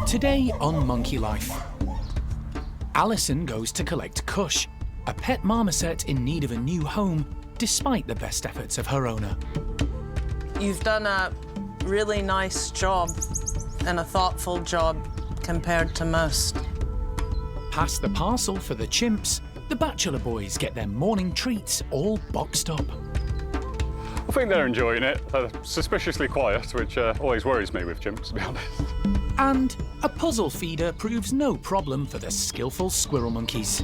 Today on Monkey Life, Alison goes to collect Kush, a pet marmoset in need of a new home, despite the best efforts of her owner. You've done a really nice job and a thoughtful job compared to most. Past the parcel for the chimps, the bachelor boys get their morning treats all boxed up. I think they're enjoying it. They're suspiciously quiet, which always worries me with chimps, to be honest. And a puzzle feeder proves no problem for the skillful squirrel monkeys.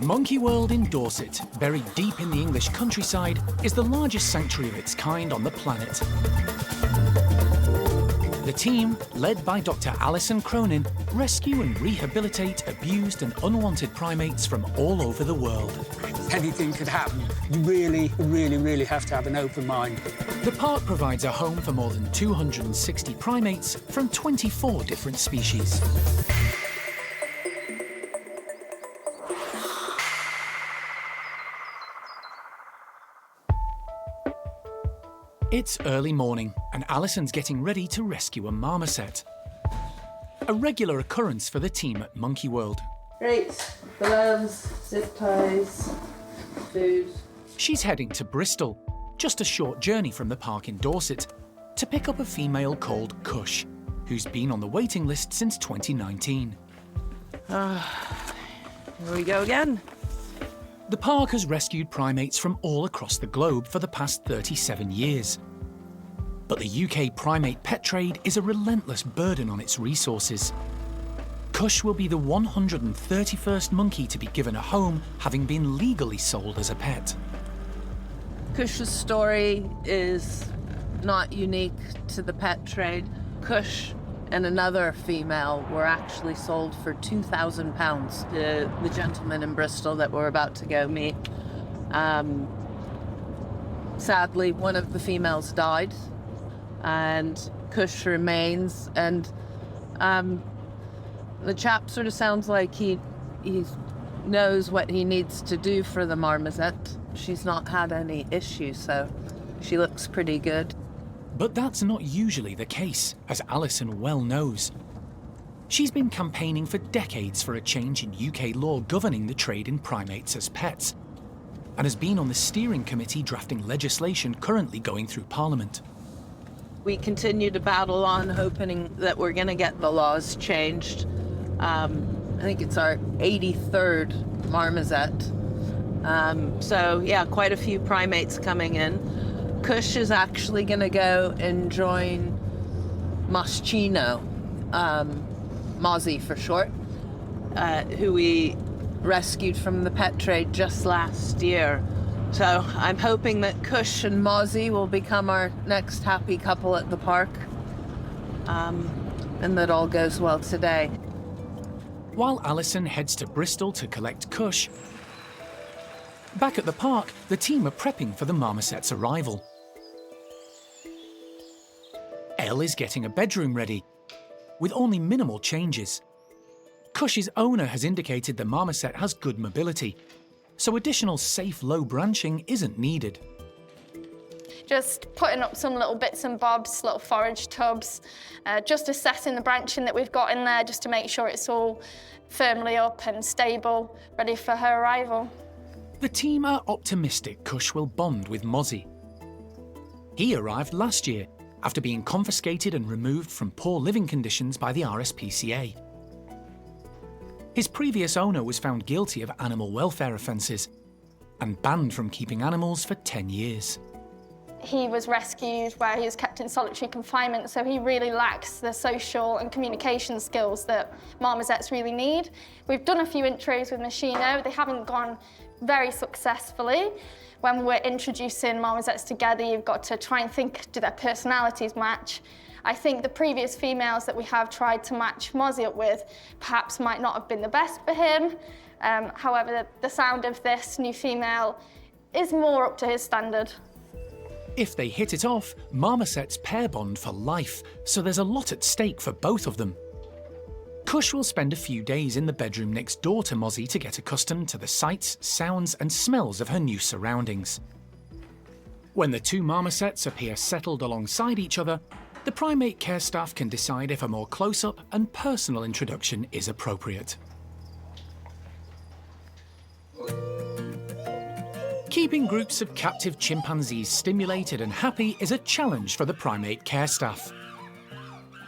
Monkey World in Dorset, buried deep in the English countryside, is the largest sanctuary of its kind on the planet. The team, led by Dr. Alison Cronin, rescue and rehabilitate abused and unwanted primates from all over the world. Anything could happen. You really have to have an open mind. The park provides a home for more than 260 primates from 24 different species. It's early morning, and Alison's getting ready to rescue a marmoset. A regular occurrence for the team at Monkey World. Great. Gloves, zip ties, food. She's heading to Bristol, just a short journey from the park in Dorset, to pick up a female called Kush, who's been on the waiting list since 2019. Here we go again. The park has rescued primates from all across the globe for the past 37 years. But the UK primate pet trade is a relentless burden on its resources. Kush will be the 131st monkey to be given a home, having been legally sold as a pet. Kush's story is not unique to the pet trade. Kush and another female were actually sold for £2,000 to the gentleman in Bristol that we're about to go meet. Sadly, one of the females died, and Kush remains. And the chap sort of sounds like he knows what he needs to do for the marmoset. She's not had any issues, so she looks pretty good. But that's not usually the case, as Alison well knows. She's been campaigning for decades for a change in UK law governing the trade in primates as pets, and has been on the steering committee drafting legislation currently going through Parliament. We continue to battle on, hoping that we're going to get the laws changed. I think it's our 83rd marmoset. So yeah, quite a few primates coming in. Kush is actually going to go and join Moschino, Mozzie for short, who we rescued from the pet trade just last year. So I'm hoping that Kush and Mozzie will become our next happy couple at the park, and that all goes well today. While Alison heads to Bristol to collect Kush, back at the park, the team are prepping for the marmoset's arrival. Elle is getting a bedroom ready, with only minimal changes. Kush's owner has indicated the marmoset has good mobility, so additional safe low branching isn't needed. Just putting up some little bits and bobs, little forage tubs, just assessing the branching that we've got in there just to make sure it's all firmly up and stable, ready for her arrival. The team are optimistic Kush will bond with Mozzie. He arrived last year after being confiscated and removed from poor living conditions by the RSPCA. His previous owner was found guilty of animal welfare offences and banned from keeping animals for 10 years. He was rescued where he was kept in solitary confinement, so he really lacks the social and communication skills that marmosets really need. We've done a few intros with Moschino. They haven't gone very successfully. When we're introducing marmosets together, you've got to try and think, do their personalities match? I think the previous females that we have tried to match Mozzie up with perhaps might not have been the best for him. However, the sound of this new female is more up to his standard. If they hit it off, marmosets pair bond for life, so there's a lot at stake for both of them. Kush will spend a few days in the bedroom next door to Mozzie to get accustomed to the sights, sounds and smells of her new surroundings. When the two marmosets appear settled alongside each other, the Primate Care Staff can decide if a more close-up and personal introduction is appropriate. Keeping groups of captive chimpanzees stimulated and happy is a challenge for the Primate Care Staff.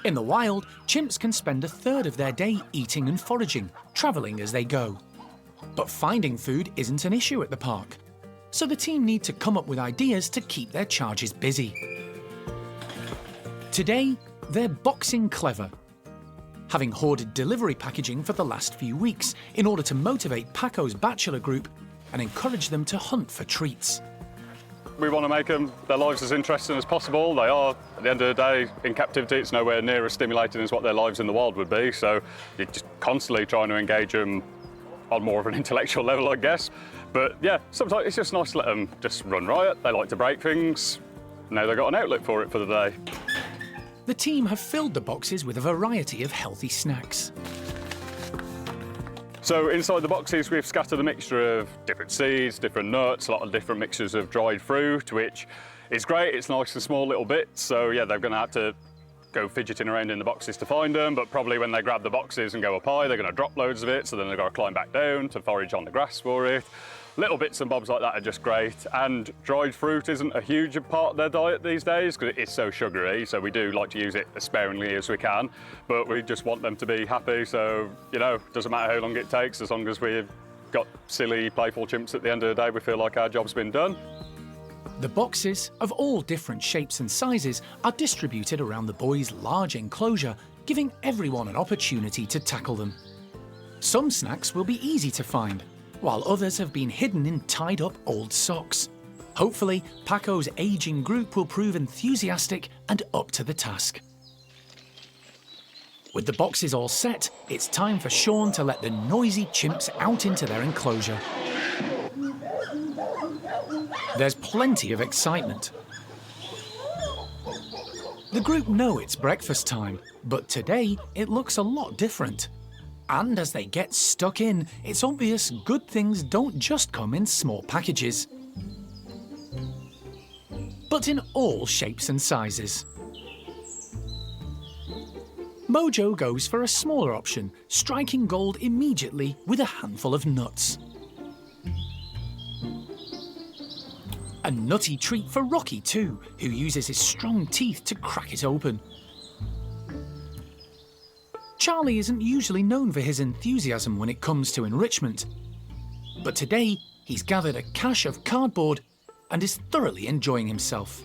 In the wild, chimps can spend a third of their day eating and foraging, travelling as they go. But finding food isn't an issue at the park, so the team need to come up with ideas to keep their charges busy. Today, they're boxing clever, having hoarded delivery packaging for the last few weeks in order to motivate Paco's bachelor group and encourage them to hunt for treats. We want to make their lives as interesting as possible. They are, at the end of the day, in captivity. It's nowhere near as stimulating as what their lives in the wild would be. So you're just constantly trying to engage them on more of an intellectual level, I guess. But yeah, sometimes it's just nice to let them just run riot. They like to break things. Now they've got an outlet for it for the day. The team have filled the boxes with a variety of healthy snacks. So inside the boxes, we've scattered a mixture of different seeds, different nuts, a lot of different mixtures of dried fruit, which is great. It's nice and small little bits. So yeah, they're going to have to go fidgeting around in the boxes to find them, but probably when they grab the boxes and go up high, they're going to drop loads of it, so then they've got to climb back down to forage on the grass for it. Little bits and bobs like that are just great, and dried fruit isn't a huge part of their diet these days because it is so sugary, so we do like to use it as sparingly as we can, but we just want them to be happy, so, you know, doesn't matter how long it takes, as long as we've got silly, playful chimps at the end of the day, we feel like our job's been done. The boxes, of all different shapes and sizes, are distributed around the boys' large enclosure, giving everyone an opportunity to tackle them. Some snacks will be easy to find, while others have been hidden in tied-up old socks. Hopefully, Paco's ageing group will prove enthusiastic and up to the task. With the boxes all set, it's time for Sean to let the noisy chimps out into their enclosure. There's plenty of excitement. The group know it's breakfast time, but today it looks a lot different. And as they get stuck in, it's obvious good things don't just come in small packages, but in all shapes and sizes. Mojo goes for a smaller option, striking gold immediately with a handful of nuts. A nutty treat for Rocky too, who uses his strong teeth to crack it open. Charlie isn't usually known for his enthusiasm when it comes to enrichment, but today he's gathered a cache of cardboard and is thoroughly enjoying himself.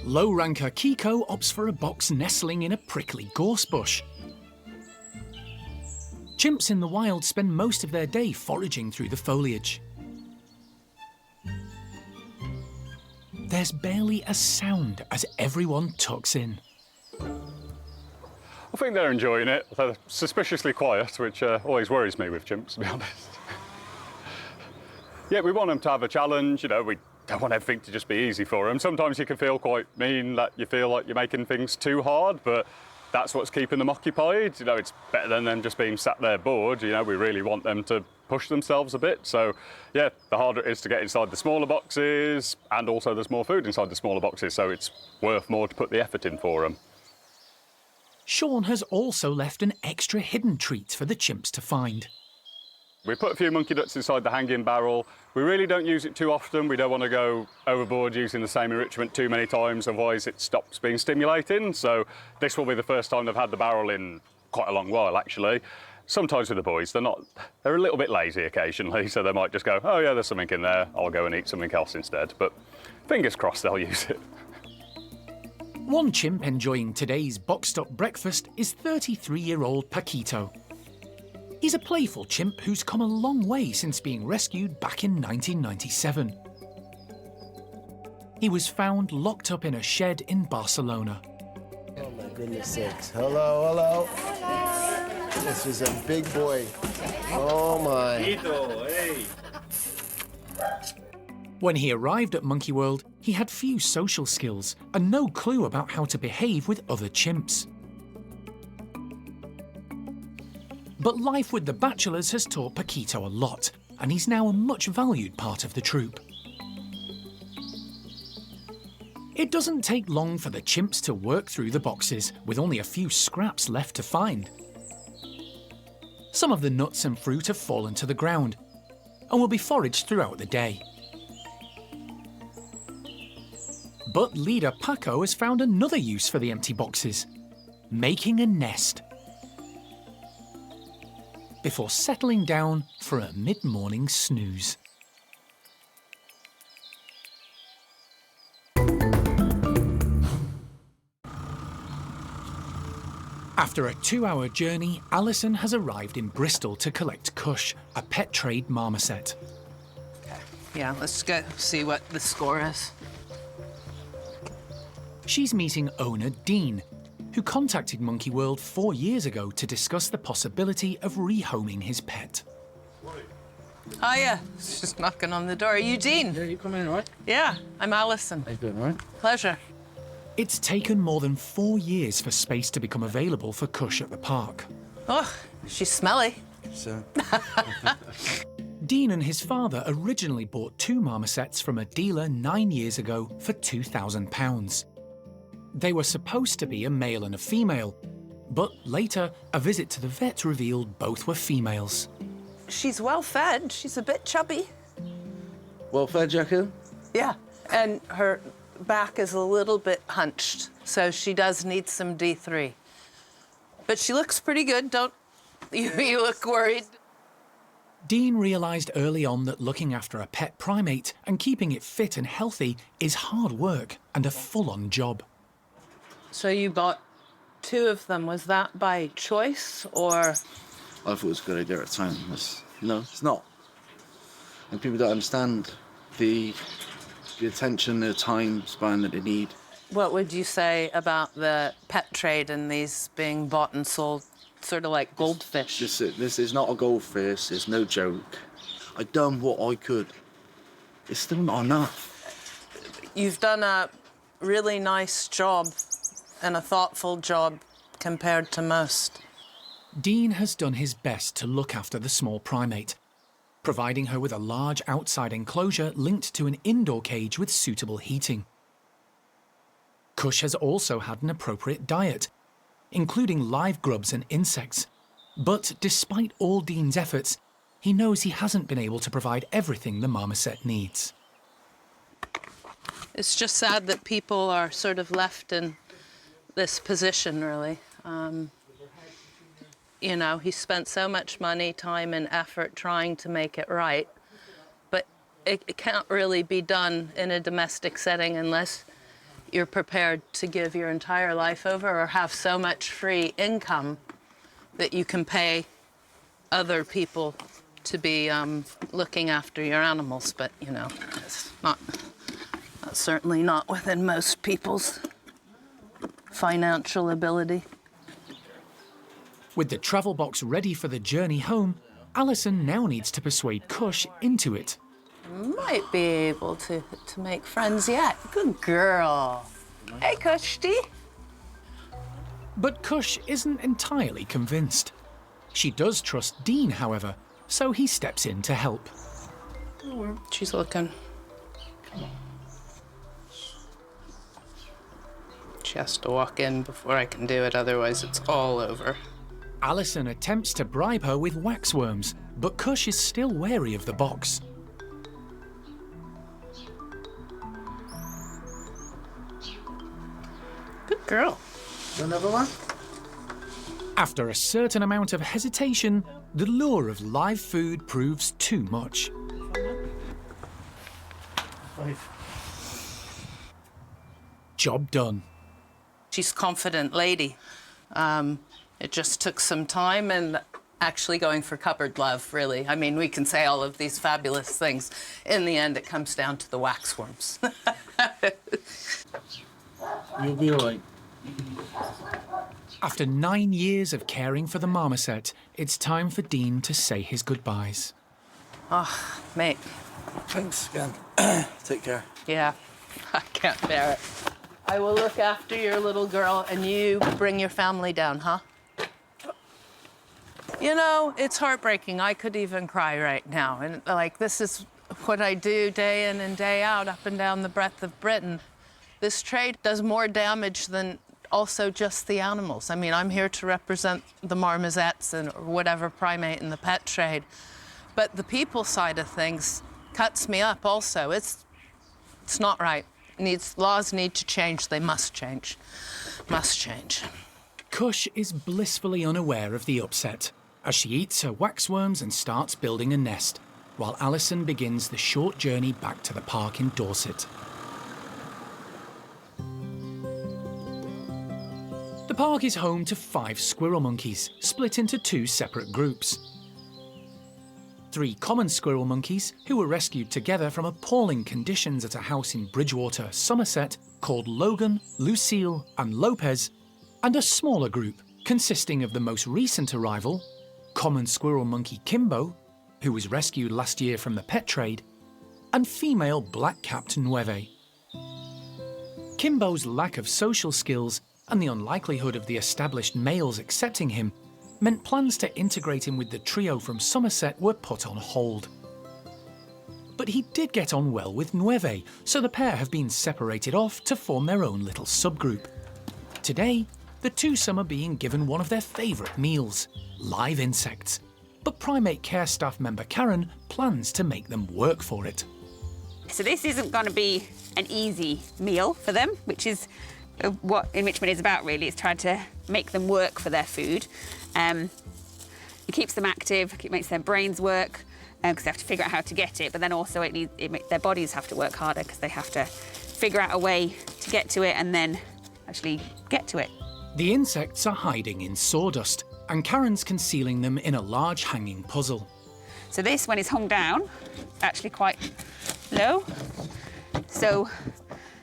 Low-ranker Kiko opts for a box nestling in a prickly gorse bush. Chimps in the wild spend most of their day foraging through the foliage. There's barely a sound as everyone tucks in. I think they're enjoying it. They're suspiciously quiet, which always worries me with chimps, to be honest. Yeah, we want them to have a challenge, you know, we don't want everything to just be easy for them. Sometimes you can feel quite mean, that you feel like you're making things too hard, but that's what's keeping them occupied. You know, it's better than them just being sat there bored. You know, we really want them to push themselves a bit. So, yeah, the harder it is to get inside the smaller boxes, and also there's more food inside the smaller boxes, so it's worth more to put the effort in for them. Sean has also left an extra hidden treat for the chimps to find. We put a few monkey nuts inside the hanging barrel. We really don't use it too often. We don't want to go overboard using the same enrichment too many times, otherwise it stops being stimulating. So this will be the first time they've had the barrel in quite a long while, actually. Sometimes with the boys, they're a little bit lazy occasionally, so they might just go, oh yeah, there's something in there, I'll go and eat something else instead. But fingers crossed they'll use it. One chimp enjoying today's boxed-up breakfast is 33-year-old Paquito. He's a playful chimp who's come a long way since being rescued back in 1997. He was found locked up in a shed in Barcelona. Oh my goodness sakes. Hello, hello. This is a big boy. Oh my. When he arrived at Monkey World, He had few social skills and no clue about how to behave with other chimps. But life with the bachelors has taught Paquito a lot, and he's now a much valued part of the troop. It doesn't take long for the chimps to work through the boxes, with only a few scraps left to find. Some of the nuts and fruit have fallen to the ground and will be foraged throughout the day. But leader Paco has found another use for the empty boxes, making a nest, before settling down for a mid-morning snooze. After a 2-hour journey, Alison has arrived in Bristol to collect Kush, a pet trade marmoset. Yeah, let's go see what the score is. She's meeting owner Dean, who contacted Monkey World 4 years ago to discuss the possibility of rehoming his pet. Oh yeah, it's just knocking on the door. Are you Dean? Yeah, you come in, all right? Yeah, I'm Alison. How you doing, all right? Pleasure. It's taken more than 4 years for space to become available for Kush at the park. Oh, she's smelly. So, Dean and his father originally bought 2 marmosets from a dealer 9 years ago for £2,000. They were supposed to be a male and a female, but later a visit to the vet revealed both were females. She's well fed. She's a bit chubby. well fed, Jackie? Yeah, and her back is a little bit hunched, so she does need some D3. But she looks pretty good, don't you look worried? Dean realised early on that looking after a pet primate and keeping it fit and healthy is hard work and a full-on job. So you bought 2 of them. Was that by choice or? I thought it was a good idea at the time. It's not. And people don't understand the attention, the time span that they need. What would you say about the pet trade and these being bought and sold, sort of like goldfish? This is not a goldfish. It's no joke. I done what I could. It's still not enough. You've done a really nice job and a thoughtful job compared to most. Dean has done his best to look after the small primate, providing her with a large outside enclosure linked to an indoor cage with suitable heating. Kush has also had an appropriate diet, including live grubs and insects. But despite all Dean's efforts, he knows he hasn't been able to provide everything the marmoset needs. It's just sad that people are sort of left in this position, really. He spent so much money, time, and effort trying to make it right, but it can't really be done in a domestic setting unless you're prepared to give your entire life over or have so much free income that you can pay other people to be looking after your animals. But, that's certainly not within most people's financial ability. With the travel box ready for the journey home, Alison now needs to persuade Kush into it. Might be able to make friends yet. Good girl. Hey, Kushti. But Kush isn't entirely convinced. She does trust Dean, however, so he steps in to help. She's looking. She has to walk in before I can do it, otherwise it's all over. Alison attempts to bribe her with waxworms, but Kush is still wary of the box. Good girl. Another one? After a certain amount of hesitation, the lure of live food proves too much. Job done. She's a confident lady. It just took some time and actually going for cupboard love, really. I mean, we can say all of these fabulous things. In the end, it comes down to the waxworms. You'll be all right. After 9 years of caring for the marmoset, it's time for Dean to say his goodbyes. Oh, mate. Thanks again. Take care. Yeah. I can't bear it. I will look after your little girl, and you bring your family down, huh? You know, it's heartbreaking. I could even cry right now. And, like, this is what I do day in and day out, up and down the breadth of Britain. This trade does more damage than also just the animals. I mean, I'm here to represent the marmosets and whatever primate in the pet trade. But the people side of things cuts me up also. It's not right. Laws need to change. They must change. Must change. Kush is blissfully unaware of the upset as she eats her waxworms and starts building a nest, while Alison begins the short journey back to the park in Dorset. The park is home to 5 squirrel monkeys, split into 2 separate groups. 3 common squirrel monkeys who were rescued together from appalling conditions at a house in Bridgewater, Somerset, called Logan, Lucille and Lopez, and a smaller group consisting of the most recent arrival, common squirrel monkey Kimbo, who was rescued last year from the pet trade, and female black-capped Neevah. Kimbo's lack of social skills and the unlikelihood of the established males accepting him meant plans to integrate him with the trio from Somerset were put on hold. But he did get on well with Neevah, so the pair have been separated off to form their own little subgroup. Today, the twosome are being given one of their favourite meals, live insects. But Primate Care Staff member Karen plans to make them work for it. So this isn't going to be an easy meal for them, which is what enrichment is about, really. It's trying to make them work for their food. It keeps them active, it makes their brains work, because they have to figure out how to get it, but then also their bodies have to work harder because they have to figure out a way to get to it and then actually get to it. The insects are hiding in sawdust, and Karen's concealing them in a large hanging puzzle. So this, when it's hung down, actually quite low. So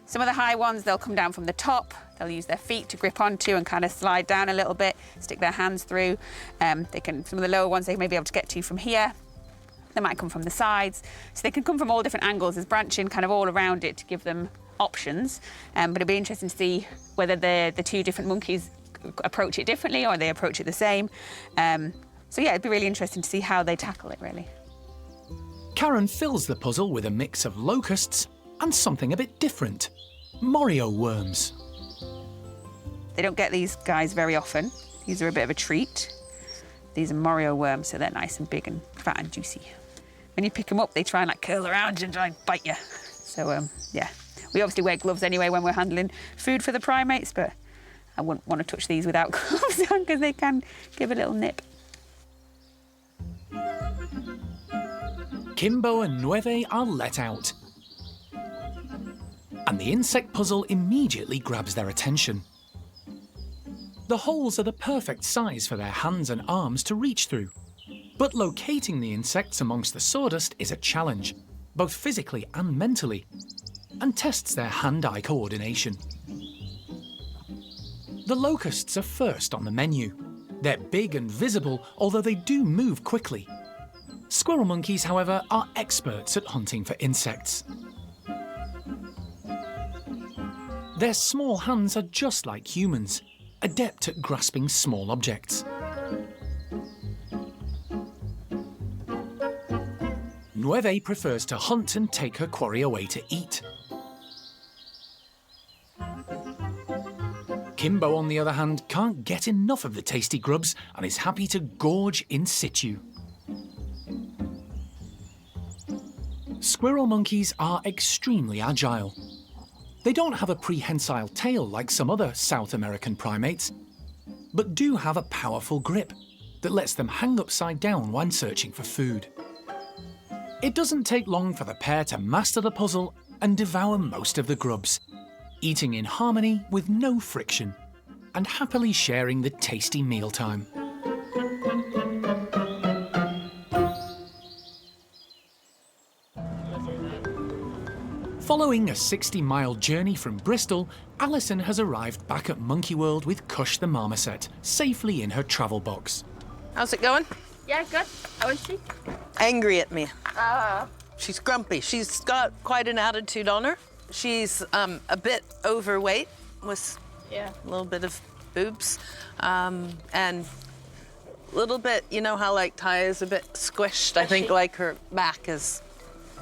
some of the high ones, they'll come down from the top, they'll use their feet to grip onto and kind of slide down a little bit, stick their hands through. Some of the lower ones they may be able to get to from here. They might come from the sides. So they can come from all different angles. There's branching kind of all around it to give them options. But it'll be interesting to see whether the 2 different monkeys approach it differently or they approach it the same. So yeah, it'd be really interesting to see how they tackle it, really. Karen fills the puzzle with a mix of locusts and something a bit different, Morio worms. They don't get these guys very often. These are a bit of a treat. These are Morio worms, so they're nice and big and fat and juicy. When you pick them up, they try and like curl around you and try and bite you. So yeah, we obviously wear gloves anyway when we're handling food for the primates, but I wouldn't want to touch these without gloves on because they can give a little nip. Kimbo and Neevah are let out, and the insect puzzle immediately grabs their attention. The holes are the perfect size for their hands and arms to reach through, but locating the insects amongst the sawdust is a challenge, both physically and mentally, and tests their hand-eye coordination. The locusts are first on the menu. They're big and visible, although they do move quickly. Squirrel monkeys, however, are experts at hunting for insects. Their small hands are just like humans, adept at grasping small objects. Neevah prefers to hunt and take her quarry away to eat. Kimbo, on the other hand, can't get enough of the tasty grubs and is happy to gorge in situ. Squirrel monkeys are extremely agile. They don't have a prehensile tail like some other South American primates, but do have a powerful grip that lets them hang upside down when searching for food. It doesn't take long for the pair to master the puzzle and devour most of the grubs, eating in harmony with no friction, and happily sharing the tasty mealtime. Following a 60-mile journey from Bristol, Alison has arrived back at Monkey World with Kush the marmoset, safely in her travel box. How's it going? Yeah, good. How is she? Angry at me. She's grumpy. She's got quite an attitude on her. She's a bit overweight with a little bit of boobs, and a little bit, you know how like Ty is a bit squished? I think like her back is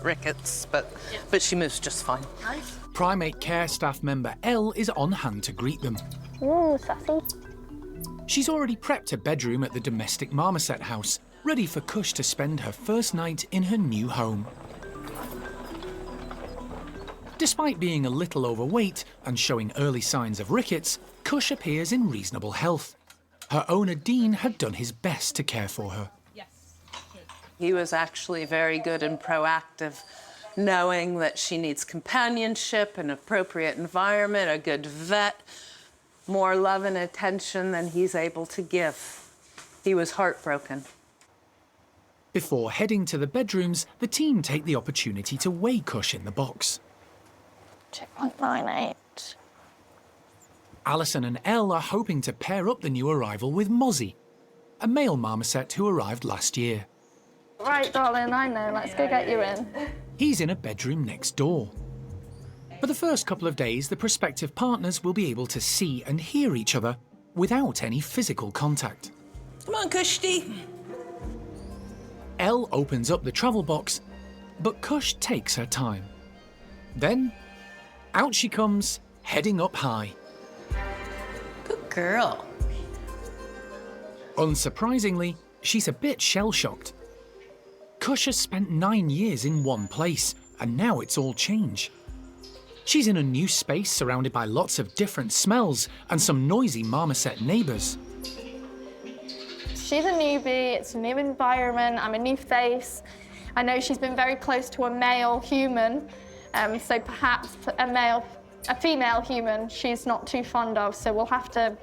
rickets, but she moves just fine. Primate Care Staff member Elle is on hand to greet them. Ooh, sassy. She's already prepped a bedroom at the domestic marmoset house, ready for Kush to spend her first night in her new home. Despite being a little overweight and showing early signs of rickets, Kush appears in reasonable health. Her owner Dean had done his best to care for her. He was actually very good and proactive, knowing that she needs companionship, an appropriate environment, a good vet, more love and attention than he's able to give. He was heartbroken. Before heading to the bedrooms, the team take the opportunity to weigh Kush in the box. 2.98. Alison and Elle are hoping to pair up the new arrival with Mozzie, a male marmoset who arrived last year. Right, darling, I know. Let's go get you in. He's in a bedroom next door. For the first couple of days, the prospective partners will be able to see and hear each other without any physical contact. Come on, Kushti. Elle opens up the travel box, but Kush takes her time. Then, out she comes, heading up high. Good girl. Unsurprisingly, she's a bit shell-shocked. Kush has spent 9 years in one place, and now it's all change. She's in a new space surrounded by lots of different smells and some noisy marmoset neighbours. She's a newbie, it's a new environment, I'm a new face. I know she's been very close to a male human, so perhaps a female human she's not too fond of, so we'll have to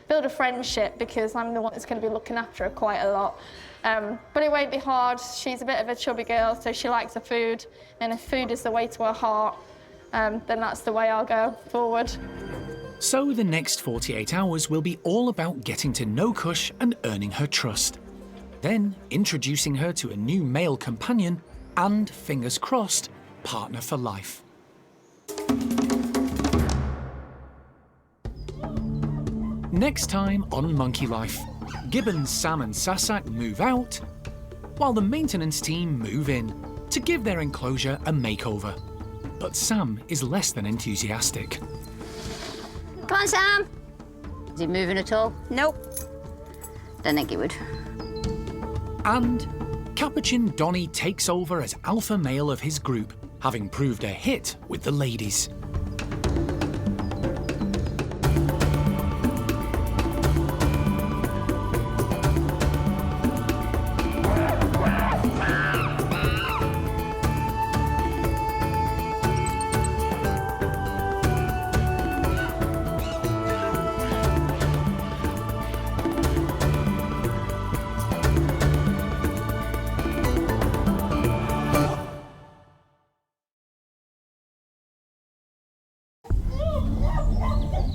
build a friendship because I'm the one that's going to be looking after her quite a lot. But it won't be hard. She's a bit of a chubby girl, so she likes the food, and if food is the way to her heart, then that's the way I'll go forward. So the next 48 hours will be all about getting to know Kush and earning her trust. Then introducing her to a new male companion and, fingers crossed, partner for life. Next time on Monkey Life, Gibbons, Sam and Sasak move out, while the maintenance team move in to give their enclosure a makeover. But Sam is less than enthusiastic. Come on, Sam. Is he moving at all? Nope. Don't think he would. And Capuchin Donny takes over as alpha male of his group, having proved a hit with the ladies.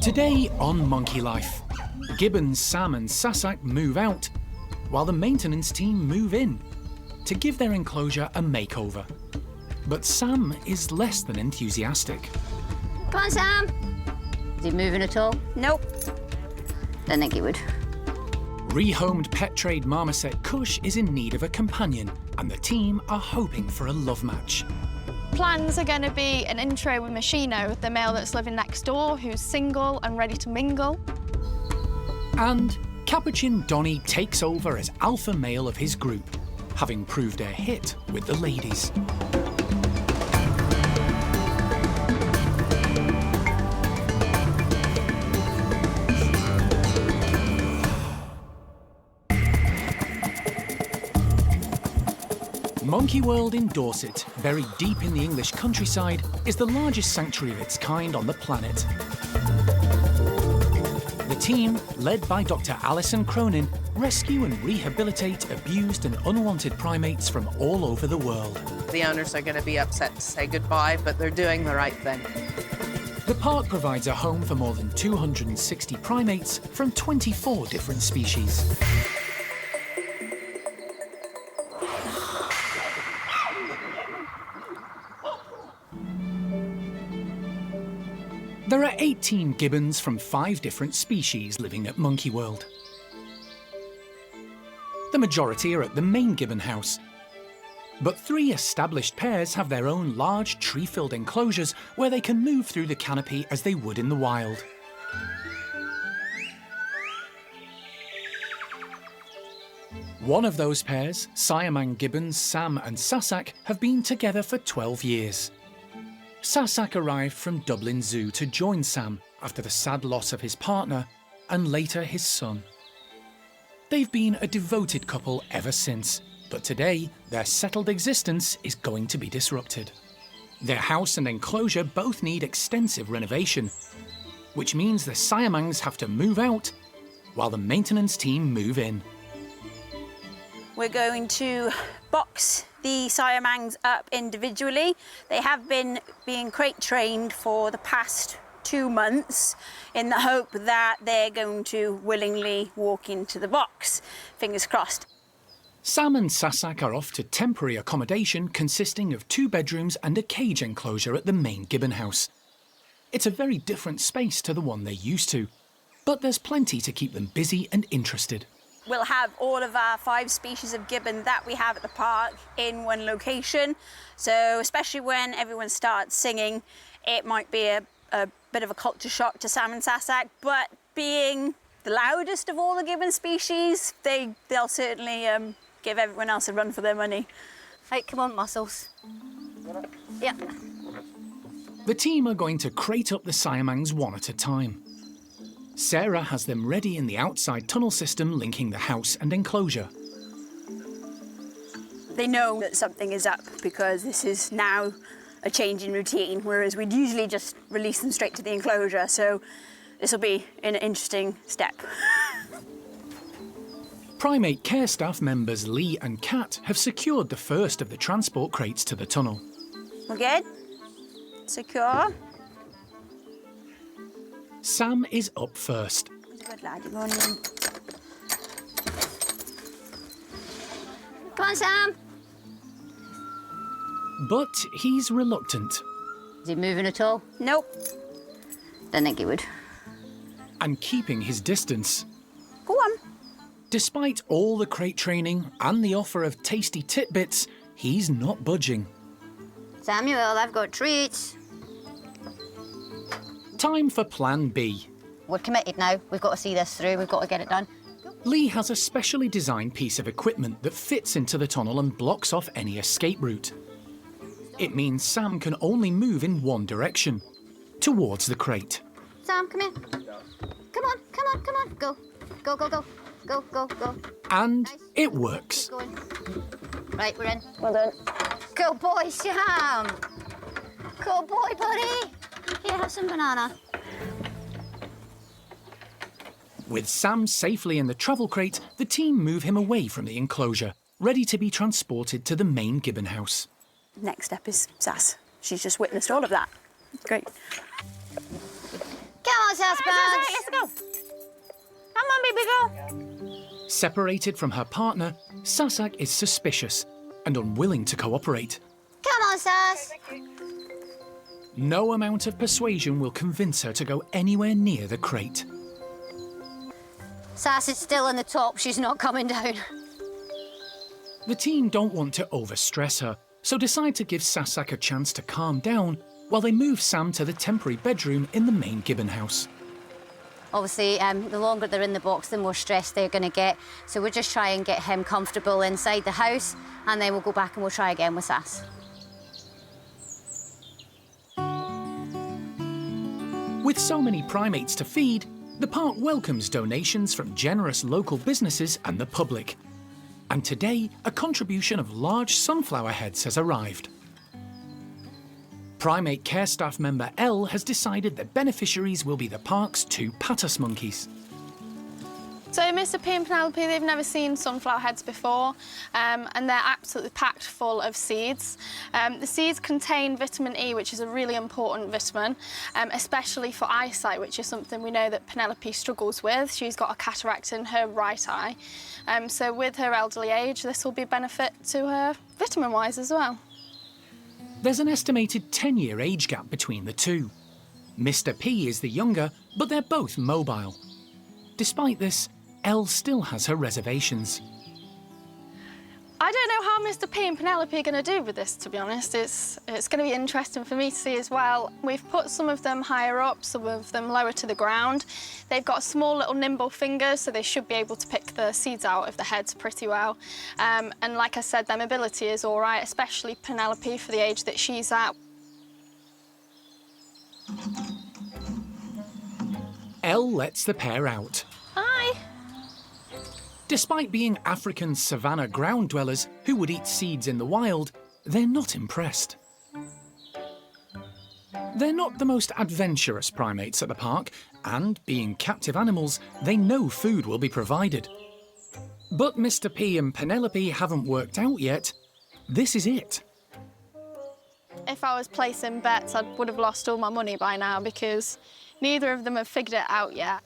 Today on Monkey Life, Gibbons, Sam and Sasak move out, while the maintenance team move in to give their enclosure a makeover. But Sam is less than enthusiastic. Come on, Sam. Is he moving at all? Nope. Don't think he would. Rehomed pet trade marmoset Kush is in need of a companion, and the team are hoping for a love match. Plans are going to be an intro with Machino, the male that's living next door, who's single and ready to mingle. And Capuchin Donny takes over as alpha male of his group, having proved a hit with the ladies. Monkey World in Dorset, buried deep in the English countryside, is the largest sanctuary of its kind on the planet. The team, led by Dr. Alison Cronin, rescue and rehabilitate abused and unwanted primates from all over the world. The owners are going to be upset to say goodbye, but they're doing the right thing. The park provides a home for more than 260 primates from 24 different species. There are 18 gibbons from 5 different species living at Monkey World. The majority are at the main gibbon house, but 3 established pairs have their own large tree-filled enclosures where they can move through the canopy as they would in the wild. One of those pairs, Siamang gibbons Sam and Sasak, have been together for 12 years. Sasak arrived from Dublin Zoo to join Sam after the sad loss of his partner and later his son. They've been a devoted couple ever since, but today their settled existence is going to be disrupted. Their house and enclosure both need extensive renovation, which means the Siamangs have to move out while the maintenance team move in. We're going to box the Siamangs up individually. They have been being crate trained for the past 2 months in the hope that they're going to willingly walk into the box. Fingers crossed. Sam and Sasak are off to temporary accommodation consisting of 2 bedrooms and a cage enclosure at the main gibbon house. It's a very different space to the one they're used to, but there's plenty to keep them busy and interested. We'll have all of our 5 species of gibbon that we have at the park in one location. So especially when everyone starts singing, it might be a bit of a culture shock to Sam and Sasak, but being the loudest of all the gibbon species, they'll certainly give everyone else a run for their money. Right, come on, muscles. Yeah. The team are going to crate up the Siamangs one at a time. Sarah has them ready in the outside tunnel system linking the house and enclosure. They know that something is up because this is now a change in routine, whereas we'd usually just release them straight to the enclosure, so this will be an interesting step. Primate Care Staff members Lee and Kat have secured the first of the transport crates to the tunnel. We're good? Secure? Sam is up first. He's a good lad, you're going in. Come on, Sam. But he's reluctant. Is he moving at all? Nope. Don't think he would. And keeping his distance. Go on. Despite all the crate training and the offer of tasty titbits, he's not budging. Samuel, I've got treats. Time for Plan B. We're committed now. We've got to see this through. We've got to get it done. Lee has a specially designed piece of equipment that fits into the tunnel and blocks off any escape route. It means Sam can only move in one direction, towards the crate. Sam, come here. Come on, come on, come on. Go. Go, go, go. Go, go, go. And nice. It works. Keep going. Right, we're in. Well done. Good boy, Sam. Good boy, buddy. Here, have some banana. With Sam safely in the travel crate, the team move him away from the enclosure, ready to be transported to the main gibbon house. Next step is Sass. She's just witnessed all of that. Great. Come on, Sass Bugs. Let's go. Come on, baby girl. Separated from her partner, Sasak is suspicious and unwilling to cooperate. Come on, Sass. No amount of persuasion will convince her to go anywhere near the crate. Sass is still in the top. She's not coming down. The team don't want to overstress her, so decide to give Sasak a chance to calm down while they move Sam to the temporary bedroom in the main gibbon house. Obviously, the longer they're in the box, the more stressed they're going to get. So we'll just try and get him comfortable inside the house, and then we'll go back and we'll try again with Sass. With so many primates to feed, the park welcomes donations from generous local businesses and the public. And today, a contribution of large sunflower heads has arrived. Primate Care Staff member Elle has decided the beneficiaries will be the park's 2 patas monkeys. So Mr. P and Penelope, they've never seen sunflower heads before, and they're absolutely packed full of seeds. The seeds contain vitamin E, which is a really important vitamin, especially for eyesight, which is something we know that Penelope struggles with. She's got a cataract in her right eye. So with her elderly age, this will be a benefit to her vitamin-wise as well. There's an estimated 10-year age gap between the 2. Mr. P is the younger, but they're both mobile. Despite this, Elle still has her reservations. I don't know how Mr. P and Penelope are going to do with this, to be honest. It's going to be interesting for me to see as well. We've put some of them higher up, some of them lower to the ground. They've got small little nimble fingers, so they should be able to pick the seeds out of the heads pretty well. And like I said, their mobility is all right, especially Penelope for the age that she's at. Elle lets the pair out. Hi. Despite being African savanna ground dwellers who would eat seeds in the wild, they're not impressed. They're not the most adventurous primates at the park, and being captive animals, they know food will be provided. But Mr. P and Penelope haven't worked out yet. This is it. If I was placing bets, I would have lost all my money by now because neither of them have figured it out yet.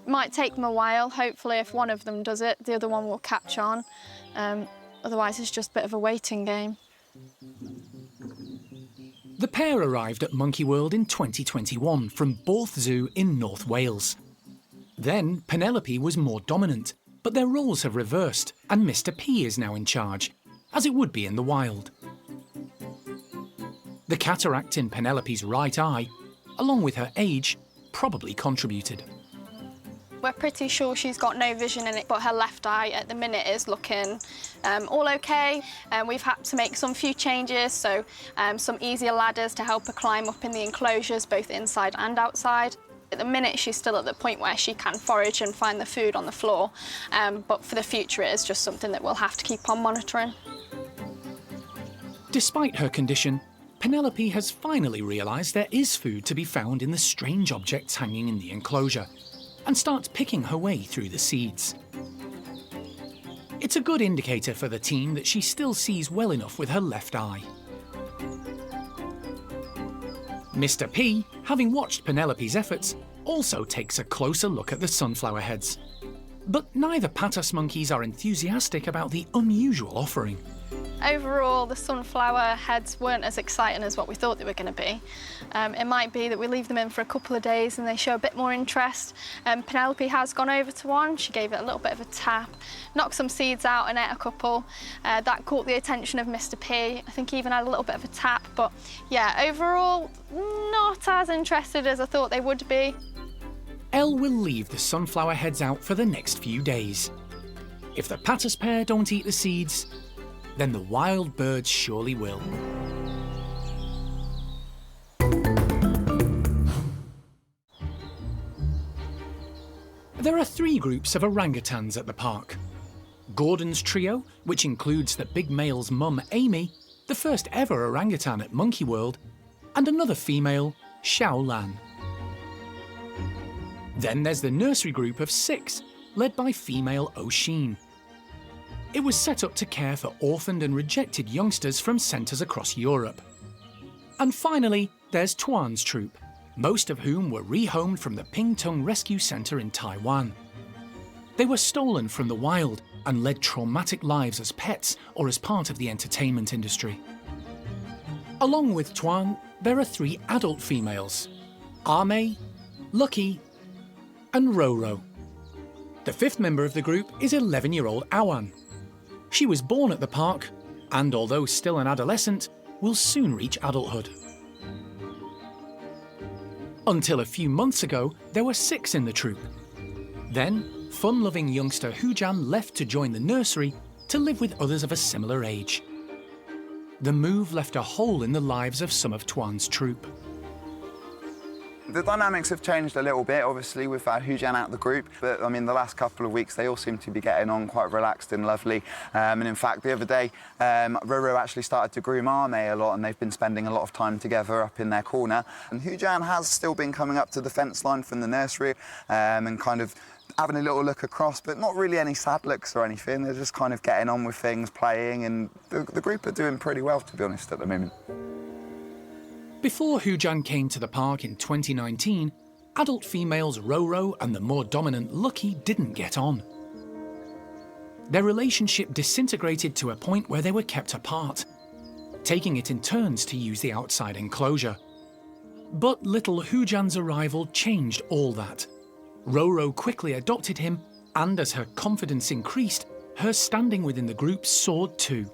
Might take them a while. Hopefully, if one of them does it, the other one will catch on. Otherwise, it's just a bit of a waiting game. The pair arrived at Monkey World in 2021 from Borth Zoo in North Wales. Then, Penelope was more dominant, but their roles have reversed, and Mr. P is now in charge, as it would be in the wild. The cataract in Penelope's right eye, along with her age, probably contributed. We're pretty sure she's got no vision in it, but her left eye at the minute is looking all okay. We've had to make some few changes, so some easier ladders to help her climb up in the enclosures, both inside and outside. At the minute, she's still at the point where she can forage and find the food on the floor, but for the future, it is just something that we'll have to keep on monitoring. Despite her condition, Penelope has finally realised there is food to be found in the strange objects hanging in the enclosure, and starts picking her way through the seeds. It's a good indicator for the team that she still sees well enough with her left eye. Mr. P, having watched Penelope's efforts, also takes a closer look at the sunflower heads. But neither patas monkeys are enthusiastic about the unusual offering. Overall, the sunflower heads weren't as exciting as what we thought they were going to be. It might be that we leave them in for a couple of days and they show a bit more interest. Penelope has gone over to one. She gave it a little bit of a tap, knocked some seeds out and ate a couple. That caught the attention of Mr. P. I think he even had a little bit of a tap, but yeah, overall, not as interested as I thought they would be. Elle will leave the sunflower heads out for the next few days. If the patas pair don't eat the seeds, then the wild birds surely will. There are 3 groups of orangutans at the park. Gordon's trio, which includes the big male's mum Amy, the first ever orangutan at Monkey World, and another female, Xiao Lan. Then there's the nursery group of 6, led by female O'Sheen. It was set up to care for orphaned and rejected youngsters from centres across Europe. And finally, there's Tuan's troop, most of whom were rehomed from the Ape Rescue Centre in Taiwan. They were stolen from the wild and led traumatic lives as pets or as part of the entertainment industry. Along with Tuan, there are 3 adult females, Ame, Lucky, and Roro. The 5th member of the group is 11-year-old Awan. She was born at the park, and although still an adolescent, will soon reach adulthood. Until a few months ago, there were 6 in the troop. Then, fun-loving youngster Hujan left to join the nursery to live with others of a similar age. The move left a hole in the lives of some of Tuan's troop. The dynamics have changed a little bit, obviously, with Hujan out of the group, but I mean, the last couple of weeks they all seem to be getting on quite relaxed and lovely. And in fact, the other day, Roro actually started to groom Ame a lot, and they've been spending a lot of time together up in their corner. And Hujan has still been coming up to the fence line from the nursery and kind of having a little look across, but not really any sad looks or anything. They're just kind of getting on with things, playing, and the group are doing pretty well, to be honest, at the moment. Before Hujan came to the park in 2019, adult females Roro and the more dominant Lucky didn't get on. Their relationship disintegrated to a point where they were kept apart, taking it in turns to use the outside enclosure. But little Hujan's arrival changed all that. Roro quickly adopted him, and as her confidence increased, her standing within the group soared too.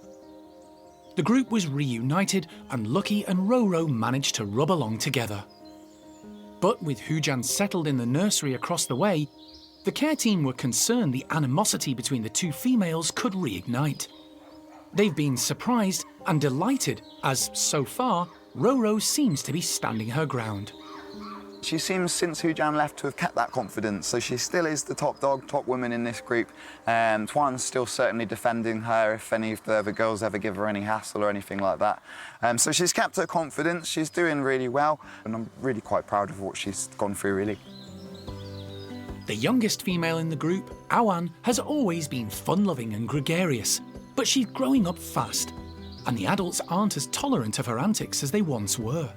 The group was reunited, and Lucky and Roro managed to rub along together. But with Hujan settled in the nursery across the way, the care team were concerned the animosity between the two females could reignite. They've been surprised and delighted as, so far, Roro seems to be standing her ground. She seems, since Hujan left, to have kept that confidence, so she still is the top dog, top woman in this group. Tuan's still certainly defending her if any of the other girls ever give her any hassle or anything like that. So she's kept her confidence, she's doing really well, and I'm really quite proud of what she's gone through, really. The youngest female in the group, Awan, has always been fun-loving and gregarious, but she's growing up fast, and the adults aren't as tolerant of her antics as they once were.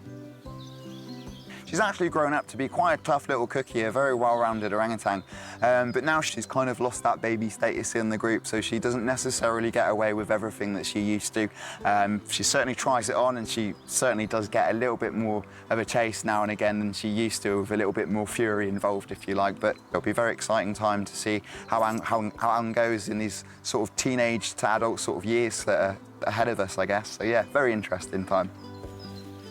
She's actually grown up to be quite a tough little cookie, a very well-rounded orangutan. But now she's kind of lost that baby status in the group, so she doesn't necessarily get away with everything that she used to. She certainly tries it on, and she certainly does get a little bit more of a chase now and again than she used to, with a little bit more fury involved, if you like. But it'll be a very exciting time to see how Awan goes in these sort of teenage to adult sort of years that are ahead of us, I guess. So yeah, very interesting time.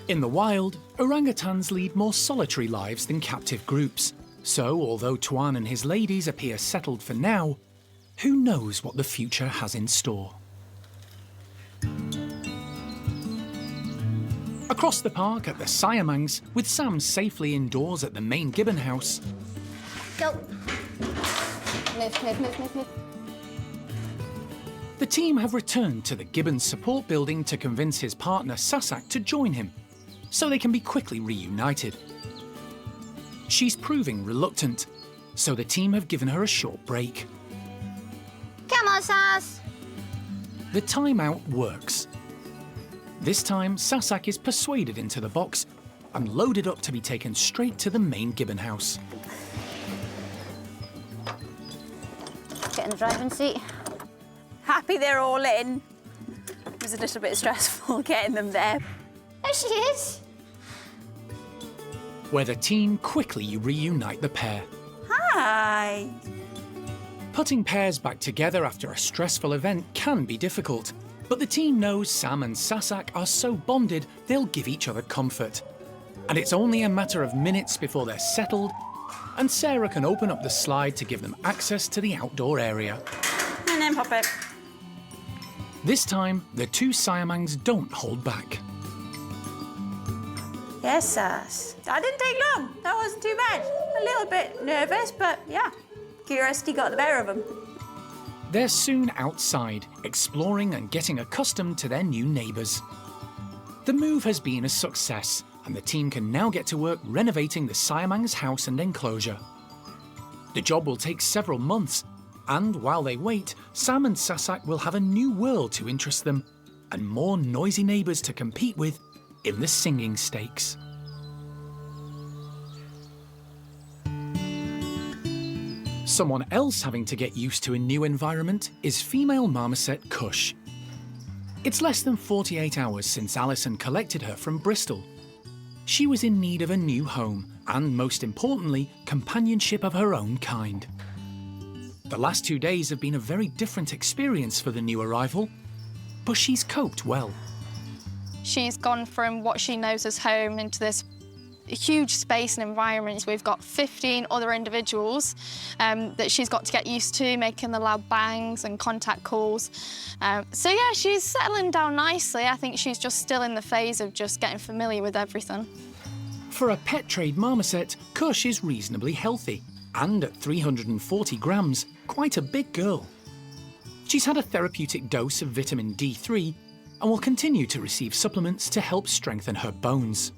In the wild, orangutans lead more solitary lives than captive groups. So, although Tuan and his ladies appear settled for now, who knows what the future has in store? Across the park at the Siamangs, with Sam safely indoors at the main gibbon house, Go. Move. the team have returned to the gibbon support building to convince his partner Sasak to join him, so they can be quickly reunited. She's proving reluctant, so the team have given her a short break. Come on, Sass. The timeout works. This time, Sasak is persuaded into the box and loaded up to be taken straight to the main gibbon house. Get in the driving seat. Happy they're all in. It was a little bit stressful getting them there. There she is. Where the team quickly reunite the pair. Hi. Putting pairs back together after a stressful event can be difficult, but the team knows Sam and Sasak are so bonded they'll give each other comfort. And it's only a matter of minutes before they're settled, and Sarah can open up the slide to give them access to the outdoor area. And then pop it. This time, the two Siamangs don't hold back. Yes, Sass. That didn't take long. That wasn't too bad. A little bit nervous, but yeah, curiosity got the better of them. They're soon outside, exploring and getting accustomed to their new neighbours. The move has been a success, and the team can now get to work renovating the Siamang's house and enclosure. The job will take several months, and while they wait, Sam and Sasak will have a new world to interest them, and more noisy neighbours to compete with in the singing stakes. Someone else having to get used to a new environment is female marmoset Kush. It's less than 48 hours since Alison collected her from Bristol. She was in need of a new home and, most importantly, companionship of her own kind. The last 2 days have been a very different experience for the new arrival, but she's coped well. She's gone from what she knows as home into this huge space and environment. We've got 15 other individuals that she's got to get used to, making the loud bangs and contact calls. So yeah, she's settling down nicely. I think she's just still in the phase of just getting familiar with everything. For a pet trade marmoset, Kush is reasonably healthy, and at 340 grams, quite a big girl. She's had a therapeutic dose of vitamin D3 and will continue to receive supplements to help strengthen her bones.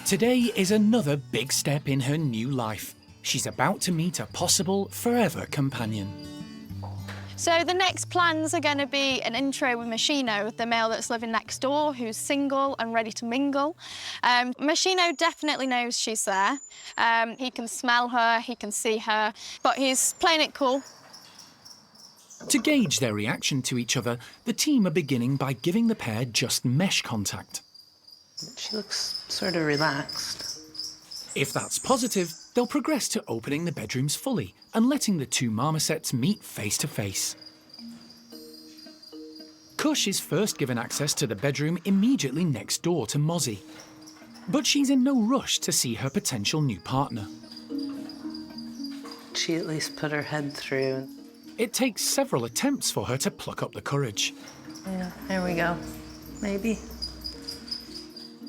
Today is another big step in her new life. She's about to meet a possible forever companion. So the next plans are going to be an intro with Machino, the male that's living next door, who's single and ready to mingle. Machino definitely knows she's there. He can smell her, he can see her, but he's playing it cool. To gauge their reaction to each other, the team are beginning by giving the pair just mesh contact. She looks sort of relaxed. If that's positive, they'll progress to opening the bedrooms fully and letting the two marmosets meet face to face. Kush is first given access to the bedroom immediately next door to Mozzie. But she's in no rush to see her potential new partner. She at least put her head through. It takes several attempts for her to pluck up the courage. Yeah, there we go. Maybe.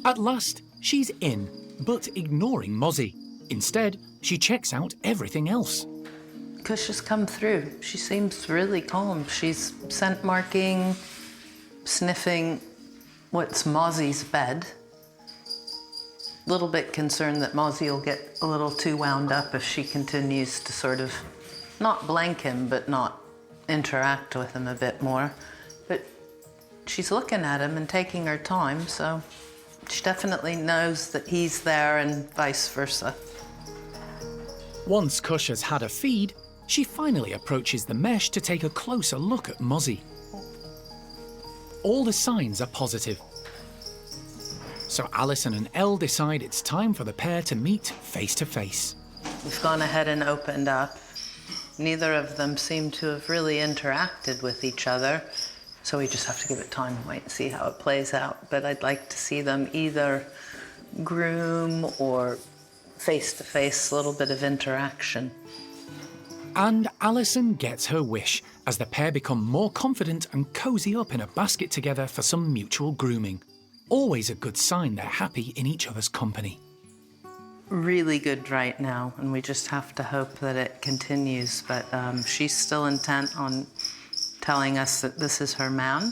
At last, she's in, but ignoring Mozzie. Instead, she checks out everything else. Kush has come through. She seems really calm. She's scent marking, sniffing what's Mozzie's bed. Little bit concerned that Mozzie will get a little too wound up if she continues to sort of not blank him, but not interact with him a bit more. But she's looking at him and taking her time, so she definitely knows that he's there and vice versa. Once Kush has had a feed, she finally approaches the mesh to take a closer look at Mozzie. All the signs are positive. So Alison and Elle decide it's time for the pair to meet face to face. We've gone ahead and opened up. Neither of them seem to have really interacted with each other, so we just have to give it time and wait and see how it plays out. But I'd like to see them either groom or face-to-face, a little bit of interaction. And Alison gets her wish as the pair become more confident and cozy up in a basket together for some mutual grooming. Always a good sign they're happy in each other's company. Really good right now, and we just have to hope that it continues. But she's still intent on telling us that this is her man.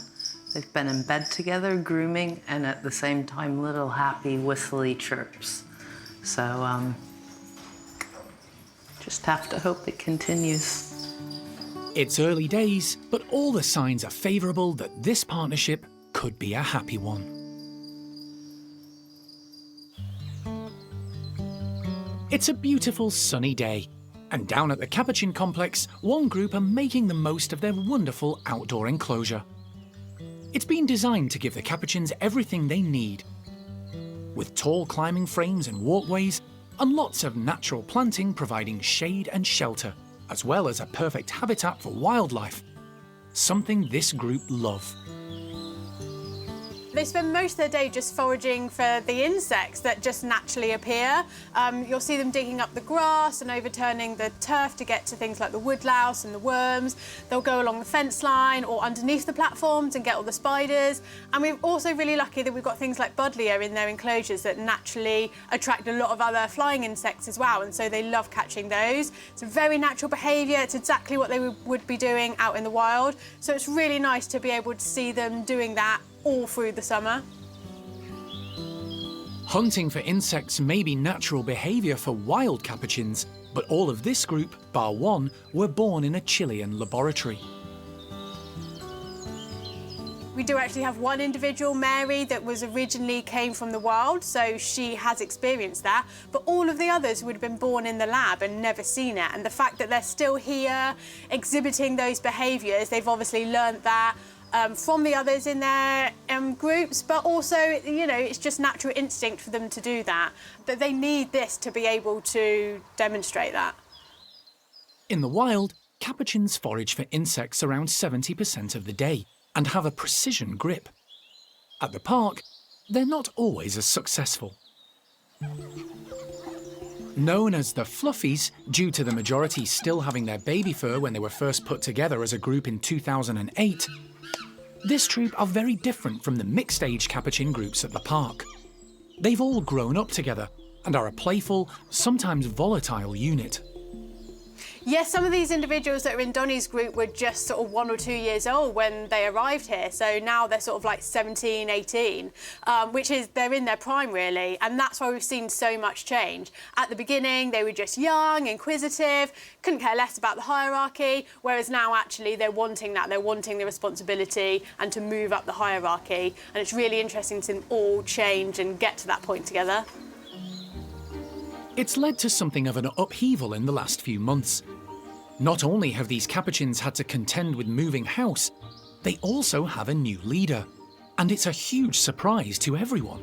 They've been in bed together, grooming, and at the same time, little happy whistly chirps. So just have to hope it continues. It's early days, but all the signs are favourable that this partnership could be a happy one. It's a beautiful sunny day, and down at the Capuchin complex, one group are making the most of their wonderful outdoor enclosure. It's been designed to give the Capuchins everything they need, with tall climbing frames and walkways, and lots of natural planting providing shade and shelter, as well as a perfect habitat for wildlife, something this group love. They spend most of their day just foraging for the insects that just naturally appear. You'll see them digging up the grass and overturning the turf to get to things like the woodlouse and the worms. They'll go along the fence line or underneath the platforms and get all the spiders. And we're also really lucky that we've got things like buddleia in their enclosures that naturally attract a lot of other flying insects as well, and so they love catching those. It's a very natural behaviour. It's exactly what they would be doing out in the wild. So it's really nice to be able to see them doing that all through the summer. Hunting for insects may be natural behaviour for wild capuchins, but all of this group, bar one, were born in a Chilean laboratory. We do actually have one individual, Mary, that was originally came from the wild, so she has experienced that, but all of the others would have been born in the lab and never seen it. And the fact that they're still here exhibiting those behaviours, they've obviously learnt that from the others in their groups, but also, you know, it's just natural instinct for them to do that. But they need this to be able to demonstrate that. In the wild, capuchins forage for insects around 70% of the day and have a precision grip. At the park, they're not always as successful. Known as the Fluffies, due to the majority still having their baby fur when they were first put together as a group in 2008, this troop are very different from the mixed-age capuchin groups at the park. They've all grown up together and are a playful, sometimes volatile unit. Yes, some of these individuals that are in Donnie's group were just sort of 1 or 2 years old when they arrived here. So now they're sort of like 17, 18, which is, they're in their prime really. And that's why we've seen so much change. At the beginning, they were just young, inquisitive, couldn't care less about the hierarchy. Whereas now actually they're wanting that. They're wanting the responsibility and to move up the hierarchy. And it's really interesting to see them all change and get to that point together. It's led to something of an upheaval in the last few months. Not only have these capuchins had to contend with moving house, they also have a new leader. And it's a huge surprise to everyone.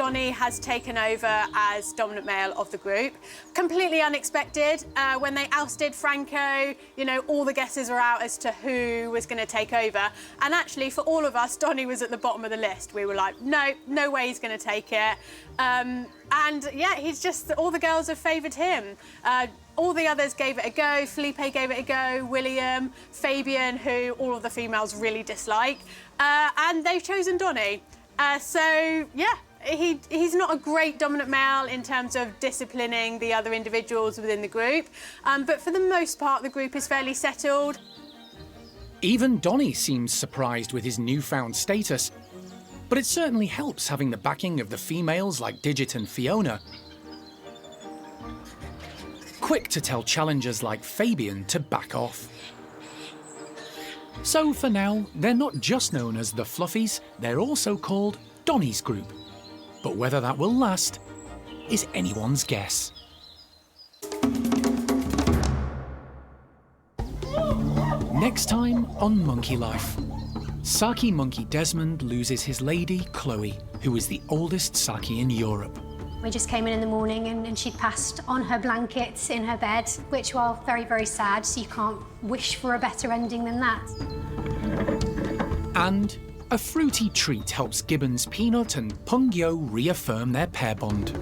Donnie has taken over as dominant male of the group. Completely unexpected. When they ousted Franco, you know, all the guesses were out as to who was going to take over. And actually, for all of us, Donnie was at the bottom of the list. We were like, no, no way he's going to take it. And yeah, he's just, all the girls have favoured him. All the others gave it a go. Felipe gave it a go, William, Fabian, who all of the females really dislike. And they've chosen Donnie. So, yeah, he's not a great dominant male in terms of disciplining the other individuals within the group. But for the most part, the group is fairly settled. Even Donnie seems surprised with his newfound status. But it certainly helps having the backing of the females like Digit and Fiona. Quick to tell challengers like Fabian to back off. So for now, they're not just known as the Fluffies, they're also called Donnie's Group. But whether that will last is anyone's guess. Next time on Monkey Life. Saki monkey Desmond loses his lady, Chloe, who is the oldest Saki in Europe. We just came in the morning and she'd passed on her blankets in her bed, which was very, very sad, so you can't wish for a better ending than that. And a fruity treat helps Gibbon's Peanut and Pungyo reaffirm their pair bond.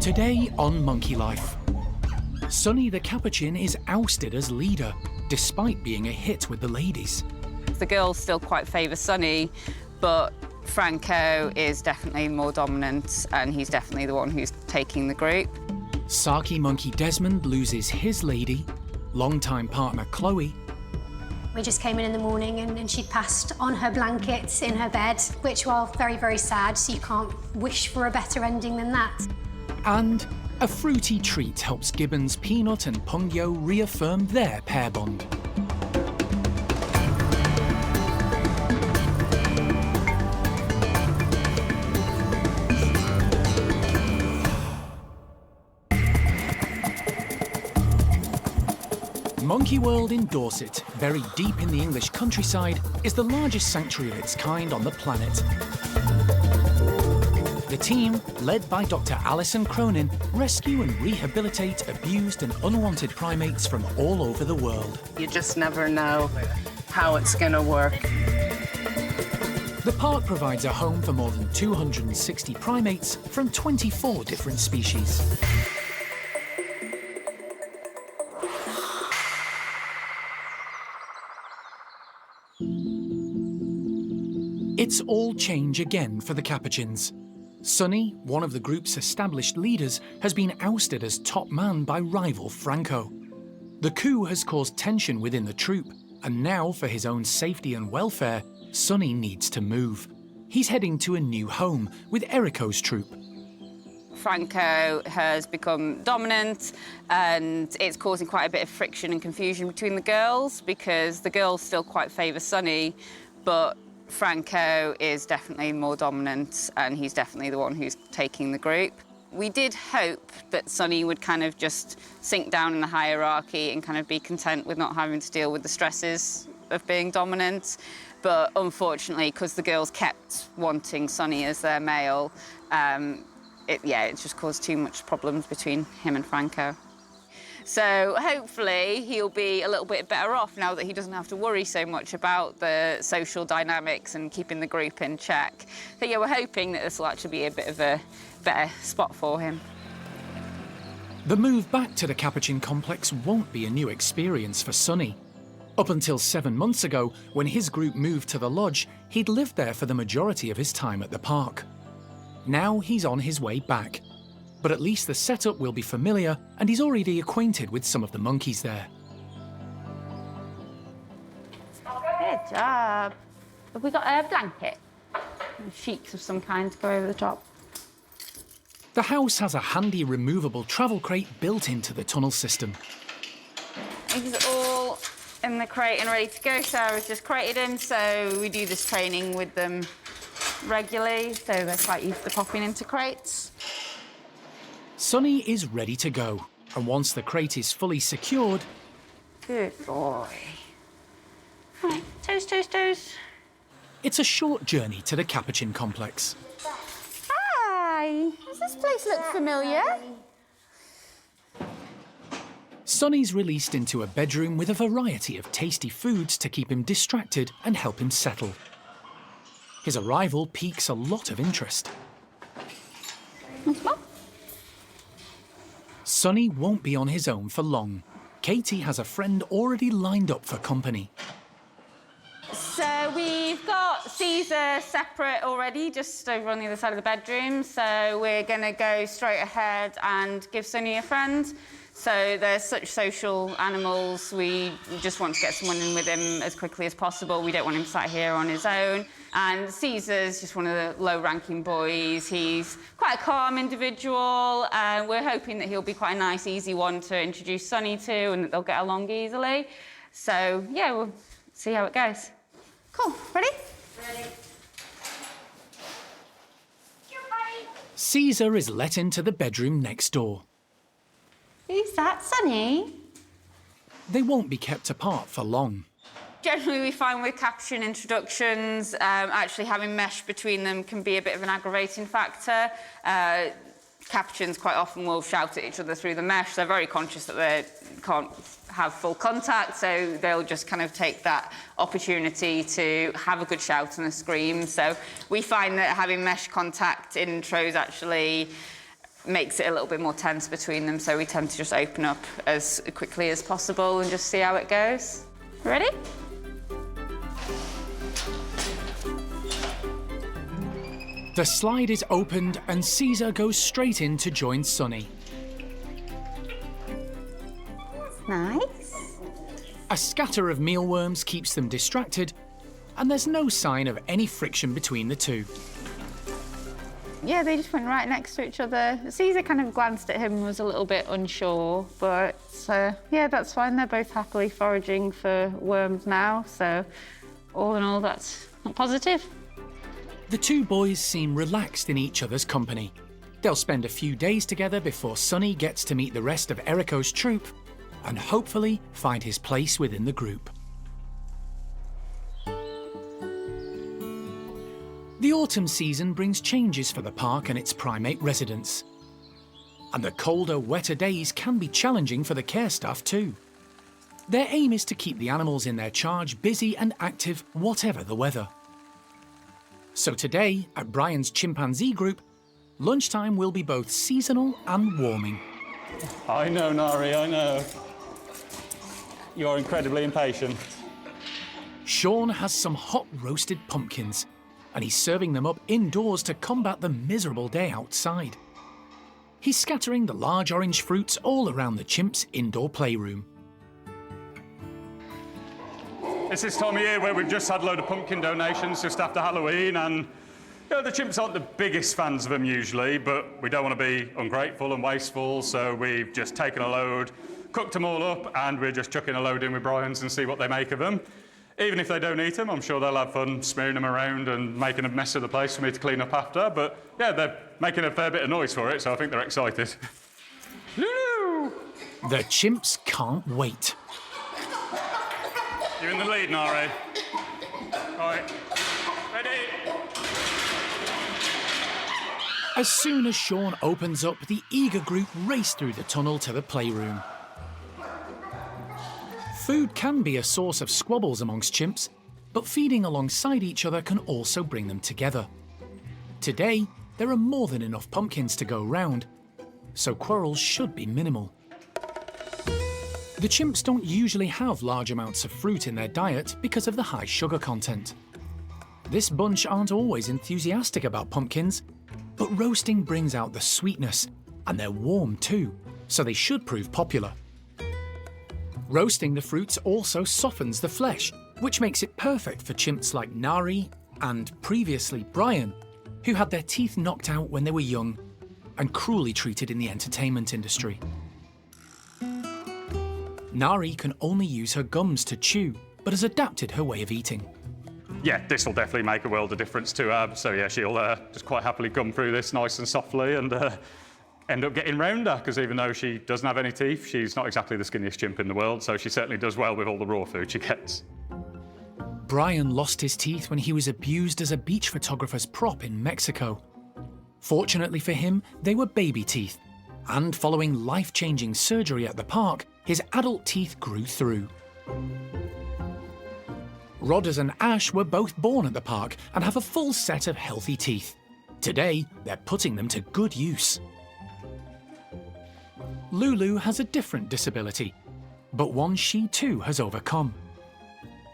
Today on Monkey Life, Sonny the Capuchin is ousted as leader, despite being a hit with the ladies. The girls still quite favour Sonny, but Franco is definitely more dominant and he's definitely the one who's taking the group. Saki monkey Desmond loses his lady, longtime partner Chloe. We just came in the morning and she'd passed on her blankets in her bed, which was very, very sad, so you can't wish for a better ending than that. And a fruity treat helps Gibbon's Peanut and Pungyo reaffirm their pair bond. Monkey World in Dorset, buried deep in the English countryside, is the largest sanctuary of its kind on the planet. The team, led by Dr. Alison Cronin, rescue and rehabilitate abused and unwanted primates from all over the world. You just never know how it's going to work. The park provides a home for more than 260 primates from 24 different species. It's all change again for the Capuchins. Sonny, one of the group's established leaders, has been ousted as top man by rival Franco. The coup has caused tension within the troop, and now for his own safety and welfare, Sonny needs to move. He's heading to a new home with Eriko's troop. Franco has become dominant and it's causing quite a bit of friction and confusion between the girls because the girls still quite favour Sonny, but Franco is definitely more dominant and he's definitely the one who's taking the group. We did hope that Sonny would kind of just sink down in the hierarchy and kind of be content with not having to deal with the stresses of being dominant. But unfortunately, because the girls kept wanting Sonny as their male, it just caused too much problems between him and Franco. So hopefully he'll be a little bit better off now that he doesn't have to worry so much about the social dynamics and keeping the group in check. But yeah, we're hoping that this will actually be a bit of a better spot for him. The move back to the Capuchin complex won't be a new experience for Sonny. Up until 7 months ago, when his group moved to the lodge, he'd lived there for the majority of his time at the park. Now he's on his way back. But at least the setup will be familiar and he's already acquainted with some of the monkeys there. Good job. Have we got a blanket? Sheets of some kind to go over the top? The house has a handy removable travel crate built into the tunnel system. He's all in the crate and ready to go. Sarah's just crated him, so we do this training with them regularly, so they're quite used to popping into crates. Sonny is ready to go, and once the crate is fully secured... Good boy. Right, toes, toes, toes. It's a short journey to the Capuchin complex. Hi! Does this place look familiar? Sonny's released into a bedroom with a variety of tasty foods to keep him distracted and help him settle. His arrival piques a lot of interest. Sonny won't be on his own for long. Katie has a friend already lined up for company. So we've got Caesar separate already, just over on the other side of the bedroom. So we're going to go straight ahead and give Sonny a friend. So they're such social animals. We just want to get someone in with him as quickly as possible. We don't want him sat here on his own. And Caesar's just one of the low-ranking boys. He's quite a calm individual. We're hoping that he'll be quite a nice, easy one to introduce Sonny to and that they'll get along easily. So, yeah, we'll see how it goes. Cool. Ready? Ready. Caesar is let into the bedroom next door. Who's that, Sonny? They won't be kept apart for long. Generally, we find with Capuchin introductions, actually having mesh between them can be a bit of an aggravating factor. Capuchins quite often will shout at each other through the mesh. They're very conscious that they can't have full contact, so they'll just kind of take that opportunity to have a good shout and a scream. So we find that having mesh contact in intros actually makes it a little bit more tense between them, so we tend to just open up as quickly as possible and just see how it goes. Ready? The slide is opened and Caesar goes straight in to join Sonny. Nice. A scatter of mealworms keeps them distracted, and there's no sign of any friction between the two. Yeah, they just went right next to each other. Caesar kind of glanced at him and was a little bit unsure, but yeah, that's fine. They're both happily foraging for worms now, so all in all, that's not positive. The two boys seem relaxed in each other's company. They'll spend a few days together before Sonny gets to meet the rest of Eriko's troop and hopefully find his place within the group. The autumn season brings changes for the park and its primate residents. And the colder, wetter days can be challenging for the care staff too. Their aim is to keep the animals in their charge busy and active whatever the weather. So today, at Brian's chimpanzee group, lunchtime will be both seasonal and warming. I know, Nari, I know. You're incredibly impatient. Sean has some hot roasted pumpkins, and he's serving them up indoors to combat the miserable day outside. He's scattering the large orange fruits all around the chimp's indoor playroom. It's this time of year where we've just had a load of pumpkin donations just after Halloween, and you know, the chimps aren't the biggest fans of them usually, but we don't want to be ungrateful and wasteful, so we've just taken a load, cooked them all up, and we're just chucking a load in with Brian's and see what they make of them. Even if they don't eat them, I'm sure they'll have fun smearing them around and making a mess of the place for me to clean up after, but yeah, they're making a fair bit of noise for it, so I think they're excited. Lulu! The chimps can't wait. You're in the lead, Nari. All right, ready? As soon as Sean opens up, the eager group race through the tunnel to the playroom. Food can be a source of squabbles amongst chimps, but feeding alongside each other can also bring them together. Today, there are more than enough pumpkins to go round, so quarrels should be minimal. The chimps don't usually have large amounts of fruit in their diet because of the high sugar content. This bunch aren't always enthusiastic about pumpkins, but roasting brings out the sweetness, and they're warm too, so they should prove popular. Roasting the fruits also softens the flesh, which makes it perfect for chimps like Nari and, previously, Brian, who had their teeth knocked out when they were young and cruelly treated in the entertainment industry. Nari can only use her gums to chew, but has adapted her way of eating. Yeah, this will definitely make a world of difference to her. So yeah, she'll just quite happily gum through this nice and softly and end up getting rounder, because even though she doesn't have any teeth, she's not exactly the skinniest chimp in the world, so she certainly does well with all the raw food she gets. Brian lost his teeth when he was abused as a beach photographer's prop in Mexico. Fortunately for him, they were baby teeth, and following life-changing surgery at the park, his adult teeth grew through. Rodders and Ash were both born at the park and have a full set of healthy teeth. Today, they're putting them to good use. Lulu has a different disability, but one she too has overcome.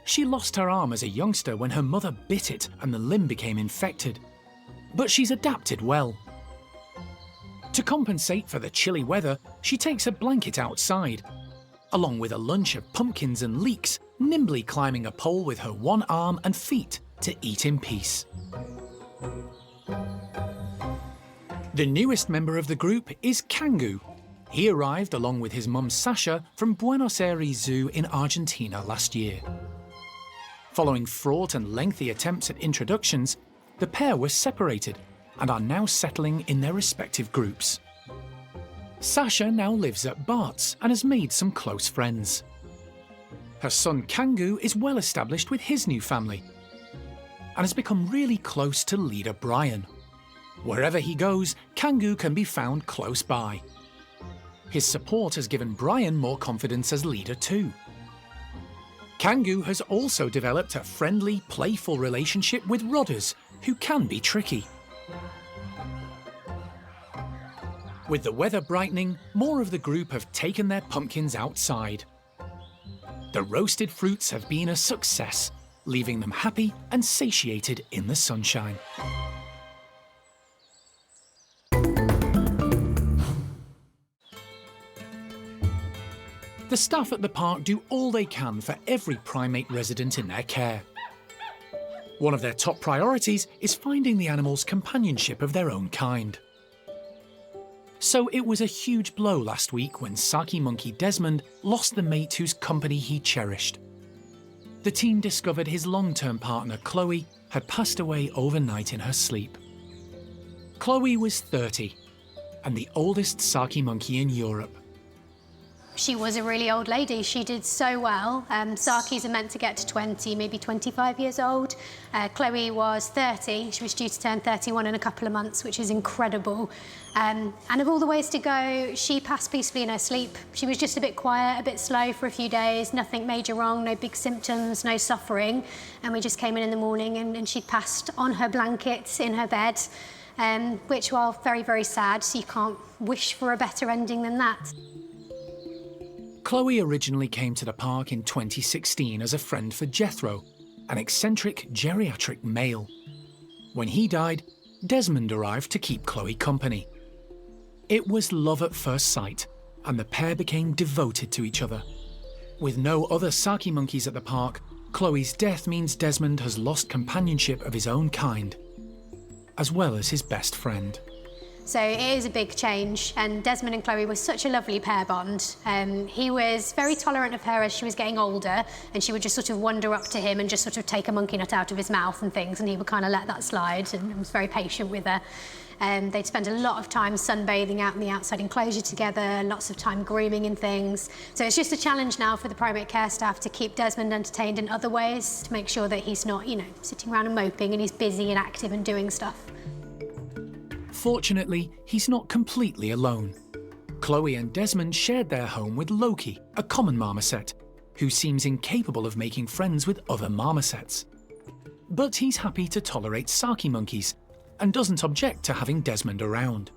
She lost her arm as a youngster when her mother bit it and the limb became infected, but she's adapted well. To compensate for the chilly weather, she takes a blanket outside, along with a lunch of pumpkins and leeks, nimbly climbing a pole with her one arm and feet to eat in peace. The newest member of the group is Kangu. He arrived along with his mum Sasha from Buenos Aires Zoo in Argentina last year. Following fraught and lengthy attempts at introductions, the pair were separated and are now settling in their respective groups. Sasha now lives at Bart's and has made some close friends. Her son Kangu is well established with his new family and has become really close to leader Brian. Wherever he goes, Kangu can be found close by. His support has given Brian more confidence as leader too. Kangu has also developed a friendly, playful relationship with Rodders, who can be tricky. With the weather brightening, more of the group have taken their pumpkins outside. The roasted fruits have been a success, leaving them happy and satiated in the sunshine. The staff at the park do all they can for every primate resident in their care. One of their top priorities is finding the animals companionship of their own kind. So it was a huge blow last week when saki monkey Desmond lost the mate whose company he cherished. The team discovered his long-term partner Chloe had passed away overnight in her sleep. Chloe was 30 and the oldest saki monkey in Europe. She was a really old lady. She did so well. Sakis are meant to get to 20, maybe 25 years old. Chloe was 30. She was due to turn 31 in a couple of months, which is incredible. And of all the ways to go, she passed peacefully in her sleep. She was just a bit quiet, a bit slow for a few days, nothing major wrong, no big symptoms, no suffering. And we just came in the morning and she'd passed on her blanket in her bed, which, while very, very sad, so you can't wish for a better ending than that. Chloe originally came to the park in 2016 as a friend for Jethro, an eccentric geriatric male. When he died, Desmond arrived to keep Chloe company. It was love at first sight, and the pair became devoted to each other. With no other saki monkeys at the park, Chloe's death means Desmond has lost companionship of his own kind, as well as his best friend. So it is a big change, and Desmond and Chloe were such a lovely pair bond. He was very tolerant of her as she was getting older, and she would just sort of wander up to him and just sort of take a monkey nut out of his mouth and things, and he would kind of let that slide and was very patient with her. They'd spend a lot of time sunbathing out in the outside enclosure together, lots of time grooming and things. So it's just a challenge now for the Primate Care Staff to keep Desmond entertained in other ways, to make sure that he's not, sitting around and moping, and he's busy and active and doing stuff. Fortunately, he's not completely alone. Chloe and Desmond shared their home with Loki, a common marmoset, who seems incapable of making friends with other marmosets. But he's happy to tolerate saki monkeys and doesn't object to having Desmond around.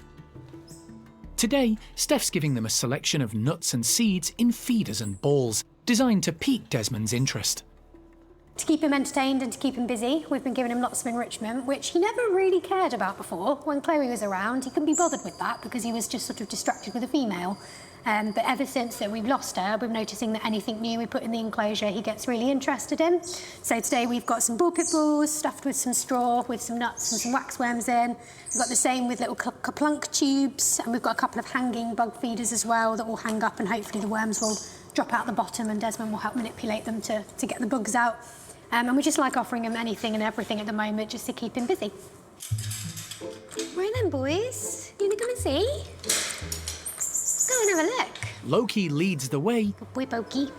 Today, Steph's giving them a selection of nuts and seeds in feeders and balls, designed to pique Desmond's interest. To keep him entertained and to keep him busy, we've been giving him lots of enrichment, which he never really cared about before. When Chloe was around, he couldn't be bothered with that because he was just sort of distracted with a female. But ever since that we've lost her, we're noticing that anything new we put in the enclosure, he gets really interested in. So today we've got some ball pit balls stuffed with some straw, with some nuts and some waxworms in. We've got the same with little kaplunk tubes, and we've got a couple of hanging bug feeders as well that will hang up, and hopefully the worms will drop out the bottom and Desmond will help manipulate them to get the bugs out. And we just like offering him anything and everything at the moment just to keep him busy. Right then, boys. You wanna come and see? Go and have a look. Loki leads the way, Good boy, Boki.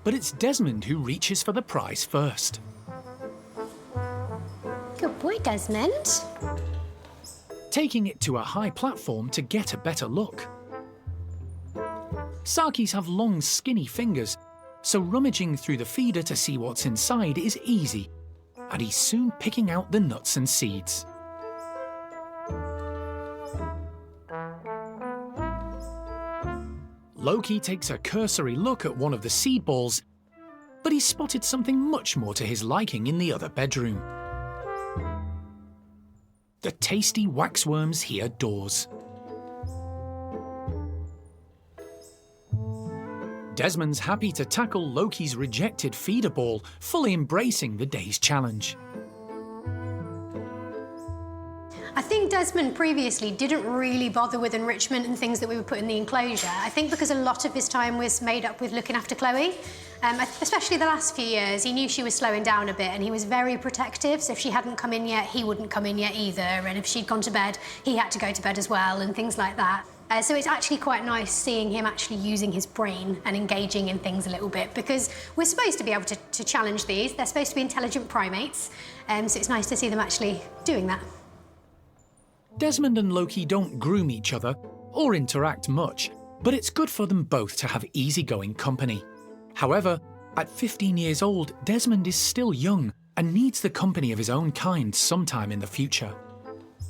but it's Desmond who reaches for the prize first. Good boy, Desmond. Taking it to a high platform to get a better look. Sakis have long, skinny fingers, so rummaging through the feeder to see what's inside is easy, and he's soon picking out the nuts and seeds. Loki takes a cursory look at one of the seed balls, but he spotted something much more to his liking in the other bedroom. The tasty waxworms he adores. Desmond's happy to tackle Loki's rejected feeder ball, fully embracing the day's challenge. I think Desmond previously didn't really bother with enrichment and things that we would put in the enclosure. I think because a lot of his time was made up with looking after Chloe. Especially the last few years, he knew she was slowing down a bit and he was very protective, so if she hadn't come in yet, he wouldn't come in yet either, and if she'd gone to bed, he had to go to bed as well, and things like that. So it's actually quite nice seeing him actually using his brain and engaging in things a little bit, because we're supposed to be able to challenge these. They're supposed to be intelligent primates, so it's nice to see them actually doing that. Desmond and Loki don't groom each other or interact much, but it's good for them both to have easygoing company. However, at 15 years old, Desmond is still young and needs the company of his own kind sometime in the future.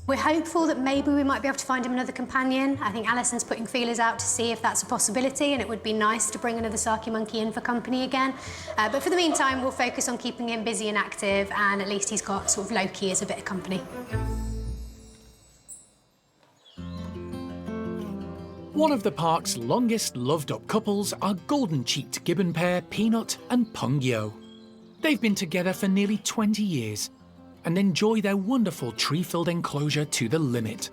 We're hopeful that maybe we might be able to find him another companion. I think Alison's putting feelers out to see if that's a possibility, and it would be nice to bring another Saki monkey in for company again. But for the meantime, we'll focus on keeping him busy and active, and at least he's got sort of Loki as a bit of company. One of the park's longest loved-up couples are golden-cheeked gibbon pair Peanut and Pung Yo. They've been together for nearly 20 years and enjoy their wonderful tree-filled enclosure to the limit.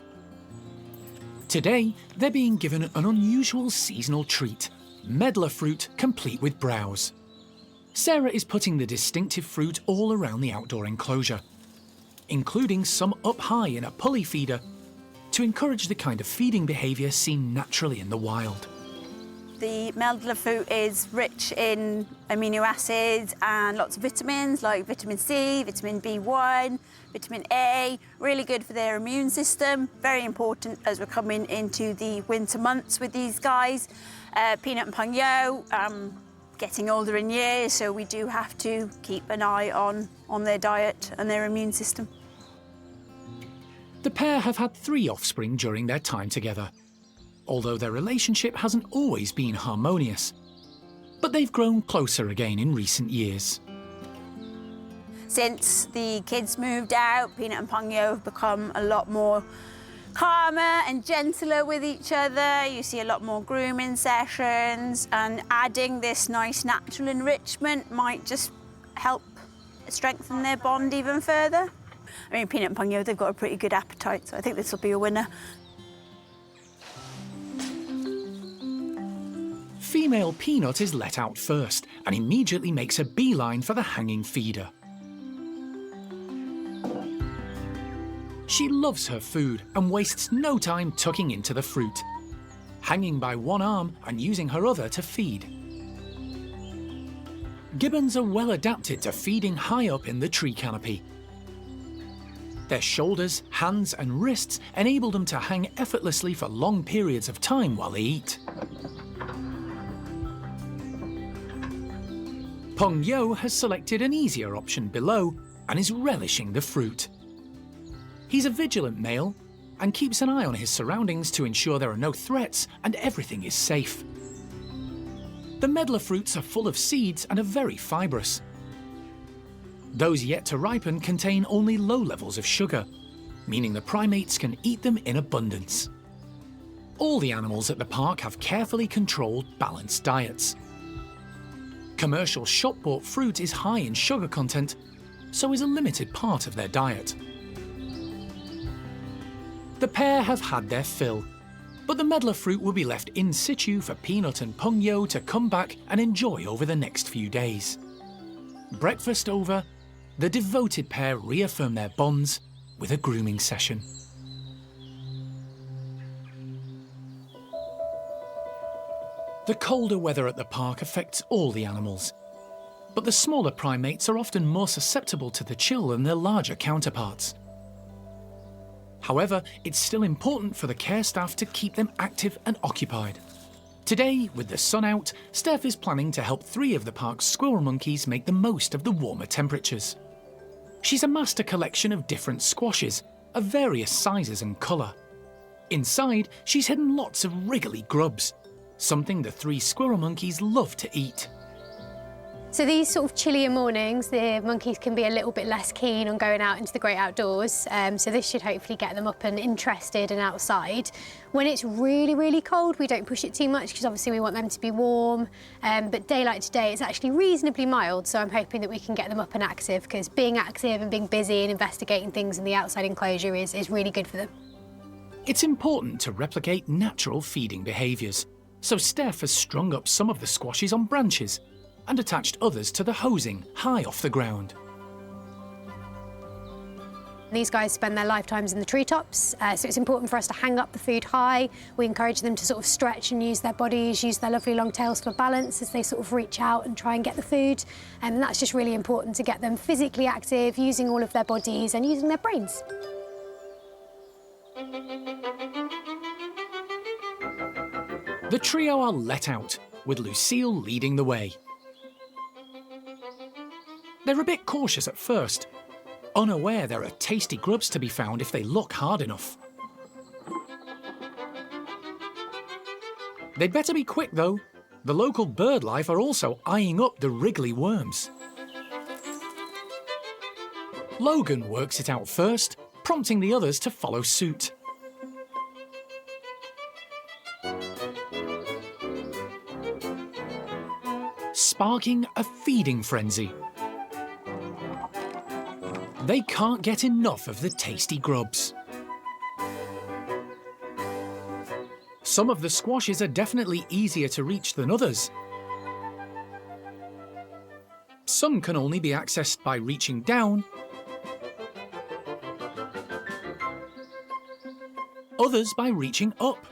Today, they're being given an unusual seasonal treat, medlar fruit complete with browse. Sarah is putting the distinctive fruit all around the outdoor enclosure, including some up high in a pulley feeder, to encourage the kind of feeding behaviour seen naturally in the wild. The medlar fruit is rich in amino acids and lots of vitamins like vitamin C, vitamin B1, vitamin A, really good for their immune system, very important as we're coming into the winter months with these guys. Peanut and Pung Yo, getting older in years, so we do have to keep an eye on their diet and their immune system. The pair have had 3 offspring during their time together, although their relationship hasn't always been harmonious. But they've grown closer again in recent years. Since the kids moved out, Peanut and Pung Yo have become a lot more calmer and gentler with each other. You see a lot more grooming sessions, and adding this nice natural enrichment might just help strengthen their bond even further. I mean, Peanut and Pung Yo, they've got a pretty good appetite, so I think this will be a winner. Female Peanut is let out first and immediately makes a beeline for the hanging feeder. She loves her food and wastes no time tucking into the fruit, hanging by one arm and using her other to feed. Gibbons are well adapted to feeding high up in the tree canopy. Their shoulders, hands and wrists enable them to hang effortlessly for long periods of time while they eat. Pung Yo has selected an easier option below and is relishing the fruit. He's a vigilant male and keeps an eye on his surroundings to ensure there are no threats and everything is safe. The medlar fruits are full of seeds and are very fibrous. Those yet to ripen contain only low levels of sugar, meaning the primates can eat them in abundance. All the animals at the park have carefully controlled, balanced diets. Commercial shop-bought fruit is high in sugar content, so is a limited part of their diet. The pair have had their fill, but the medlar fruit will be left in situ for Peanut and Pungyo to come back and enjoy over the next few days. Breakfast over, the devoted pair reaffirm their bonds with a grooming session. The colder weather at the park affects all the animals, but the smaller primates are often more susceptible to the chill than their larger counterparts. However, it's still important for the care staff to keep them active and occupied. Today, with the sun out, Steph is planning to help 3 of the park's squirrel monkeys make the most of the warmer temperatures. She's amassed a collection of different squashes, of various sizes and colour. Inside, she's hidden lots of wriggly grubs, something the 3 squirrel monkeys love to eat. So these sort of chillier mornings, the monkeys can be a little bit less keen on going out into the great outdoors. So this should hopefully get them up and interested and outside. When it's really, really cold, we don't push it too much because obviously we want them to be warm. But daylight today, it's actually reasonably mild. So I'm hoping that we can get them up and active because being active and being busy and investigating things in the outside enclosure is really good for them. It's important to replicate natural feeding behaviours. So Steph has strung up some of the squashes on branches and attached others to the hosing high off the ground. These guys spend their lifetimes in the treetops, so it's important for us to hang up the food high. We encourage them to sort of stretch and use their bodies, use their lovely long tails for balance as they sort of reach out and try and get the food. And that's just really important to get them physically active, using all of their bodies and using their brains. The trio are let out, with Lucille leading the way. They're a bit cautious at first, unaware there are tasty grubs to be found if they look hard enough. They'd better be quick though. The local bird life are also eyeing up the wriggly worms. Logan works it out first, prompting the others to follow suit. Sparking a feeding frenzy. They can't get enough of the tasty grubs. Some of the squashes are definitely easier to reach than others. Some can only be accessed by reaching down. Others by reaching up.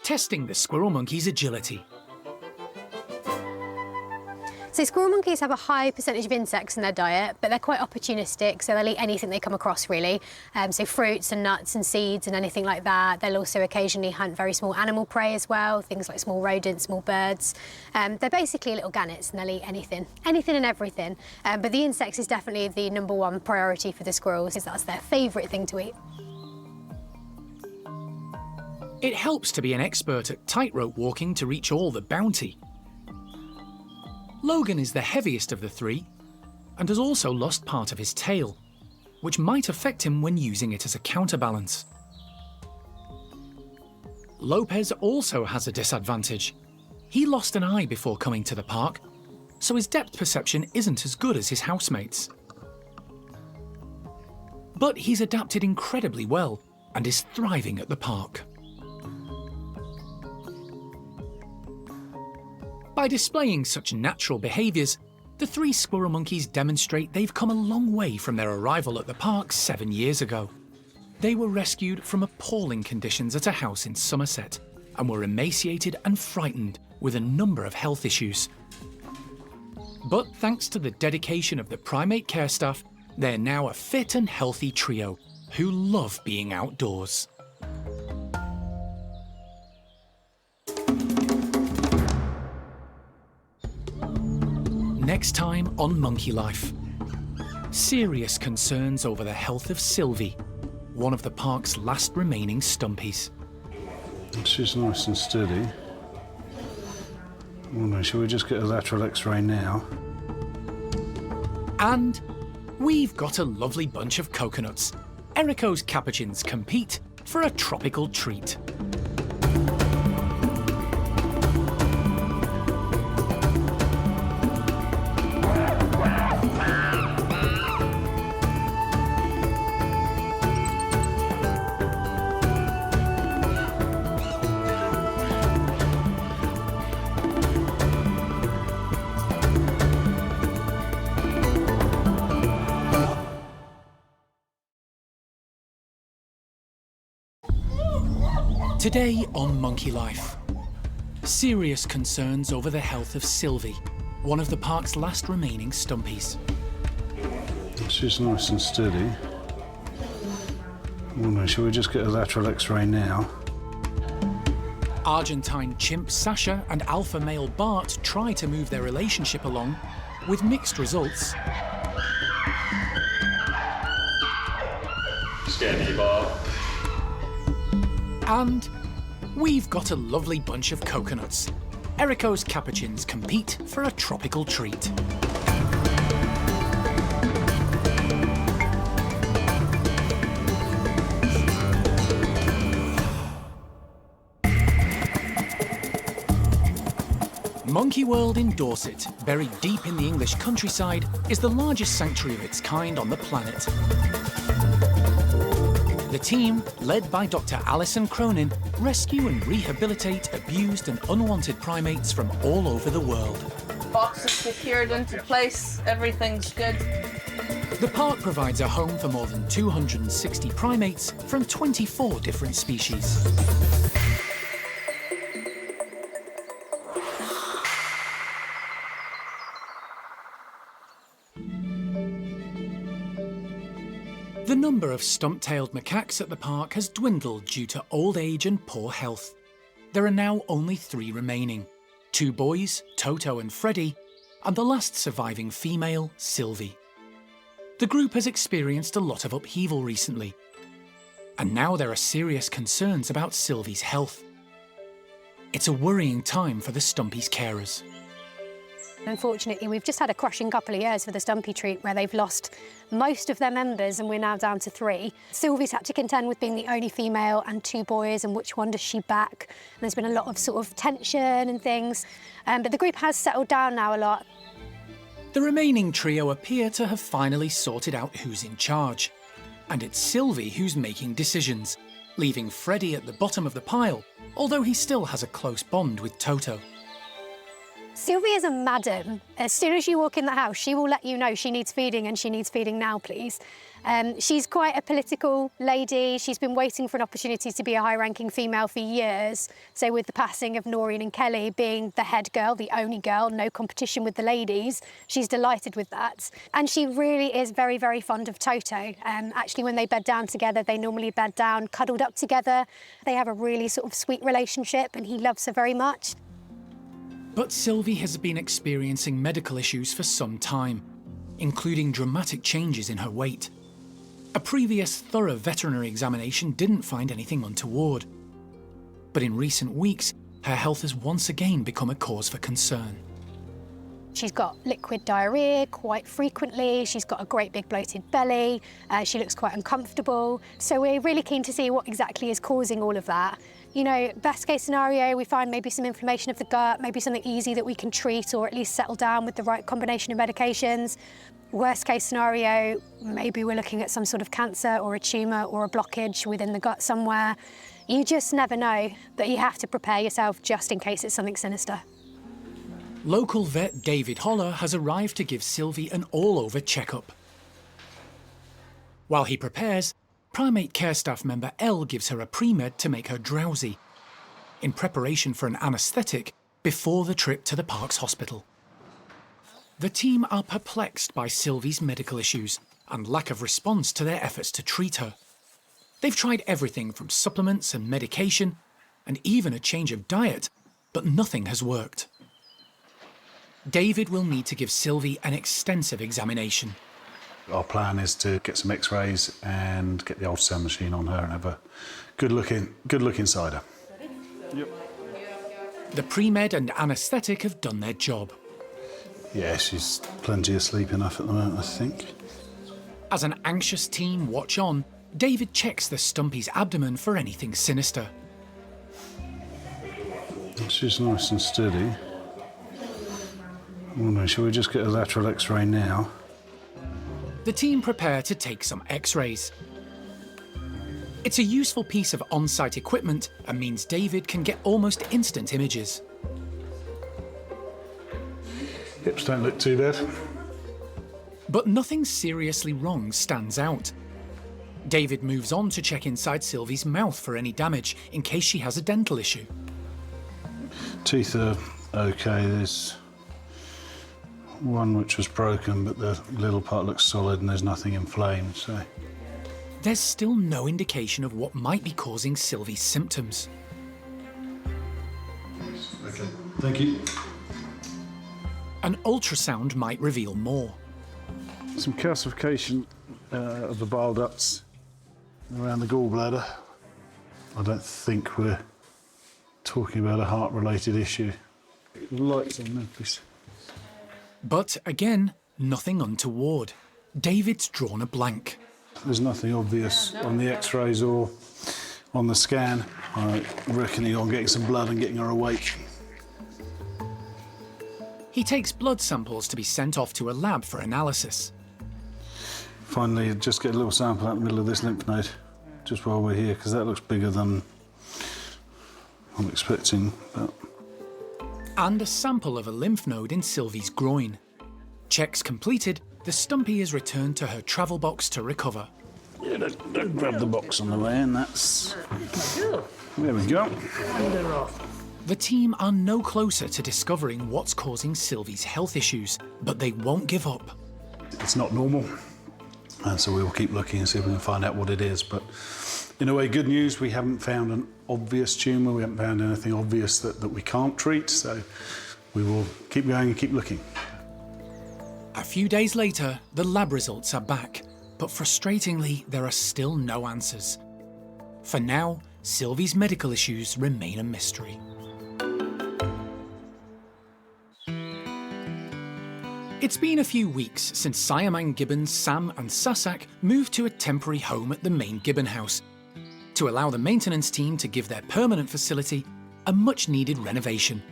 Testing the squirrel monkey's agility. So squirrel monkeys have a high percentage of insects in their diet, but they're quite opportunistic, so they'll eat anything they come across, really. So fruits and nuts and seeds and anything like that. They'll also occasionally hunt very small animal prey as well, things like small rodents, small birds. They're basically little gannets, and they'll eat anything and everything. But the insects is definitely the #1 priority for the squirrels, is that's their favourite thing to eat. It helps to be an expert at tightrope walking to reach all the bounty. Logan is the heaviest of the 3 and has also lost part of his tail, which might affect him when using it as a counterbalance. Lopez also has a disadvantage. He lost an eye before coming to the park, so his depth perception isn't as good as his housemates. But he's adapted incredibly well and is thriving at the park. By displaying such natural behaviours, the 3 squirrel monkeys demonstrate they've come a long way from their arrival at the park 7 years ago. They were rescued from appalling conditions at a house in Somerset and were emaciated and frightened with a number of health issues. But thanks to the dedication of the Primate Care Staff, they're now a fit and healthy trio who love being outdoors. Next time on Monkey Life. Serious concerns over the health of Sylvie, one of the park's last remaining stumpies. She's nice and steady. Well, no, shall we just get a lateral x-ray now? And we've got a lovely bunch of coconuts. Erico's capuchins compete for a tropical treat. Today on Monkey Life, serious concerns over the health of Sylvie, one of the park's last remaining stumpies. She's nice and steady. Oh no, shall we just get a lateral x-ray now? Argentine chimp Sasha and alpha male Bart try to move their relationship along with mixed results. Steady, Bart. And we've got a lovely bunch of coconuts. Erico's capuchins compete for a tropical treat. Monkey World in Dorset, buried deep in the English countryside, is the largest sanctuary of its kind on the planet. The team, led by Dr. Alison Cronin, rescue and rehabilitate abused and unwanted primates from all over the world. Boxes secured into place, everything's good. The park provides a home for more than 260 primates from 24 different species. The number of stump-tailed macaques at the park has dwindled due to old age and poor health. There are now only 3 remaining: 2 boys, Toto and Freddie, and the last surviving female, Sylvie. The group has experienced a lot of upheaval recently, and now there are serious concerns about Sylvie's health. It's a worrying time for the Stumpy's carers. Unfortunately, we've just had a crushing couple of years for the Stumpy treat where they've lost most of their members and we're now down to 3. Sylvie's had to contend with being the only female and 2 boys, and which one does she back? And there's been a lot of sort of tension and things, but the group has settled down now a lot. The remaining trio appear to have finally sorted out who's in charge. And it's Sylvie who's making decisions, leaving Freddie at the bottom of the pile, although he still has a close bond with Toto. Sylvie is a madam. As soon as you walk in the house, she will let you know she needs feeding and she needs feeding now, please. She's quite a political lady. She's been waiting for an opportunity to be a high-ranking female for years. So with the passing of Noreen and Kelly being the head girl, the only girl, no competition with the ladies, she's delighted with that. And she really is very, very fond of Toto. Actually, when they bed down together, they normally bed down cuddled up together. They have a really sort of sweet relationship and he loves her very much. But Sylvie has been experiencing medical issues for some time, including dramatic changes in her weight. A previous thorough veterinary examination didn't find anything untoward. But in recent weeks, her health has once again become a cause for concern. She's got liquid diarrhoea quite frequently. She's got a great big bloated belly. She looks quite uncomfortable. So we're really keen to see what exactly is causing all of that. You know, best case scenario, we find maybe some inflammation of the gut, maybe something easy that we can treat or at least settle down with the right combination of medications. Worst case scenario, maybe we're looking at some sort of cancer or a tumour or a blockage within the gut somewhere. You just never know, but you have to prepare yourself just in case it's something sinister. Local vet David Holler has arrived to give Sylvie an all-over checkup. While he prepares, Primate Care Staff member Elle gives her a pre-med to make her drowsy, in preparation for an anaesthetic before the trip to the park's hospital. The team are perplexed by Sylvie's medical issues and lack of response to their efforts to treat her. They've tried everything from supplements and medication, and even a change of diet, but nothing has worked. David will need to give Sylvie an extensive examination. Our plan is to get some x-rays and get the ultrasound machine on her and have a good look inside her. Yep. The pre-med and anaesthetic have done their job. Yeah, she's plenty asleep enough at the moment, I think. As an anxious team watch on, David checks the Stumpy's abdomen for anything sinister. She's nice and steady. Oh no, shall we just get a lateral x-ray now? The team prepare to take some x-rays. It's a useful piece of on-site equipment and means David can get almost instant images. Hips don't look too bad. But nothing seriously wrong stands out. David moves on to check inside Sylvie's mouth for any damage in case she has a dental issue. Teeth are okay. There's one which was broken, but the little part looks solid and there's nothing inflamed, so... There's still no indication of what might be causing Sylvie's symptoms. Okay, thank you. An ultrasound might reveal more. Some calcification of the bile ducts around the gallbladder. I don't think we're talking about a heart-related issue. Lights on there, please. But again, nothing untoward. David's drawn a blank. There's nothing obvious on the x-rays or on the scan. I'm reckoning on getting some blood and getting her awake. He takes blood samples to be sent off to a lab for analysis. Finally, just get a little sample out in the middle of this lymph node, just while we're here, because that looks bigger than I'm expecting. But... And a sample of a lymph node in Sylvie's groin. Checks completed, the stumpy is returned to her travel box to recover. Yeah, don't grab the box on the way in, that's... There we go. The team are no closer to discovering what's causing Sylvie's health issues, but they won't give up. It's not normal, and so we will keep looking and see if we can find out what it is. But in a way, good news, we haven't found an obvious tumour, we haven't found anything obvious that we can't treat, so we will keep going and keep looking. A few days later, the lab results are back, but frustratingly, there are still no answers. For now, Sylvie's medical issues remain a mystery. It's been a few weeks since Siamang gibbons Sam and Sasak moved to a temporary home at the main gibbon house to allow the maintenance team to give their permanent facility a much-needed renovation.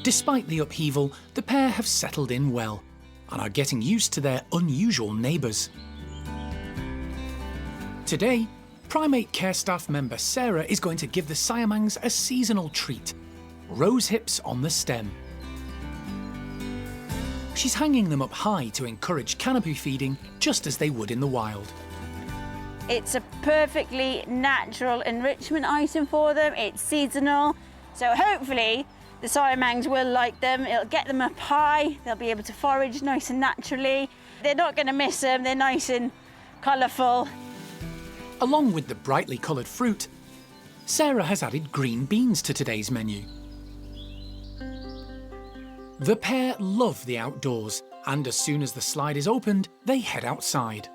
Despite the upheaval, the pair have settled in well and are getting used to their unusual neighbours. Today, Primate Care Staff member Sarah is going to give the Siamangs a seasonal treat: rose hips on the stem. She's hanging them up high to encourage canopy feeding, just as they would in the wild. It's a perfectly natural enrichment item for them. It's seasonal, so hopefully the Siamangs will like them. It'll get them up high. They'll be able to forage nice and naturally. They're not going to miss them. They're nice and colourful. Along with the brightly coloured fruit, Sarah has added green beans to today's menu. The pair love the outdoors, and as soon as the slide is opened, they head outside.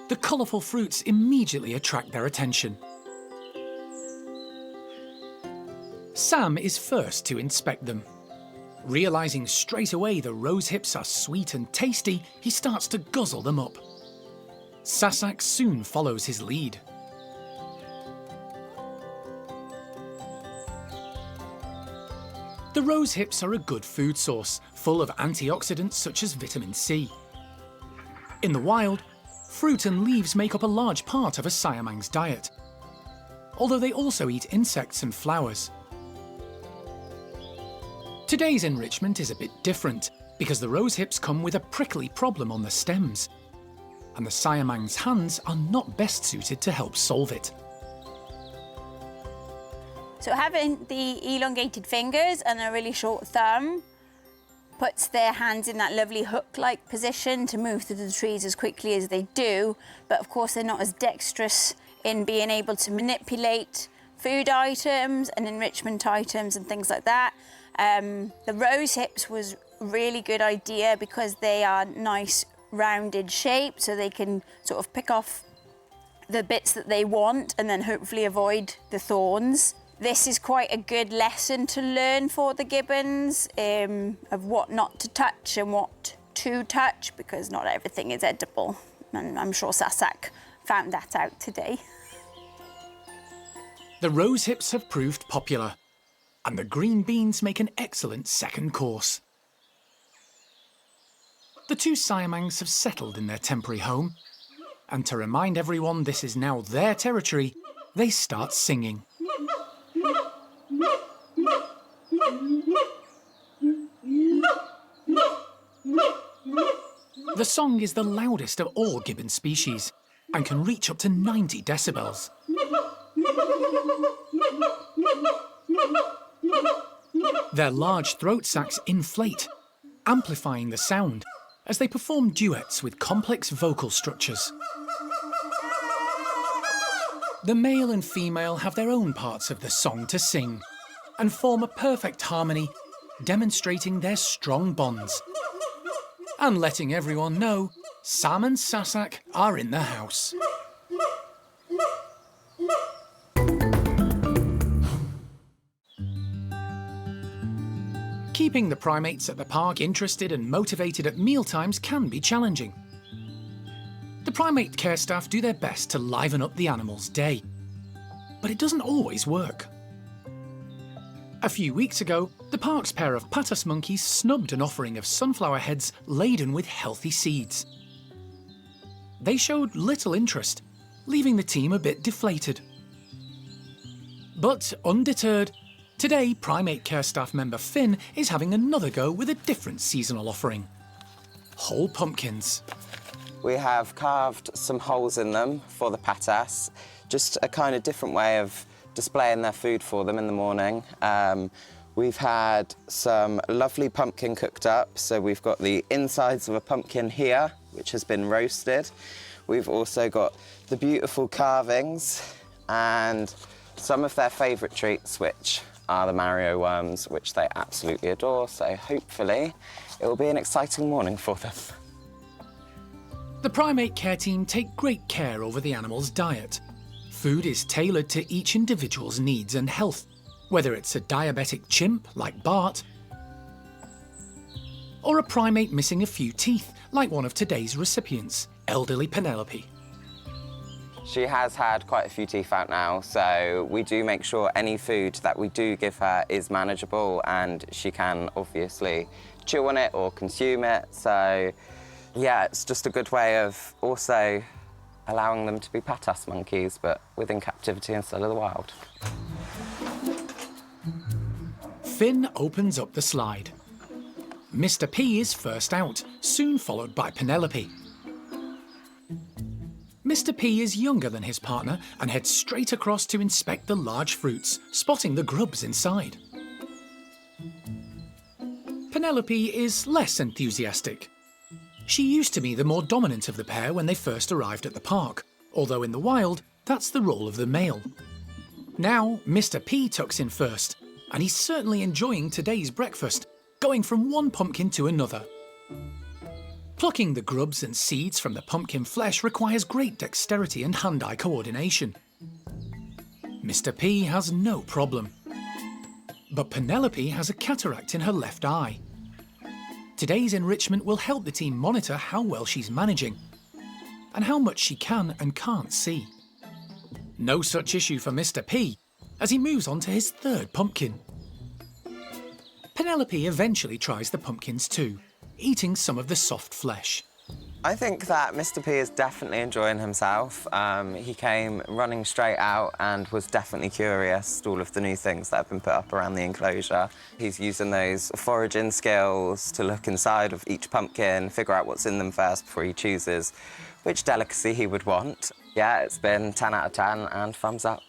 The colourful fruits immediately attract their attention. Sam is first to inspect them. Realising straight away the rose hips are sweet and tasty, he starts to guzzle them up. Sasak soon follows his lead. The rose hips are a good food source, full of antioxidants such as vitamin C. In the wild, fruit and leaves make up a large part of a Siamang's diet, although they also eat insects and flowers. Today's enrichment is a bit different, because the rose hips come with a prickly problem on the stems, and the Siamang's hands are not best suited to help solve it. So having the elongated fingers and a really short thumb puts their hands in that lovely hook-like position to move through the trees as quickly as they do, but of course they're not as dexterous in being able to manipulate food items and enrichment items and things like that. The rose hips was a really good idea because they are nice rounded shape, so they can sort of pick off the bits that they want and then hopefully avoid the thorns. This is quite a good lesson to learn for the gibbons, of what not to touch and what to touch, because not everything is edible. And I'm sure Sasak found that out today. The rose hips have proved popular, and the green beans make an excellent second course. The two Siamangs have settled in their temporary home, and to remind everyone this is now their territory, they start singing. The song is the loudest of all gibbon species and can reach up to 90 decibels. Their large throat sacs inflate, amplifying the sound as they perform duets with complex vocal structures. The male and female have their own parts of the song to sing and form a perfect harmony, demonstrating their strong bonds and letting everyone know Sam and Sasak are in the house. Keeping the primates at the park interested and motivated at mealtimes can be challenging. The Primate Care Staff do their best to liven up the animals' day, but it doesn't always work. A few weeks ago, the park's pair of patas monkeys snubbed an offering of sunflower heads laden with healthy seeds. They showed little interest, leaving the team a bit deflated. But undeterred, today Primate Care Staff member Finn is having another go with a different seasonal offering: whole pumpkins. We have carved some holes in them for the patas, just a kind of different way of displaying their food for them in the morning. We've had some lovely pumpkin cooked up, so we've got the insides of a pumpkin here, which has been roasted. We've also got the beautiful carvings and some of their favourite treats, which are the Mario worms, which they absolutely adore, so hopefully it will be an exciting morning for them. The Primate Care team take great care over the animals' diet. Food is tailored to each individual's needs and health, whether it's a diabetic chimp like Bart, or a primate missing a few teeth like one of today's recipients, elderly Penelope. She has had quite a few teeth out now, so we do make sure any food that we do give her is manageable and she can obviously chew on it or consume it. So yeah, it's just a good way of also allowing them to be patas monkeys, but within captivity instead of the wild. Finn opens up the slide. Mr. P is first out, soon followed by Penelope. Mr. P is younger than his partner and heads straight across to inspect the large fruits, spotting the grubs inside. Penelope is less enthusiastic. She used to be the more dominant of the pair when they first arrived at the park, although in the wild, that's the role of the male. Now, Mr. P tucks in first, and he's certainly enjoying today's breakfast, going from one pumpkin to another. Plucking the grubs and seeds from the pumpkin flesh requires great dexterity and hand-eye coordination. Mr. P has no problem. But Penelope has a cataract in her left eye. Today's enrichment will help the team monitor how well she's managing and how much she can and can't see. No such issue for Mr. P, as he moves on to his third pumpkin. Penelope eventually tries the pumpkins too, eating some of the soft flesh. I think that Mr. P is definitely enjoying himself. He came running straight out and was definitely curious to all of the new things that have been put up around the enclosure. He's using those foraging skills to look inside of each pumpkin, figure out what's in them first before he chooses which delicacy he would want. Yeah, it's been 10 out of 10 and thumbs up.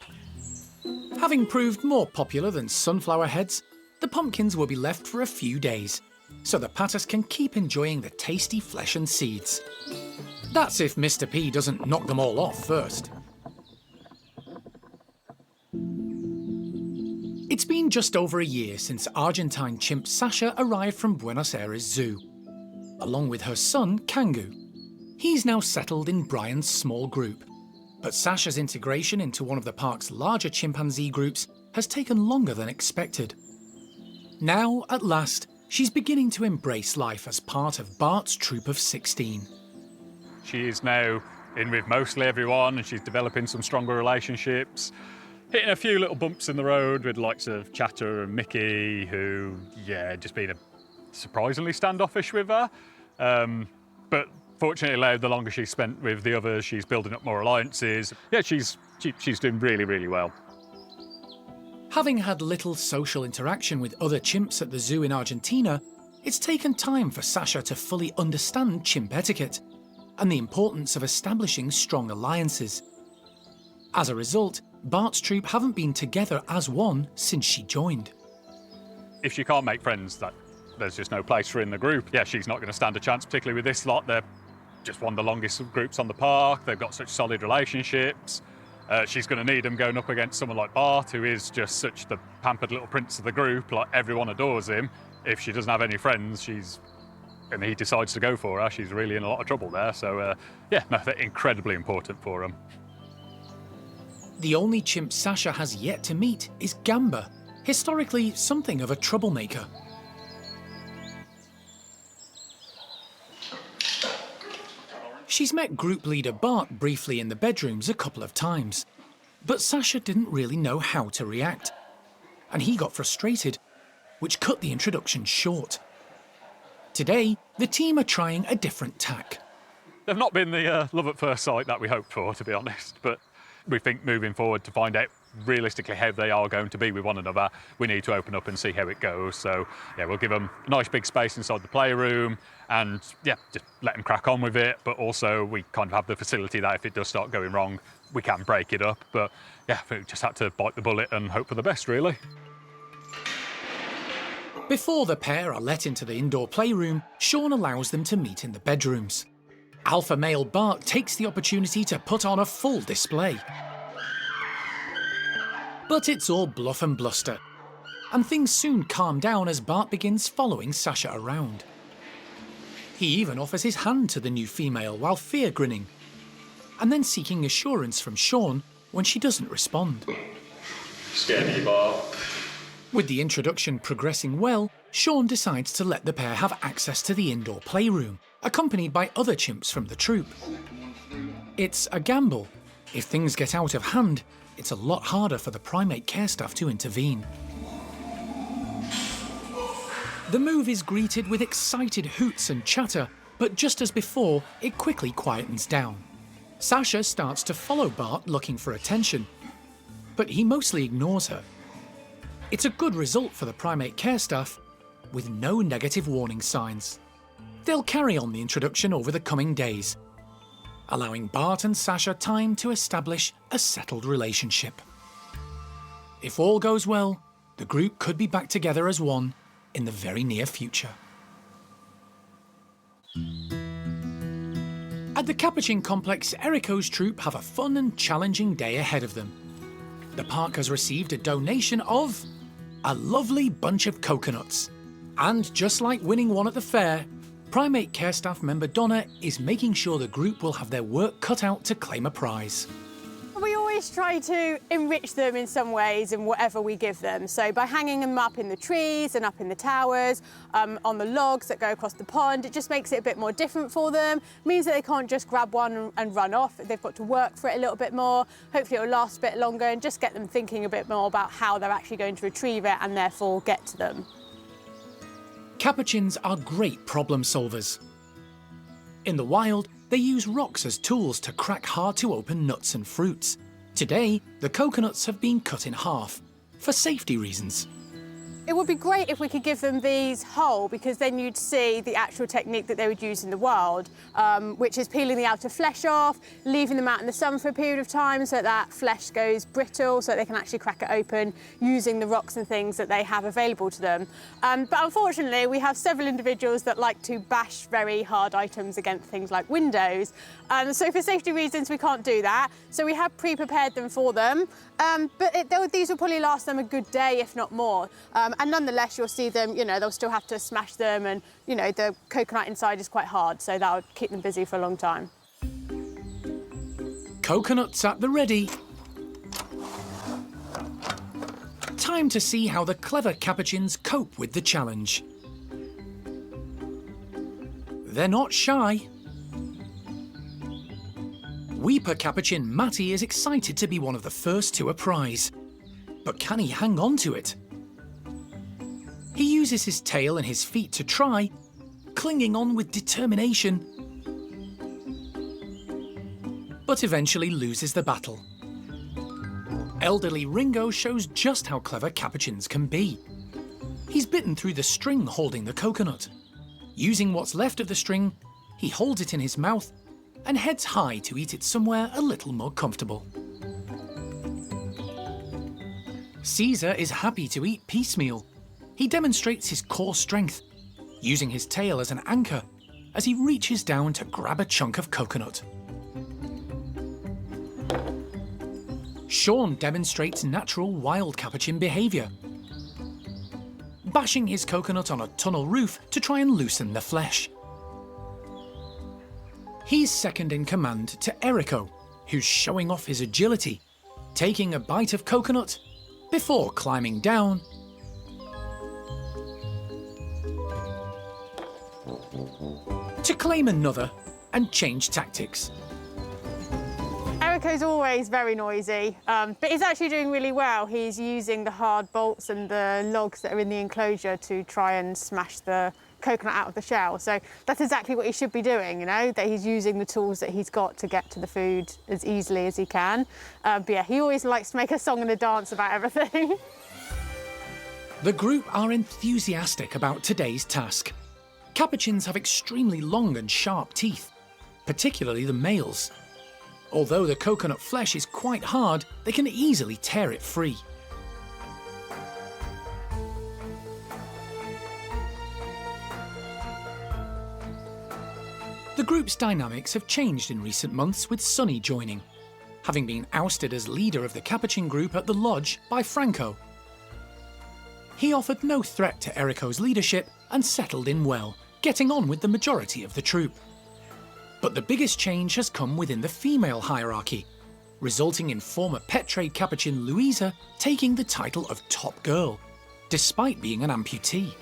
Having proved more popular than sunflower heads, the pumpkins will be left for a few days, so the patas can keep enjoying the tasty flesh and seeds. That's if Mr. P doesn't knock them all off first. It's been just over a year since Argentine chimp Sasha arrived from Buenos Aires Zoo, along with her son, Kangu. He's now settled in Brian's small group, but Sasha's integration into one of the park's larger chimpanzee groups has taken longer than expected. Now, at last, she's beginning to embrace life as part of Bart's troop of 16. She is now in with mostly everyone and she's developing some stronger relationships, hitting a few little bumps in the road with the likes of Chatter and Mickey, who, yeah, just been surprisingly standoffish with her. But fortunately, the longer she's spent with the others, she's building up more alliances. Yeah, she's doing really, really well. Having had little social interaction with other chimps at the zoo in Argentina, It's taken time for Sasha to fully understand chimp etiquette and the importance of establishing strong alliances. As a result, Bart's troop haven't been together as one since she joined. If she can't make friends, there's just no place for her in the group. Yeah, she's not going to stand a chance, particularly with this lot. They're just one of the longest groups on the park. They've got such solid relationships. She's going to need them going up against someone like Bart, who is just such the pampered little prince of the group. Like, everyone adores him. If she doesn't have any friends, and he decides to go for her, she's really in a lot of trouble there. So, yeah, no, they're incredibly important for him. The only chimp Sasha has yet to meet is Gamba, historically something of a troublemaker. She's met group leader Bart briefly in the bedrooms a couple of times, but Sasha didn't really know how to react, and he got frustrated, which cut the introduction short. Today, the team are trying a different tack. They've not been the love at first sight that we hoped for, to be honest, but we think moving forward to find out realistically how they are going to be with one another, we need to open up and see how it goes. So, yeah, we'll give them a nice big space inside the playroom and, yeah, just let them crack on with it. But also we kind of have the facility that if it does start going wrong, we can break it up. But, yeah, we just had to bite the bullet and hope for the best, really. Before the pair are let into the indoor playroom, Sean allows them to meet in the bedrooms. Alpha male Bart takes the opportunity to put on a full display. But it's all bluff and bluster, and things soon calm down as Bart begins following Sasha around. He even offers his hand to the new female while fear grinning, and then seeking assurance from Sean when she doesn't respond. Scared you, Bart? With the introduction progressing well, Sean decides to let the pair have access to the indoor playroom, accompanied by other chimps from the troop. It's a gamble. If things get out of hand, it's a lot harder for the Primate Care Staff to intervene. The move is greeted with excited hoots and chatter, but just as before, it quickly quietens down. Sasha starts to follow Bart looking for attention, but he mostly ignores her. It's a good result for the Primate Care Staff, with no negative warning signs. They'll carry on the introduction over the coming days, allowing Bart and Sasha time to establish a settled relationship. If all goes well, the group could be back together as one in the very near future. At the Capuchin complex, Erico's troop have a fun and challenging day ahead of them. The park has received a donation of a lovely bunch of coconuts. And just like winning one at the fair, Primate Care Staff member Donna is making sure the group will have their work cut out to claim a prize. We always try to enrich them in some ways in whatever we give them. So by hanging them up in the trees and up in the towers, on the logs that go across the pond, it just makes it a bit more different for them. It means that they can't just grab one and run off. They've got to work for it a little bit more. Hopefully it'll last a bit longer and just get them thinking a bit more about how they're actually going to retrieve it and therefore get to them. Capuchins are great problem solvers. In the wild, they use rocks as tools to crack hard-to-open nuts and fruits. Today, the coconuts have been cut in half, for safety reasons. It would be great if we could give them these whole, because then you'd see the actual technique that they would use in the wild, which is peeling the outer flesh off, leaving them out in the sun for a period of time so that flesh goes brittle, so they can actually crack it open using the rocks and things that they have available to them. But unfortunately, we have several individuals that like to bash very hard items against things like windows. So for safety reasons, we can't do that. So we have pre-prepared them for them. But these will probably last them a good day, if not more. And nonetheless, you'll see them, they'll still have to smash them, and, the coconut inside is quite hard, so that'll keep them busy for a long time. Coconuts at the ready. Time to see how the clever Capuchins cope with the challenge. They're not shy. Weeper Capuchin Matty is excited to be one of the first to a prize. But can he hang on to it? He uses his tail and his feet to try, clinging on with determination, but eventually loses the battle. Elderly Ringo shows just how clever Capuchins can be. He's bitten through the string holding the coconut, Using what's left of the string, he holds it in his mouth and heads high to eat it somewhere a little more comfortable. Caesar is happy to eat piecemeal. He demonstrates his core strength, using his tail as an anchor as he reaches down to grab a chunk of coconut. Sean demonstrates natural wild capuchin behaviour, bashing his coconut on a tunnel roof to try and loosen the flesh. He's second in command to Erico, who's showing off his agility, taking a bite of coconut before climbing down to claim another and change tactics. Erico's always very noisy, but he's actually doing really well. He's using the hard bolts and the logs that are in the enclosure to try and smash the coconut out of the shell. So that's exactly what he should be doing, you know, that he's using the tools that he's got to get to the food as easily as he can. But yeah, he always likes to make a song and a dance about everything. The group are enthusiastic about today's task. Capuchins have extremely long and sharp teeth, particularly the males. Although the coconut flesh is quite hard, they can easily tear it free. The group's dynamics have changed in recent months with Sonny joining, having been ousted as leader of the Capuchin group at the lodge by Franco. He offered no threat to Erico's leadership and settled in well, getting on with the majority of the troop. But the biggest change has come within the female hierarchy, resulting in former pet trade Capuchin Louisa taking the title of top girl, despite being an amputee.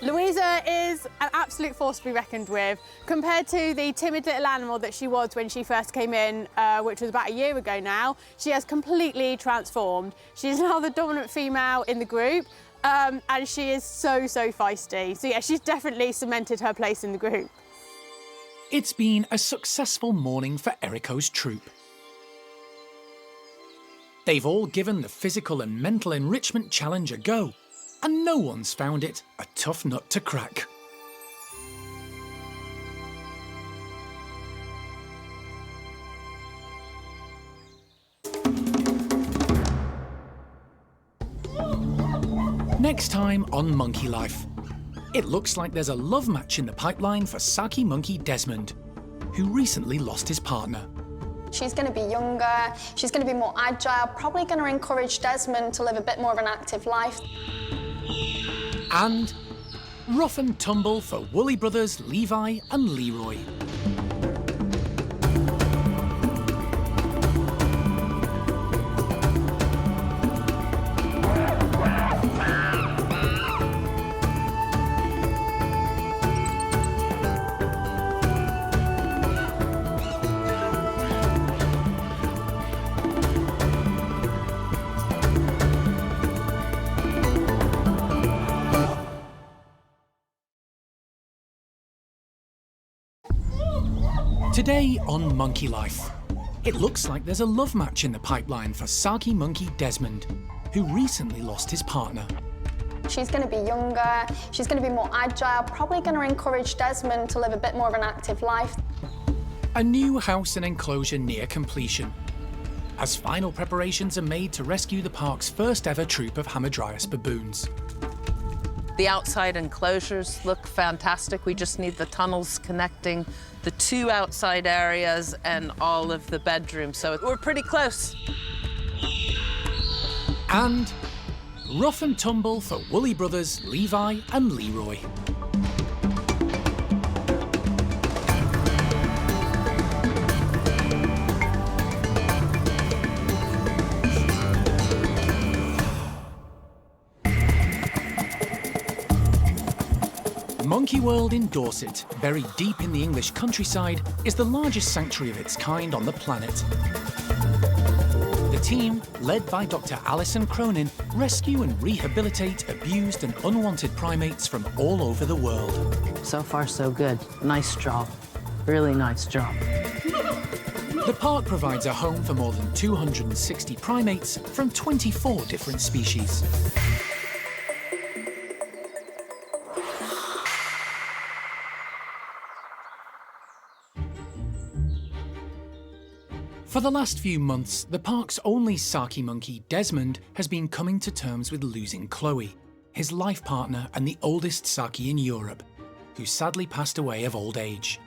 Louisa is an absolute force to be reckoned with. Compared to the timid little animal that she was when she first came in, which was about a year ago now, she has completely transformed. She's now the dominant female in the group, and she is so feisty. So yeah, she's definitely cemented her place in the group. It's been a successful morning for Erico's troop. They've all given the physical and mental enrichment challenge a go, and no one's found it a tough nut to crack. Next time on Monkey Life. It looks like there's a love match in the pipeline for Saki monkey Desmond, who recently lost his partner. She's going to be younger, she's going to be more agile, probably going to encourage Desmond to live a bit more of an active life. And rough and tumble for Woolly brothers Levi and Leroy. Today on Monkey Life, it looks like there's a love match in the pipeline for Saki monkey Desmond, who recently lost his partner. She's going to be younger, she's going to be more agile, probably going to encourage Desmond to live a bit more of an active life. A new house and enclosure near completion, as final preparations are made to rescue the park's first ever troop of hamadryas baboons. The outside enclosures look fantastic. We just need the tunnels connecting the two outside areas and all of the bedrooms, so we're pretty close. And rough and tumble for Woolly brothers Levi and Leroy. Monkey World in Dorset, buried deep in the English countryside, is the largest sanctuary of its kind on the planet. The team, led by Dr. Alison Cronin, rescue and rehabilitate abused and unwanted primates from all over the world. So far, so good. Nice job. Really nice job. The park provides a home for more than 260 primates from 24 different species. For the last few months, the park's only saki monkey, Desmond, has been coming to terms with losing Chloe, his life partner and the oldest saki in Europe, who sadly passed away of old age.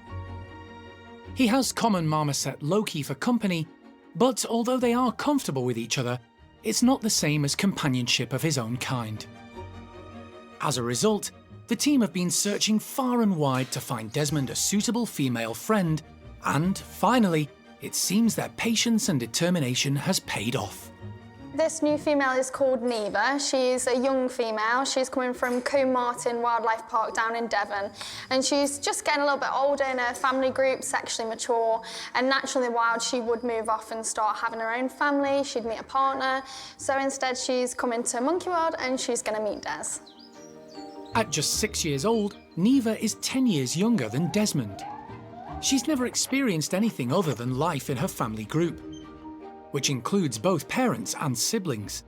He has common marmoset Loki for company, but although they are comfortable with each other, it's not the same as companionship of his own kind. As a result, the team have been searching far and wide to find Desmond a suitable female friend, and finally, it seems their patience and determination has paid off. This new female is called Neevah. She's a young female. She's coming from Wingham Wildlife Park down in Devon. And she's just getting a little bit older in her family group, sexually mature. And naturally in the wild, she would move off and start having her own family. She'd meet a partner. So instead, she's coming to Monkey World and she's going to meet Des. At just 6 years old, Neevah is 10 years younger than Desmond. She's never experienced anything other than life in her family group, which includes both parents and siblings.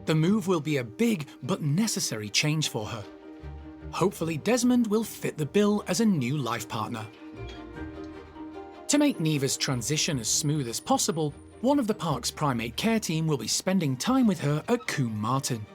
The move will be a big but necessary change for her. Hopefully Desmond will fit the bill as a new life partner. To make Neevah's transition as smooth as possible, one of the park's primate care team will be spending time with her at Combe Martin.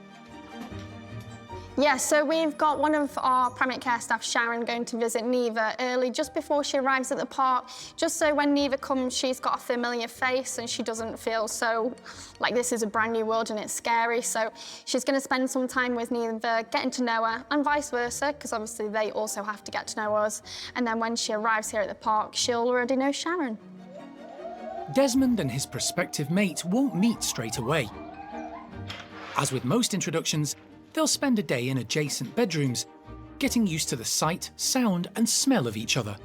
Yeah, so we've got one of our Primate Care Staff, Sharon, going to visit Neevah early, just before she arrives at the park, just so when Neevah comes, she's got a familiar face and she doesn't feel so like this is a brand new world and it's scary. So she's going to spend some time with Neevah, getting to know her, and vice versa, because obviously they also have to get to know us. And then when she arrives here at the park, she'll already know Sharon. Desmond and his prospective mate won't meet straight away. As with most introductions, they'll spend a day in adjacent bedrooms, getting used to the sight, sound and smell of each other.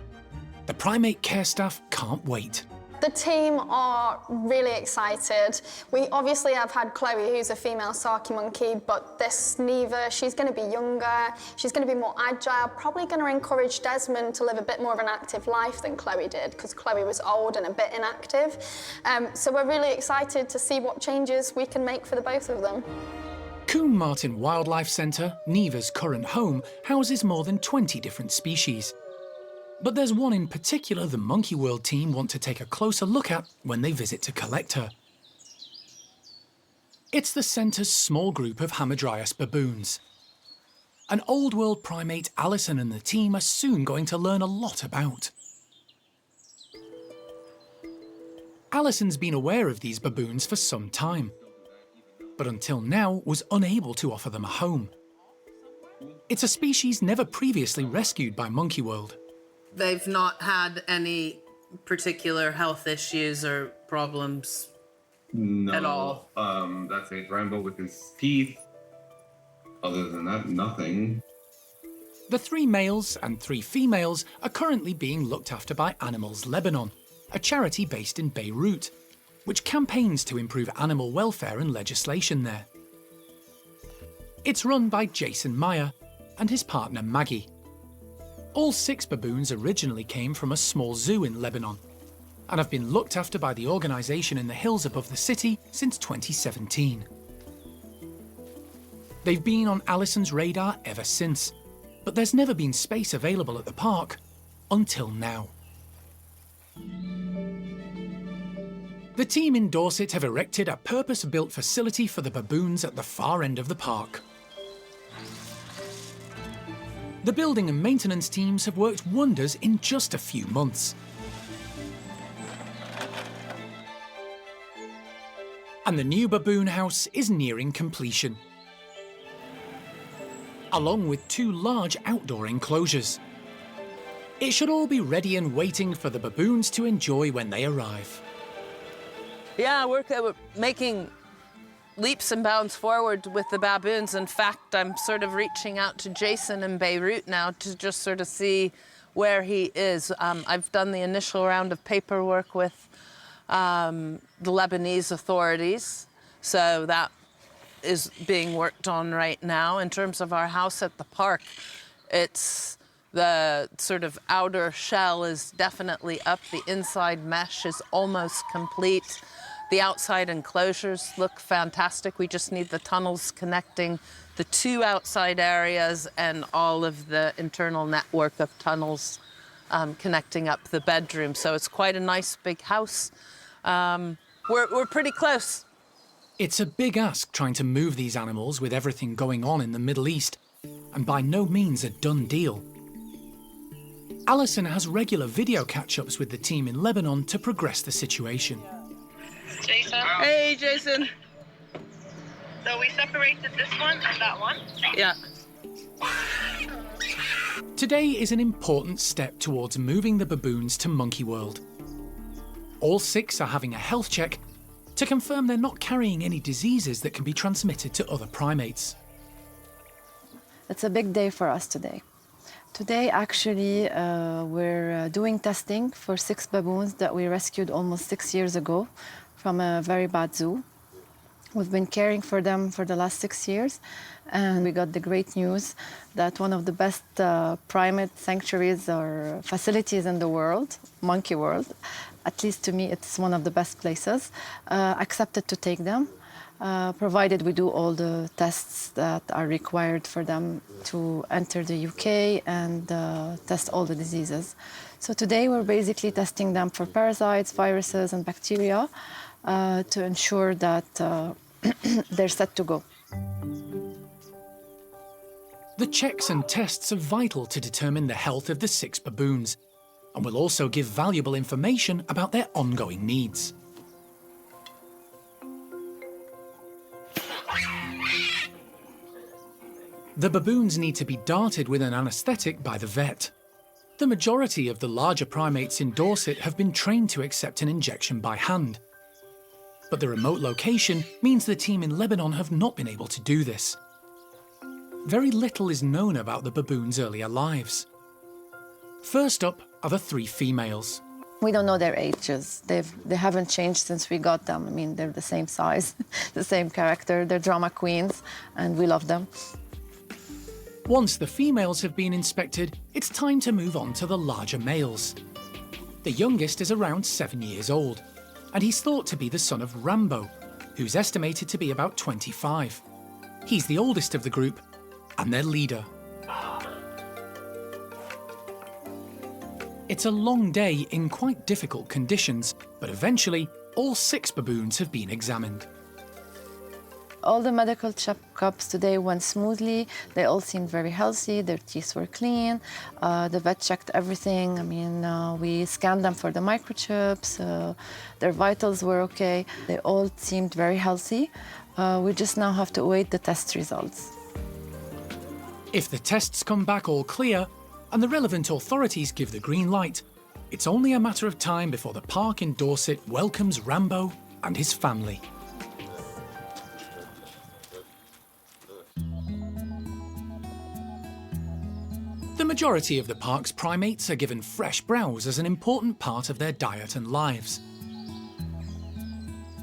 The Primate Care Staff can't wait. The team are really excited. We obviously have had Chloe, who's a female saki monkey, but this Neevah, she's going to be younger, she's going to be more agile, probably going to encourage Desmond to live a bit more of an active life than Chloe did, because Chloe was old and a bit inactive. So we're really excited to see what changes we can make for the both of them. Wingham Martin Wildlife Centre, Neevah's current home, houses more than 20 different species. But there's one in particular the Monkey World team want to take a closer look at when they visit to collect her. It's the centre's small group of hamadryas baboons. An old world primate Alison and the team are soon going to learn a lot about. Alison's been aware of these baboons for some time, but until now was unable to offer them a home. It's a species never previously rescued by Monkey World. They've not had any particular health issues or problems at all? That's a Rambo with his teeth. Other than that, nothing. The 3 males and 3 females are currently being looked after by Animals Lebanon, a charity based in Beirut, which campaigns to improve animal welfare and legislation there. It's run by Jason Meyer and his partner Maggie. All 6 baboons originally came from a small zoo in Lebanon and have been looked after by the organisation in the hills above the city since 2017. They've been on Alison's radar ever since, but there's never been space available at the park until now. The team in Dorset have erected a purpose-built facility for the baboons at the far end of the park. The building and maintenance teams have worked wonders in just a few months. And the new baboon house is nearing completion, along with 2 large outdoor enclosures. It should all be ready and waiting for the baboons to enjoy when they arrive. Yeah, we're making leaps and bounds forward with the baboons. In fact, I'm sort of reaching out to Jason in Beirut now to just sort of see where he is. I've done the initial round of paperwork with the Lebanese authorities, so that is being worked on right now. In terms of our house at the park, it's the sort of outer shell is definitely up. The inside mesh is almost complete. The outside enclosures look fantastic. We just need the tunnels connecting the 2 outside areas and all of the internal network of tunnels connecting up the bedroom. So it's quite a nice big house. We're pretty close. It's a big ask trying to move these animals with everything going on in the Middle East, and by no means a done deal. Alison has regular video catch-ups with the team in Lebanon to progress the situation. Jason. Hey, Jason. So we separated this one and that one? Yeah. Today is an important step towards moving the baboons to Monkey World. All 6 are having a health check to confirm they're not carrying any diseases that can be transmitted to other primates. It's a big day for us today. Today, actually, we're doing testing for 6 baboons that we rescued almost 6 years ago from a very bad zoo. We've been caring for them for the last 6 years, and we got the great news that one of the best primate sanctuaries or facilities in the world, Monkey World, at least to me it's one of the best places, accepted to take them, provided we do all the tests that are required for them to enter the UK and test all the diseases. So today we're basically testing them for parasites, viruses and bacteria to ensure that they're set to go. The checks and tests are vital to determine the health of the 6 baboons, and will also give valuable information about their ongoing needs. The baboons need to be darted with an anaesthetic by the vet. The majority of the larger primates in Dorset have been trained to accept an injection by hand. But the remote location means the team in Lebanon have not been able to do this. Very little is known about the baboons' earlier lives. First up are the 3 females. We don't know their ages. They haven't changed since we got them. I mean, they're the same size, the same character. They're drama queens, and we love them. Once the females have been inspected, it's time to move on to the larger males. The youngest is around 7 years old, and he's thought to be the son of Rambo, who's estimated to be about 25. He's the oldest of the group and their leader. It's a long day in quite difficult conditions, but eventually all 6 baboons have been examined. All the medical checkups today went smoothly. They all seemed very healthy. Their teeth were clean. The vet checked everything. I mean, we scanned them for the microchips. Their vitals were okay. They all seemed very healthy. We just now have to await the test results. If the tests come back all clear and the relevant authorities give the green light, it's only a matter of time before the park in Dorset welcomes Rambo and his family. The majority of the park's primates are given fresh browse as an important part of their diet and lives.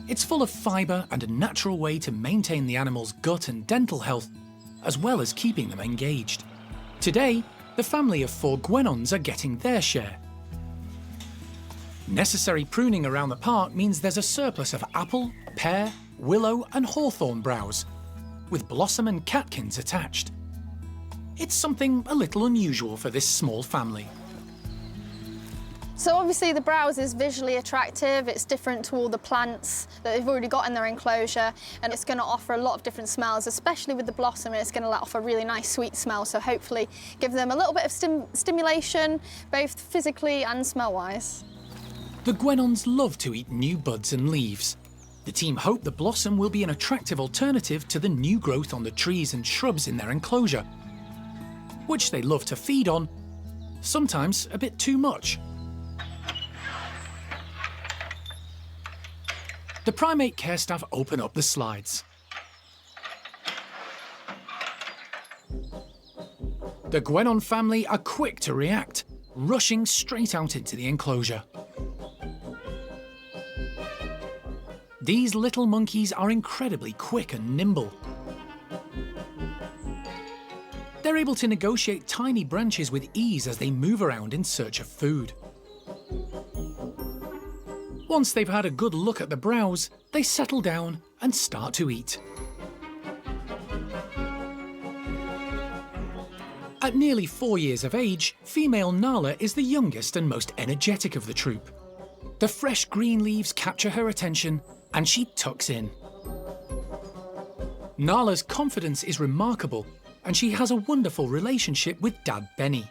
It's full of fibre and a natural way to maintain the animal's gut and dental health, as well as keeping them engaged. Today, the family of 4 guenons are getting their share. Necessary pruning around the park means there's a surplus of apple, pear, willow and hawthorn browse, with blossom and catkins attached. It's something a little unusual for this small family. So obviously the browse is visually attractive, it's different to all the plants that they've already got in their enclosure, and it's going to offer a lot of different smells, especially with the blossom. It's going to let off a really nice sweet smell, so hopefully give them a little bit of stimulation, both physically and smell-wise. The guenons love to eat new buds and leaves. The team hope the blossom will be an attractive alternative to the new growth on the trees and shrubs in their enclosure, which they love to feed on, sometimes a bit too much. The Primate Care Staff open up the slides. The guenon family are quick to react, rushing straight out into the enclosure. These little monkeys are incredibly quick and nimble. They're able to negotiate tiny branches with ease as they move around in search of food. Once they've had a good look at the browse, they settle down and start to eat. At nearly 4 years of age, female Nala is the youngest and most energetic of the troop. The fresh green leaves capture her attention and she tucks in. Nala's confidence is remarkable and she has a wonderful relationship with Dad Benny.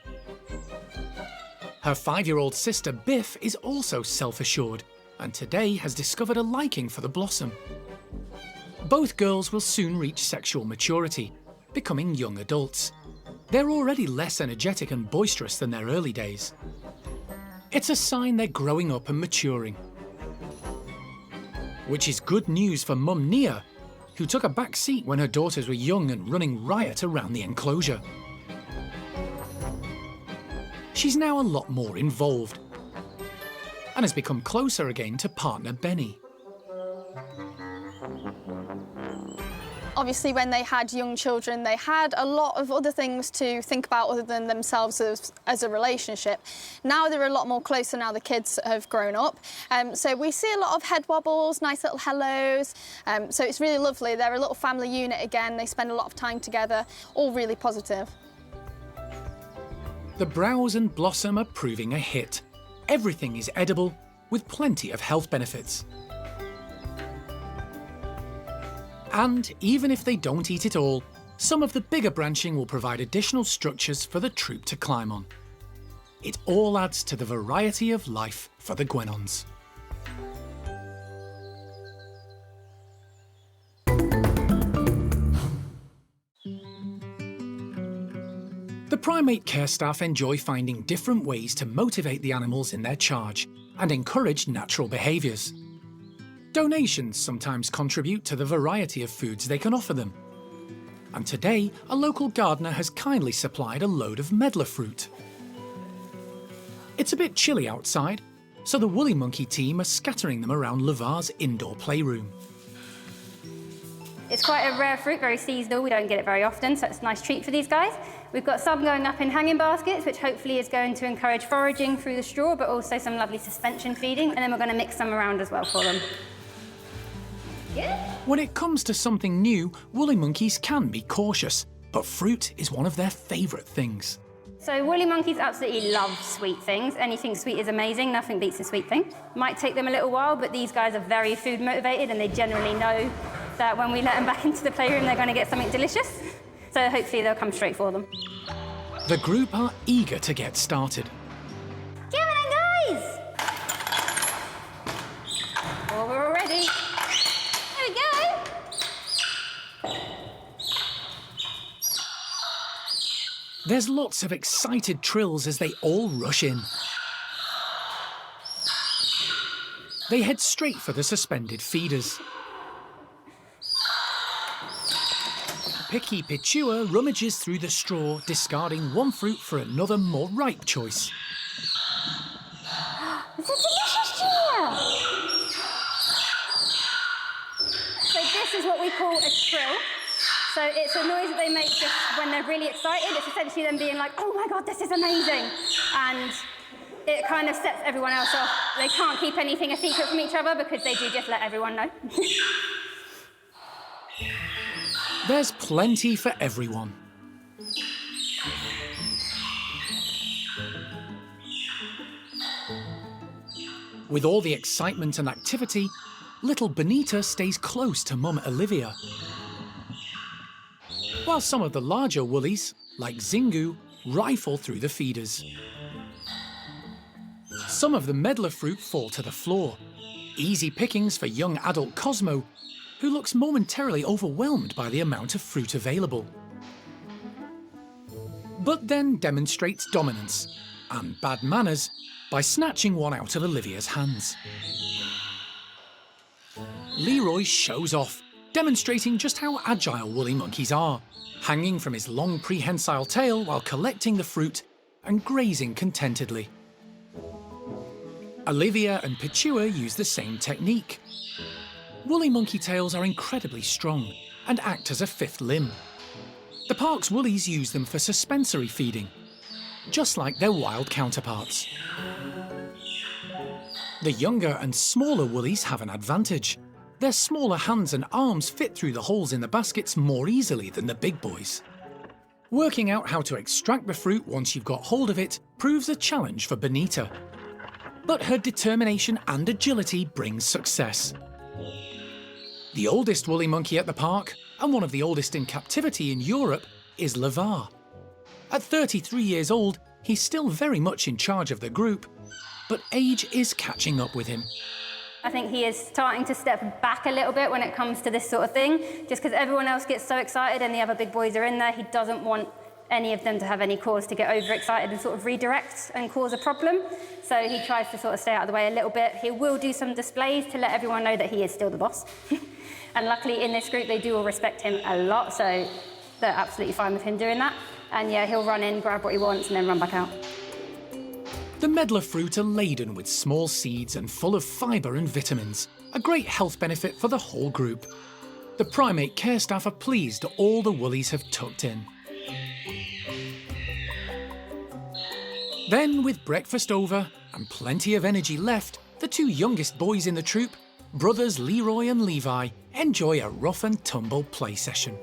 Her 5-year-old sister Biff is also self-assured and today has discovered a liking for the blossom. Both girls will soon reach sexual maturity, becoming young adults. They're already less energetic and boisterous than their early days. It's a sign they're growing up and maturing. Which is good news for Mum Nia, who took a back seat when her daughters were young and running riot around the enclosure. She's now a lot more involved and has become closer again to partner Benny. Obviously, when they had young children, they had a lot of other things to think about other than themselves as a relationship. Now they're a lot more closer now the kids have grown up. So we see a lot of head wobbles, nice little hellos. So it's really lovely. They're a little family unit again. They spend a lot of time together, all really positive. The browse and blossom are proving a hit. Everything is edible, with plenty of health benefits. And even if they don't eat it all, some of the bigger branching will provide additional structures for the troop to climb on. It all adds to the variety of life for the Guenons. The Primate Care Staff enjoy finding different ways to motivate the animals in their charge and encourage natural behaviours. Donations sometimes contribute to the variety of foods they can offer them. And today, a local gardener has kindly supplied a load of medlar fruit. It's a bit chilly outside, so the Woolly Monkey team are scattering them around Levar's indoor playroom. It's quite a rare fruit, very seasonal. We don't get it very often, so it's a nice treat for these guys. We've got some going up in hanging baskets, which hopefully is going to encourage foraging through the straw, but also some lovely suspension feeding. And then we're going to mix some around as well for them. Yeah. When it comes to something new, woolly monkeys can be cautious, but fruit is one of their favourite things. So woolly monkeys absolutely love sweet things. Anything sweet is amazing, nothing beats a sweet thing. Might take them a little while, but these guys are very food motivated and they generally know that when we let them back into the playroom, they're going to get something delicious. So hopefully they'll come straight for them. The group are eager to get started. Give it in, guys! Oh, we're all ready. There we go. There's lots of excited trills as they all rush in. They head straight for the suspended feeders. Picky Pichua rummages through the straw, discarding one fruit for another more ripe choice. It's a delicious cheer! So this is what we call a trill. So it's a noise that they make just when they're really excited. It's essentially them being like, oh my God, this is amazing. And it kind of sets everyone else off. They can't keep anything a secret from each other because they do just let everyone know. There's plenty for everyone. With all the excitement and activity, little Benita stays close to Mum Olivia. While some of the larger woolies, like Zingu, rifle through the feeders. Some of the medlar fruit fall to the floor. Easy pickings for young adult Cosmo, who looks momentarily overwhelmed by the amount of fruit available. But then demonstrates dominance and bad manners by snatching one out of Olivia's hands. Leroy shows off, demonstrating just how agile woolly monkeys are, hanging from his long prehensile tail while collecting the fruit and grazing contentedly. Olivia and Pichua use the same technique. Woolly monkey tails are incredibly strong and act as a fifth limb. The park's woolies use them for suspensory feeding, just like their wild counterparts. The younger and smaller woolies have an advantage. Their smaller hands and arms fit through the holes in the baskets more easily than the big boys. Working out how to extract the fruit once you've got hold of it proves a challenge for Benita. But her determination and agility brings success. The oldest woolly monkey at the park, and one of the oldest in captivity in Europe, is Levar. At 33 years old, he's still very much in charge of the group, but age is catching up with him. I think he is starting to step back a little bit when it comes to this sort of thing, just because everyone else gets so excited and the other big boys are in there. He doesn't want any of them to have any cause to get overexcited and sort of redirect and cause a problem. So he tries to sort of stay out of the way a little bit. He will do some displays to let everyone know that he is still the boss. And luckily in this group, they do all respect him a lot, so they're absolutely fine with him doing that. And yeah, he'll run in, grab what he wants, and then run back out. The medlar fruit are laden with small seeds and full of fibre and vitamins, a great health benefit for the whole group. The Primate Care Staff are pleased all the woolies have tucked in. Then, with breakfast over and plenty of energy left, the two youngest boys in the troop, brothers Leroy and Levi, enjoy a rough and tumble play session.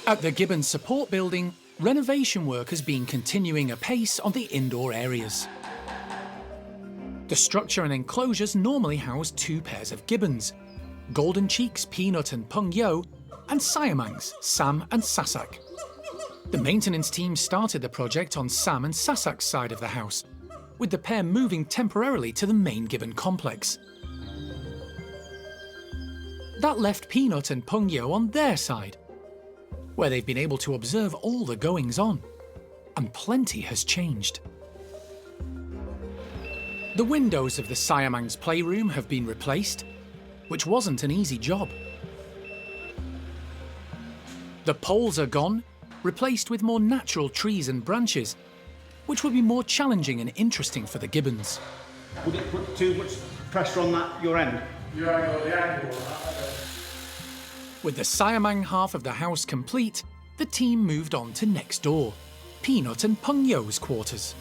At the Gibbons Support Building, renovation work has been continuing apace on the indoor areas. The structure and enclosures normally house two pairs of gibbons, Golden Cheeks, Peanut and Pung Yo, and Siamangs, Sam and Sasak. The maintenance team started the project on Sam and Sasak's side of the house, with the pair moving temporarily to the main gibbon complex. That left Peanut and Pung Yo on their side, where they've been able to observe all the goings-on, and plenty has changed. The windows of the Siamang's playroom have been replaced, which wasn't an easy job. The poles are gone, replaced with more natural trees and branches, which will be more challenging and interesting for the gibbons. Would it put too much pressure on that, your end? The angle. With the Siamang half of the house complete, the team moved on to next door, Peanut and Pung Yo's quarters.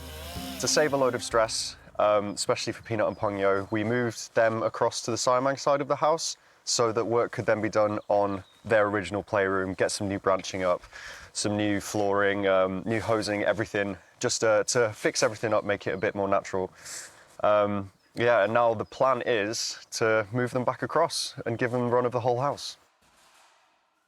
To save a load of stress, especially for Peanut and Pung Yo, we moved them across to the Siamang side of the house so that work could then be done on their original playroom, get some new branching up, some new flooring, new hosing, everything, just to fix everything up, make it a bit more natural. Yeah, and now the plan is to move them back across and give them run of the whole house.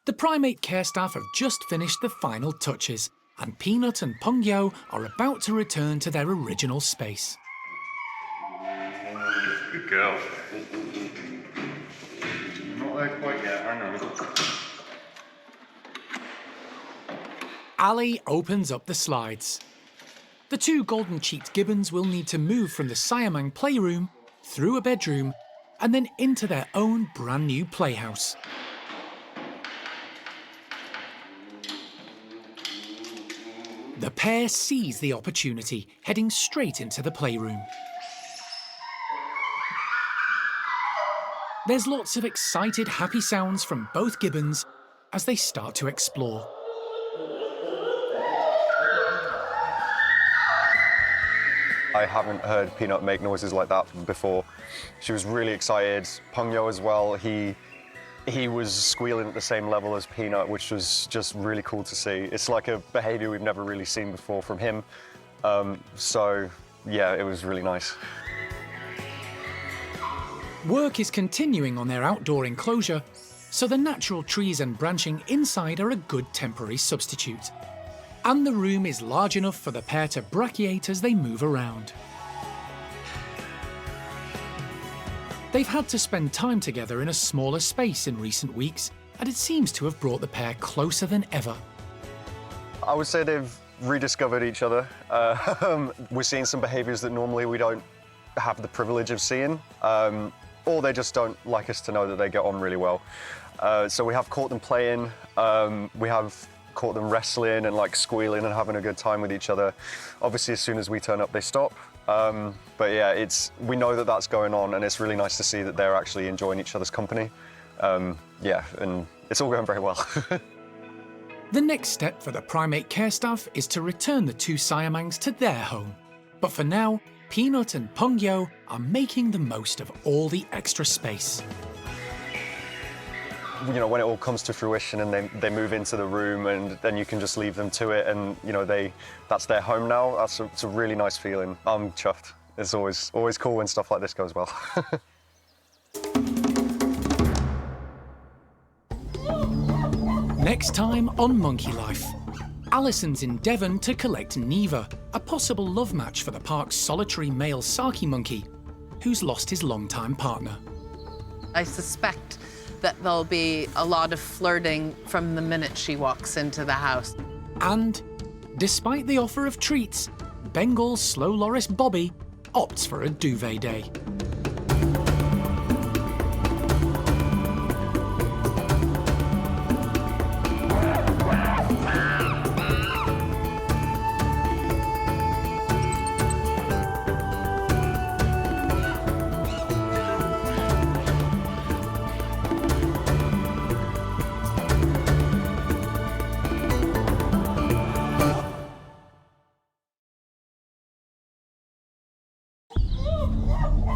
The Primate Care Staff have just finished the final touches, and Peanut and Pung Yo are about to return to their original space. Good girl. Not there quite yet, hang on. Ali opens up the slides. The two golden-cheeked gibbons will need to move from the Siamang playroom, through a bedroom, and then into their own brand new playhouse. The pair seize the opportunity, heading straight into the playroom. There's lots of excited, happy sounds from both gibbons as they start to explore. I haven't heard Peanut make noises like that before. She was really excited. Pung Yo as well, he was squealing at the same level as Peanut, which was just really cool to see. It's like a behaviour we've never really seen before from him. So, yeah, it was really nice. Work is continuing on their outdoor enclosure, so the natural trees and branching inside are a good temporary substitute. And the room is large enough for the pair to brachiate as they move around. They've had to spend time together in a smaller space in recent weeks, and it seems to have brought the pair closer than ever. I would say they've rediscovered each other. We're seeing some behaviours that normally we don't have the privilege of seeing, or they just don't like us to know that they get on really well. So we have caught them playing, we have caught them wrestling and like squealing and having a good time with each other. Obviously, as soon as we turn up, they stop. But yeah, we know that that's going on, and it's really nice to see that they're actually enjoying each other's company. Yeah, and it's all going very well. The next step for the Primate Care Staff is to return the two Siamangs to their home. But for now, Peanut and Pung Yo are making the most of all the extra space. you know, when it all comes to fruition and they move into the room, and then you can just leave them to it, and you know, that's their home now. It's a really nice feeling. I'm chuffed. It's always cool when stuff like this goes well. Next time on Monkey Life, Alison's in Devon to collect Neevah, a possible love match for the park's solitary male saki monkey, who's lost his longtime partner. I suspect that there'll be a lot of flirting from the minute she walks into the house. And, despite the offer of treats, Bengal slow loris Bobby opts for a duvet day.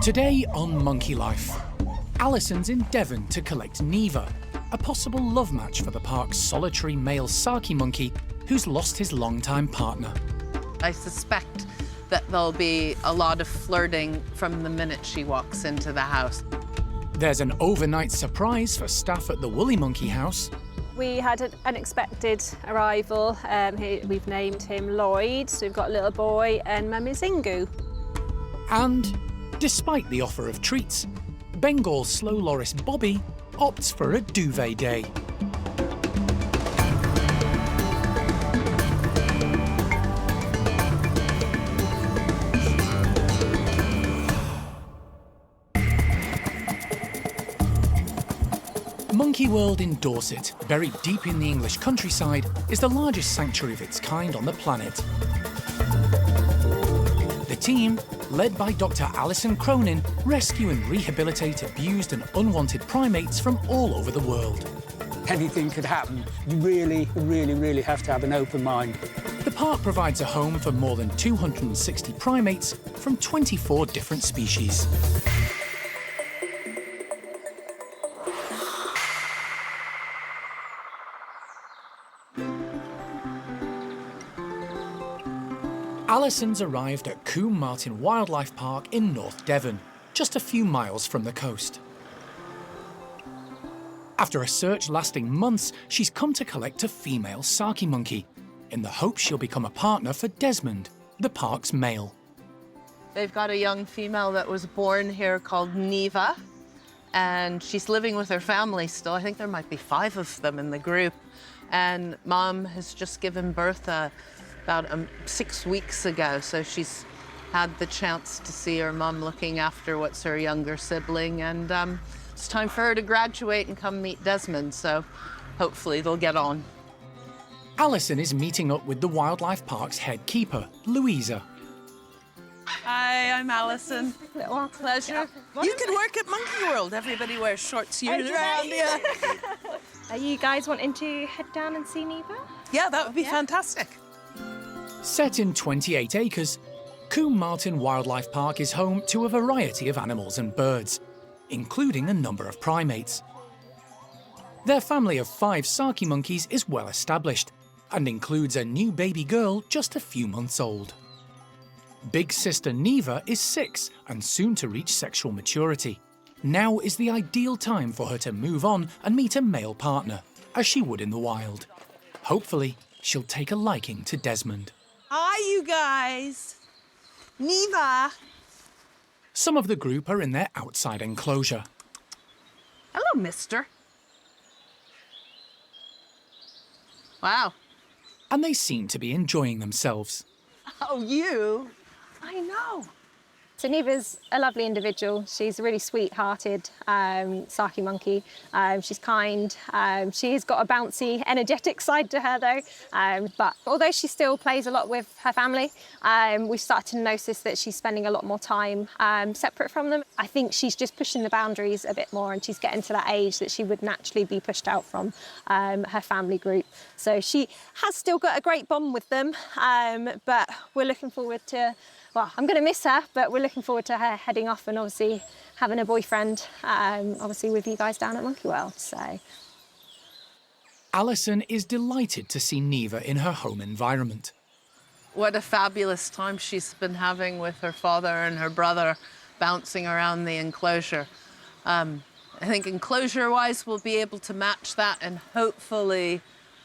Today on Monkey Life, Alison's in Devon to collect Neevah, a possible love match for the park's solitary male saki monkey who's lost his longtime partner. I suspect that there'll be a lot of flirting from the minute she walks into the house. There's an overnight surprise for staff at the Woolly Monkey House. We had an unexpected arrival. We've named him Lloyd, so we've got a little boy, and Mum is Ingu. And, despite the offer of treats, Bengal slow loris Bobby opts for a duvet day. Monkey World in Dorset, buried deep in the English countryside, is the largest sanctuary of its kind on the planet. The team, led by Dr. Alison Cronin, rescue and rehabilitate abused and unwanted primates from all over the world. Anything could happen. You really have to have an open mind. The park provides a home for more than 260 primates from 24 different species. Alison's arrived at Wingham Wildlife Park in North Devon, just a few miles from the coast. After a search lasting months, she's come to collect a female saki monkey, in the hope she'll become a partner for Desmond, the park's male. They've got a young female that was born here called Neevah, and she's living with her family still. I think there might be 5 of them in the group. And Mom has just given birth about 6 weeks ago, so she's had the chance to see her mum looking after what's her younger sibling, and it's time for her to graduate and come meet Desmond, so hopefully they'll get on. Alison is meeting up with the Wildlife Park's head keeper, Louisa. Hi, I'm Alison. Little pleasure. You can work at Monkey World. Everybody wears shorts years round. Yeah. Are you guys wanting to head down and see Neevah? Yeah, that would be fantastic. Set in 28 acres, Wingham Wildlife Park is home to a variety of animals and birds, including a number of primates. Their family of 5 saki monkeys is well established and includes a new baby girl just a few months old. Big sister Neevah is 6 and soon to reach sexual maturity. Now is the ideal time for her to move on and meet a male partner, as she would in the wild. Hopefully, she'll take a liking to Desmond. Hi, you guys. Neevah. Some of the group are in their outside enclosure. Hello, mister. Wow. And they seem to be enjoying themselves. Oh, you? I know. So Neevah's a lovely individual. She's a really sweet-hearted saki monkey. She's kind. She's got a bouncy, energetic side to her, though. But although she still plays a lot with her family, we've started to notice that she's spending a lot more time separate from them. I think she's just pushing the boundaries a bit more, and she's getting to that age that she would naturally be pushed out from her family group. So she has still got a great bond with them, but we're looking forward to... Well, I'm going to miss her, but we're looking forward to her heading off and obviously having a boyfriend, obviously with you guys down at Monkey World. So Alison is delighted to see Neevah in her home environment. What a fabulous time she's been having with her father and her brother bouncing around the enclosure. I think enclosure-wise we'll be able to match that, and hopefully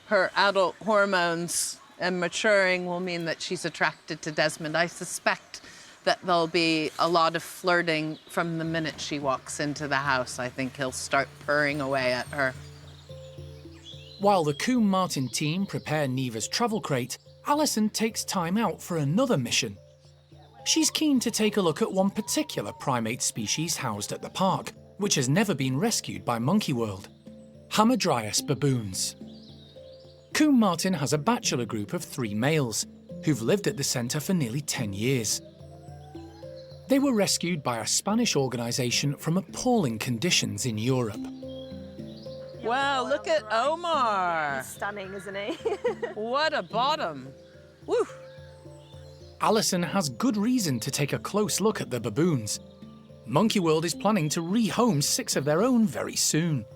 her adult hormones and maturing will mean that she's attracted to Desmond. I suspect that there'll be a lot of flirting from the minute she walks into the house. I think he'll start purring away at her. While the Coombe Martin team prepare Neevah's travel crate, Alison takes time out for another mission. She's keen to take a look at one particular primate species housed at the park, which has never been rescued by Monkey World: hamadryas baboons. Coombe Martin has a bachelor group of 3 males who've lived at the centre for nearly 10 years. They were rescued by a Spanish organisation from appalling conditions in Europe. Wow, look at Omar. He's stunning, isn't he? What a bottom. Woo. Alison has good reason to take a close look at the baboons. Monkey World is planning to rehome 6 of their own very soon.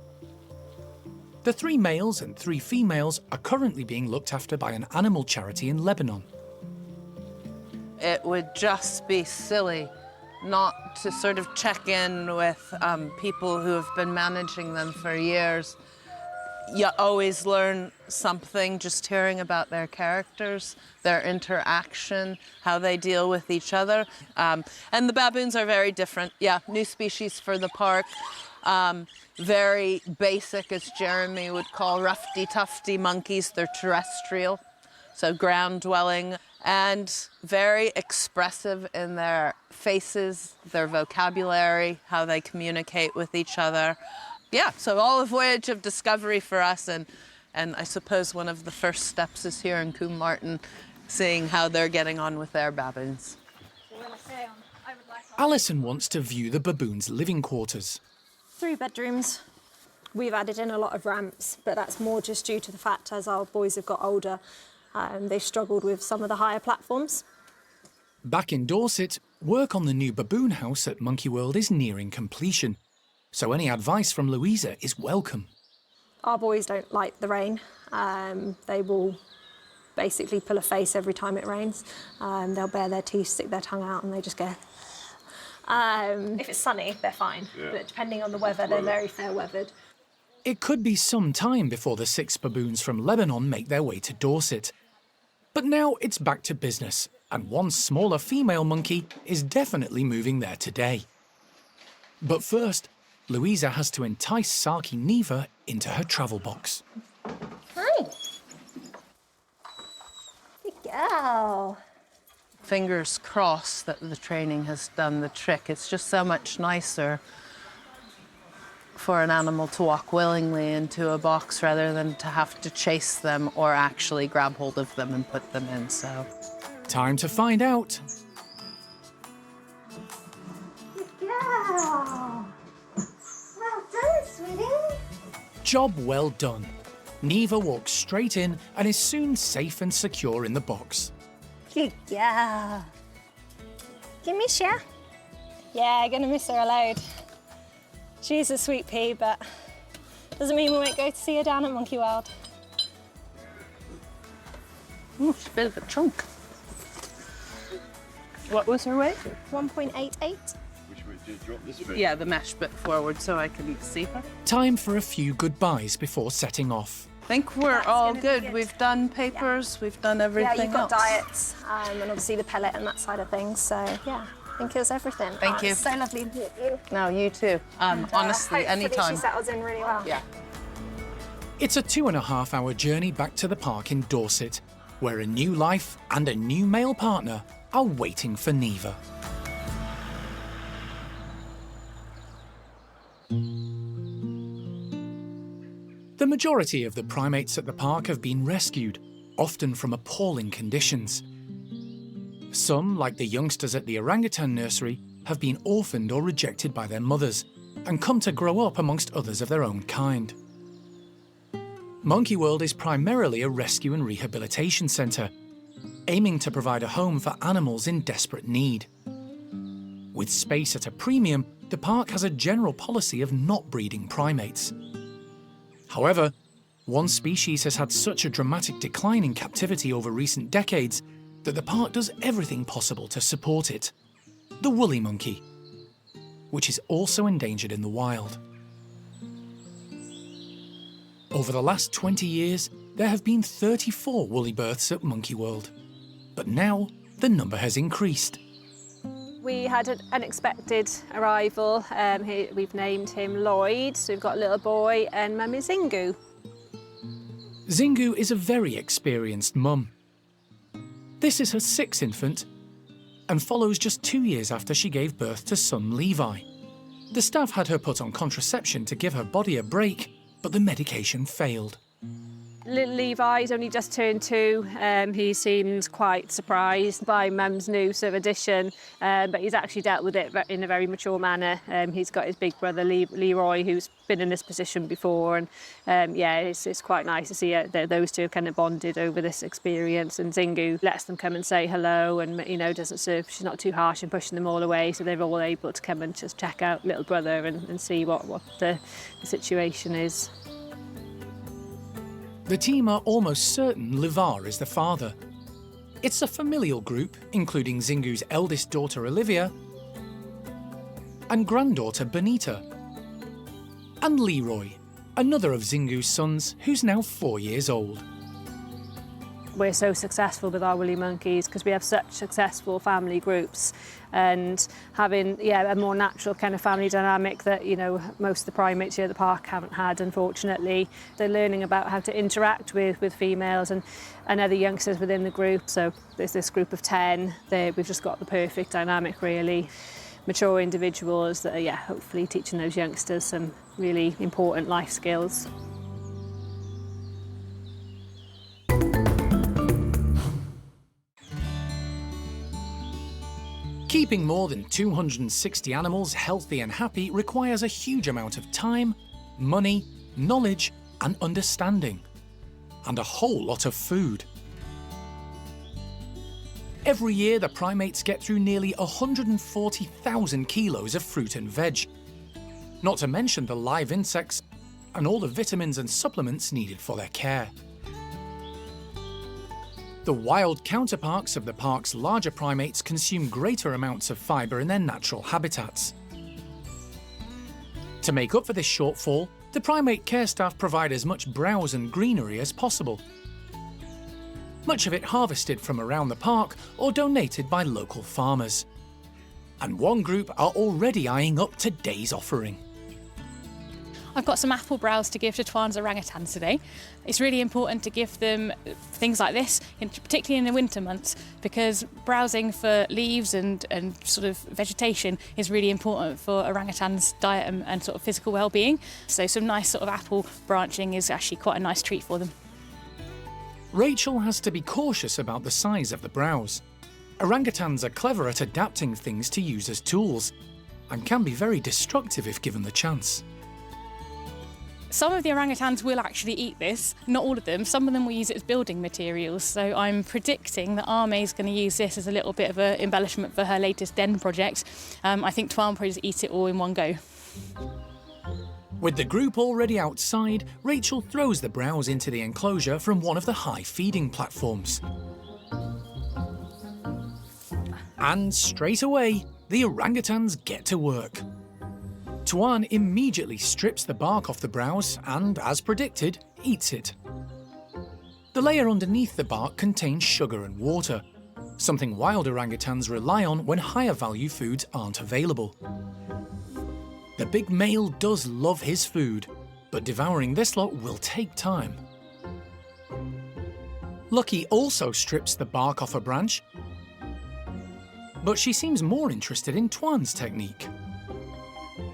The 3 males and 3 females are currently being looked after by an animal charity in Lebanon. It would just be silly not to sort of check in with people who have been managing them for years. You always learn something just hearing about their characters, their interaction, how they deal with each other. And the baboons are very different. Yeah, new species for the park. Very basic, as Jeremy would call roughy-tufty monkeys. They're terrestrial, so ground-dwelling, and very expressive in their faces, their vocabulary, how they communicate with each other. Yeah, so all a voyage of discovery for us, and I suppose one of the first steps is here in Coombe Martin, seeing how they're getting on with their baboons. Alison wants to view the baboons' living quarters. 3 bedrooms. We've added in a lot of ramps, but that's more just due to the fact as our boys have got older, they've struggled with some of the higher platforms. Back in Dorset, work on the new baboon house at Monkey World is nearing completion, so any advice from Louisa is welcome. Our boys don't like the rain. They will basically pull a face every time it rains. They'll bare their teeth, stick their tongue out, and they just go. If it's sunny, they're fine, but depending on the weather, they're very fair-weathered. It could be some time before the 6 baboons from Lebanon make their way to Dorset. But now it's back to business, and one smaller female monkey is definitely moving there today. But first, Louisa has to entice Saki Neevah into her travel box. Hi. Good girl. Fingers crossed that the training has done the trick. It's just so much nicer for an animal to walk willingly into a box rather than to have to chase them or actually grab hold of them and put them in, so. Time to find out. Good girl. Well done, sweetie. Job well done. Neevah walks straight in and is soon safe and secure in the box. Good girl. Do you miss her? Yeah, I'm gonna miss her a load. She's a sweet pea, but doesn't mean we won't go to see her down at Monkey World. Ooh, she's a bit of a chunk. What was her weight? 1.88. Which way do you drop this bit? Yeah, the mesh bit forward so I can see her. Time for a few goodbyes before setting off. I think we're all good. We've done papers, we've done everything Yeah, you've got else. diets, and obviously the pellet and that side of things, so yeah. I think it was everything. Thank you. It's so lovely to meet you. No, you too. Honestly, hopefully anytime. she settles in really well. Yeah. It's a 2.5-hour journey back to the park in Dorset, where a new life and a new male partner are waiting for Neevah. The majority of the primates at the park have been rescued, often from appalling conditions. Some, like the youngsters at the orangutan nursery, have been orphaned or rejected by their mothers and come to grow up amongst others of their own kind. Monkey World is primarily a rescue and rehabilitation centre, aiming to provide a home for animals in desperate need. With space at a premium, the park has a general policy of not breeding primates. However, One species has had such a dramatic decline in captivity over recent decades that the park does everything possible to support it. The woolly monkey, which is also endangered in the wild. Over the last 20 years, there have been 34 woolly births at Monkey World. But now, the number has increased. We had an unexpected arrival. We've named him Lloyd, so we've got a little boy, and mum is Zingu. Zingu is a very experienced mum. This is her 6th infant, and follows just 2 years after she gave birth to son Levi. The staff had her put on contraception to give her body a break, but the medication failed. Little Levi's only just turned 2. He seemed quite surprised by Mum's new sort of addition, but he's actually dealt with it in a very mature manner. He's got his big brother Leroy, who's been in this position before, and yeah, it's quite nice to see those two kind of bonded over this experience. And Zingu lets them come and say hello, and doesn't serve. She's not too harsh in pushing them all away, so they're all able to come and just check out little brother and see what the situation is. The team are almost certain Levar is the father. It's a familial group, including Zingu's eldest daughter Olivia and granddaughter Benita, and Leroy, another of Zingu's sons, who's now 4 years old. We're so successful with our woolly monkeys because we have such successful family groups, and having a more natural kind of family dynamic that most of the primates here at the park haven't had, unfortunately. They're learning about how to interact with females and other youngsters within the group. So there's this group of 10. We've just got the perfect dynamic, really. Mature individuals that are hopefully teaching those youngsters some really important life skills. Keeping more than 260 animals healthy and happy requires a huge amount of time, money, knowledge and understanding, and a whole lot of food. Every year the primates get through nearly 140,000 kilos of fruit and veg, not to mention the live insects and all the vitamins and supplements needed for their care. The wild counterparts of the park's larger primates consume greater amounts of fibre in their natural habitats. To make up for this shortfall, the Primate Care Staff provide as much browse and greenery as possible, much of it harvested from around the park or donated by local farmers. And one group are already eyeing up today's offering. I've got some apple browse to give to Tuan's orangutans today. It's really important to give them things like this, particularly in the winter months, because browsing for leaves and sort of vegetation is really important for orangutans' diet and sort of physical well-being. So some nice sort of apple branching is actually quite a nice treat for them. Rachel has to be cautious about the size of the browse. Orangutans are clever at adapting things to use as tools, and can be very destructive if given the chance. Some of the orangutans will actually eat this, not all of them. Some of them will use it as building materials. So I'm predicting that Arme's going to use this as a little bit of an embellishment for her latest den project. I think Tuan will probably just eat it all in one go. With the group already outside, Rachel throws the browse into the enclosure from one of the high feeding platforms. And straight away, the orangutans get to work. Tuan immediately strips the bark off the browse and, as predicted, eats it. The layer underneath the bark contains sugar and water, something wild orangutans rely on when higher value foods aren't available. The big male does love his food, but devouring this lot will take time. Lucky also strips the bark off a branch, but she seems more interested in Tuan's technique.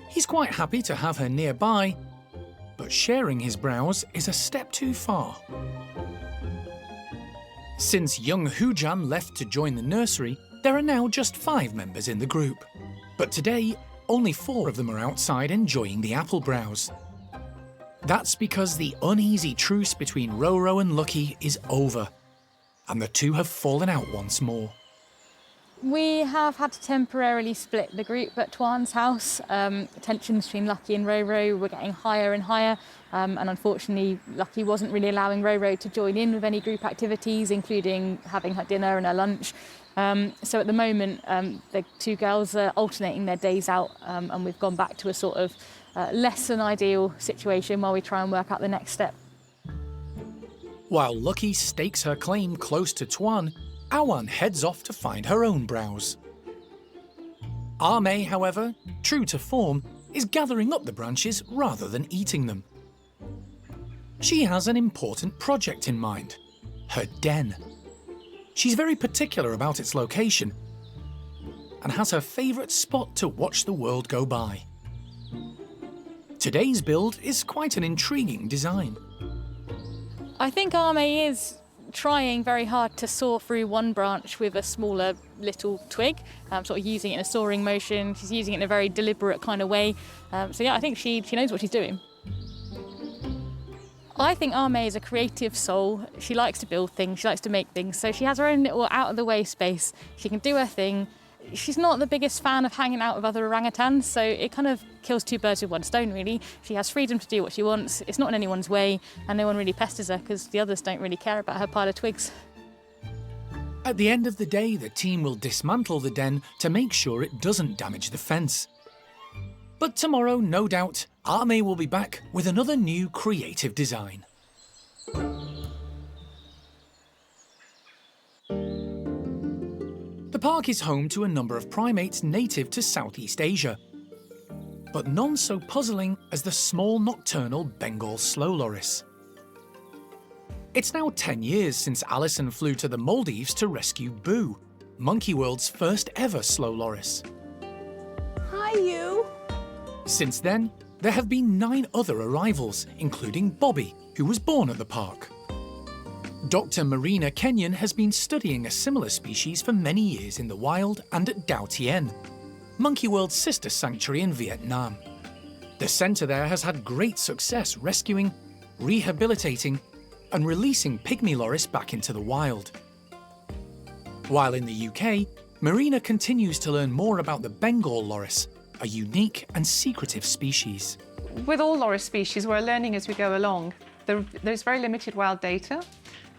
He's quite happy to have her nearby, but sharing his browse is a step too far. Since young Hujan left to join the nursery, there are now just 5 members in the group. But today, only 4 of them are outside enjoying the apple browse. That's because the uneasy truce between Roro and Lucky is over, and the two have fallen out once more. We have had to temporarily split the group at Tuan's house. Tensions between Lucky and Roro were getting higher and higher, and unfortunately Lucky wasn't really allowing Roro to join in with any group activities, including having her dinner and her lunch. So at the moment the two girls are alternating their days out, and we've gone back to a sort of less than ideal situation while we try and work out the next step. While Lucky stakes her claim close to Tuan, Awan heads off to find her own browse. Ame, however, true to form, is gathering up the branches rather than eating them. She has an important project in mind, her den. She's very particular about its location and has her favourite spot to watch the world go by. Today's build is quite an intriguing design. I think Ame is trying very hard to saw through one branch with a smaller little twig, sort of using it in a sawing motion. She's using it in a very deliberate kind of way. So yeah, I think she knows what she's doing. I think Ame is a creative soul. She likes to build things, she likes to make things, so she has her own little out-of-the-way space. She can do her thing. She's not the biggest fan of hanging out with other orangutans, so it kind of kills two birds with one stone, really. She has freedom to do what she wants, it's not in anyone's way, and no one really pesters her because the others don't really care about her pile of twigs. At the end of the day, the team will dismantle the den to make sure it doesn't damage the fence. But tomorrow, no doubt, Ame will be back with another new creative design. The park is home to a number of primates native to Southeast Asia, but none so puzzling as the small nocturnal Bengal slow loris. It's now 10 years since Alison flew to the Maldives to rescue Boo, Monkey World's first ever slow loris. Hi, you. Since then, there have been 9 other arrivals, including Bobby, who was born at the park. Dr. Marina Kenyon has been studying a similar species for many years in the wild and at Dao Tien, Monkey World's sister sanctuary in Vietnam. The centre there has had great success rescuing, rehabilitating and releasing pygmy loris back into the wild. While in the UK, Marina continues to learn more about the Bengal loris, a unique and secretive species. With all loris species, we're learning as we go along. There's very limited wild data,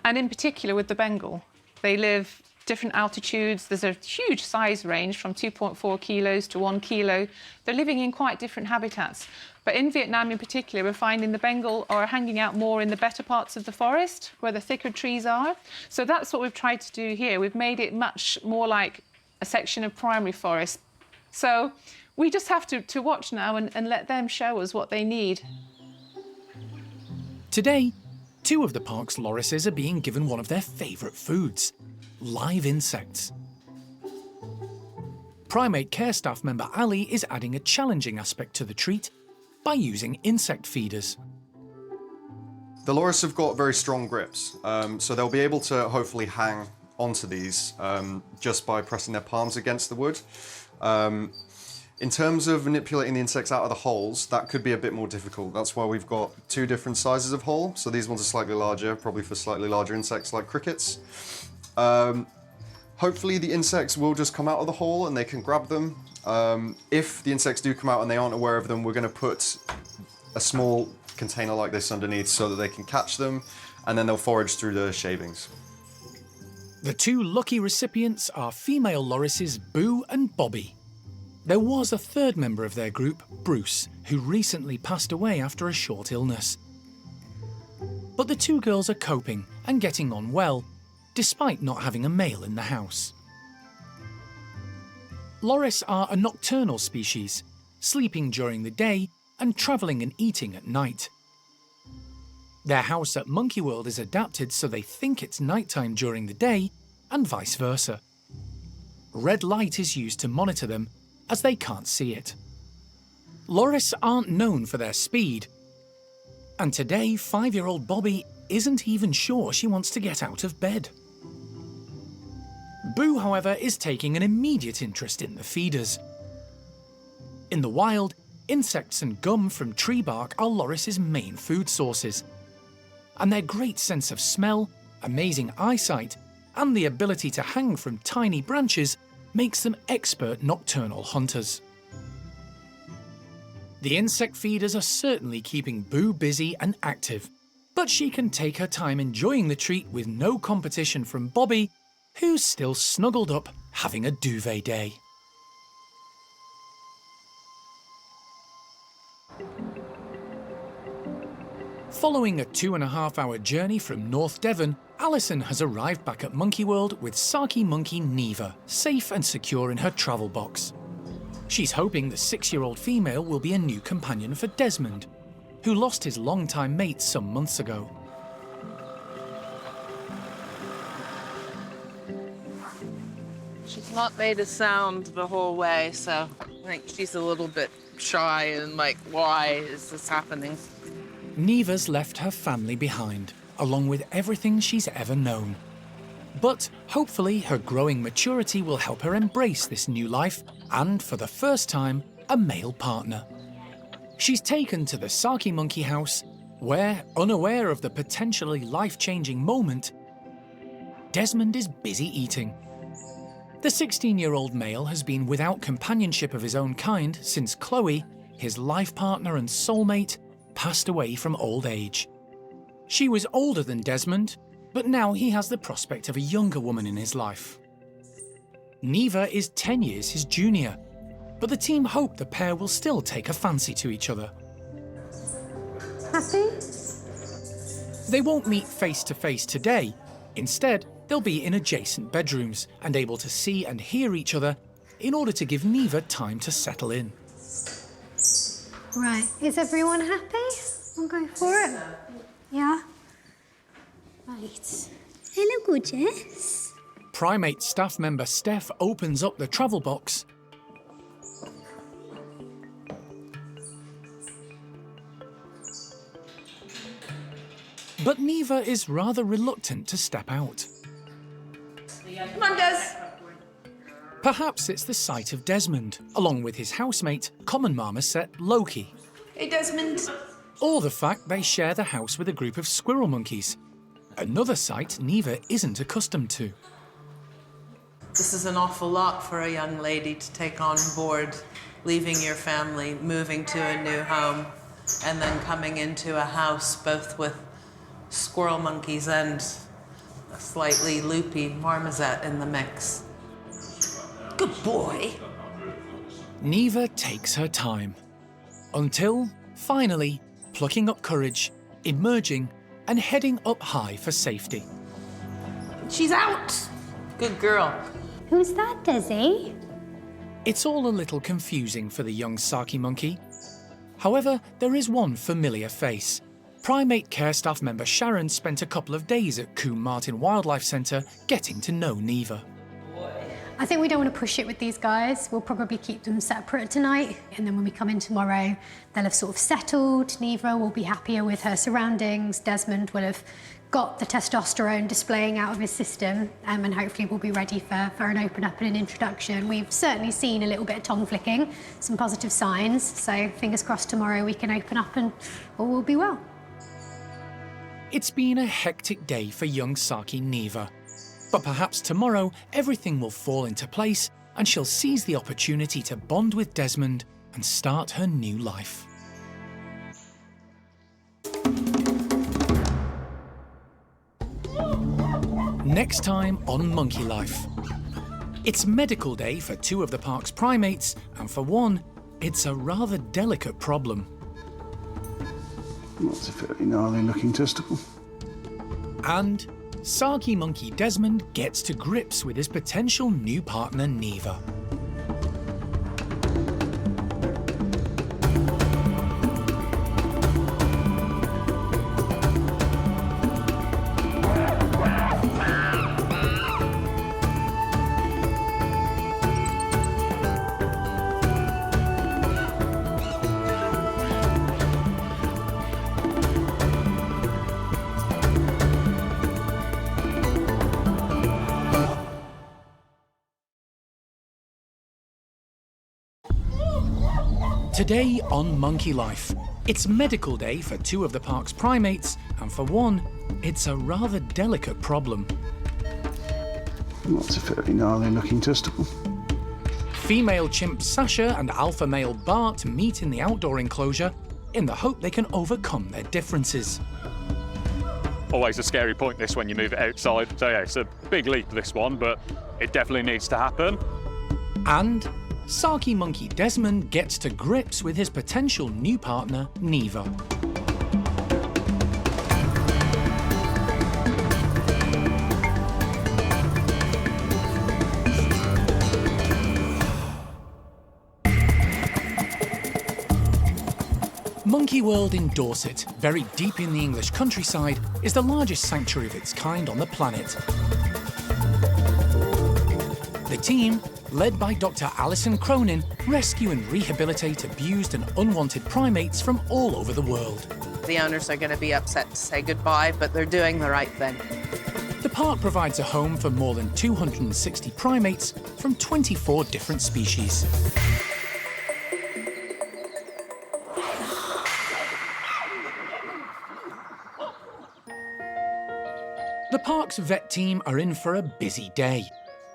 and in particular with the Bengal. They live different altitudes. There's a huge size range from 2.4 kilos to 1 kilo. They're living in quite different habitats. But in Vietnam in particular, we're finding the Bengal are hanging out more in the better parts of the forest, where the thicker trees are. So that's what we've tried to do here. We've made it much more like a section of primary forest. So we just have to watch now and let them show us what they need. Today, 2 of the park's lorises are being given one of their favourite foods, live insects. Primate Care Staff member Ali is adding a challenging aspect to the treat by using insect feeders. The loris have got very strong grips, so they'll be able to hopefully hang onto these just by pressing their palms against the wood. In terms of manipulating the insects out of the holes, that could be a bit more difficult. That's why we've got 2 different sizes of hole. So these ones are slightly larger, probably for slightly larger insects like crickets. Hopefully the insects will just come out of the hole and they can grab them. If the insects do come out and they aren't aware of them, we're going to put a small container like this underneath so that they can catch them, and then they'll forage through the shavings. The 2 lucky recipients are female lorises Boo and Bobby. There was a 3rd member of their group, Bruce, who recently passed away after a short illness. But the 2 girls are coping and getting on well, despite not having a male in the house. Loris are a nocturnal species, sleeping during the day and travelling and eating at night. Their house at Monkey World is adapted so they think it's nighttime during the day, and vice versa. Red light is used to monitor them, as they can't see it. Loris aren't known for their speed, and today 5-year-old Bobby isn't even sure she wants to get out of bed. Boo, however, is taking an immediate interest in the feeders. In the wild, insects and gum from tree bark are Loris's main food sources, and their great sense of smell, amazing eyesight, and the ability to hang from tiny branches makes them expert nocturnal hunters. The insect feeders are certainly keeping Boo busy and active, but she can take her time enjoying the treat with no competition from Bobby, who's still snuggled up having a duvet day. Following a 2.5-hour journey from North Devon, Alison has arrived back at Monkey World with Saki monkey Neevah, safe and secure in her travel box. She's hoping the 6-year-old female will be a new companion for Desmond, who lost his longtime mate some months ago. She's not made a sound the whole way, so I think she's a little bit shy and like, why is this happening? Neevah's left her family behind, along with everything she's ever known. But hopefully her growing maturity will help her embrace this new life and, for the first time, a male partner. She's taken to the Saki monkey house, where, unaware of the potentially life-changing moment, Desmond is busy eating. The 16-year-old male has been without companionship of his own kind since Chloe, his life partner and soulmate, passed away from old age. She was older than Desmond, but now he has the prospect of a younger woman in his life. Neevah is 10 years his junior, but the team hope the pair will still take a fancy to each other. Happy? They won't meet face to face today. Instead, they'll be in adjacent bedrooms and able to see and hear each other in order to give Neevah time to settle in. Right, is everyone happy? We'll go for it. Yeah? Right. Hello, gorgeous. Primate staff member Steph opens up the travel box . But Neevah is rather reluctant to step out. Come on, Des. Perhaps it's the sight of Desmond, along with his housemate, common marmoset Loki. Hey, Desmond. Or the fact they share the house with a group of squirrel monkeys. Another sight Neevah isn't accustomed to. This is an awful lot for a young lady to take on board, leaving your family, moving to a new home, and then coming into a house both with squirrel monkeys and a slightly loopy marmoset in the mix. Good boy. Neevah takes her time, until, finally, plucking up courage, emerging, and heading up high for safety. She's out. Good girl. Who's that, Desi? It's all a little confusing for the young Saki monkey. However, there is one familiar face. Primate Care Staff member Sharon spent a couple of days at Wingham Wildlife Centre getting to know Neevah. I think we don't want to push it with these guys. We'll probably keep them separate tonight, and then when we come in tomorrow, they'll have sort of settled. Neevah will be happier with her surroundings. Desmond will have got the testosterone displaying out of his system, and hopefully we'll be ready for an open up and an introduction. We've certainly seen a little bit of tongue flicking, some positive signs, so fingers crossed tomorrow we can open up and all will be well. It's been a hectic day for young Saki Neevah. But perhaps tomorrow everything will fall into place and she'll seize the opportunity to bond with Desmond and start her new life. Next time on Monkey Life. It's medical day for 2 of the park's primates, and for one, it's a rather delicate problem. That's a fairly gnarly looking testicle. And Saki monkey Desmond gets to grips with his potential new partner Neevah. Today on Monkey Life, it's medical day for 2 of the park's primates, and for one, it's a rather delicate problem. That's a fairly gnarly looking testicle. Female chimp Sasha and alpha male Bart meet in the outdoor enclosure in the hope they can overcome their differences. Always a scary point, this, when you move it outside. So yeah, it's a big leap, this one, but it definitely needs to happen. And Saki monkey Desmond gets to grips with his potential new partner, Neevah. Monkey World in Dorset, very deep in the English countryside, is the largest sanctuary of its kind on the planet. The team, led by Dr. Alison Cronin, rescue and rehabilitate abused and unwanted primates from all over the world. The owners are going to be upset to say goodbye, but they're doing the right thing. The park provides a home for more than 260 primates from 24 different species. The park's vet team are in for a busy day.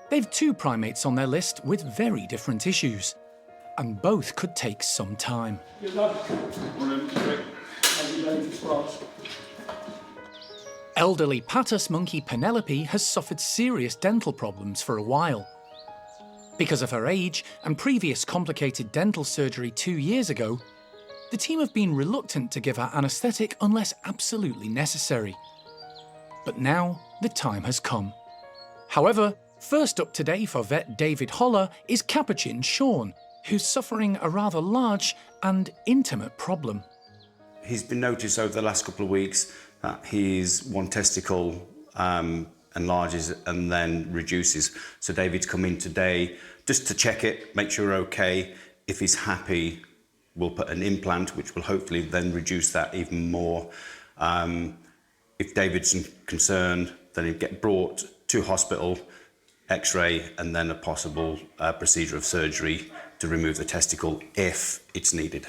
They've 2 primates on their list with very different issues, and both could take some time. Elderly Patus monkey Penelope has suffered serious dental problems for a while. Because of her age and previous complicated dental surgery 2 years ago, the team have been reluctant to give her anaesthetic unless absolutely necessary. But now the time has come. However, first up today for vet David Holler is Capuchin Sean, who's suffering a rather large and intimate problem. He's been noticed over the last couple of weeks that his one testicle enlarges and then reduces. So David's come in today just to check it, make sure we're okay. If he's happy, we'll put an implant, which will hopefully then reduce that even more. If David's concerned, then he'd get brought to hospital, X-ray, and then a possible procedure of surgery to remove the testicle if it's needed.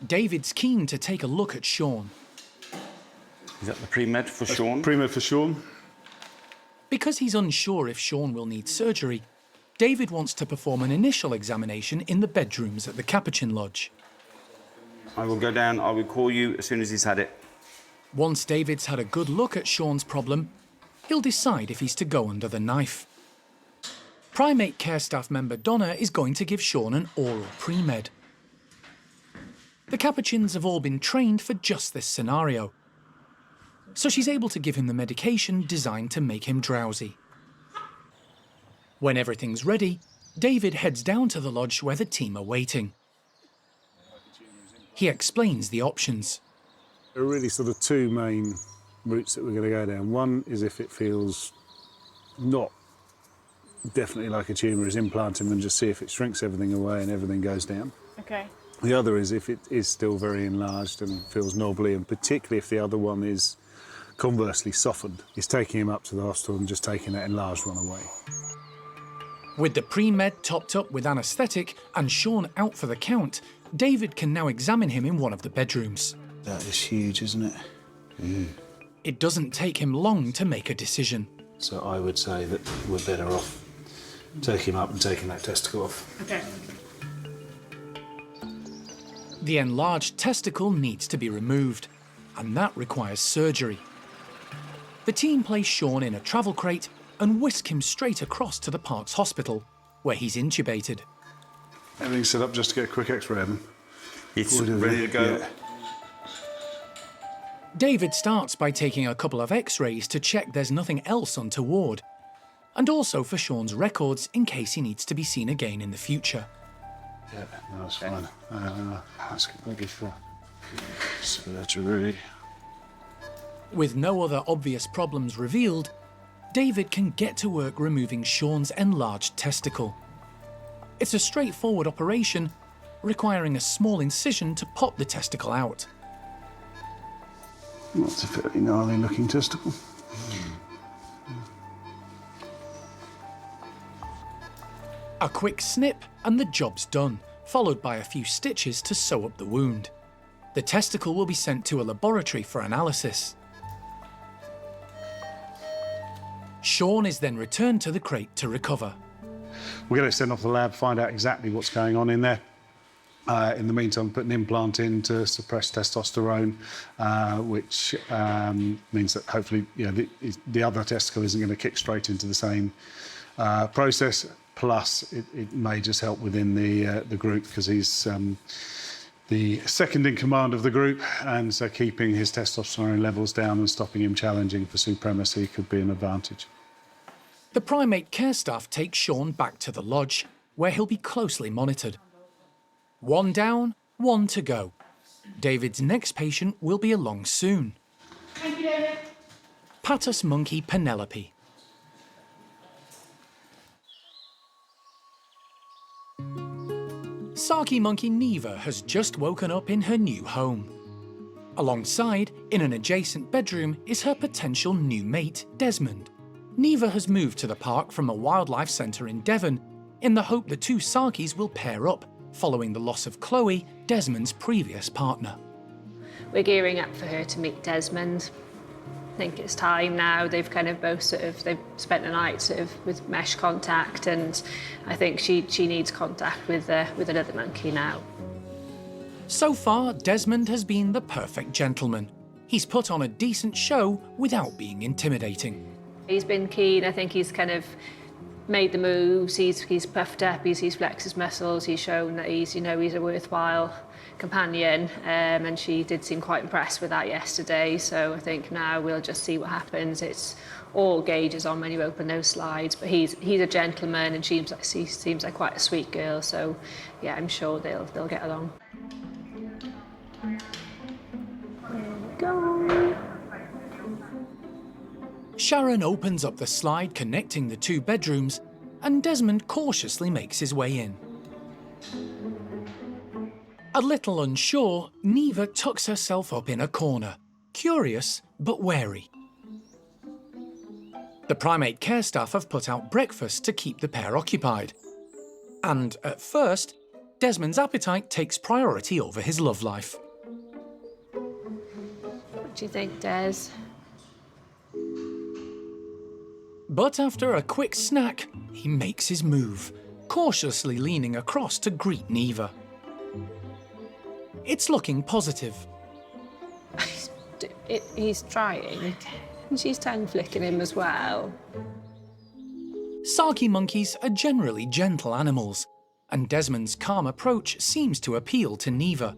David's keen to take a look at Sean. Is that the pre-med for Sean? Pre-med for Sean. Because he's unsure if Sean will need surgery, David wants to perform an initial examination in the bedrooms at the Capuchin Lodge. I will go down, I will call you as soon as he's had it. Once David's had a good look at Sean's problem, he'll decide if he's to go under the knife. Primate Care Staff member Donna is going to give Sean an oral pre-med. The Capuchins have all been trained for just this scenario, so she's able to give him the medication designed to make him drowsy. When everything's ready, David heads down to the lodge where the team are waiting. He explains the options. There are really sort of 2 main routes that we're going to go down. One is if it feels not definitely like a tumour, is implant him and just see if it shrinks everything away and everything goes down. Okay. The other is if it is still very enlarged and feels knobbly, and particularly if the other one is conversely softened, is taking him up to the hospital and just taking that enlarged one away. With the pre-med topped up with anaesthetic and Sean out for the count, David can now examine him in one of the bedrooms. That is huge, isn't it? It doesn't take him long to make a decision. So I would say that we're better off taking him up and taking that testicle off. Okay. The enlarged testicle needs to be removed, and that requires surgery. The team place Sean in a travel crate and whisk him straight across to the park's hospital, where he's intubated. Everything's set up just to get a quick X-ray of him. It's ready to go. Yeah. David starts by taking a couple of X-rays to check there's nothing else untoward, and also for Sean's records in case he needs to be seen again in the future. Yeah, no, that's fine. Let's get ready for surgery. With no other obvious problems revealed, David can get to work removing Sean's enlarged testicle. It's a straightforward operation, requiring a small incision to pop the testicle out. That's a fairly gnarly looking testicle. A quick snip and the job's done, followed by a few stitches to sew up the wound. The testicle will be sent to a laboratory for analysis. Sean is then returned to the crate to recover. We're going to send off the lab, find out exactly what's going on in there. In the meantime, put an implant in to suppress testosterone, which means that hopefully, the other testicle isn't going to kick straight into the same process. Plus, it may just help within the group because he's the second in command of the group, and so keeping his testosterone levels down and stopping him challenging for supremacy could be an advantage. The Primate Care Staff take Sean back to the lodge, where he'll be closely monitored. 1 down, 1 to go. David's next patient will be along soon. Thank you, David. Patus monkey Penelope. Saki monkey Neevah has just woken up in her new home. Alongside, in an adjacent bedroom, is her potential new mate, Desmond. Neevah has moved to the park from a wildlife centre in Devon in the hope the two Sakis will pair up, following the loss of Chloe, Desmond's previous partner. We're gearing up for her to meet Desmond. I think it's time now. They've kind of both they've spent the night with mesh contact, and I think she needs contact with another monkey now. So far, Desmond has been the perfect gentleman. He's put on a decent show without being intimidating. He's been keen. I think he's kind of made the moves. He's puffed up. He's flexed his muscles. He's shown that he's a worthwhile companion, and she did seem quite impressed with that yesterday. So I think now we'll just see what happens. It's all gauges on when you open those slides, but he's a gentleman, and she seems like quite a sweet girl. So yeah, I'm sure they'll get along. Go. Sharon opens up the slide connecting the two bedrooms, and Desmond cautiously makes his way in. A little unsure, Neevah tucks herself up in a corner, curious but wary. The Primate Care Staff have put out breakfast to keep the pair occupied. And at first, Desmond's appetite takes priority over his love life. What do you think, Des? But after a quick snack, he makes his move, cautiously leaning across to greet Neevah. It's looking positive. He's trying, and she's tongue-flicking him as well. Saki monkeys are generally gentle animals, and Desmond's calm approach seems to appeal to Neevah.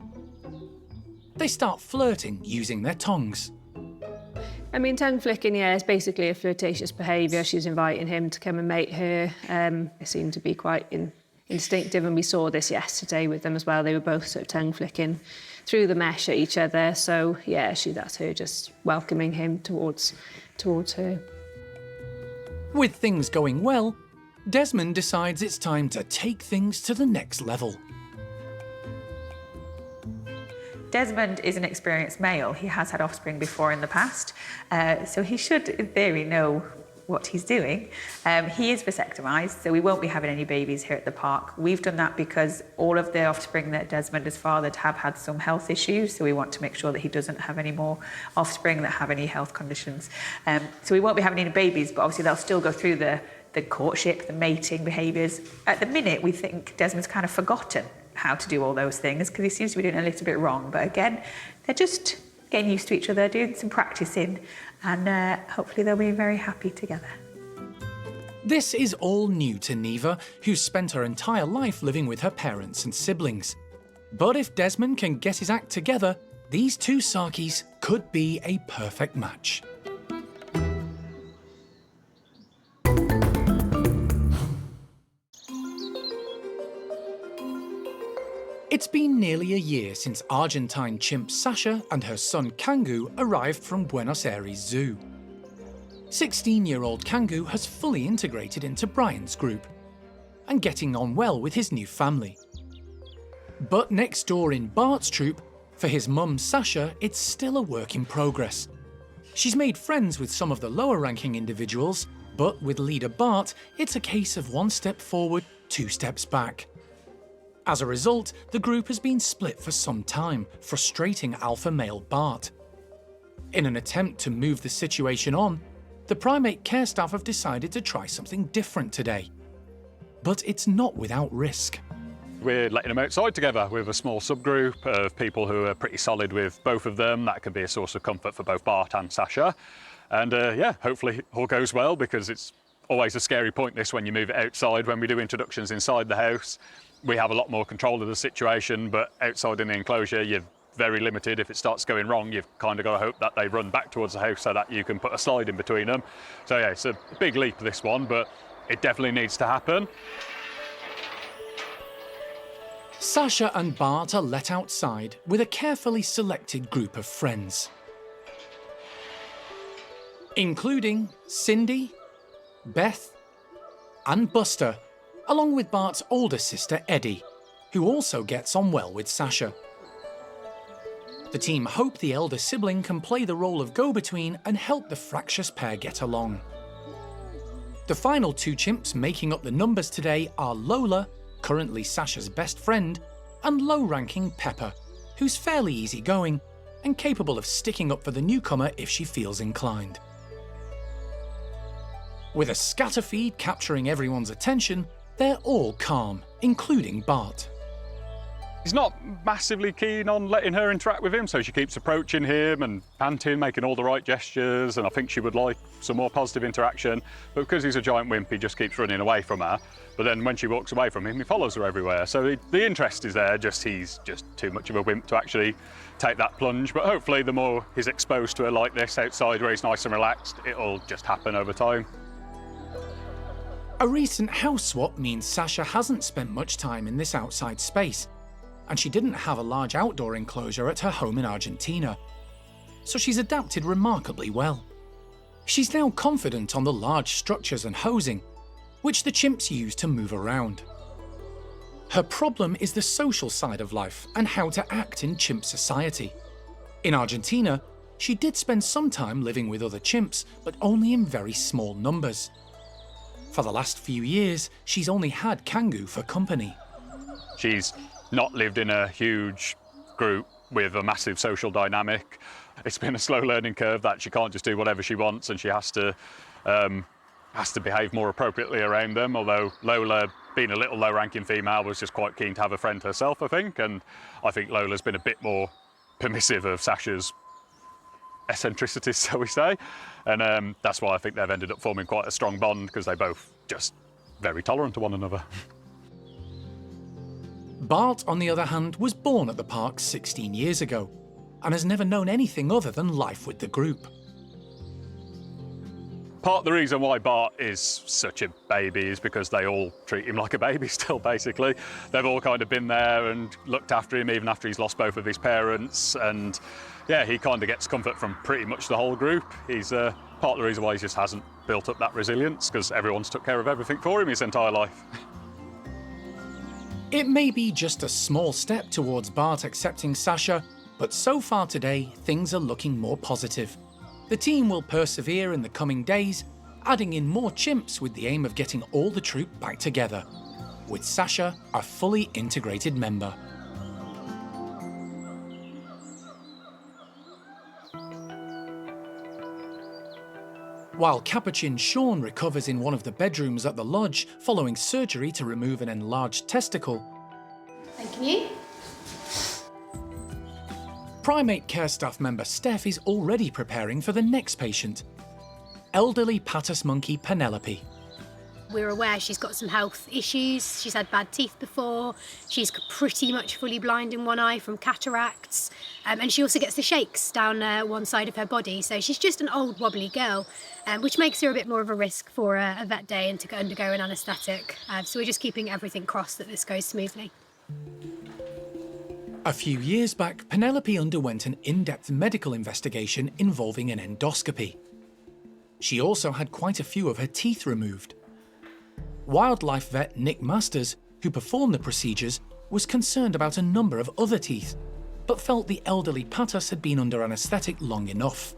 They start flirting using their tongues. I mean, tongue-flicking, yeah, is basically a flirtatious behaviour. She's inviting him to come and mate her. They seem to be quite instinctive, and we saw this yesterday with them as well. They were both sort of tongue-flicking through the mesh at each other. So, yeah, that's her just welcoming him towards her. With things going well, Desmond decides it's time to take things to the next level. Desmond is an experienced male. He has had offspring before in the past, so he should, in theory, know what he's doing. He is vasectomised, so we won't be having any babies here at the park. We've done that because all of the offspring that Desmond has fathered have had some health issues, so we want to make sure that he doesn't have any more offspring that have any health conditions. So we won't be having any babies, but obviously they'll still go through the courtship, the mating behaviours. At the minute, we think Desmond's kind of forgotten how to do all those things because he seems to be doing a little bit wrong. But again, they're just getting used to each other, doing some practicing, and hopefully they'll be very happy together. This is all new to Neevah, who's spent her entire life living with her parents and siblings. But if Desmond can get his act together, these two Sakis could be a perfect match. It's been nearly a year since Argentine chimp Sasha and her son Kangu arrived from Buenos Aires Zoo. 16-year-old Kangu has fully integrated into Brian's group and getting on well with his new family. But next door in Bart's troop, for his mum Sasha, it's still a work in progress. She's made friends with some of the lower-ranking individuals, but with leader Bart, it's a case of 1 step forward, 2 steps back. As a result, the group has been split for some time, frustrating alpha male Bart. In an attempt to move the situation on, the Primate Care Staff have decided to try something different today. But it's not without risk. We're letting them outside together with a small subgroup of people who are pretty solid with both of them. That can be a source of comfort for both Bart and Sasha. And yeah, hopefully all goes well, because it's always a scary point this when you move it outside. When we do introductions inside the house, we have a lot more control of the situation, but outside in the enclosure, you're very limited. If it starts going wrong, you've kind of got to hope that they run back towards the house so that you can put a slide in between them. So yeah, it's a big leap, this one, but it definitely needs to happen. Sasha and Bart are let outside with a carefully selected group of friends, including Cindy, Beth and Buster, along with Bart's older sister Eddie, who also gets on well with Sasha. The team hope the elder sibling can play the role of go-between and help the fractious pair get along. The final 2 chimps making up the numbers today are Lola, currently Sasha's best friend, and low-ranking Pepper, who's fairly easygoing and capable of sticking up for the newcomer if she feels inclined. With a scatter feed capturing everyone's attention, they're all calm, including Bart. He's not massively keen on letting her interact with him, so she keeps approaching him and panting, making all the right gestures, and I think she would like some more positive interaction, but because he's a giant wimp, he just keeps running away from her. But then when she walks away from him, he follows her everywhere. So the interest is there, just he's just too much of a wimp to actually take that plunge. But hopefully the more he's exposed to her like this outside where he's nice and relaxed, it'll just happen over time. A recent house swap means Sasha hasn't spent much time in this outside space, and she didn't have a large outdoor enclosure at her home in Argentina. So she's adapted remarkably well. She's now confident on the large structures and hosing, which the chimps use to move around. Her problem is the social side of life and how to act in chimp society. In Argentina, she did spend some time living with other chimps, but only in very small numbers. For the last few years, she's only had Kangoo for company. She's not lived in a huge group with a massive social dynamic. It's been a slow learning curve that she can't just do whatever she wants, and she has to behave more appropriately around them, although Lola, being a little low-ranking female, was just quite keen to have a friend herself, I think, and I think Lola's been a bit more permissive of Sasha's eccentricities, shall we say, and that's why I think they've ended up forming quite a strong bond, because they're both just very tolerant of one another. Bart, on the other hand, was born at the park 16 years ago and has never known anything other than life with the group. Part of the reason why Bart is such a baby is because they all treat him like a baby still, basically. They've all kind of been there and looked after him even after he's lost both of his parents, and yeah, he kind of gets comfort from pretty much the whole group. He's part of the reason why he just hasn't built up that resilience, because everyone's took care of everything for him his entire life. It may be just a small step towards Bart accepting Sasha, but so far today, things are looking more positive. The team will persevere in the coming days, adding in more chimps with the aim of getting all the troop back together, with Sasha a fully integrated member. While Capuchin Sean recovers in one of the bedrooms at the lodge following surgery to remove an enlarged testicle, Thank you. Primate Care Staff member Steph is already preparing for the next patient, elderly Patus monkey Penelope. We're aware she's got some health issues. She's had bad teeth before. She's pretty much fully blind in one eye from cataracts. And she also gets the shakes down one side of her body. So she's just an old wobbly girl, which makes her a bit more of a risk for a vet day and to undergo an anaesthetic. So we're just keeping everything crossed that this goes smoothly. A few years back, Penelope underwent an in-depth medical investigation involving an endoscopy. She also had quite a few of her teeth removed. Wildlife vet Nick Masters, who performed the procedures, was concerned about a number of other teeth, but felt the elderly Patus had been under anaesthetic long enough.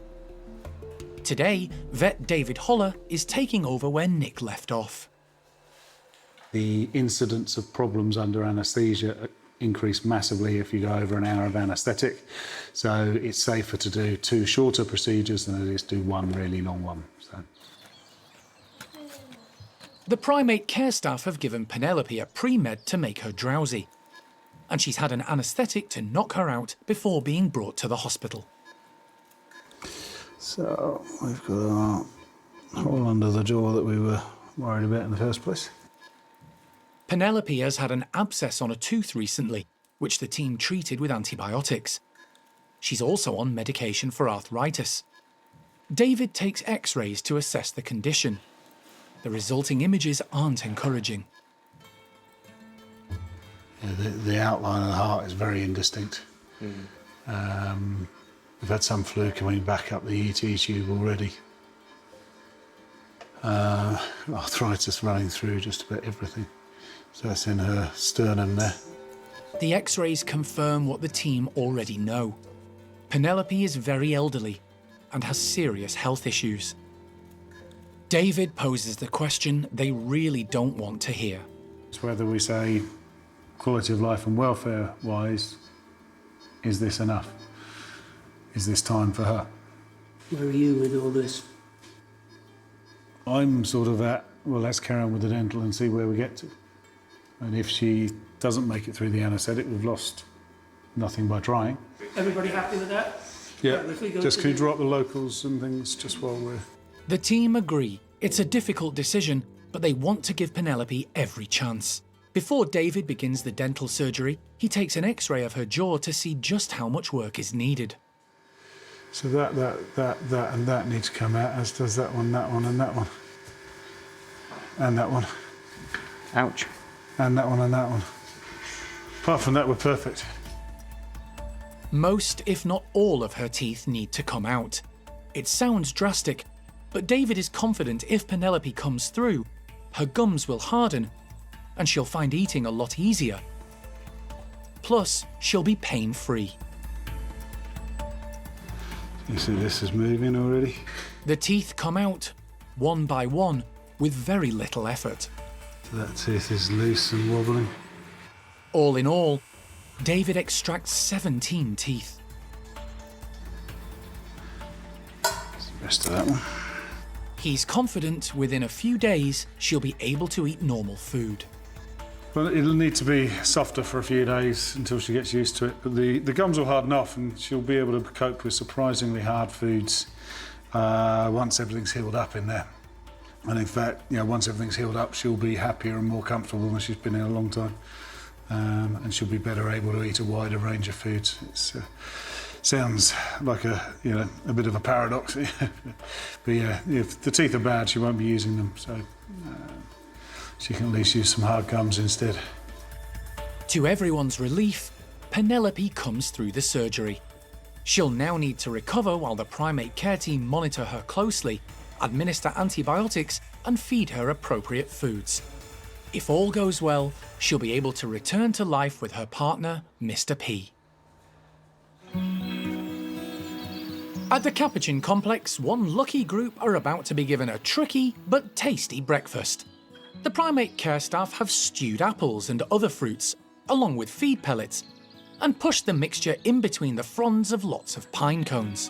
Today, vet David Holler is taking over where Nick left off. The incidence of problems under anaesthesia increase massively if you go over an hour of anaesthetic, so it's safer to do 2 shorter procedures than it is to do 1 really long one. So. The Primate Care Staff have given Penelope a pre-med to make her drowsy, and she's had an anaesthetic to knock her out before being brought to the hospital. So we've got our hole under the jaw that we were worried about in the first place. Penelope has had an abscess on a tooth recently, which the team treated with antibiotics. She's also on medication for arthritis. David takes x-rays to assess the condition. The resulting images aren't encouraging. Yeah, the outline of the heart is very indistinct. We've had some fluid coming back up the ET tube already. Arthritis running through just about everything. So that's in her sternum there. The x-rays confirm what the team already know. Penelope is very elderly and has serious health issues. David poses the question they really don't want to hear. It's whether we say quality of life and welfare wise, is this enough? Is this time for her? Where are you with all this? I'm sort of at, well, let's carry on with the dental and see where we get to. And if she doesn't make it through the anaesthetic, we've lost nothing by trying. Everybody happy with that? Yeah, Right, just can you drop the locals and things just while we're... The team agree it's a difficult decision, but they want to give Penelope every chance. Before David begins the dental surgery, he takes an x-ray of her jaw to see just how much work is needed. So that and that need to come out, as does that one, and that one. And that one. Ouch. And that one and that one. Apart from that, we're perfect. Most, if not all, of her teeth need to come out. It sounds drastic, but David is confident if Penelope comes through, her gums will harden and she'll find eating a lot easier. Plus, she'll be pain-free. You see this is moving already? The teeth come out, one by one, with very little effort. So that tooth is loose and wobbling. All in all, David extracts 17 teeth. That's the rest of that one. He's confident within a few days she'll be able to eat normal food. Well, it'll need to be softer for a few days until she gets used to it, but the gums will harden off and she'll be able to cope with surprisingly hard foods once everything's healed up in there. And in fact, you know, once everything's healed up, she'll be happier and more comfortable than she's been in a long time. And she'll be better able to eat a wider range of foods. It sounds like a bit of a paradox, but yeah, if the teeth are bad, she won't be using them, so she can at least use some hard gums instead. To everyone's relief, Penelope comes through the surgery. She'll now need to recover while the primate care team monitor her closely, administer antibiotics, and feed her appropriate foods. If all goes well, she'll be able to return to life with her partner, Mr. P. At the Capuchin complex, one lucky group are about to be given a tricky but tasty breakfast. The Primate Care Staff have stewed apples and other fruits, along with feed pellets, and pushed the mixture in between the fronds of lots of pine cones.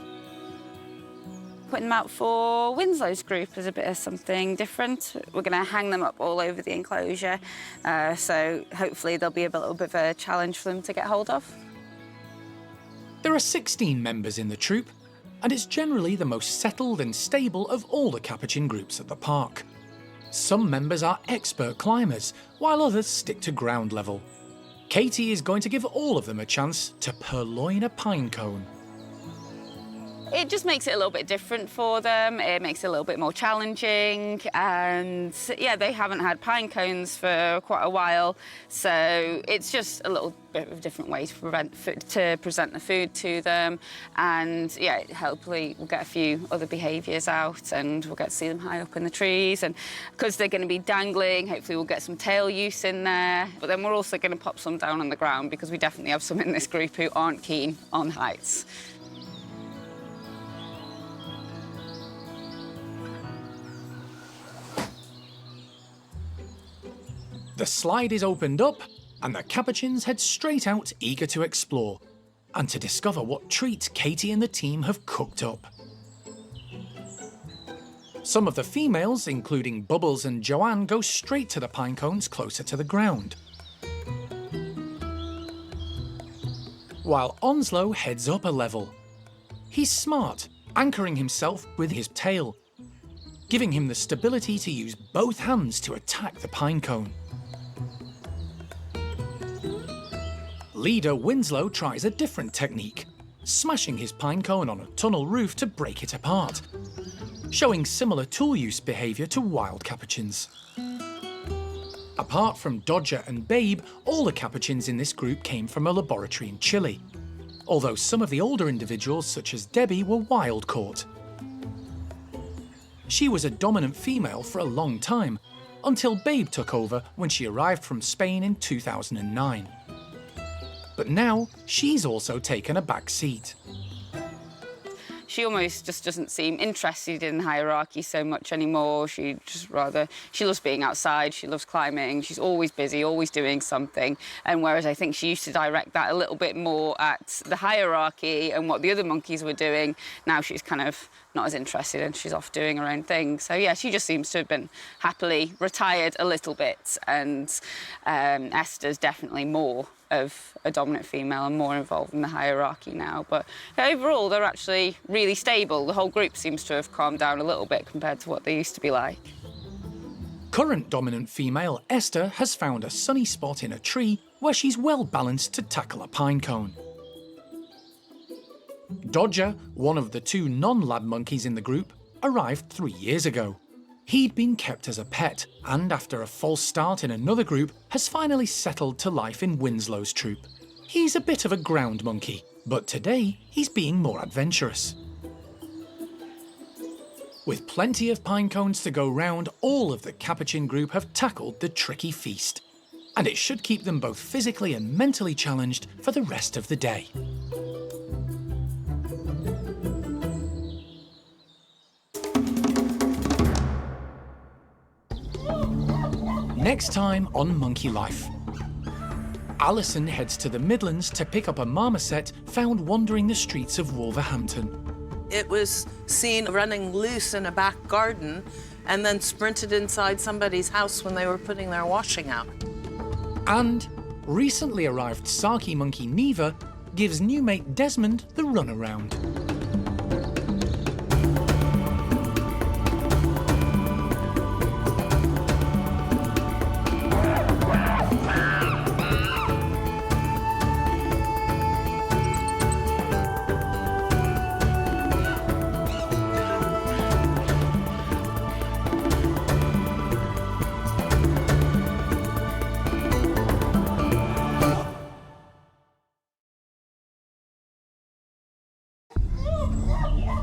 Putting them out for Winslow's group is a bit of something different. We're going to hang them up all over the enclosure, so hopefully there'll be a little bit of a challenge for them to get hold of. There are 16 members in the troop, and it's generally the most settled and stable of all the Capuchin groups at the park. Some members are expert climbers, while others stick to ground level. Katie is going to give all of them a chance to purloin a pine cone. It just makes it a little bit different for them. It makes it a little bit more challenging, and yeah, they haven't had pine cones for quite a while, so it's just a little bit of a different way to present the food to them, and yeah, hopefully we'll get a few other behaviours out, and we'll get to see them high up in the trees, and because they're going to be dangling, hopefully we'll get some tail use in there, but then we're also going to pop some down on the ground because we definitely have some in this group who aren't keen on heights. The slide is opened up, and the Capuchins head straight out, eager to explore, and to discover what treat Katie and the team have cooked up. Some of the females, including Bubbles and Joanne, go straight to the pine cones closer to the ground, while Onslow heads up a level. He's smart, anchoring himself with his tail, giving him the stability to use both hands to attack the pine cone. Leader Winslow tries a different technique, smashing his pine cone on a tunnel roof to break it apart, showing similar tool use behaviour to wild capuchins. Apart from Dodger and Babe, all the capuchins in this group came from a laboratory in Chile, although some of the older individuals, such as Debbie, were wild caught. She was a dominant female for a long time, until Babe took over when she arrived from Spain in 2009. But now, she's also taken a back seat. She almost just doesn't seem interested in hierarchy so much anymore. She loves being outside, she loves climbing, she's always busy, always doing something. And whereas I think she used to direct that a little bit more at the hierarchy and what the other monkeys were doing, now she's kind of not as interested and she's off doing her own thing. So yeah, she just seems to have been happily retired a little bit. And Esther's definitely more of a dominant female and more involved in the hierarchy now. But overall, they're actually really stable. The whole group seems to have calmed down a little bit compared to what they used to be like. Current dominant female, Esther, has found a sunny spot in a tree where she's well balanced to tackle a pine cone. Dodger, one of the two non-lab monkeys in the group, arrived 3 years ago. He'd been kept as a pet, and after a false start in another group, has finally settled to life in Winslow's troop. He's a bit of a ground monkey, but today he's being more adventurous. With plenty of pine cones to go round, all of the capuchin group have tackled the tricky feast, and it should keep them both physically and mentally challenged for the rest of the day. Next time on Monkey Life, Alison heads to the Midlands to pick up a marmoset found wandering the streets of Wolverhampton. It was seen running loose in a back garden and then sprinted inside somebody's house when they were putting their washing out. And recently arrived saki monkey Neevah gives new mate Desmond the runaround.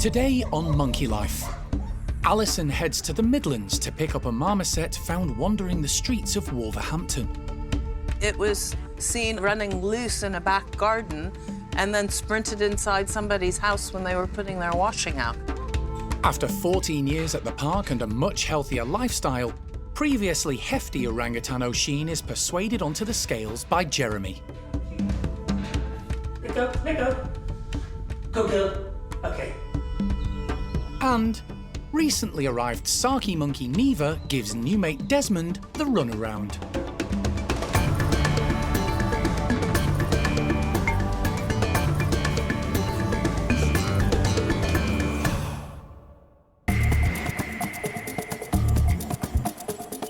Today on Monkey Life, Alison heads to the Midlands to pick up a marmoset found wandering the streets of Wolverhampton. It was seen running loose in a back garden and then sprinted inside somebody's house when they were putting their washing out. After 14 years at the park and a much healthier lifestyle, previously hefty orangutan O'Sheen is persuaded onto the scales by Jeremy. Let go. Go, girl. Okay. And recently arrived saki monkey Neevah gives new mate Desmond the runaround.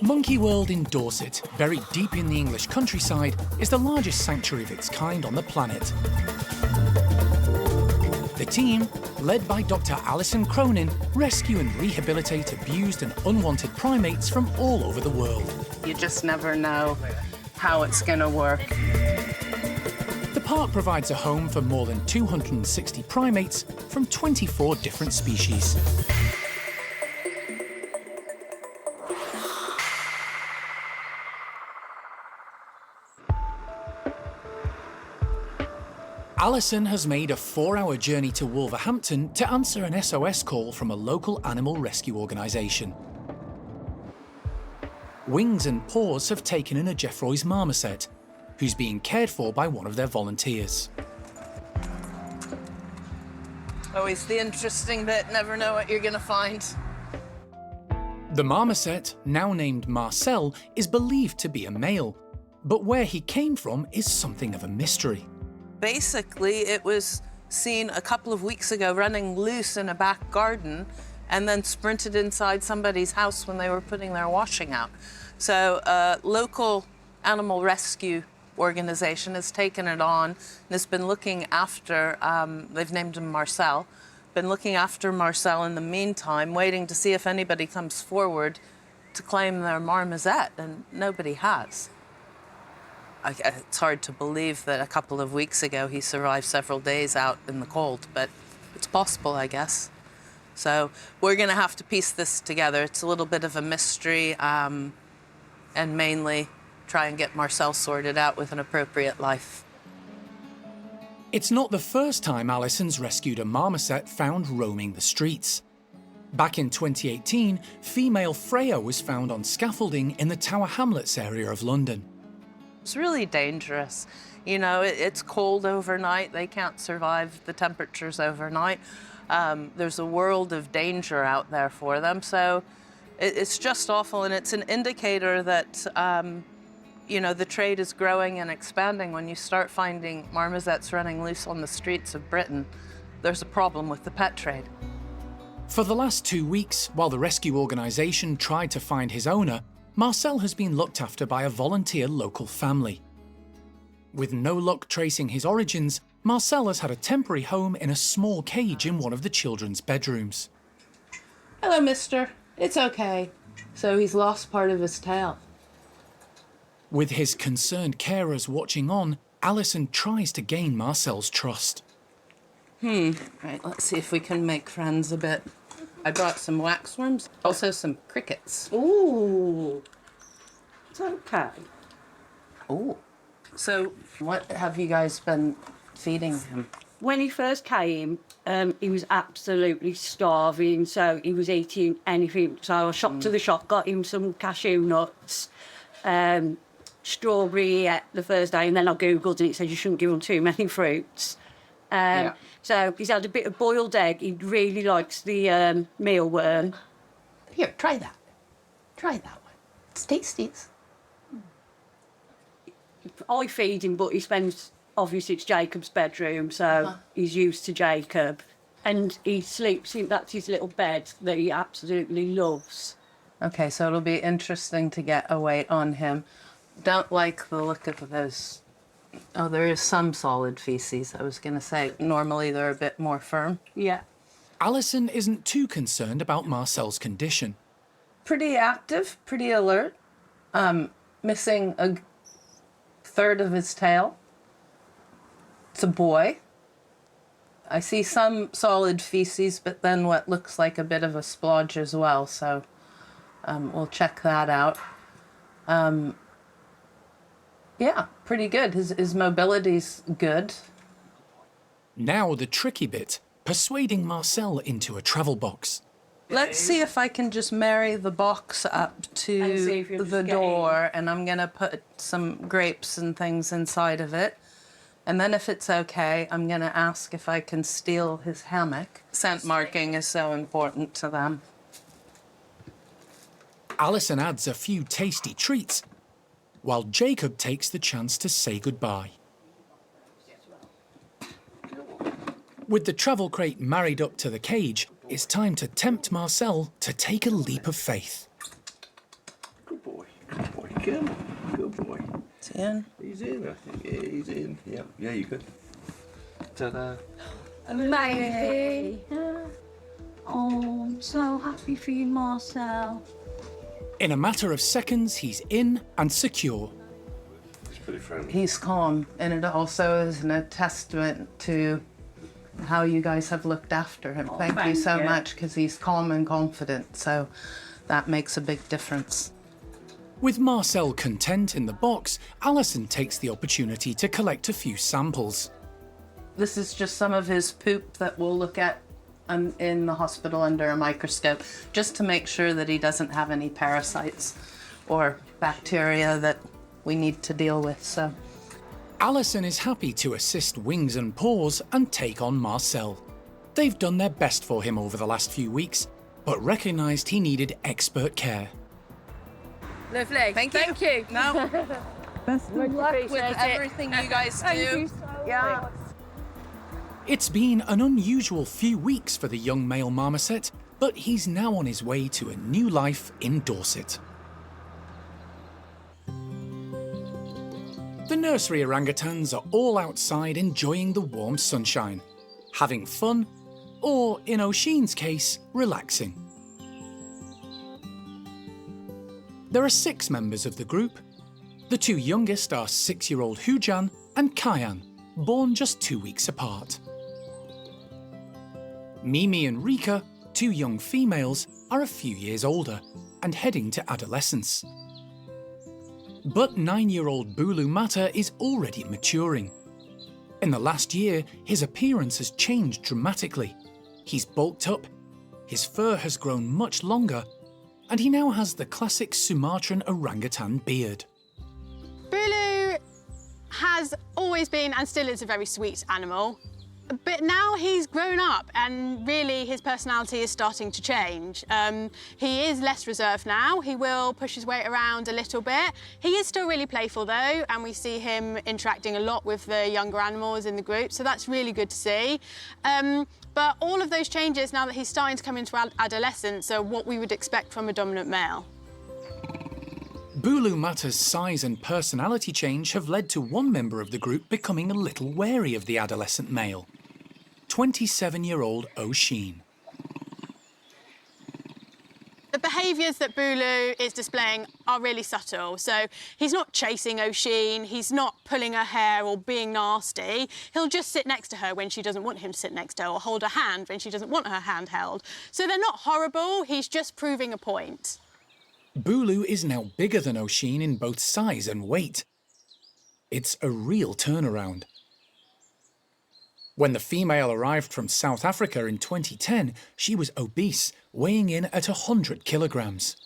Monkey World in Dorset, buried deep in the English countryside, is the largest sanctuary of its kind on the planet. The team, led by Dr. Alison Cronin, rescue and rehabilitate abused and unwanted primates from all over the world. You just never know how it's going to work. The park provides a home for more than 260 primates from 24 different species. Alison has made a 4-hour journey to Wolverhampton to answer an SOS call from a local animal rescue organisation. Wings and Paws have taken in a Jeffroy's marmoset, who's being cared for by one of their volunteers. Always the interesting bit, never know what you're going to find. The marmoset, now named Marcel, is believed to be a male, but where he came from is something of a mystery. Basically, it was seen a couple of weeks ago running loose in a back garden and then sprinted inside somebody's house when they were putting their washing out. So a local animal rescue organization has taken it on and has been looking after, they've named him Marcel, been looking after Marcel in the meantime, waiting to see if anybody comes forward to claim their marmoset, and nobody has. It's hard to believe that a couple of weeks ago he survived several days out in the cold, but it's possible, I guess. So we're going to have to piece this together. It's a little bit of a mystery, and mainly try and get Marcel sorted out with an appropriate life. It's not the first time Alison's rescued a marmoset found roaming the streets. Back in 2018, female Freya was found on scaffolding in the Tower Hamlets area of London. It's really dangerous. You know, it's cold overnight. They can't survive the temperatures overnight. There's a world of danger out there for them. So it's just awful. And it's an indicator that, you know, the trade is growing and expanding. When you start finding marmosets running loose on the streets of Britain, there's a problem with the pet trade. For the last 2 weeks, while the rescue organisation tried to find his owner, Marcel has been looked after by a volunteer local family. With no luck tracing his origins, Marcel has had a temporary home in a small cage in one of the children's bedrooms. Hello, mister. It's okay. So he's lost part of his tail. With his concerned carers watching on, Alison tries to gain Marcel's trust. Right, let's see if we can make friends a bit. I brought some waxworms, also some crickets. Ooh, it's okay. Ooh. So what have you guys been feeding him? When he first came, he was absolutely starving, so he was eating anything. So I shopped to the shop, got him some cashew nuts, strawberry the first day, and then I Googled and it said you shouldn't give him too many fruits. So he's had a bit of boiled egg. He really likes the mealworm. Here, try that. Try that one. It's tasty. I feed him, but he spends, obviously it's Jacob's bedroom, so he's used to Jacob. And he sleeps in, that's his little bed that he absolutely loves. Okay, so it'll be interesting to get a weight on him. Don't like the look of those. Oh, there is some solid feces. I was going to say, normally they're a bit more firm. Yeah. Alison isn't too concerned about Marcel's condition. Pretty active, pretty alert. Missing a third of his tail. It's a boy. I see some solid feces, but then what looks like a bit of a splodge as well, so we'll check that out. Yeah, pretty good. His mobility's good. Now the tricky bit, persuading Marcel into a travel box. Let's see if I can just marry the box up to the door, and I'm going to put some grapes and things inside of it. And then if it's okay, I'm going to ask if I can steal his hammock. Scent marking is so important to them. Alison adds a few tasty treats, while Jacob takes the chance to say goodbye. With the travel crate married up to the cage, it's time to tempt Marcel to take a leap of faith. Good boy, come on, good boy. Is he in? He's in, I think. Yeah, he's in. Yeah, you're good. Ta-da. Amazing. Oh, I'm so happy for you, Marcel. In a matter of seconds, he's in and secure. He's pretty friendly. He's calm, and it also is a testament to how you guys have looked after him. Thank you so much, because he's calm and confident, so that makes a big difference. With Marcel content in the box, Alison takes the opportunity to collect a few samples. This is just some of his poop that we'll look at in the hospital under a microscope, just to make sure that he doesn't have any parasites or bacteria that we need to deal with. So Alison is happy to assist Wings and Paws and take on Marcel. They've done their best for him over the last few weeks, but recognised he needed expert care. Lovely. Thank you. No. Best of luck with everything you guys do. Thank you so much. It's been an unusual few weeks for the young male marmoset, but he's now on his way to a new life in Dorset. The nursery orangutans are all outside enjoying the warm sunshine, having fun, or in Oisin's case, relaxing. There are 6 members of the group. The 2 youngest are 6-year-old Hujan and Kyan, born just 2 weeks apart. Mimi and Rika, 2 young females, are a few years older and heading to adolescence. But 9-year-old Bulu Mata is already maturing. In the last year, his appearance has changed dramatically. He's bulked up, his fur has grown much longer, and he now has the classic Sumatran orangutan beard. Bulu has always been and still is a very sweet animal. But now he's grown up and really his personality is starting to change. He is less reserved now. He will push his weight around a little bit. He is still really playful though, and we see him interacting a lot with the younger animals in the group, so that's really good to see. But all of those changes now that he's starting to come into adolescence are what we would expect from a dominant male. Bulu Mata's size and personality change have led to one member of the group becoming a little wary of the adolescent male. 27-year-old Oisin. The behaviours that Bulu is displaying are really subtle. So he's not chasing Oisin, he's not pulling her hair or being nasty. He'll just sit next to her when she doesn't want him to sit next to her, or hold her hand when she doesn't want her hand held. So they're not horrible, he's just proving a point. Bulu is now bigger than Oisin in both size and weight. It's a real turnaround. When the female arrived from South Africa in 2010, she was obese, weighing in at 100 kilograms.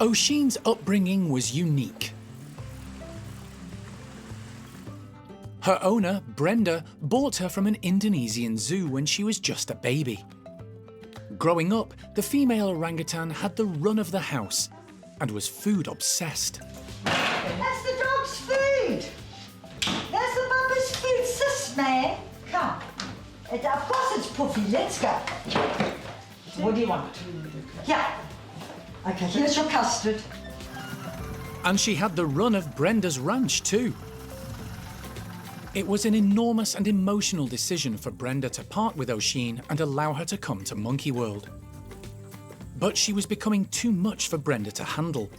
Oisin's upbringing was unique. Her owner, Brenda, bought her from an Indonesian zoo when she was just a baby. Growing up, the female orangutan had the run of the house and was food obsessed. That's the dog's food. That's the puppy's food, sis, man. Come. Of course it's Puffy. Let's go. What do you want? Yeah. Okay, here's your custard. And she had the run of Brenda's ranch too. It was an enormous and emotional decision for Brenda to part with Oisin and allow her to come to Monkey World. But she was becoming too much for Brenda to handle,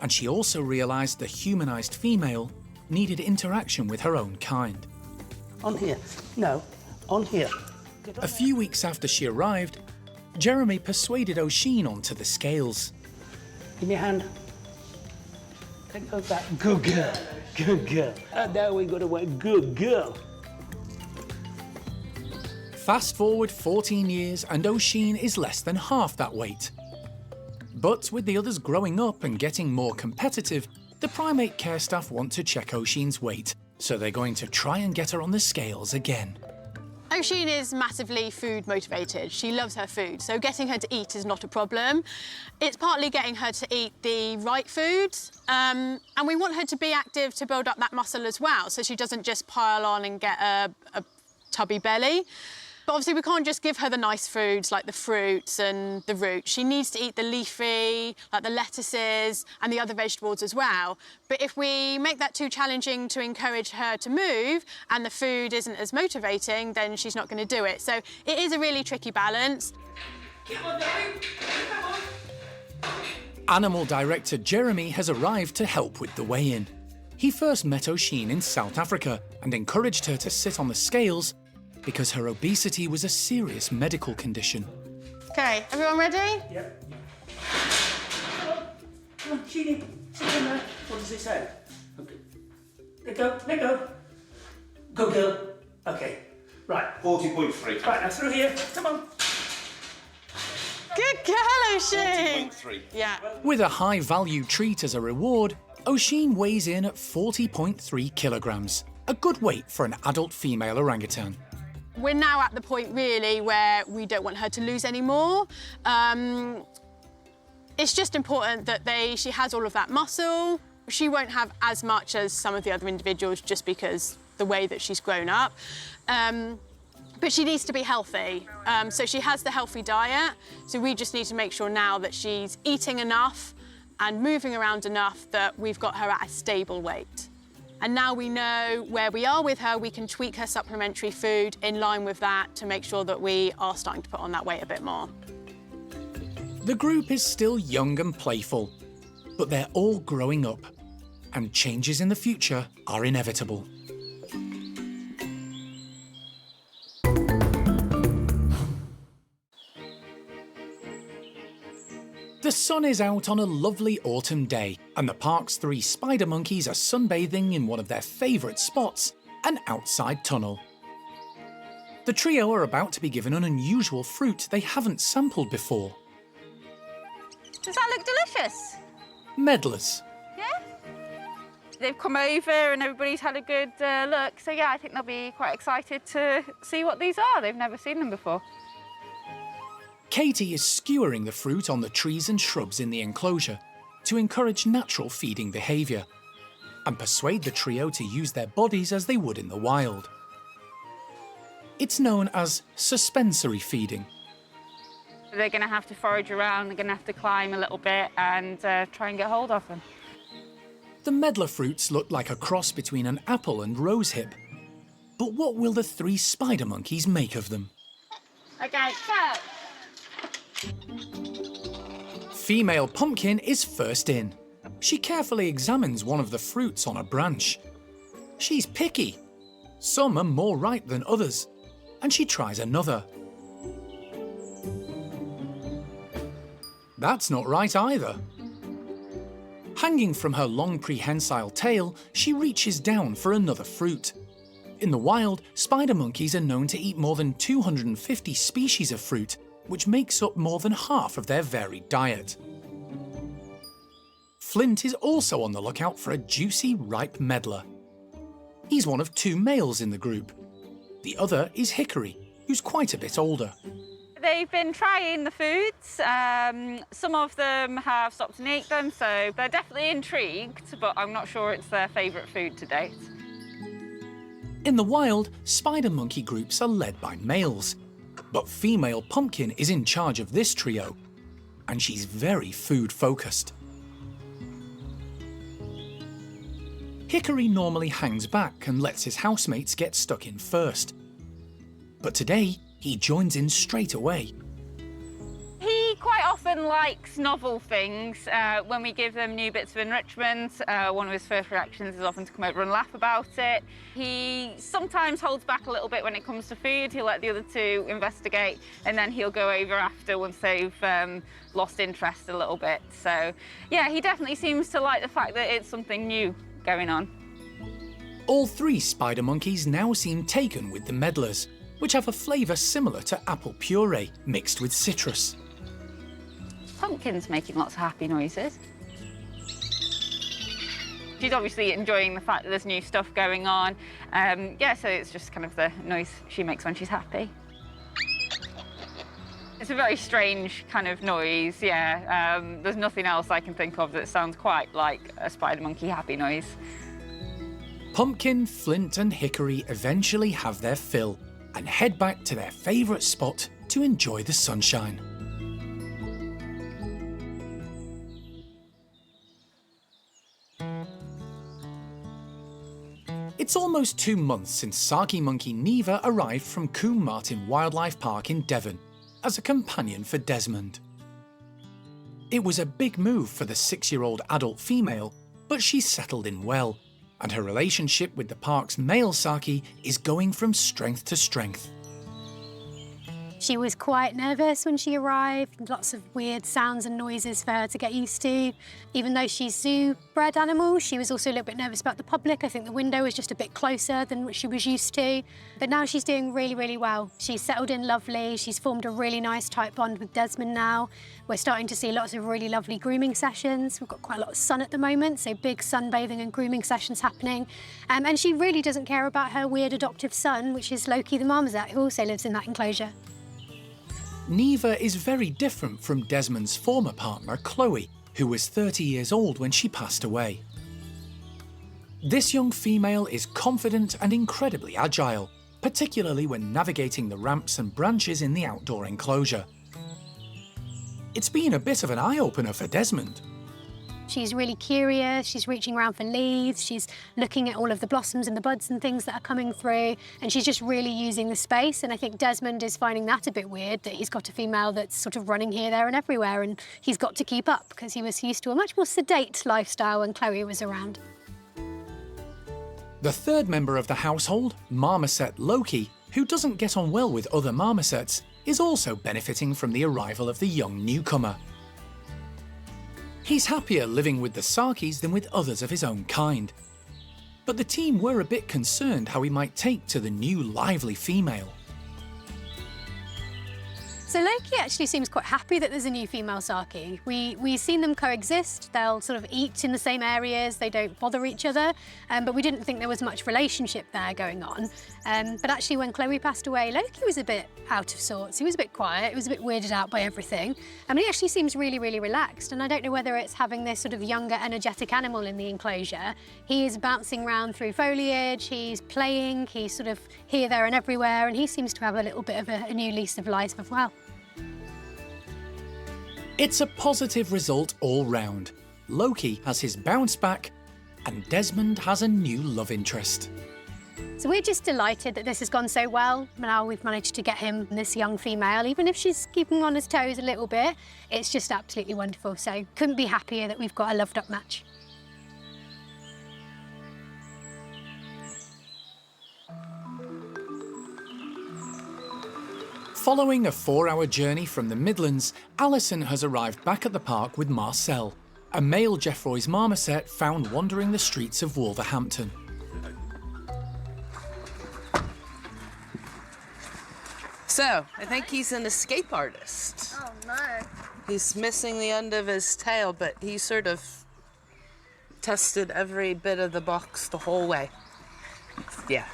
and she also realised the humanised female needed interaction with her own kind. On here. No, on here. A few weeks after she arrived, Jeremy persuaded Oisin onto the scales. Give me a hand. Take those back. Good girl. Good girl. And now we got away. Good girl. Fast forward 14 years and Oisin is less than half that weight. But with the others growing up and getting more competitive, the Primate Care Staff want to check Oisin's weight, so they're going to try and get her on the scales again. Oisin is massively food motivated. She loves her food, so getting her to eat is not a problem. It's partly getting her to eat the right foods, and we want her to be active to build up that muscle as well, so she doesn't just pile on and get a tubby belly. But obviously we can't just give her the nice foods like the fruits and the roots. She needs to eat the leafy, like the lettuces and the other vegetables as well. But if we make that too challenging to encourage her to move and the food isn't as motivating, then she's not going to do it. So it is a really tricky balance. Come on, darling. Come on. Animal director Jeremy has arrived to help with the weigh-in. He first met Oisin in South Africa and encouraged her to sit on the scales because her obesity was a serious medical condition. OK, everyone ready? Yep. Come on, Sheenie. Sit in there. What does it say? Okay. Let go, let go. Go, girl. OK. Right. 40.3. Right, now through here. Come on. Good girl, Oisin. 40.3. Yeah. With a high-value treat as a reward, Oisin weighs in at 40.3 kilograms, a good weight for an adult female orangutan. We're now at the point, really, where we don't want her to lose any more. It's just important that she has all of that muscle. She won't have as much as some of the other individuals just because the way that she's grown up. But she needs to be healthy. So she has the healthy diet. So we just need to make sure now that she's eating enough and moving around enough that we've got her at a stable weight. And now we know where we are with her, we can tweak her supplementary food in line with that to make sure that we are starting to put on that weight a bit more. The group is still young and playful, but they're all growing up, and changes in the future are inevitable. The sun is out on a lovely autumn day, and the park's 3 spider monkeys are sunbathing in one of their favourite spots, an outside tunnel. The trio are about to be given an unusual fruit they haven't sampled before. Does that look delicious? Medlars. Yeah? They've come over and everybody's had a good look, so yeah, I think they'll be quite excited to see what these are. They've never seen them before. Katie is skewering the fruit on the trees and shrubs in the enclosure to encourage natural feeding behaviour and persuade the trio to use their bodies as they would in the wild. It's known as suspensory feeding. They're going to have to forage around, they're going to have to climb a little bit and try and get hold of them. The medlar fruits look like a cross between an apple and rosehip. But what will the 3 spider monkeys make of them? OK, so... Female Pumpkin is first in. She carefully examines one of the fruits on a branch. She's picky. Some are more ripe than others, and she tries another. That's not right either. Hanging from her long prehensile tail, she reaches down for another fruit. In the wild, spider monkeys are known to eat more than 250 species of fruit, which makes up more than half of their varied diet. Flint is also on the lookout for a juicy, ripe medlar. He's one of 2 males in the group. The other is Hickory, who's quite a bit older. They've been trying the foods. Some of them have stopped and ate them, so they're definitely intrigued, but I'm not sure it's their favourite food to date. In the wild, spider monkey groups are led by males, but female Pumpkin is in charge of this trio, and she's very food-focused. Hickory normally hangs back and lets his housemates get stuck in first. But today, he joins in straight away. He quite often likes novel things. When we give them new bits of enrichment, one of his first reactions is often to come over and laugh about it. He sometimes holds back a little bit when it comes to food. He'll let the other 2 investigate, and then he'll go over after once they've lost interest a little bit. So, yeah, he definitely seems to like the fact that it's something new going on. All 3 spider monkeys now seem taken with the medlars, which have a flavour similar to apple puree mixed with citrus. Pumpkin's making lots of happy noises. She's obviously enjoying the fact that there's new stuff going on. Yeah, so it's just kind of the noise she makes when she's happy. It's a very strange kind of noise, yeah. There's nothing else I can think of that sounds quite like a spider monkey happy noise. Pumpkin, Flint and Hickory eventually have their fill and head back to their favourite spot to enjoy the sunshine. It's almost 2 months since Saki monkey Neevah arrived from Wingham Wildlife Park in Devon as a companion for Desmond. It was a big move for the 6-year-old adult female, but she's settled in well, and her relationship with the park's male Saki is going from strength to strength. She was quite nervous when she arrived, lots of weird sounds and noises for her to get used to. Even though she's zoo-bred animal, she was also a little bit nervous about the public. I think the window was just a bit closer than what she was used to. But now she's doing really, really well. She's settled in lovely. She's formed a really nice tight bond with Desmond now. We're starting to see lots of really lovely grooming sessions. We've got quite a lot of sun at the moment, so big sunbathing and grooming sessions happening. And she really doesn't care about her weird adoptive son, which is Loki the marmoset, who also lives in that enclosure. Neevah is very different from Desmond's former partner, Chloe, who was 30 years old when she passed away. This young female is confident and incredibly agile, particularly when navigating the ramps and branches in the outdoor enclosure. It's been a bit of an eye-opener for Desmond. She's really curious, she's reaching around for leaves, she's looking at all of the blossoms and the buds and things that are coming through, and she's just really using the space. And I think Desmond is finding that a bit weird, that he's got a female that's sort of running here, there and everywhere, and he's got to keep up because he was used to a much more sedate lifestyle when Chloe was around. The third member of the household, marmoset Loki, who doesn't get on well with other marmosets, is also benefiting from the arrival of the young newcomer. He's happier living with the Sakis than with others of his own kind. But the team were a bit concerned how he might take to the new lively female. So Loki actually seems quite happy that there's a new female Saki. We've seen them coexist. They'll sort of eat in the same areas. They don't bother each other. But we didn't think there was much relationship there going on. But actually, when Chloe passed away, Loki was a bit out of sorts. He was a bit quiet. He was a bit weirded out by everything. I mean, he actually seems really, really relaxed. And I don't know whether it's having this sort of younger, energetic animal in the enclosure. He is bouncing around through foliage. He's playing. He's sort of here, there, and everywhere. And he seems to have a little bit of a new lease of life as well. It's a positive result all round. Loki has his bounce back, and Desmond has a new love interest. So we're just delighted that this has gone so well. Now we've managed to get him this young female, even if she's keeping on his toes a little bit. It's just absolutely wonderful. So couldn't be happier that we've got a loved up match. Following a 4-hour journey from the Midlands, Alison has arrived back at the park with Marcel, a male Geoffroy's marmoset found wandering the streets of Wolverhampton. So, I think he's an escape artist. Oh no. He's missing the end of his tail, but he sort of tested every bit of the box the whole way. Yeah.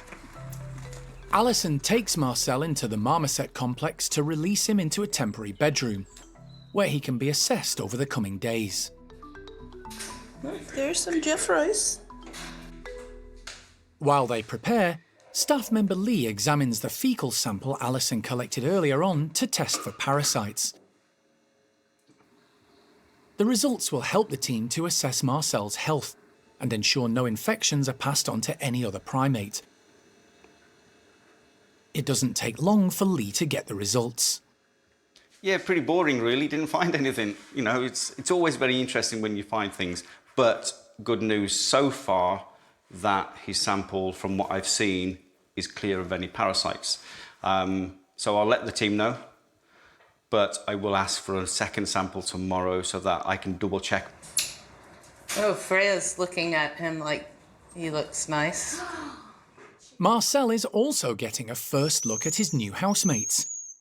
Alison takes Marcel into the marmoset complex to release him into a temporary bedroom, where he can be assessed over the coming days. There's some Geoffroys. While they prepare, staff member Lee examines the fecal sample Alison collected earlier on to test for parasites. The results will help the team to assess Marcel's health and ensure no infections are passed on to any other primate. It doesn't take long for Lee to get the results. Yeah, pretty boring really, didn't find anything. You know, it's always very interesting when you find things, but good news so far that his sample, from what I've seen, is clear of any parasites. So I'll let the team know, but I will ask for a second sample tomorrow so that I can double check. Oh, Freya's looking at him like he looks nice. Marcel is also getting a first look at his new housemates.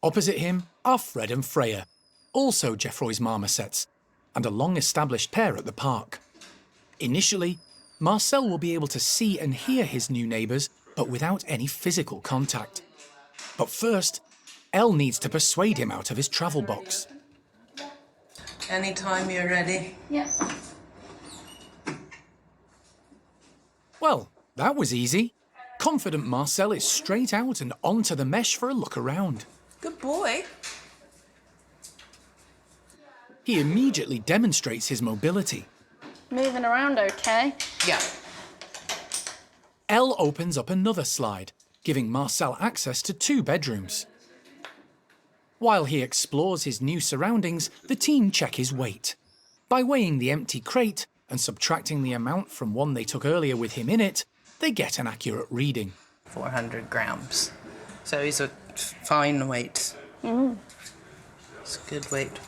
Opposite him are Fred and Freya, also Geoffroy's marmosets, and a long-established pair at the park. Initially, Marcel will be able to see and hear his new neighbours, but without any physical contact. But first, Elle needs to persuade him out of his travel box. Anytime you're ready. Yeah. Well, that was easy. Confident Marcel is straight out and onto the mesh for a look around. Good boy. He immediately demonstrates his mobility. Moving around okay? Yeah. Elle opens up another slide, giving Marcel access to 2 bedrooms. While he explores his new surroundings, the team check his weight. By weighing the empty crate and subtracting the amount from one they took earlier with him in it, they get an accurate reading. 400 grams. So he's fine weight. It's a good weight.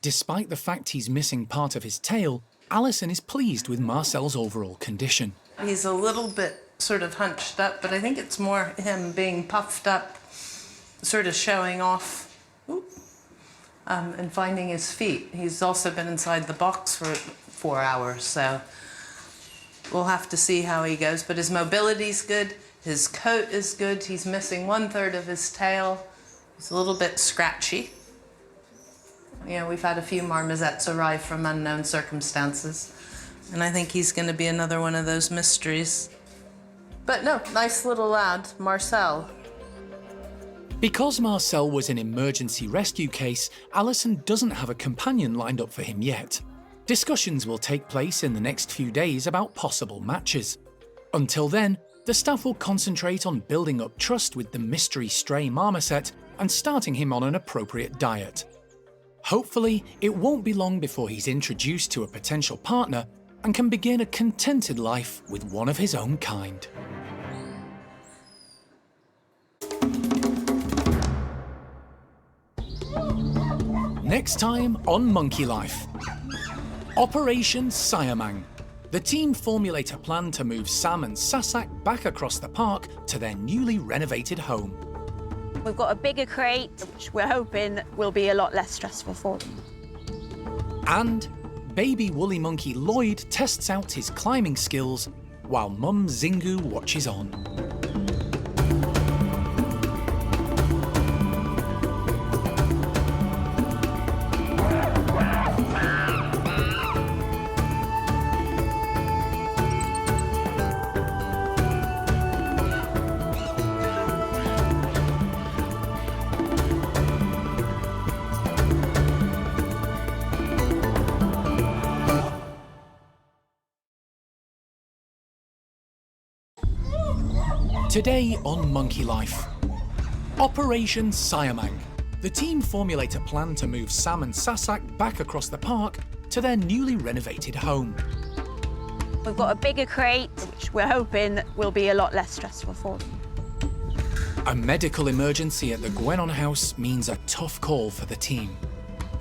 Despite the fact he's missing part of his tail, Alison is pleased with Marcel's overall condition. He's a little bit sort of hunched up, but I think it's more him being puffed up, sort of showing off, and finding his feet. He's also been inside the box for 4 hours, so we'll have to see how he goes. But his mobility's good, his coat is good, he's missing 1/3 of his tail. He's a little bit scratchy. You know, we've had a few marmosets arrive from unknown circumstances, and I think he's going to be another one of those mysteries. But no, nice little lad, Marcel. Because Marcel was an emergency rescue case, Alison doesn't have a companion lined up for him yet. Discussions will take place in the next few days about possible matches. Until then, the staff will concentrate on building up trust with the mystery stray marmoset and starting him on an appropriate diet. Hopefully, it won't be long before he's introduced to a potential partner and can begin a contented life with one of his own kind. Next time on Monkey Life. Operation Siamang. The team formulate a plan to move Sam and Sasak back across the park to their newly renovated home. We've got a bigger crate, which we're hoping will be a lot less stressful for them. And baby woolly monkey Lloyd tests out his climbing skills while Mum Zingu watches on. Today on Monkey Life. Operation Siamang. The team formulate a plan to move Sam and Sasak back across the park to their newly renovated home. We've got a bigger crate, which we're hoping will be a lot less stressful for them. A medical emergency at the Gwenon house means a tough call for the team.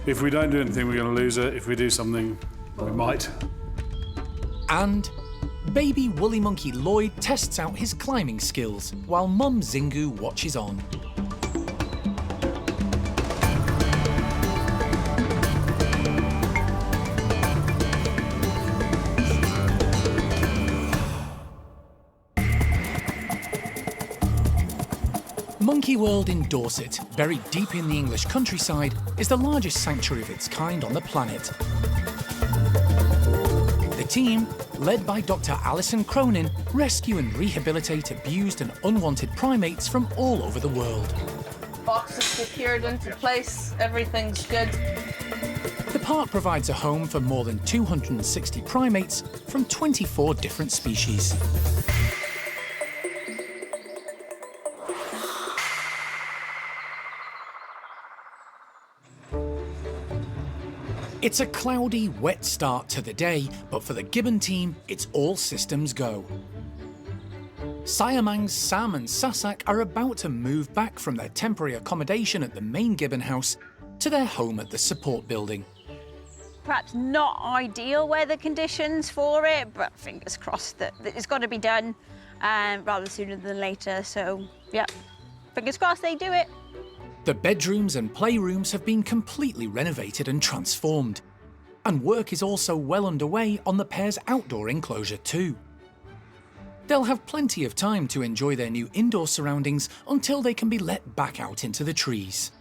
If we don't do anything, we're going to lose her. If we do something, we might. And baby woolly monkey Lloyd tests out his climbing skills while Mum Zingu watches on. Monkey World in Dorset, buried deep in the English countryside, is the largest sanctuary of its kind on the planet. The team, led by Dr. Alison Cronin, rescue and rehabilitate abused and unwanted primates from all over the world. Box is secured into place, everything's good. The park provides a home for more than 260 primates from 24 different species. It's a cloudy, wet start to the day, but for the Gibbon team, it's all systems go. Siamang's Sam and Sasak are about to move back from their temporary accommodation at the main Gibbon house to their home at the support building. Perhaps not ideal weather conditions for it, but fingers crossed that it's got to be done rather sooner than later. So, yeah, fingers crossed they do it. The bedrooms and playrooms have been completely renovated and transformed. And work is also well underway on the pair's outdoor enclosure too. They'll have plenty of time to enjoy their new indoor surroundings until they can be let back out into the trees.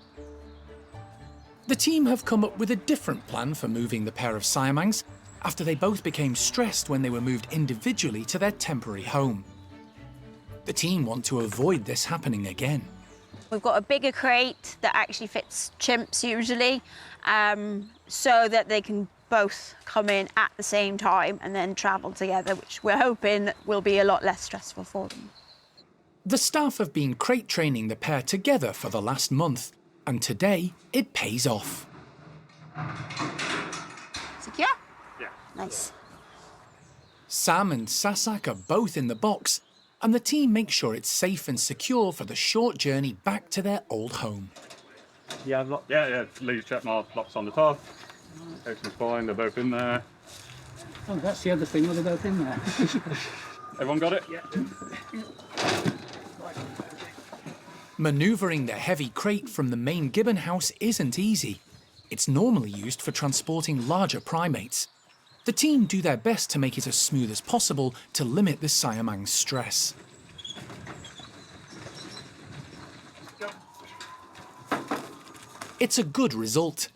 The team have come up with a different plan for moving the pair of Siamangs after they both became stressed when they were moved individually to their temporary home. The team want to avoid this happening again. We've got a bigger crate that actually fits chimps usually, so that they can both come in at the same time and then travel together, which we're hoping will be a lot less stressful for them. The staff have been crate training the pair together for the last month, and today it pays off. Secure? Yeah. Nice. Sam and Sasak are both in the box, and the team make sure it's safe and secure for the short journey back to their old home. Yeah, Lee's checked my locks on the top. Everything's fine, they're both in there. Oh, that's the other thing, they're both in there. Everyone got it? Yeah. Manoeuvring the heavy crate from the main gibbon house isn't easy. It's normally used for transporting larger primates. The team do their best to make it as smooth as possible to limit the siamang's stress. It's a good result.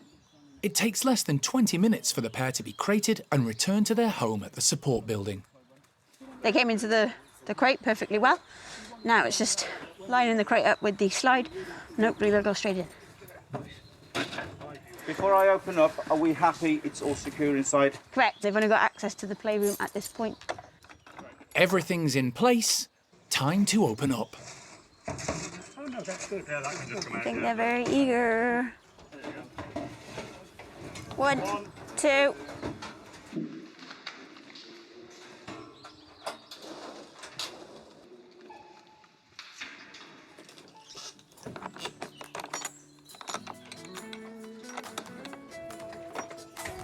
It takes less than 20 minutes for the pair to be crated and returned to their home at the support building. They came into the crate perfectly well. Now it's just lining the crate up with the slide and hopefully they'll go straight in. Before I open up, are we happy it's all secure inside? Correct, they've only got access to the playroom at this point. Everything's in place. Time to open up. Oh no, that's good. Yeah, that can just come out. I think they're very eager. 1, 2.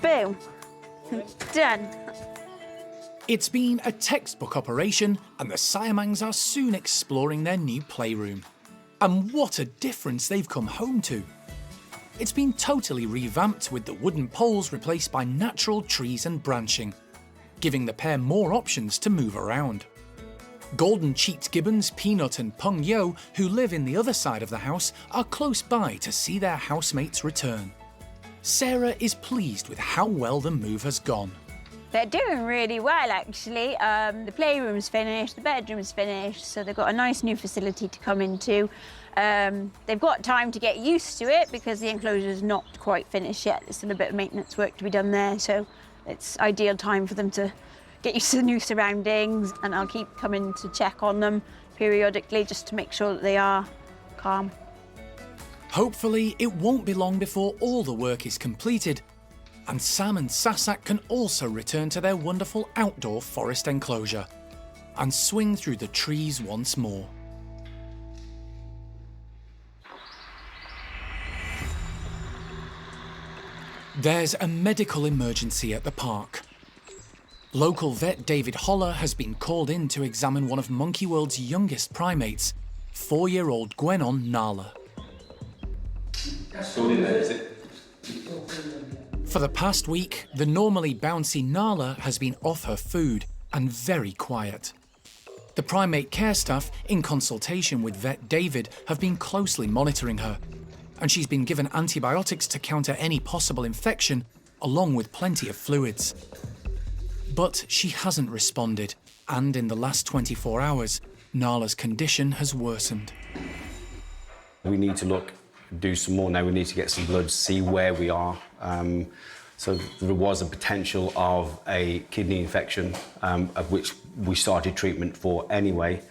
Boom. Done. It's been a textbook operation, and the siamangs are soon exploring their new playroom. And what a difference they've come home to. It's been totally revamped with the wooden poles replaced by natural trees and branching, giving the pair more options to move around. Golden-cheeked gibbons Peanut and Peng Yo, who live in the other side of the house, are close by to see their housemates return. Sarah is pleased with how well the move has gone. They're doing really well, actually. The playroom's finished, the bedroom's finished, so they've got a nice new facility to come into. They've got time to get used to it because the enclosure's not quite finished yet. There's still a bit of maintenance work to be done there, so it's ideal time for them to get used to the new surroundings, and I'll keep coming to check on them periodically just to make sure that they are calm. Hopefully, it won't be long before all the work is completed, and Sam and Sasak can also return to their wonderful outdoor forest enclosure and swing through the trees once more. There's a medical emergency at the park. Local vet David Holler has been called in to examine one of Monkey World's youngest primates, 4-year-old Gwenon Nala. For the past week, the normally bouncy Nala has been off her food and very quiet. The Primate Care Staff, in consultation with vet David, have been closely monitoring her, and she's been given antibiotics to counter any possible infection, along with plenty of fluids. But she hasn't responded, and in the last 24 hours, Nala's condition has worsened. We need to do some more now. We need to get some blood, see where we are. So there was a potential of a kidney infection, of which we started treatment for anyway.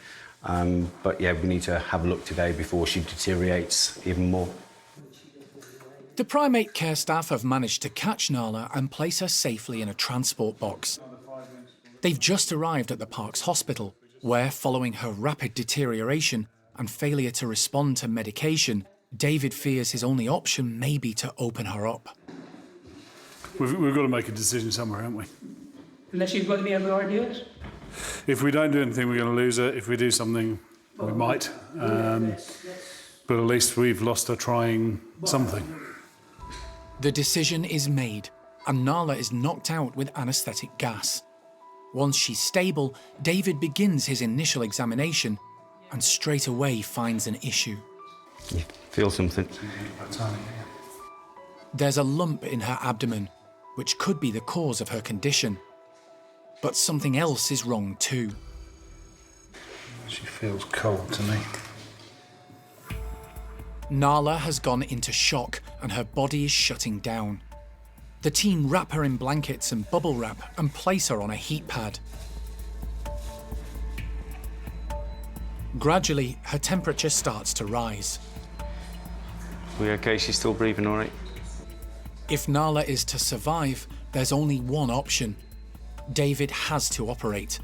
But yeah, we need to have a look today before she deteriorates even more. The Primate Care Staff have managed to catch Nala and place her safely in a transport box. They've just arrived at the park's hospital, where, following her rapid deterioration and failure to respond to medication, David fears his only option may be to open her up. We've got to make a decision somewhere, haven't we? Unless you've got any other ideas? If we don't do anything, we're going to lose her. If we do something, we might. But at least we've lost her trying something. The decision is made, and Nala is knocked out with anaesthetic gas. Once she's stable, David begins his initial examination and straight away finds an issue. You feel something? There's a lump in her abdomen, which could be the cause of her condition. But something else is wrong too. She feels cold to me. Nala has gone into shock and her body is shutting down. The team wrap her in blankets and bubble wrap and place her on a heat pad. Gradually, her temperature starts to rise. We okay? She's still breathing all right? If Nala is to survive, there's only one option. David has to operate.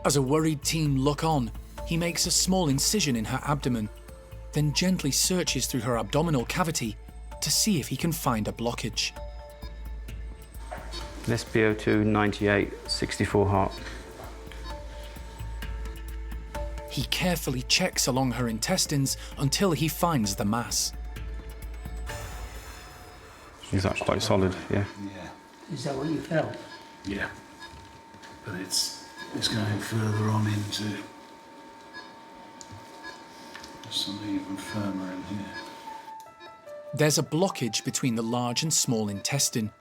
As a worried team look on, he makes a small incision in her abdomen, then gently searches through her abdominal cavity to see if he can find a blockage. SpO2 98, 64 heart. He carefully checks along her intestines until he finds the mass. Is that quite solid? Yeah. Is that what you felt? Yeah. But it's going further on into something even firmer in here. There's a blockage between the large and small intestine,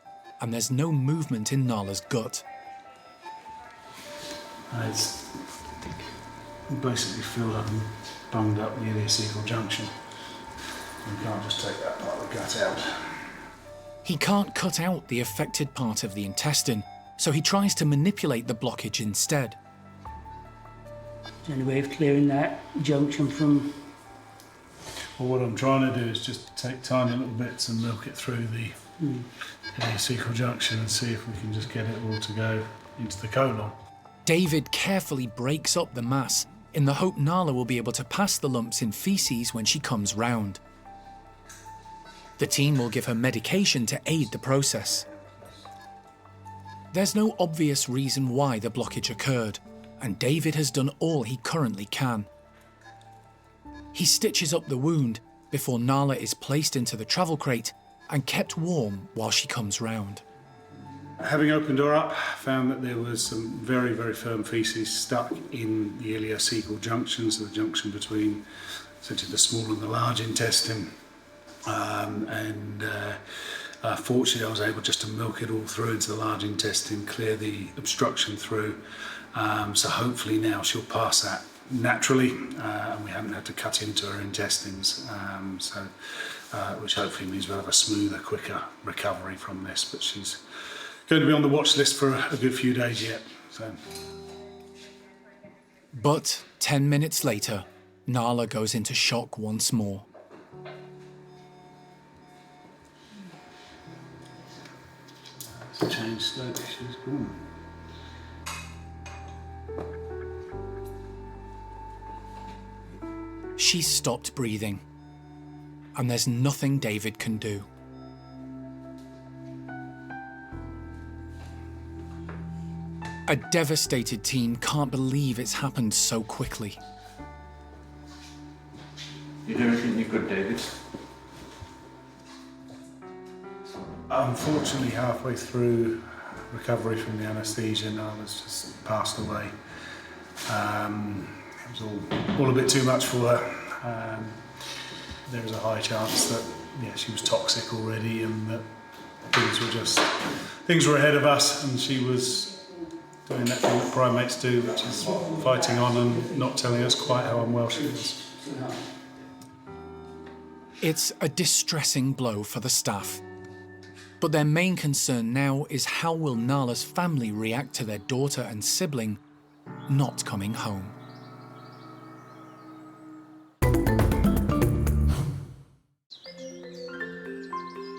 and there's no movement in Nala's gut. It's basically filled up and bunged up the ileocecal junction. You can't just take that part of the gut out. He can't cut out the affected part of the intestine, so he tries to manipulate the blockage instead. Is there any way of clearing that junction from... Well, what I'm trying to do is just take tiny little bits and milk it through the ileocecal junction and see if we can just get it all to go into the colon. David carefully breaks up the mass in the hope Nala will be able to pass the lumps in faeces when she comes round. The team will give her medication to aid the process. There's no obvious reason why the blockage occurred, and David has done all he currently can. He stitches up the wound before Nala is placed into the travel crate and kept warm while she comes round. Having opened her up, found that there was some very, very firm faeces stuck in the ileocecal junction, so the junction between essentially the small and the large intestine. Fortunately, I was able just to milk it all through into the large intestine, clear the obstruction through. So hopefully now she'll pass that naturally, and we haven't had to cut into her intestines. Which hopefully means we'll have a smoother, quicker recovery from this. But she's going to be on the watch list for a good few days yet. So. But 10 minutes later, Nala goes into shock once more. It's changed slowly, she's gone. She's stopped breathing, and there's nothing David can do. A devastated team can't believe it's happened so quickly. You do everything you could, David. Unfortunately, halfway through recovery from the anaesthesia, Nala's just passed away. It was all a bit too much for her. There was a high chance that she was toxic already, and that things were ahead of us, and she was doing that thing that primates do, which is fighting on and not telling us quite how unwell she was. It's a distressing blow for the staff. But their main concern now is how will Nala's family react to their daughter and sibling not coming home.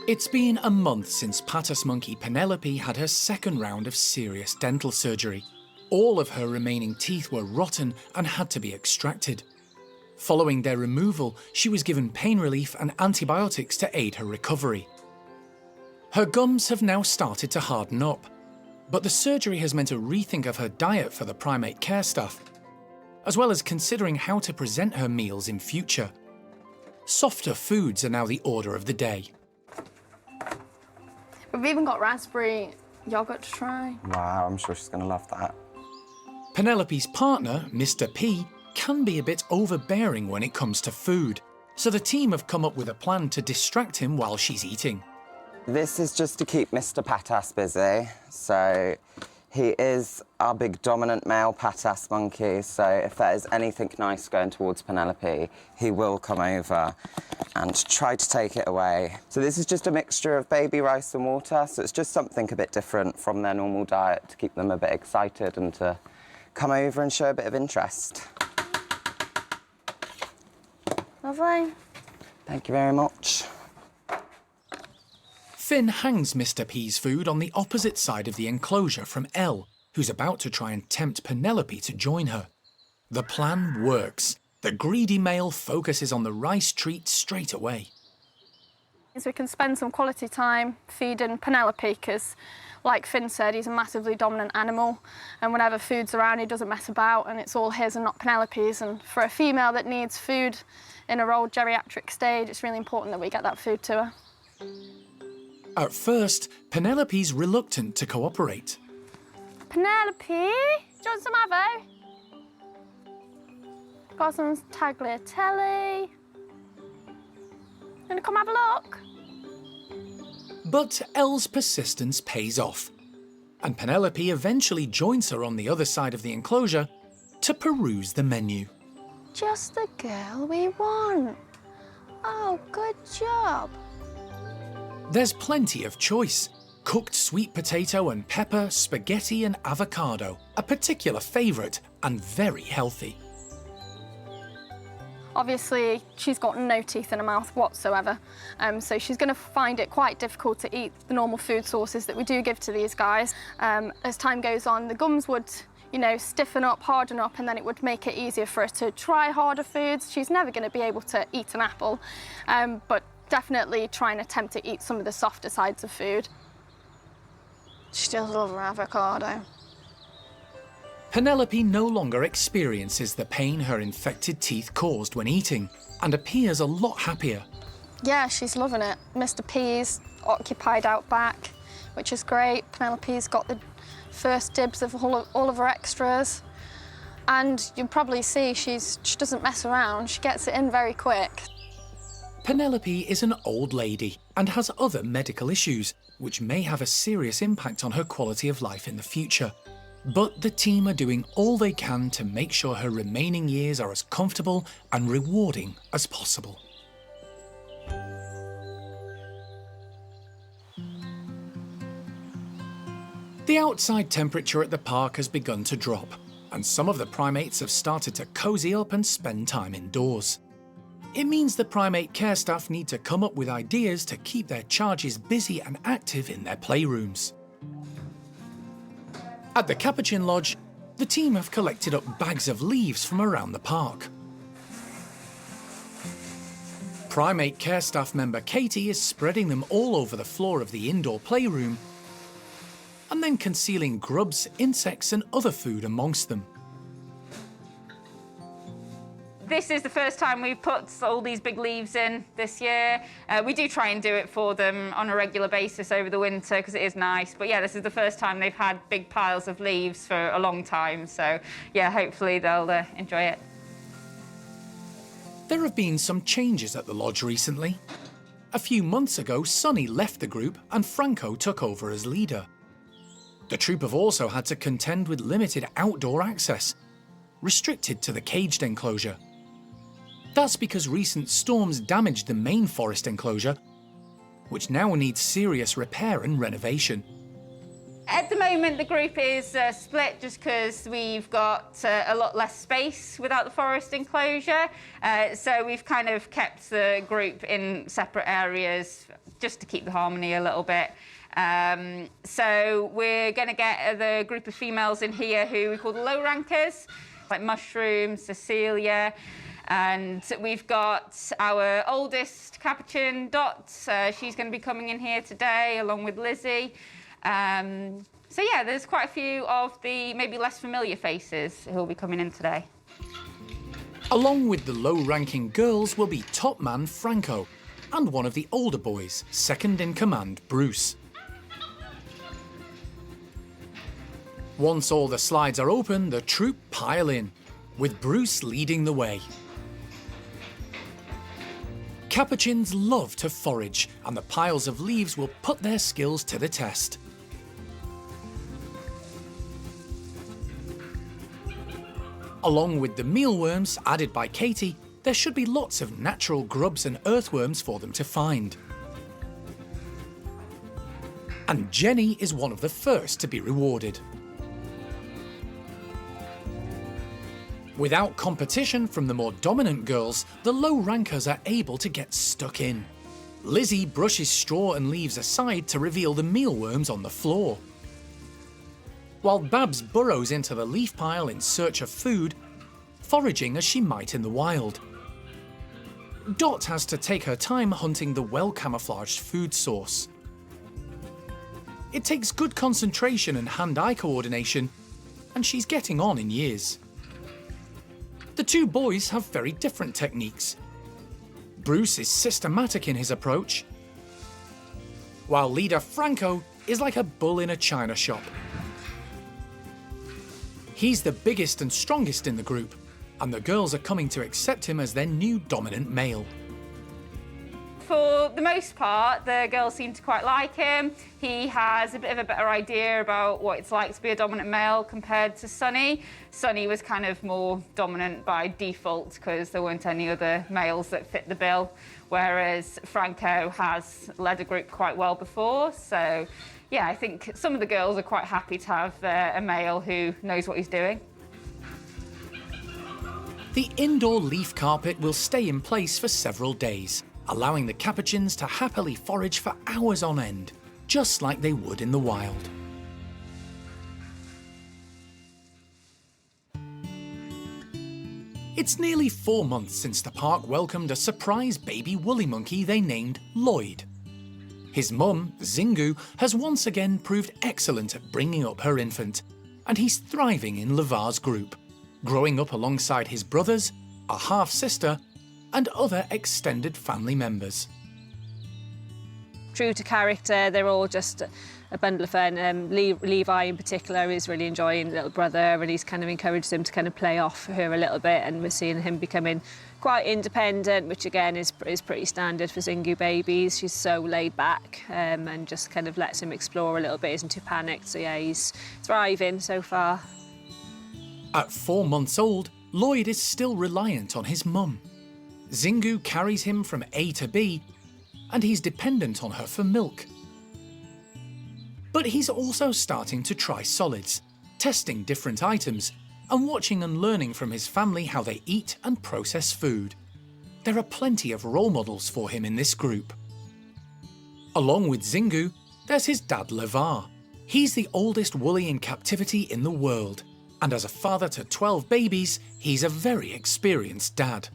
It's been a month since Patas monkey Penelope had her second round of serious dental surgery. All of her remaining teeth were rotten and had to be extracted. Following their removal, she was given pain relief and antibiotics to aid her recovery. Her gums have now started to harden up, but the surgery has meant a rethink of her diet for the Primate Care Staff, as well as considering how to present her meals in future. Softer foods are now the order of the day. We've even got raspberry yogurt to try. Wow, I'm sure she's going to love that. Penelope's partner, Mr. P, can be a bit overbearing when it comes to food, so the team have come up with a plan to distract him while she's eating. This is just to keep Mr. Patas busy. So he is our big dominant male Patas monkey. So if there is anything nice going towards Penelope, he will come over and try to take it away. So this is just a mixture of baby rice and water. So it's just something a bit different from their normal diet to keep them a bit excited and to come over and show a bit of interest. Lovely. Thank you very much. Finn hangs Mr. P's food on the opposite side of the enclosure from Elle, who's about to try and tempt Penelope to join her. The plan works. The greedy male focuses on the rice treat straight away. So we can spend some quality time feeding Penelope because, like Finn said, he's a massively dominant animal, and whenever food's around he doesn't mess about and it's all his and not Penelope's. And for a female that needs food in her old geriatric stage, it's really important that we get that food to her. At first, Penelope's reluctant to cooperate. Penelope, do you want some avo? Got some tagliatelle. Gonna come have a look? But Elle's persistence pays off, and Penelope eventually joins her on the other side of the enclosure to peruse the menu. Just the girl we want. Oh, good job. There's plenty of choice. Cooked sweet potato and pepper, spaghetti and avocado, a particular favourite and very healthy. Obviously, she's got no teeth in her mouth whatsoever, so she's going to find it quite difficult to eat the normal food sources that we do give to these guys. As time goes on, the gums would, you know, stiffen up, harden up, and then it would make it easier for her to try harder foods. She's never going to be able to eat an apple, but definitely try and attempt to eat some of the softer sides of food. She does love her avocado. Penelope no longer experiences the pain her infected teeth caused when eating and appears a lot happier. Yeah, she's loving it. Mr. P's occupied out back, which is great. Penelope's got the first dibs of all of her extras. And you'll probably see she doesn't mess around. She gets it in very quick. Penelope is an old lady and has other medical issues, which may have a serious impact on her quality of life in the future. But the team are doing all they can to make sure her remaining years are as comfortable and rewarding as possible. The outside temperature at the park has begun to drop, and some of the primates have started to cozy up and spend time indoors. It means the Primate Care Staff need to come up with ideas to keep their charges busy and active in their playrooms. At the Capuchin Lodge, the team have collected up bags of leaves from around the park. Primate Care Staff member Katie is spreading them all over the floor of the indoor playroom and then concealing grubs, insects and other food amongst them. This is the first time we've put all these big leaves in this year. We do try and do it for them on a regular basis over the winter because it is nice. But yeah, this is the first time they've had big piles of leaves for a long time. So yeah, hopefully they'll enjoy it. There have been some changes at the lodge recently. A few months ago, Sonny left the group and Franco took over as leader. The troop have also had to contend with limited outdoor access, restricted to the caged enclosure. That's because recent storms damaged the main forest enclosure, which now needs serious repair and renovation. At the moment, the group is split just because we've got a lot less space without the forest enclosure. So we've kind of kept the group in separate areas just to keep the harmony a little bit. So we're going to get the group of females in here who we call the low rankers, like Mushroom, Cecilia, and we've got our oldest Capuchin, Dot. She's going to be coming in here today along with Lizzie. So yeah, there's quite a few of the maybe less familiar faces who will be coming in today. Along with the low-ranking girls will be top man Franco and one of the older boys, second in command Bruce. Once all the slides are open, the troop pile in, with Bruce leading the way. Capuchins love to forage, and the piles of leaves will put their skills to the test. Along with the mealworms added by Katie, there should be lots of natural grubs and earthworms for them to find. And Jenny is one of the first to be rewarded. Without competition from the more dominant girls, the low rankers are able to get stuck in. Lizzie brushes straw and leaves aside to reveal the mealworms on the floor. while Babs burrows into the leaf pile in search of food, foraging as she might in the wild. Dot has to take her time hunting the well-camouflaged food source. It takes good concentration and hand-eye coordination, and she's getting on in years. The two boys have very different techniques. Bruce is systematic in his approach, while leader Franco is like a bull in a china shop. He's the biggest and strongest in the group, and the girls are coming to accept him as their new dominant male. For the most part, the girls seem to quite like him. He has a bit of a better idea about what it's like to be a dominant male compared to Sonny. Sonny was kind of more dominant by default because there weren't any other males that fit the bill, whereas Franco has led a group quite well before. So, yeah, I think some of the girls are quite happy to have a male who knows what he's doing. The indoor leaf carpet will stay in place for several days, allowing the capuchins to happily forage for hours on end, just like they would in the wild. It's nearly 4 months since the park welcomed a surprise baby woolly monkey they named Lloyd. His mum, Zingu, has once again proved excellent at bringing up her infant, and he's thriving in Levar's group, growing up alongside his brothers, a half-sister, and other extended family members. True to character, they're all just a bundle of fun. Levi in particular is really enjoying little brother, and he's kind of encouraged him to kind of play off her a little bit, and we're seeing him becoming quite independent, which again is pretty standard for Zingu babies. She's so laid back and just kind of lets him explore a little bit, isn't too panicked. So yeah, he's thriving so far. At 4 months old, Lloyd is still reliant on his mum. Zingu carries him from A to B, and he's dependent on her for milk. But he's also starting to try solids, testing different items, and watching and learning from his family how they eat and process food. There are plenty of role models for him in this group. Along with Zingu, there's his dad Levar. He's the oldest woolly in captivity in the world, and as a father to 12 babies, he's a very experienced dad.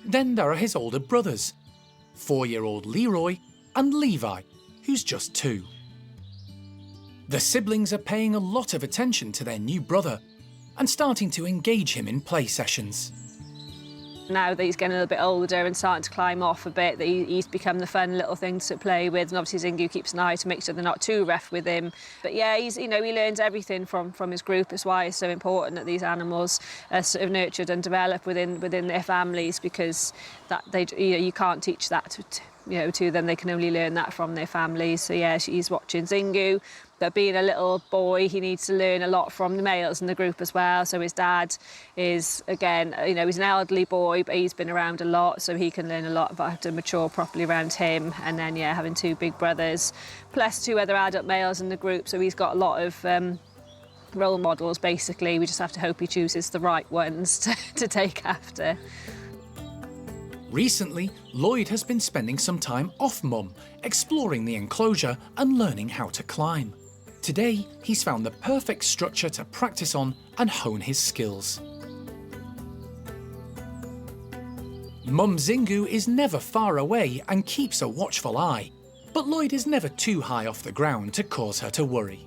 Then there are his older brothers, 4-year-old Leroy and Levi, who's just 2. The siblings are paying a lot of attention to their new brother and starting to engage him in play sessions. Now that he's getting a little bit older and starting to climb off a bit, that he's become the fun little thing to play with, and obviously Zingu keeps an eye to make sure they're not too rough with him. But yeah, he learns everything from his group. That's why it's so important that these animals are sort of nurtured and develop within their families, because that you can't teach that to them. They can only learn that from their families. So yeah, he's watching Zingu. But being a little boy, he needs to learn a lot from the males in the group as well. So his dad is, again, he's an elderly boy, but he's been around a lot, so he can learn a lot about how to mature properly around him. And then, yeah, having 2 big brothers, plus 2 other adult males in the group, so he's got a lot of role models, basically. We just have to hope he chooses the right ones to take after. Recently, Lloyd has been spending some time off mum, exploring the enclosure and learning how to climb. Today, he's found the perfect structure to practice on and hone his skills. Mum Zingu is never far away and keeps a watchful eye, but Lloyd is never too high off the ground to cause her to worry.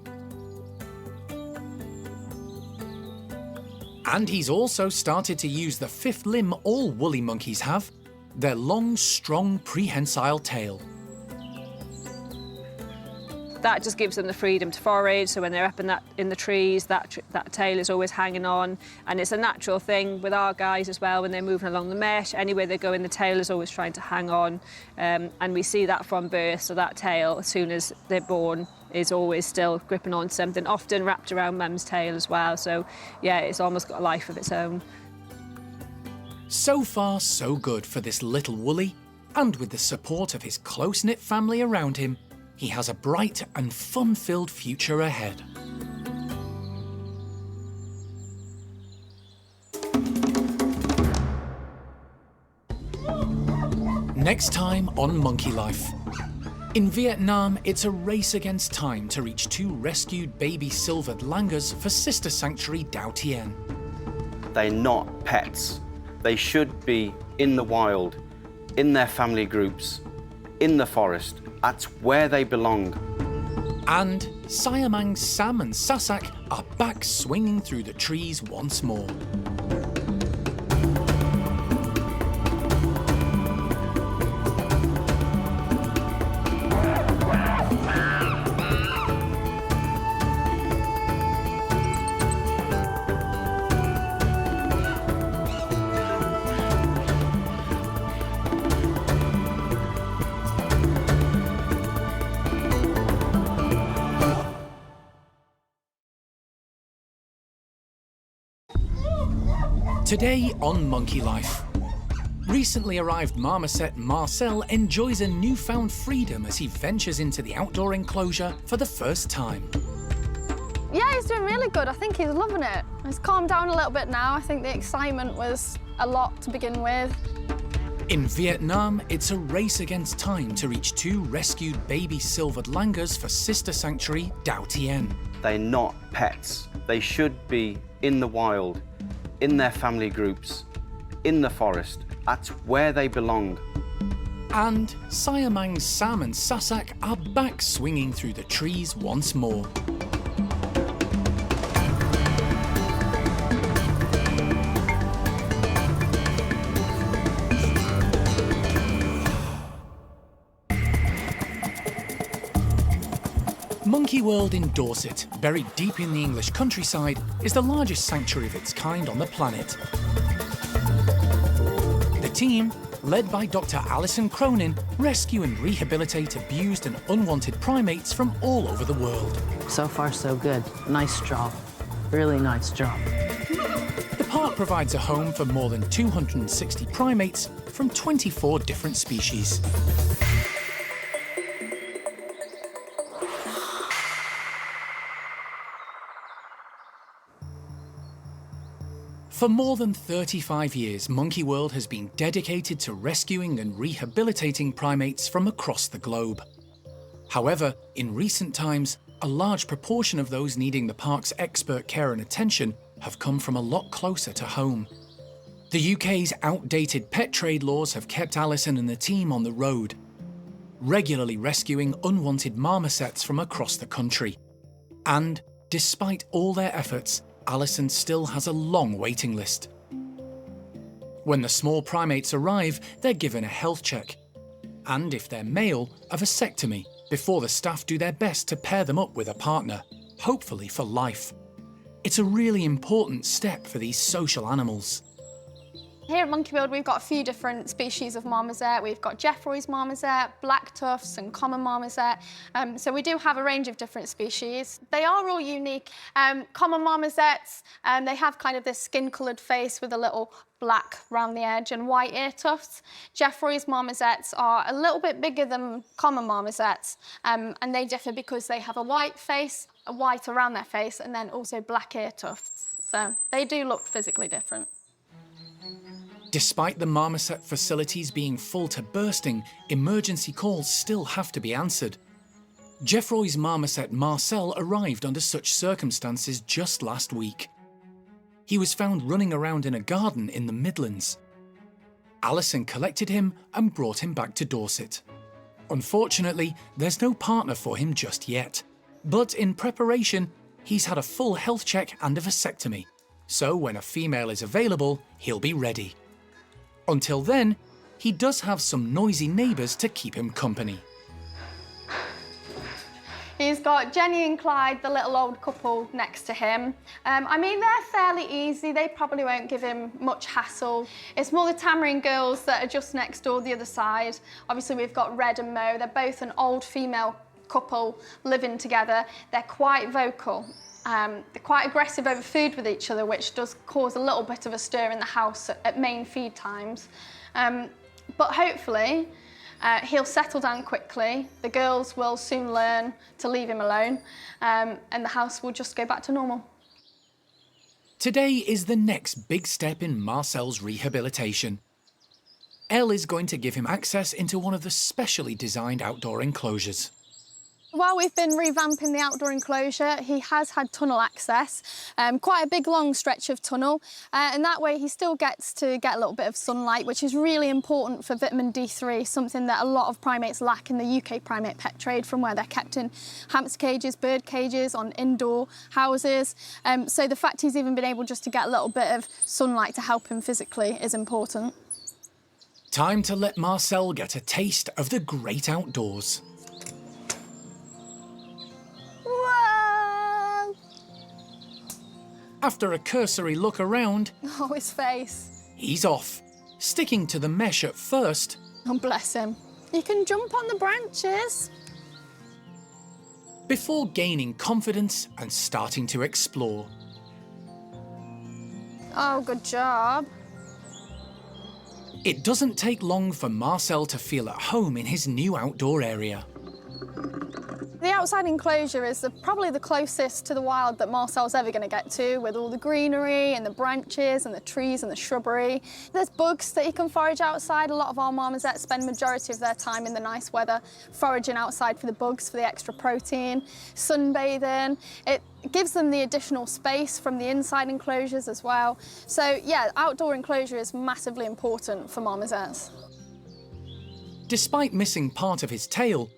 And he's also started to use the 5th limb all woolly monkeys have, their long, strong, prehensile tail. That just gives them the freedom to forage, so when they're up in the trees, that tail is always hanging on, and it's a natural thing with our guys as well. When they're moving along the mesh, anywhere they go in, the tail is always trying to hang on, and we see that from birth. So that tail, as soon as they're born, is always still gripping on something, often wrapped around mum's tail as well. So yeah, it's almost got a life of its own. So far, so good for this little woolly, and with the support of his close-knit family around him, he has a bright and fun-filled future ahead. Next time on Monkey Life. In Vietnam, it's a race against time to reach 2 rescued baby silvered langurs for sister sanctuary Dao Tien. They're not pets. They should be in the wild, in their family groups, in the forest. That's where they belong. And Siamang Sam and Sasak are back swinging through the trees once more. Today on Monkey Life. Recently arrived marmoset Marcel enjoys a newfound freedom as he ventures into the outdoor enclosure for the first time. Yeah, he's doing really good. I think he's loving it. He's calmed down a little bit now. I think the excitement was a lot to begin with. In Vietnam, it's a race against time to reach 2 rescued baby silvered langurs for sister sanctuary Dao Tien. They're not pets. They should be in the wild, in their family groups, in the forest. That's where they belong. And Siamang Sam and Sasak are back swinging through the trees once more. Monkey World in Dorset, buried deep in the English countryside, is the largest sanctuary of its kind on the planet. The team, led by Dr. Alison Cronin, rescue and rehabilitate abused and unwanted primates from all over the world. So far, so good. Nice job. Really nice job. The park provides a home for more than 260 primates from 24 different species. For more than 35 years, Monkey World has been dedicated to rescuing and rehabilitating primates from across the globe. However, in recent times, a large proportion of those needing the park's expert care and attention have come from a lot closer to home. The UK's outdated pet trade laws have kept Alison and the team on the road, regularly rescuing unwanted marmosets from across the country. And, despite all their efforts, Alison still has a long waiting list. When the small primates arrive, they're given a health check. And if they're male, a vasectomy, before the staff do their best to pair them up with a partner, hopefully for life. It's a really important step for these social animals. Here at Monkey World, we've got a few different species of marmoset. We've got Jeffroy's marmoset, black tufts and common marmoset. So we do have a range of different species. They are all unique. Common marmosets, they have kind of this skin-coloured face with a little black around the edge and white ear tufts. Jeffroy's marmosets are a little bit bigger than common marmosets, and they differ because they have a white face, a white around their face, and then also black ear tufts. So they do look physically different. Despite the marmoset facilities being full to bursting, emergency calls still have to be answered. Jeffroy's marmoset Marcel arrived under such circumstances just last week. He was found running around in a garden in the Midlands. Alison collected him and brought him back to Dorset. Unfortunately, there's no partner for him just yet. But in preparation, he's had a full health check and a vasectomy. So when a female is available, he'll be ready. Until then, he does have some noisy neighbours to keep him company. He's got Jenny and Clyde, the little old couple, next to him. I mean, they're fairly easy. They probably won't give him much hassle. It's more the Tamarind girls that are just next door, the other side. Obviously, we've got Red and Mo. They're both an old female couple living together. They're quite vocal. They're quite aggressive over food with each other, which does cause a little bit of a stir in the house at main feed times. But hopefully, he'll settle down quickly. The girls will soon learn to leave him alone, and the house will just go back to normal. Today is the next big step in Marcel's rehabilitation. Elle is going to give him access into one of the specially designed outdoor enclosures. While we've been revamping the outdoor enclosure, he has had tunnel access, quite a big long stretch of tunnel, and that way he still gets to get a little bit of sunlight, which is really important for vitamin D3, something that a lot of primates lack in the UK primate pet trade, from where they're kept in hamster cages, bird cages, on indoor houses. So the fact he's even been able just to get a little bit of sunlight to help him physically is important. Time to let Marcel get a taste of the great outdoors. Whoa! After a cursory look around, Oh, his face. he's off, sticking to the mesh at first. Oh, bless him. You can jump on the branches. Before gaining confidence and starting to explore. Oh, good job. It doesn't take long for Marcel to feel at home in his new outdoor area. The outside enclosure is probably the closest to the wild that Marcel's ever going to get to, with all the greenery and the branches and the trees and the shrubbery. There's bugs that he can forage outside. A lot of our marmosets spend majority of their time in the nice weather foraging outside for the bugs, for the extra protein, sunbathing. It gives them the additional space from the inside enclosures as well. So yeah, outdoor enclosure is massively important for marmosets. Despite missing part of his tail,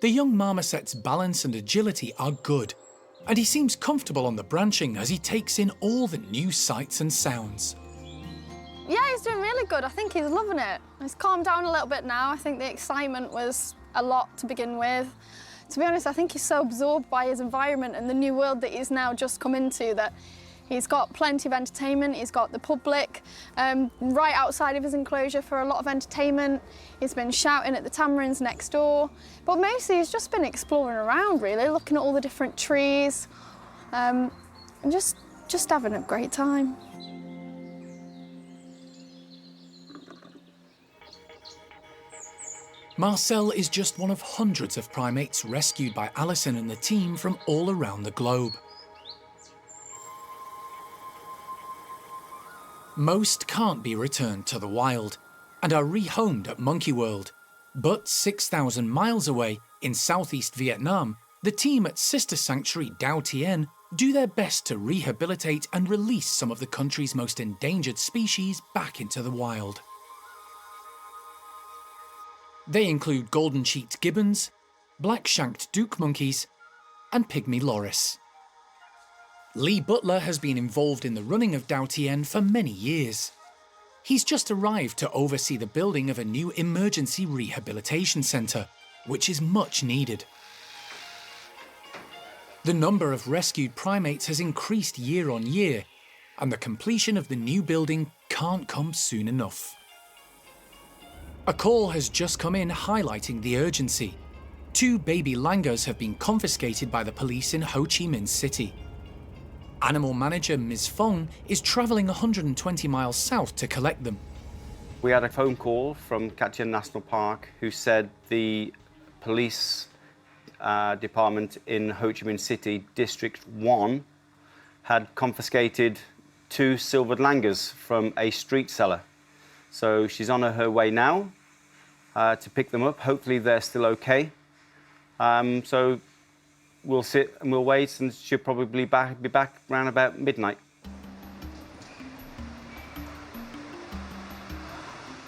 the young marmoset's balance and agility are good, and he seems comfortable on the branching as he takes in all the new sights and sounds. Yeah, he's doing really good. I think he's loving it. He's calmed down a little bit now. I think the excitement was a lot to begin with. To be honest, I think he's so absorbed by his environment and the new world that he's now just come into that he's got plenty of entertainment. He's got the public right outside of his enclosure for a lot of entertainment. He's been shouting at the tamarins next door. But mostly he's just been exploring around, really, looking at all the different trees and just having a great time. Marcel is just one of hundreds of primates rescued by Alison and the team from all around the globe. Most can't be returned to the wild and are rehomed at Monkey World. But 6,000 miles away, in southeast Vietnam, the team at sister sanctuary Dao Tien do their best to rehabilitate and release some of the country's most endangered species back into the wild. They include golden-cheeked gibbons, black-shanked duke monkeys, and pygmy loris. Lee Butler has been involved in the running of Dao Tien for many years. He's just arrived to oversee the building of a new emergency rehabilitation centre, which is much needed. The number of rescued primates has increased year on year, and the completion of the new building can't come soon enough. A call has just come in highlighting the urgency. 2 baby langurs have been confiscated by the police in Ho Chi Minh City. Animal manager Ms. Fong is travelling 120 miles south to collect them. We had a phone call from Cat Tien National Park who said the police department in Ho Chi Minh City, District 1, had confiscated 2 silvered langurs from a street seller. So she's on her way now to pick them up. Hopefully they're still okay. So we'll sit and we'll wait, and she'll probably be back around about midnight.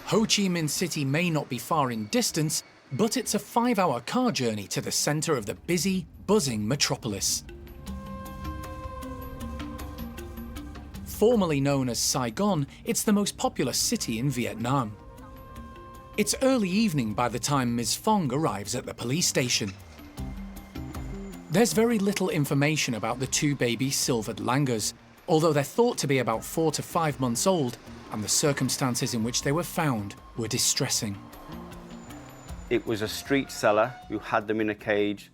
Ho Chi Minh City may not be far in distance, but it's a 5-hour car journey to the centre of the busy, buzzing metropolis. Formerly known as Saigon, it's the most populous city in Vietnam. It's early evening by the time Ms. Fong arrives at the police station. There's very little information about the 2 baby silvered langurs, although they're thought to be about 4 to 5 months old, and the circumstances in which they were found were distressing. It was a street seller who had them in a cage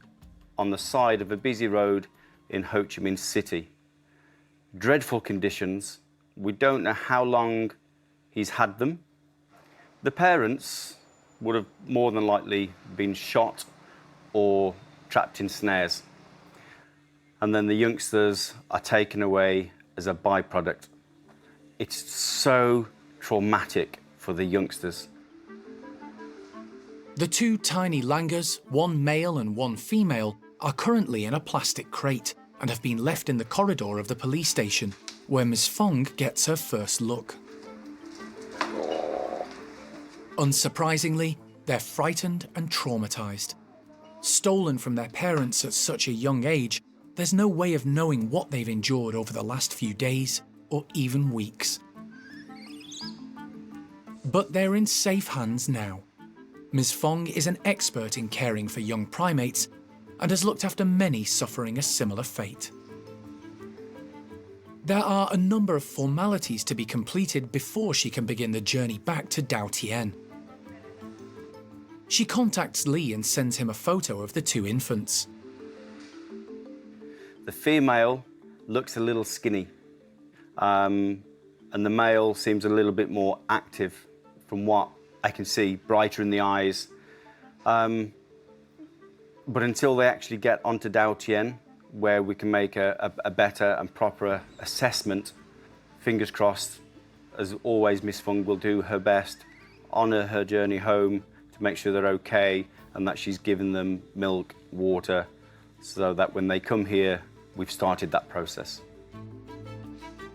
on the side of a busy road in Ho Chi Minh City. Dreadful conditions. We don't know how long he's had them. The parents would have more than likely been shot or trapped in snares. And then the youngsters are taken away as a byproduct. It's so traumatic for the youngsters. The two tiny langurs, one male and one female, are currently in a plastic crate and have been left in the corridor of the police station, where Ms. Fong gets her first look. Unsurprisingly, they're frightened and traumatised. Stolen from their parents at such a young age, there's no way of knowing what they've endured over the last few days or even weeks. But they're in safe hands now. Ms. Fong is an expert in caring for young primates and has looked after many suffering a similar fate. There are a number of formalities to be completed before she can begin the journey back to Dao Tien. She contacts Lee and sends him a photo of the two infants. The female looks a little skinny, and the male seems a little bit more active from what I can see, brighter in the eyes. But until they actually get onto Dao Tien, where we can make a better and proper assessment, fingers crossed, as always, Miss Fung will do her best, honour her journey home to make sure they're okay and that she's given them milk, water, so that when they come here, we've started that process.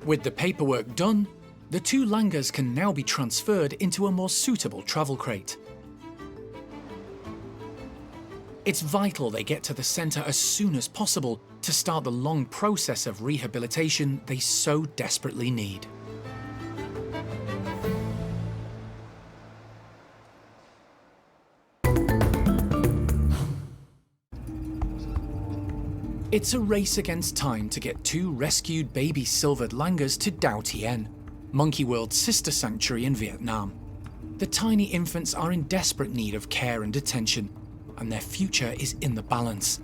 With the paperwork done, the two langurs can now be transferred into a more suitable travel crate. It's vital they get to the centre as soon as possible to start the long process of rehabilitation they so desperately need. It's a race against time to get two rescued baby silvered langurs to Dao Tien, Monkey World's sister sanctuary in Vietnam. The tiny infants are in desperate need of care and attention, and their future is in the balance.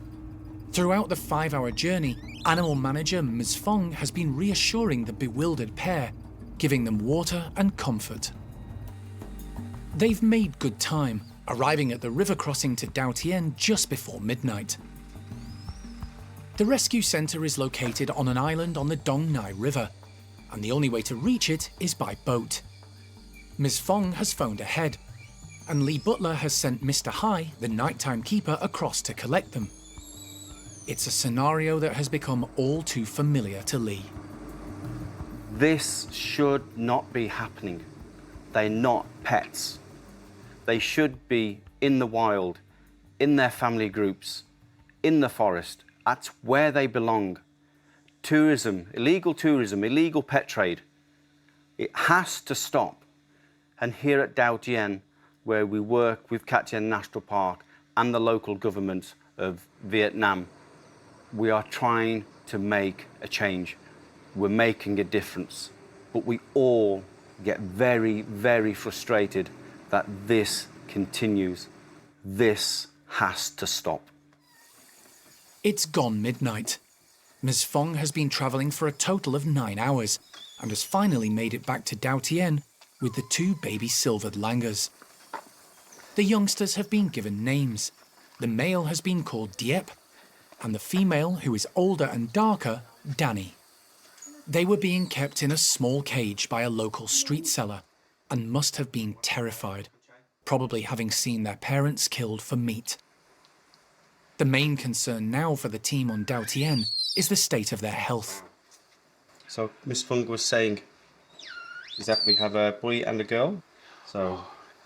Throughout the 5-hour journey, animal manager Ms. Fong has been reassuring the bewildered pair, giving them water and comfort. They've made good time, arriving at the river crossing to Dao Tien just before midnight. The rescue centre is located on an island on the Dong Nai River, and the only way to reach it is by boat. Ms. Fong has phoned ahead, and Lee Butler has sent Mr. Hai, the nighttime keeper, across to collect them. It's a scenario that has become all too familiar to Lee. This should not be happening. They're not pets. They should be in the wild, in their family groups, in the forest. That's where they belong. Tourism, illegal pet trade, it has to stop. And here at Dao Tien, where we work with Cat Tien National Park and the local government of Vietnam, we are trying to make a change. We're making a difference. But we all get very, very frustrated that this continues. This has to stop. It's gone midnight. Ms. Fong has been travelling for a total of 9 hours and has finally made it back to Dao Tien with the two baby silvered langurs. The youngsters have been given names. The male has been called Diep, and the female, who is older and darker, Danny. They were being kept in a small cage by a local street seller and must have been terrified, probably having seen their parents killed for meat. The main concern now for the team on Dao Tien is the state of their health. So Miss Fung was saying is that we have a boy and a girl. So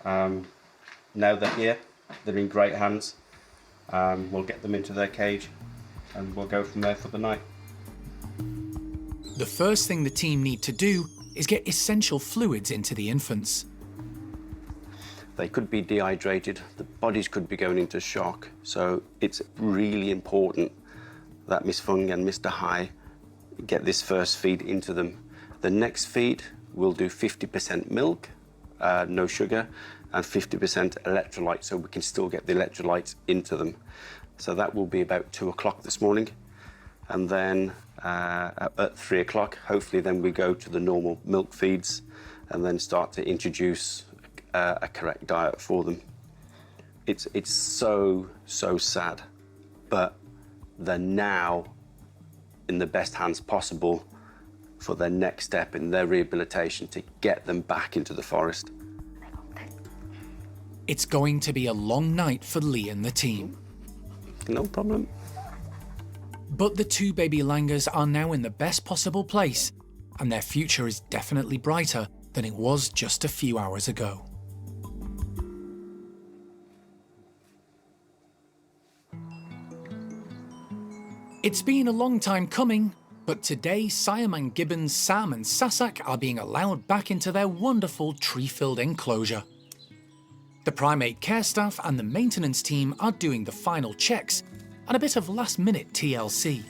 now they're here, they're in great hands. We'll get them into their cage and we'll go from there for the night. The first thing the team need to do is get essential fluids into the infants. They could be dehydrated, the bodies could be going into shock. So it's really important that Miss Fung and Mr. Hai get this first feed into them. The next feed, we'll do 50% milk, no sugar, and 50% electrolyte, so we can still get the electrolytes into them. So that will be about 2 o'clock this morning. And then at 3 o'clock, hopefully then we go to the normal milk feeds and then start to introduce a correct diet for them. It's so sad, but they're now in the best hands possible for their next step in their rehabilitation to get them back into the forest. It's going to be a long night for Lee and the team. No problem. But the two baby langurs are now in the best possible place, and their future is definitely brighter than it was just a few hours ago. It's been a long time coming, but today Siamang gibbons Sam and Sasak are being allowed back into their wonderful tree-filled enclosure. The Primate Care Staff and the maintenance team are doing the final checks and a bit of last-minute TLC.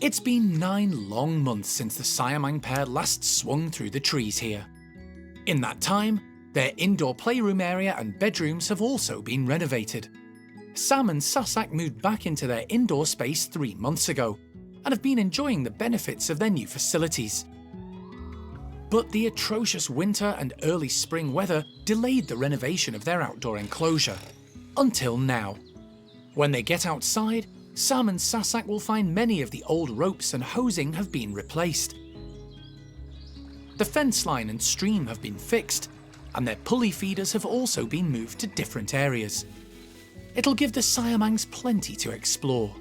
It's been 9 long months since the Siamang pair last swung through the trees here. In that time, their indoor playroom area and bedrooms have also been renovated. Sam and Sasak moved back into their indoor space 3 months ago and have been enjoying the benefits of their new facilities. But the atrocious winter and early spring weather delayed the renovation of their outdoor enclosure. Until now. When they get outside, Sam and Sasak will find many of the old ropes and hosing have been replaced. The fence line and stream have been fixed, and their pulley feeders have also been moved to different areas. It'll give the Siamangs plenty to explore.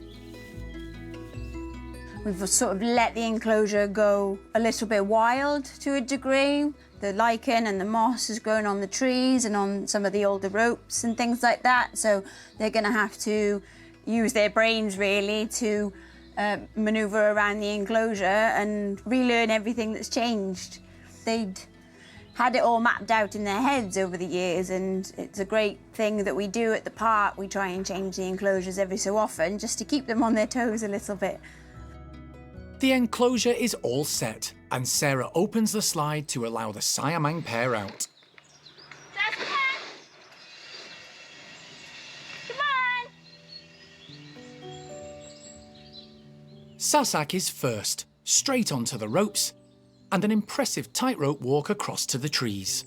We've sort of let the enclosure go a little bit wild to a degree. The lichen and the moss has grown on the trees and on some of the older ropes and things like that, so they're going to have to use their brains really to manoeuvre around the enclosure and relearn everything that's changed. They'd had it all mapped out in their heads over the years, and it's a great thing that we do at the park. We try and change the enclosures every so often just to keep them on their toes a little bit. The enclosure is all set, and Sarah opens the slide to allow the Siamang pair out. Sasak is first, straight onto the ropes, and an impressive tightrope walk across to the trees.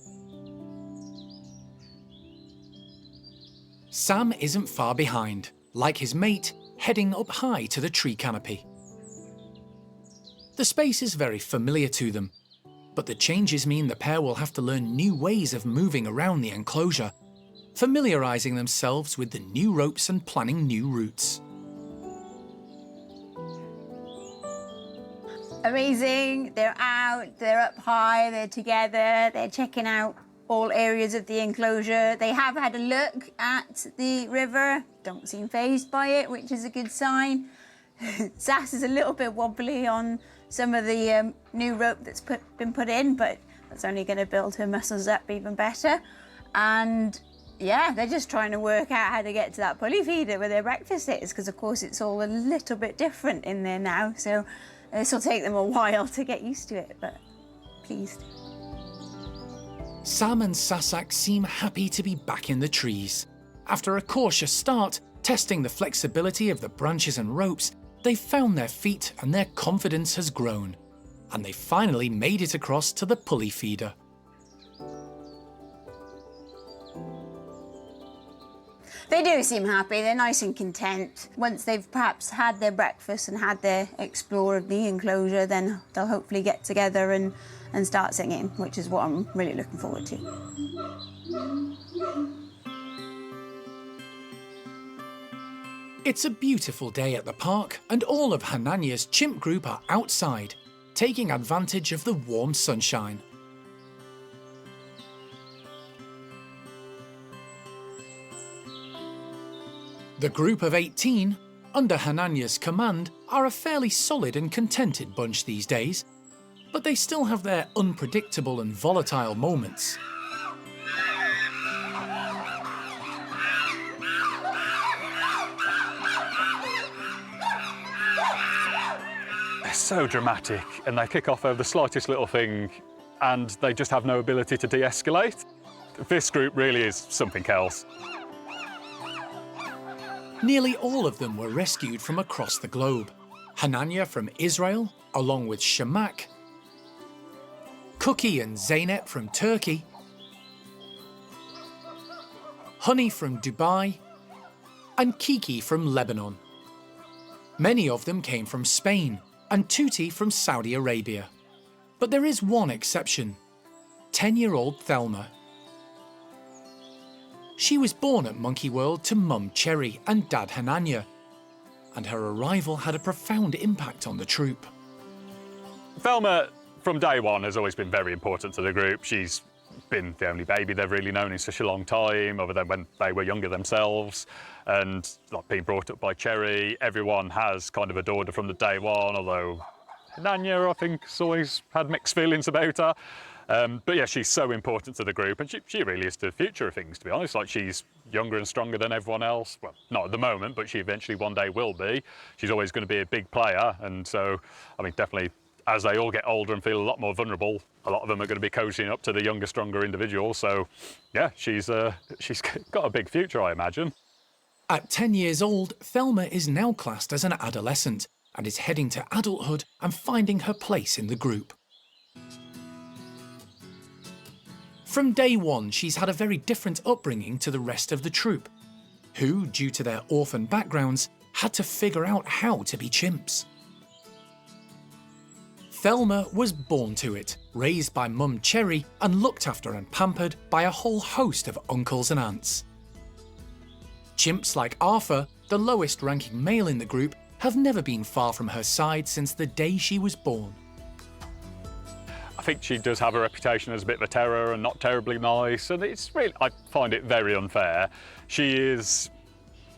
Sam isn't far behind, like his mate, heading up high to the tree canopy. The space is very familiar to them, but the changes mean the pair will have to learn new ways of moving around the enclosure, familiarising themselves with the new ropes and planning new routes. Amazing, they're out, they're up high, they're together, they're checking out all areas of the enclosure. They have had a look at the river, don't seem fazed by it, which is a good sign. Sass is a little bit wobbly on some of the new rope that's been put in, but that's only going to build her muscles up even better. And yeah, they're just trying to work out how to get to that pulley feeder where their breakfast is, because of course it's all a little bit different in there now, so this will take them a while to get used to it, but pleased. Sam and Sasak seem happy to be back in the trees. After a cautious start, testing the flexibility of the branches and ropes, they've found their feet and their confidence has grown. And they finally made it across to the pulley feeder. They do seem happy, they're nice and content. Once they've perhaps had their breakfast and had their explore of the enclosure, then they'll hopefully get together and start singing, which is what I'm really looking forward to. It's a beautiful day at the park, and all of Hananya's chimp group are outside, taking advantage of the warm sunshine. The group of 18, under Hananya's command, are a fairly solid and contented bunch these days, but they still have their unpredictable and volatile moments. They're so dramatic, and they kick off over the slightest little thing, and they just have no ability to de-escalate. This group really is something else. Nearly all of them were rescued from across the globe. Hananya from Israel, along with Shamak, Cookie and Zeynep from Turkey, Honey from Dubai, and Kiki from Lebanon. Many of them came from Spain, and Tuti from Saudi Arabia. But there is one exception, 10-year-old Thelma. She was born at Monkey World to Mum Cherry and Dad Hananya, and her arrival had a profound impact on the troop. Thelma, from day one, has always been very important to the group. She's been the only baby they've really known in such a long time, other than when they were younger themselves. And like being brought up by Cherry, everyone has kind of adored her from the day one, although Nanya, I think, has always had mixed feelings about her. But yeah, she's so important to the group, and she really is the future of things, to be honest. Like, she's younger and stronger than everyone else. Well, not at the moment, but she eventually one day will be. She's always going to be a big player, and so, I mean, definitely, as they all get older and feel a lot more vulnerable, a lot of them are going to be cozying up to the younger, stronger individual. So, yeah, she's got a big future, I imagine. At 10 years old, Thelma is now classed as an adolescent and is heading to adulthood and finding her place in the group. From day one, she's had a very different upbringing to the rest of the troop, who, due to their orphan backgrounds, had to figure out how to be chimps. Thelma was born to it, raised by Mum Cherry and looked after and pampered by a whole host of uncles and aunts. Chimps like Arthur, the lowest ranking male in the group, have never been far from her side since the day she was born. I think she does have a reputation as a bit of a terror and not terribly nice, and it's really, I find it very unfair. She is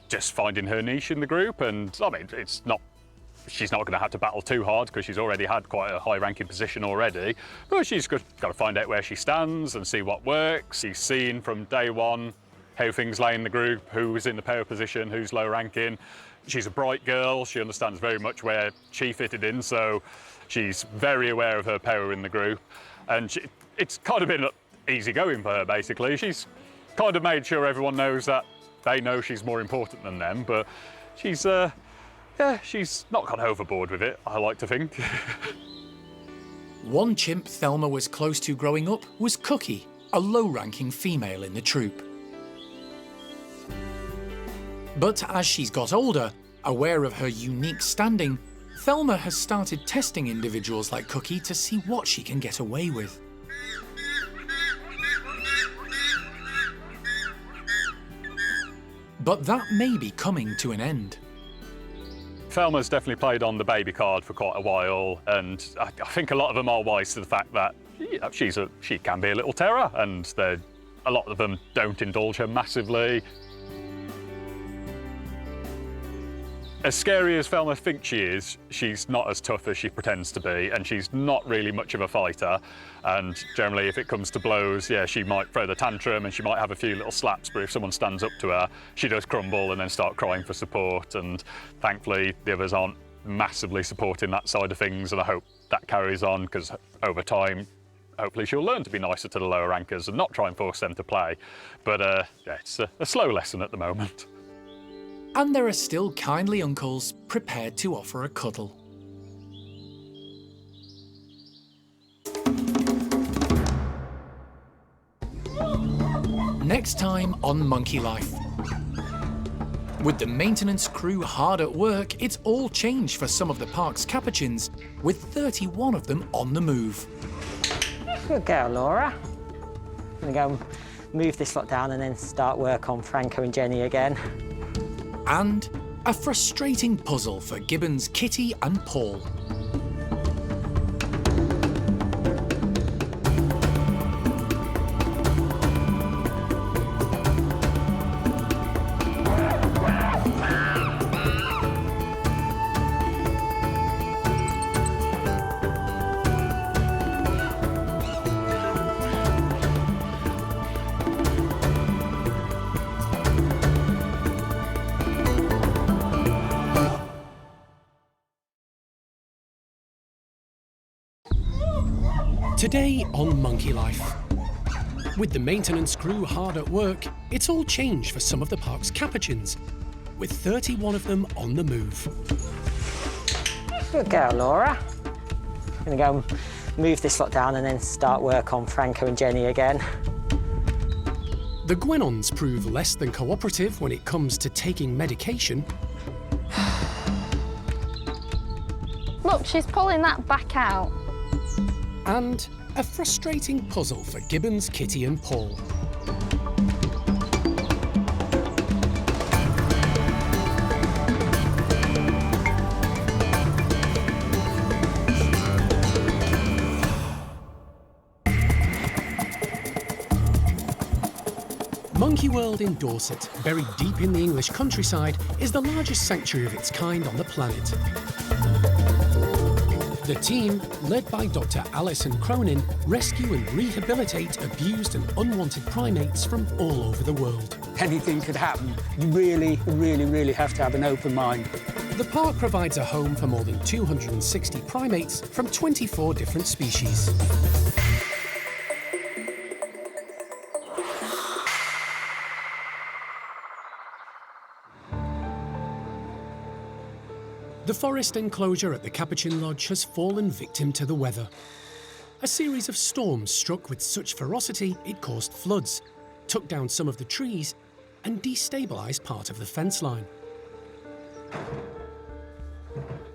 just finding her niche in the group, and I mean, she's not going to have to battle too hard because she's already had quite a high-ranking position already, but she's got to find out where she stands and see what works. She's seen from day one how things lay in the group, who's in the power position, who's low ranking. She's a bright girl, she understands very much where she fitted in, so she's very aware of her power in the group, and it's kind of been easy going for her, basically. She's kind of made sure everyone knows that they know she's more important than them, but she's not gone overboard with it, I like to think. One chimp Thelma was close to growing up was Cookie, a low-ranking female in the troop. But as she's got older, aware of her unique standing, Thelma has started testing individuals like Cookie to see what she can get away with. But that may be coming to an end. Thelma's definitely played on the baby card for quite a while, and I think a lot of them are wise to the fact that she can be a little terror, and a lot of them don't indulge her massively. As scary as Thelma thinks she is, she's not as tough as she pretends to be, and she's not really much of a fighter. And generally, if it comes to blows, yeah, she might throw the tantrum and she might have a few little slaps, but if someone stands up to her, she does crumble and then start crying for support. And thankfully, the others aren't massively supporting that side of things, and I hope that carries on, because over time, hopefully she'll learn to be nicer to the lower rankers and not try and force them to play. But yeah, it's a slow lesson at the moment. And there are still kindly uncles prepared to offer a cuddle. Next time on Monkey Life. With the maintenance crew hard at work, it's all changed for some of the park's capuchins, with 31 of them on the move. Good girl, Laura. I'm going to go move this lot down and then start work on Franco and Jenny again. And a frustrating puzzle for Gibbons, Kitty and Paul. Today on Monkey Life. With the maintenance crew hard at work, it's all changed for some of the park's capuchins, with 31 of them on the move. Good girl, Laura. I'm going to go move this lot down and then start work on Franco and Jenny again. The Gwynons prove less than cooperative when it comes to taking medication. Look, she's pulling that back out. And a frustrating puzzle for Gibbons, Kitty and Paul. Monkey World in Dorset, buried deep in the English countryside, is the largest sanctuary of its kind on the planet. The team, led by Dr. Alison Cronin, rescue and rehabilitate abused and unwanted primates from all over the world. Anything could happen. You really have to have an open mind. The park provides a home for more than 260 primates from 24 different species. The forest enclosure at the Capuchin Lodge has fallen victim to the weather. A series of storms struck with such ferocity it caused floods, took down some of the trees and destabilised part of the fence line.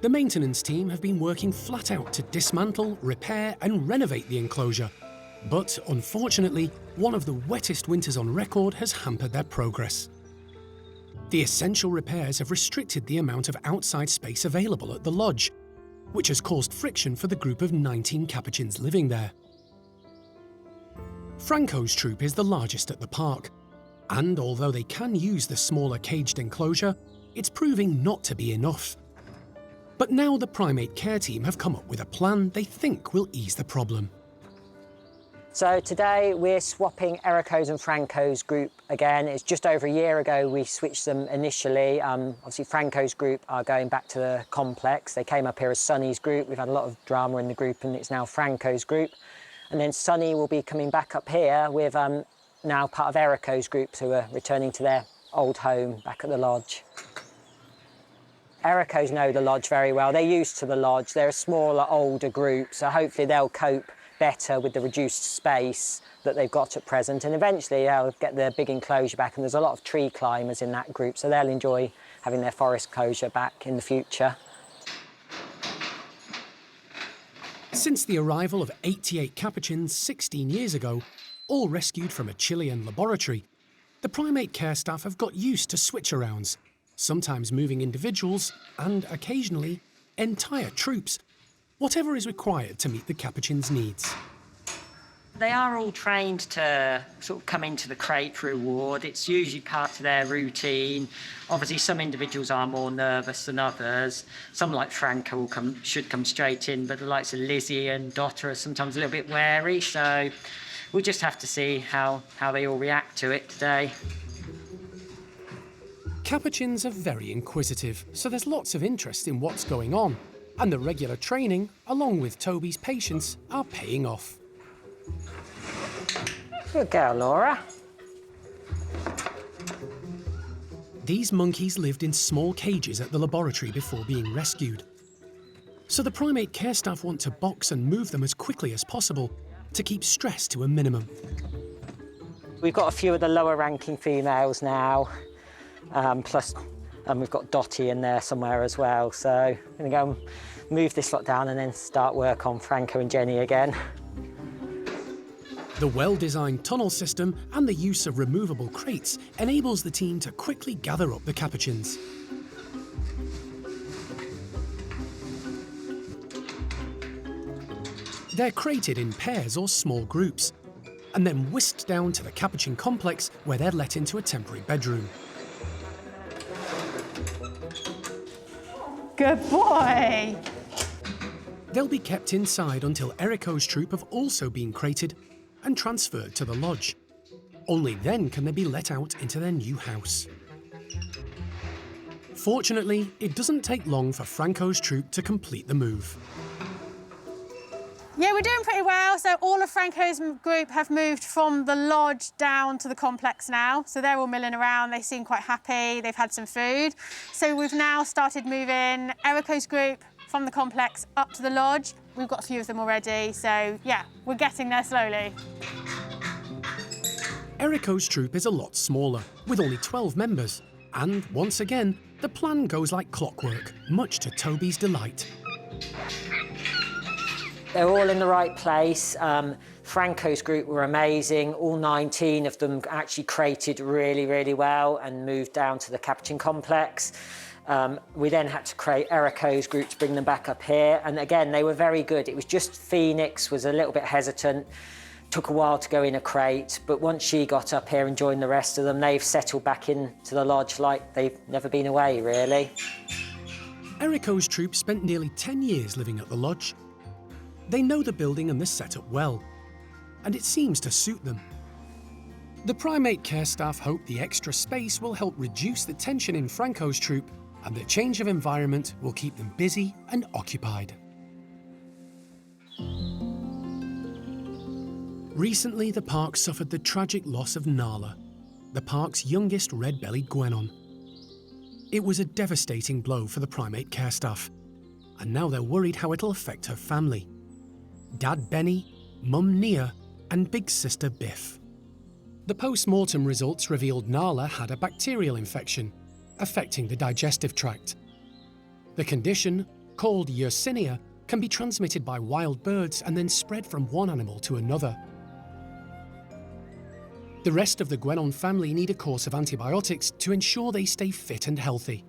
The maintenance team have been working flat out to dismantle, repair and renovate the enclosure. But unfortunately, one of the wettest winters on record has hampered their progress. The essential repairs have restricted the amount of outside space available at the lodge, which has caused friction for the group of 19 Capuchins living there. Franco's troop is the largest at the park, and although they can use the smaller caged enclosure, it's proving not to be enough. But now the Primate Care team have come up with a plan they think will ease the problem. So today we're swapping Erico's and Franco's group again. It's just over a year ago we switched them initially. Obviously Franco's group are going back to the complex. They came up here as Sonny's group. We've had a lot of drama in the group and it's now Franco's group. And then Sonny will be coming back up here with now part of Erico's group who are returning to their old home back at the lodge. Erico's know the lodge very well. They're used to the lodge. They're a smaller, older group, so hopefully they'll cope better with the reduced space that they've got at present, and eventually they'll get their big enclosure back, and there's a lot of tree climbers in that group, so they'll enjoy having their forest closure back in the future. Since the arrival of 88 Capuchins 16 years ago, all rescued from a Chilean laboratory, the Primate Care staff have got used to switch-arounds, sometimes moving individuals and, occasionally, entire troops, whatever is required to meet the Capuchins' needs. They are all trained to sort of come into the crate for a ward. It's usually part of their routine. Obviously, some individuals are more nervous than others. Some, like Franco, should come straight in, but the likes of Lizzie and Dotter are sometimes a little bit wary, so we'll just have to see how they all react to it today. Capuchins are very inquisitive, so there's lots of interest in what's going on, and the regular training, along with Toby's patience, are paying off. Good girl, Laura. These monkeys lived in small cages at the laboratory before being rescued. So the Primate Care staff want to box and move them as quickly as possible to keep stress to a minimum. We've got a few of the lower-ranking females now, plus we've got Dottie in there somewhere as well, so I'm going to go and move this lot down and then start work on Franco and Jenny again. The well-designed tunnel system and the use of removable crates enables the team to quickly gather up the Capuchins. They're crated in pairs or small groups, and then whisked down to the Capuchin complex where they're let into a temporary bedroom. Good boy! They'll be kept inside until Erico's troop have also been crated and transferred to the lodge. Only then can they be let out into their new house. Fortunately, it doesn't take long for Franco's troop to complete the move. Yeah, we're doing pretty well. So all of Franco's group have moved from the lodge down to the complex now. So they're all milling around. They seem quite happy. They've had some food. So we've now started moving Erico's group from the complex up to the lodge. We've got a few of them already. So yeah, we're getting there slowly. Erico's troop is a lot smaller, with only 12 members. And once again, the plan goes like clockwork, much to Toby's delight. They're all in the right place. Franco's group were amazing. All 19 of them actually crated really, really well and moved down to the Capuchin complex. We then had to crate Erico's group to bring them back up here. And again, they were very good. It was just Phoenix was a little bit hesitant. Took a while to go in a crate, but once she got up here and joined the rest of them, they've settled back into the lodge like they've never been away, really. Eriko's troop spent nearly 10 years living at the lodge. They know the building and the setup well, and it seems to suit them. The Primate Care Staff hope the extra space will help reduce the tension in Franco's troop, and the change of environment will keep them busy and occupied. Recently, the park suffered the tragic loss of Nala, the park's youngest red-bellied guenon. It was a devastating blow for the Primate Care Staff, and now they're worried how it'll affect her family. Dad Benny, Mum Nia, and big sister Biff. The post-mortem results revealed Nala had a bacterial infection, affecting the digestive tract. The condition, called Yersinia, can be transmitted by wild birds and then spread from one animal to another. The rest of the guenon family need a course of antibiotics to ensure they stay fit and healthy.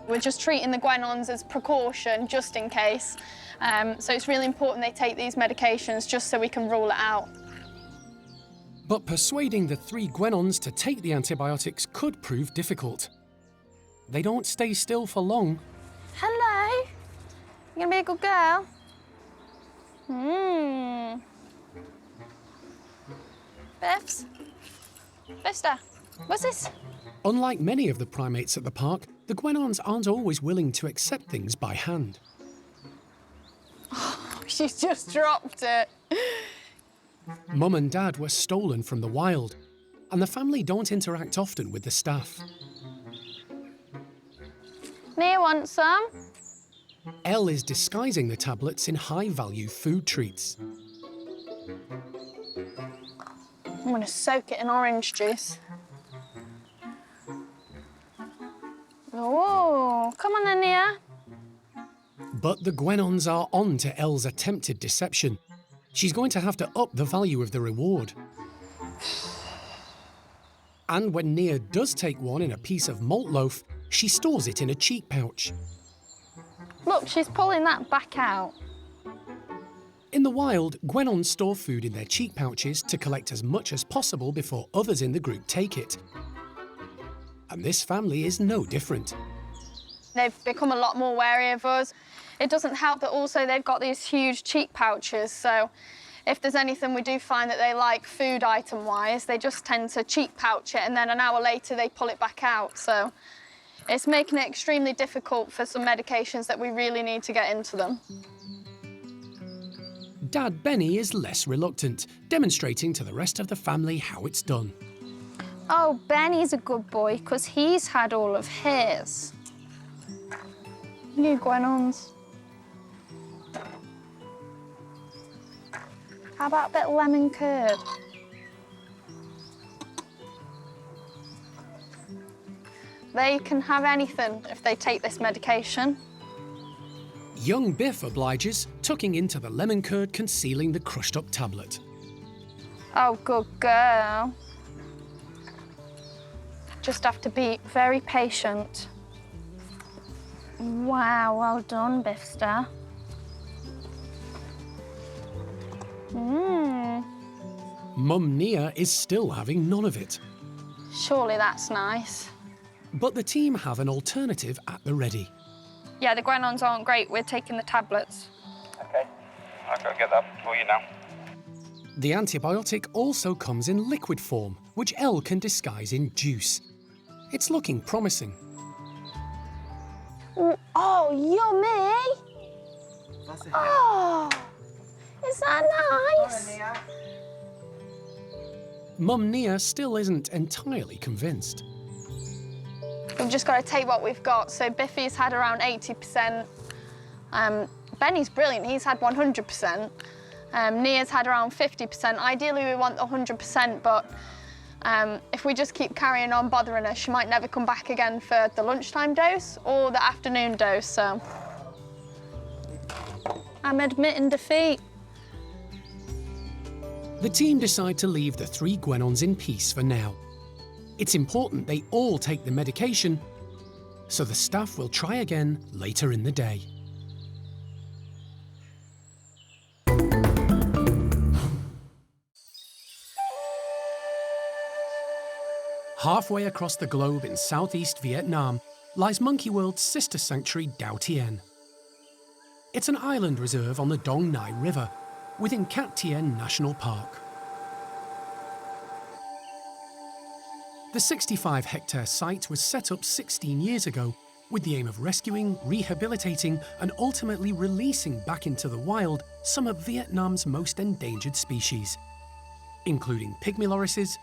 We're just treating the guenons as precaution, just in case. So it's really important they take these medications just so we can rule it out. But persuading the 3 guenons to take the antibiotics could prove difficult. They don't stay still for long. Hello. You gonna be a good girl? Biffs? Biffster, what's this? Unlike many of the primates at the park, the guenons aren't always willing to accept things by hand. Oh, she's just dropped it. Mum and Dad were stolen from the wild, and the family don't interact often with the staff. Nia wants some. Elle is disguising the tablets in high-value food treats. I'm gonna soak it in orange juice. Oh, come on then, Nia. But the guenons are on to Elle's attempted deception. She's going to have to up the value of the reward. And when Nia does take one in a piece of malt loaf, she stores it in a cheek pouch. Look, she's pulling that back out. In the wild, guenons store food in their cheek pouches to collect as much as possible before others in the group take it. And this family is no different. They've become a lot more wary of us. It doesn't help that also they've got these huge cheek pouches, so if there's anything we do find that they like food item-wise, they just tend to cheek pouch it, and then an hour later they pull it back out. So it's making it extremely difficult for some medications that we really need to get into them. Dad Benny is less reluctant, demonstrating to the rest of the family how it's done. Oh, Benny's a good boy, because he's had all of his. New guenons. How about a bit of lemon curd? They can have anything if they take this medication. Young Biff obliges, tucking into the lemon curd concealing the crushed-up tablet. Oh, good girl. Just have to be very patient. Wow, well done, Biffster. Mum Nia is still having none of it. Surely that's nice. But the team have an alternative at the ready. Yeah, the guenons aren't great. We're taking the tablets. OK, I'll go get that for you now. The antibiotic also comes in liquid form, which Elle can disguise in juice. It's looking promising. Oh, yummy! Oh, is that nice? Mum Nia still isn't entirely convinced. We've just got to take what we've got. So Biffy's had around 80%. Benny's brilliant. He's had 100%. Nia's had around 50%. Ideally, we want 100%, but if we just keep carrying on bothering her, she might never come back again for the lunchtime dose or the afternoon dose, so I'm admitting defeat. The team decide to leave the 3 guenons in peace for now. It's important they all take the medication, so the staff will try again later in the day. Halfway across the globe in southeast Vietnam lies Monkey World's sister sanctuary Dao Tien. It's an island reserve on the Dong Nai River within Cat Tien National Park. The 65-hectare site was set up 16 years ago with the aim of rescuing, rehabilitating and ultimately releasing back into the wild some of Vietnam's most endangered species, including pygmy lorises,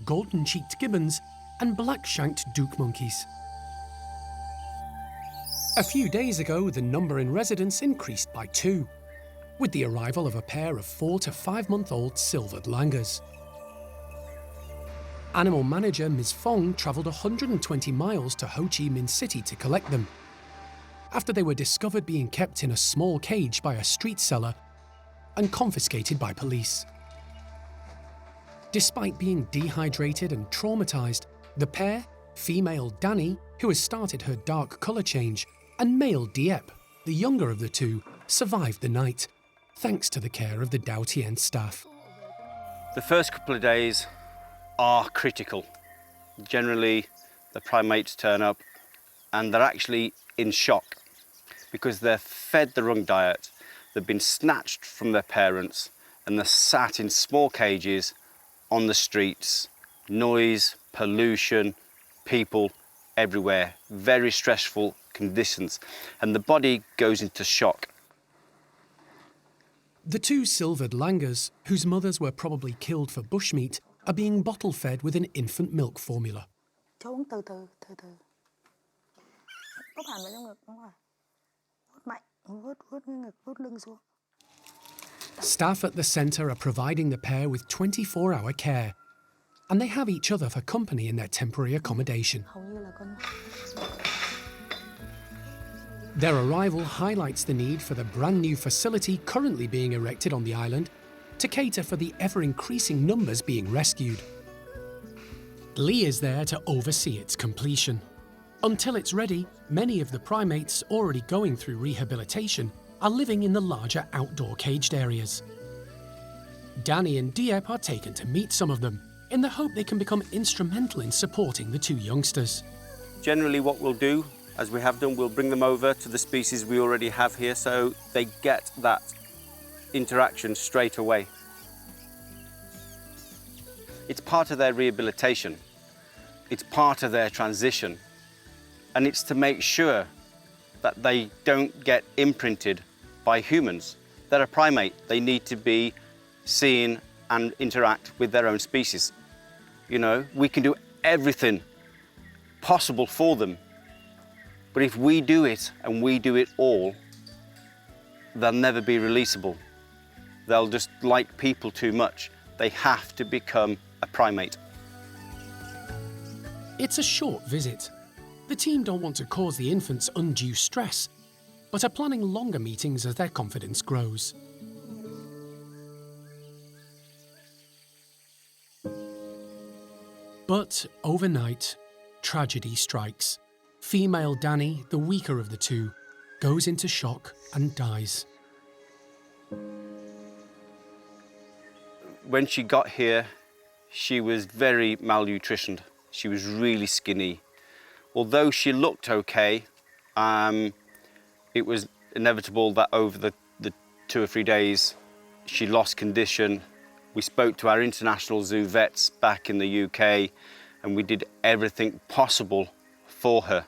golden-cheeked gibbons and black-shanked duke monkeys. A few days ago, the number in residents increased by 2, with the arrival of a pair of 4 to 5-month-old silvered langurs. Animal manager Ms. Fong travelled 120 miles to Ho Chi Minh City to collect them, after they were discovered being kept in a small cage by a street seller and confiscated by police. Despite being dehydrated and traumatised, the pair, female Danny, who has started her dark colour change, and male Diep, the younger of the two, survived the night, thanks to the care of the Dao Tien staff. The first couple of days are critical. Generally, the primates turn up and they're actually in shock because they're fed the wrong diet, they've been snatched from their parents and they're sat in small cages on the streets. Noise, pollution, people everywhere, very stressful conditions, and the body goes into shock. The 2 silvered langurs, whose mothers were probably killed for bushmeat, are being bottle-fed with an infant milk formula. Staff at the centre are providing the pair with 24-hour care, and they have each other for company in their temporary accommodation. Their arrival highlights the need for the brand new facility currently being erected on the island to cater for the ever-increasing numbers being rescued. Lee is there to oversee its completion. Until it's ready, many of the primates already going through rehabilitation are living in the larger outdoor caged areas. Danny and Diep are taken to meet some of them in the hope they can become instrumental in supporting the 2 youngsters. Generally what we'll do, as we have done, we'll bring them over to the species we already have here so they get that interaction straight away. It's part of their rehabilitation, it's part of their transition, and it's to make sure that they don't get imprinted by humans. They're a primate, they need to be seen and interact with their own species. You know, we can do everything possible for them, but if we do it and we do it all, they'll never be releasable. They'll just like people too much. They have to become a primate. It's a short visit. The team don't want to cause the infants undue stress, but are planning longer meetings as their confidence grows. But overnight, tragedy strikes. Female Danny, the weaker of the 2, goes into shock and dies. When she got here, she was very malnutritioned. She was really skinny. Although she looked okay, it was inevitable that over the 2 or 3 days, she lost condition. We spoke to our international zoo vets back in the UK, and we did everything possible for her.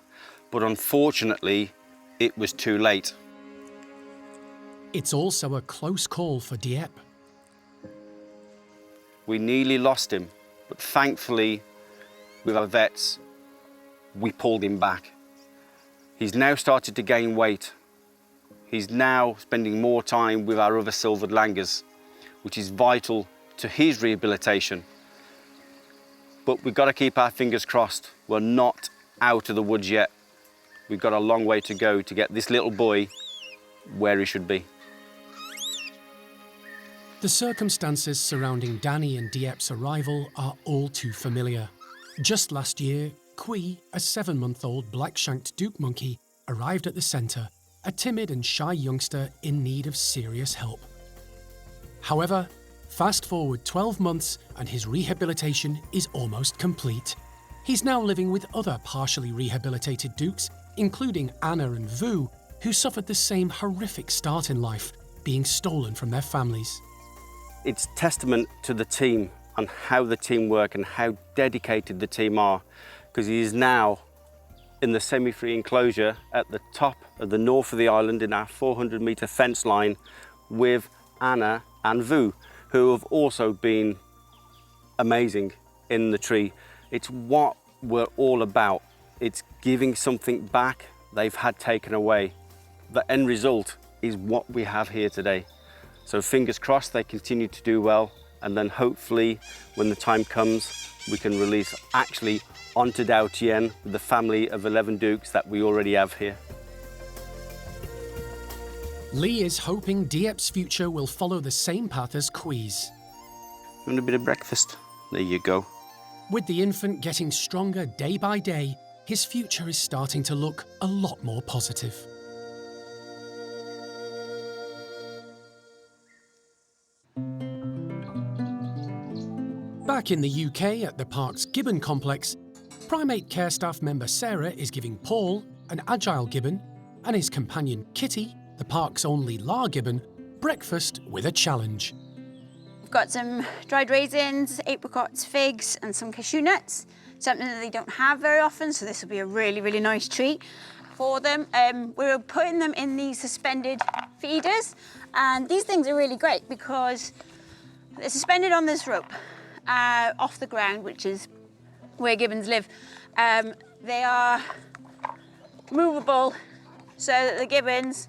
But unfortunately, it was too late. It's also a close call for Diep. We nearly lost him, but thankfully, with our vets, we pulled him back. He's now started to gain weight. He's now spending more time with our other silvered langurs, which is vital to his rehabilitation. But we've got to keep our fingers crossed. We're not out of the woods yet. We've got a long way to go to get this little boy where he should be. The circumstances surrounding Danny and Diep's arrival are all too familiar. Just last year, Kui, a 7-month-old black-shanked duke monkey, arrived at the centre, a timid and shy youngster in need of serious help. However, fast forward 12 months and his rehabilitation is almost complete. He's now living with other partially rehabilitated dukes, including Anna and Vu, who suffered the same horrific start in life, being stolen from their families. It's testament to the team and how the team work and how dedicated the team are, because he is now in the semi-free enclosure at the top of the north of the island in our 400-metre fence line with Anna and Vu, who have also been amazing in the tree. It's what we're all about. It's giving something back they've had taken away. The end result is what we have here today. So fingers crossed they continue to do well, and then hopefully when the time comes we can release actually onto Dao Tien with the family of 11 dukes that we already have here. Lee is hoping Diep's future will follow the same path as Kui's. Want a bit of breakfast? There you go. With the infant getting stronger day by day, his future is starting to look a lot more positive. Back in the UK at the park's gibbon complex, Primate Care Staff member Sarah is giving Paul, an agile gibbon, and his companion Kitty, the park's only La gibbon, breakfast with a challenge. We've got some dried raisins, apricots, figs, and some cashew nuts, something that they don't have very often, so this will be a really, really nice treat for them. We're putting them in these suspended feeders, and these things are really great because they're suspended on this rope off the ground, which is where gibbons live. They are movable so that the gibbons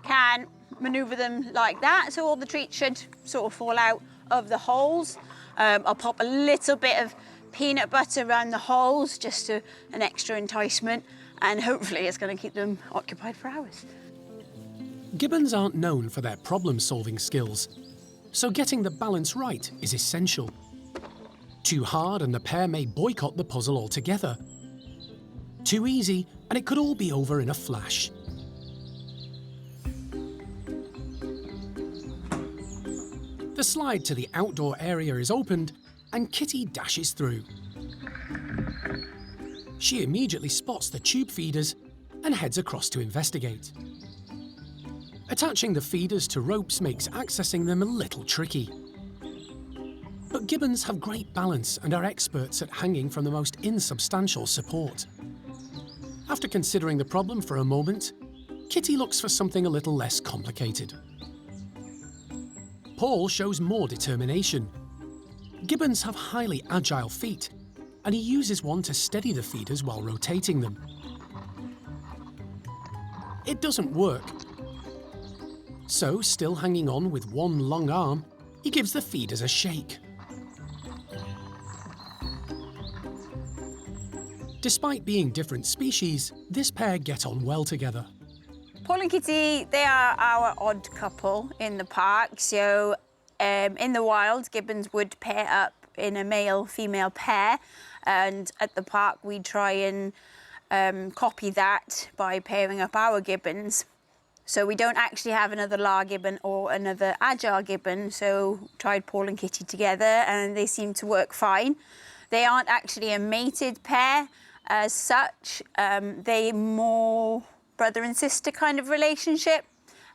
can maneuver them like that, so all the treats should sort of fall out of the holes. I'll pop a little bit of peanut butter around the holes just to an extra enticement, and hopefully it's going to keep them occupied for hours. Gibbons aren't known for their problem-solving skills, so getting the balance right is essential. Too hard and the pair may boycott the puzzle altogether. Too easy and it could all be over in a flash. The slide to the outdoor area is opened and Kitty dashes through. She immediately spots the tube feeders and heads across to investigate. Attaching the feeders to ropes makes accessing them a little tricky. But gibbons have great balance and are experts at hanging from the most insubstantial support. After considering the problem for a moment, Kitty looks for something a little less complicated. Paul shows more determination. Gibbons have highly agile feet, and he uses one to steady the feeders while rotating them. It doesn't work. So, still hanging on with one long arm, he gives the feeders a shake. Despite being different species, this pair get on well together. Paul and Kitty, they are our odd couple in the park. So in the wild, gibbons would pair up in a male-female pair, and at the park we try and copy that by pairing up our gibbons. So we don't actually have another La gibbon or another agile gibbon, so tried Paul and Kitty together and they seem to work fine. They aren't actually a mated pair as such. They're more brother and sister kind of relationship.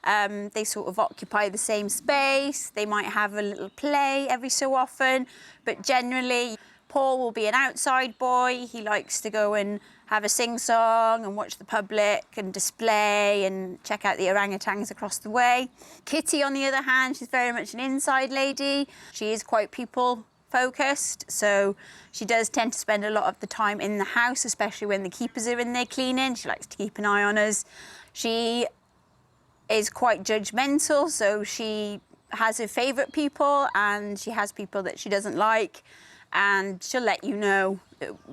They sort of occupy the same space. They might have a little play every so often, but generally Paul will be an outside boy. He likes to go and have a sing-song and watch the public and display and check out the orangutans across the way. Kitty, on the other hand, she's very much an inside lady. She is quite people-focused, so she does tend to spend a lot of the time in the house, especially when the keepers are in there cleaning. She likes to keep an eye on us. She is quite judgmental, so she has her favourite people and she has people that she doesn't like, and she'll let you know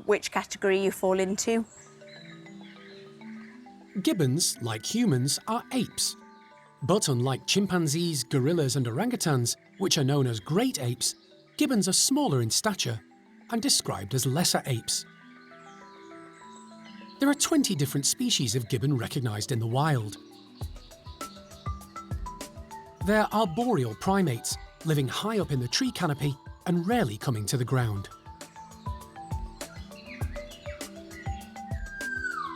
which category you fall into. Gibbons, like humans, are apes. But unlike chimpanzees, gorillas and orangutans, which are known as great apes, gibbons are smaller in stature and described as lesser apes. There are 20 different species of gibbon recognised in the wild. They're arboreal primates, living high up in the tree canopy and rarely coming to the ground.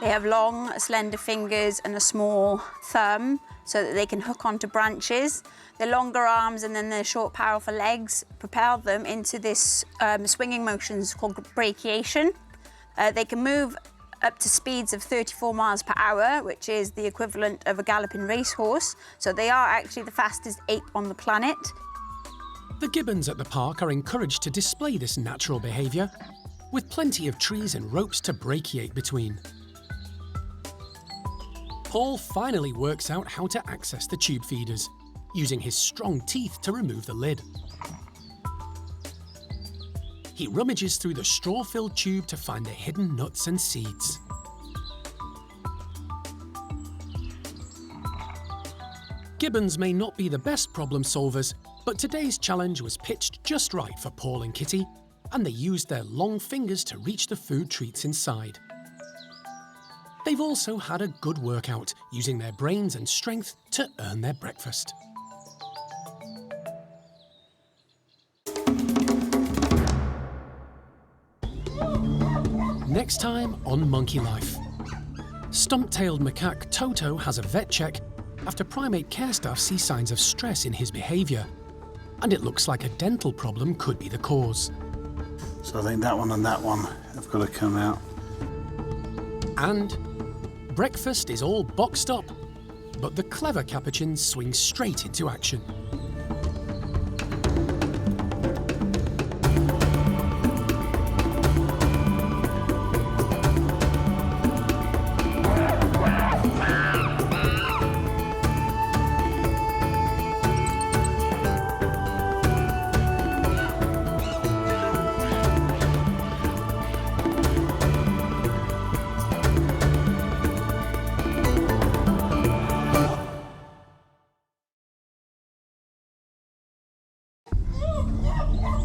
They have long, slender fingers and a small thumb so that they can hook onto branches. Their longer arms and then their short, powerful legs propel them into this swinging motions called brachiation. They can move up to speeds of 34 miles per hour, which is the equivalent of a galloping racehorse. So they are actually the fastest ape on the planet. The gibbons at the park are encouraged to display this natural behaviour, with plenty of trees and ropes to brachiate between. Paul finally works out how to access the tube feeders, using his strong teeth to remove the lid. He rummages through the straw-filled tube to find the hidden nuts and seeds. Gibbons may not be the best problem solvers, but today's challenge was pitched just right for Paul and Kitty, and they used their long fingers to reach the food treats inside. They've also had a good workout, using their brains and strength to earn their breakfast. Next time on Monkey Life. Stump-tailed macaque Toto has a vet check after Primate Care Staff see signs of stress in his behaviour, and it looks like a dental problem could be the cause. So I think that one and that one have got to come out. And breakfast is all boxed up, but the clever capuchin swings straight into action.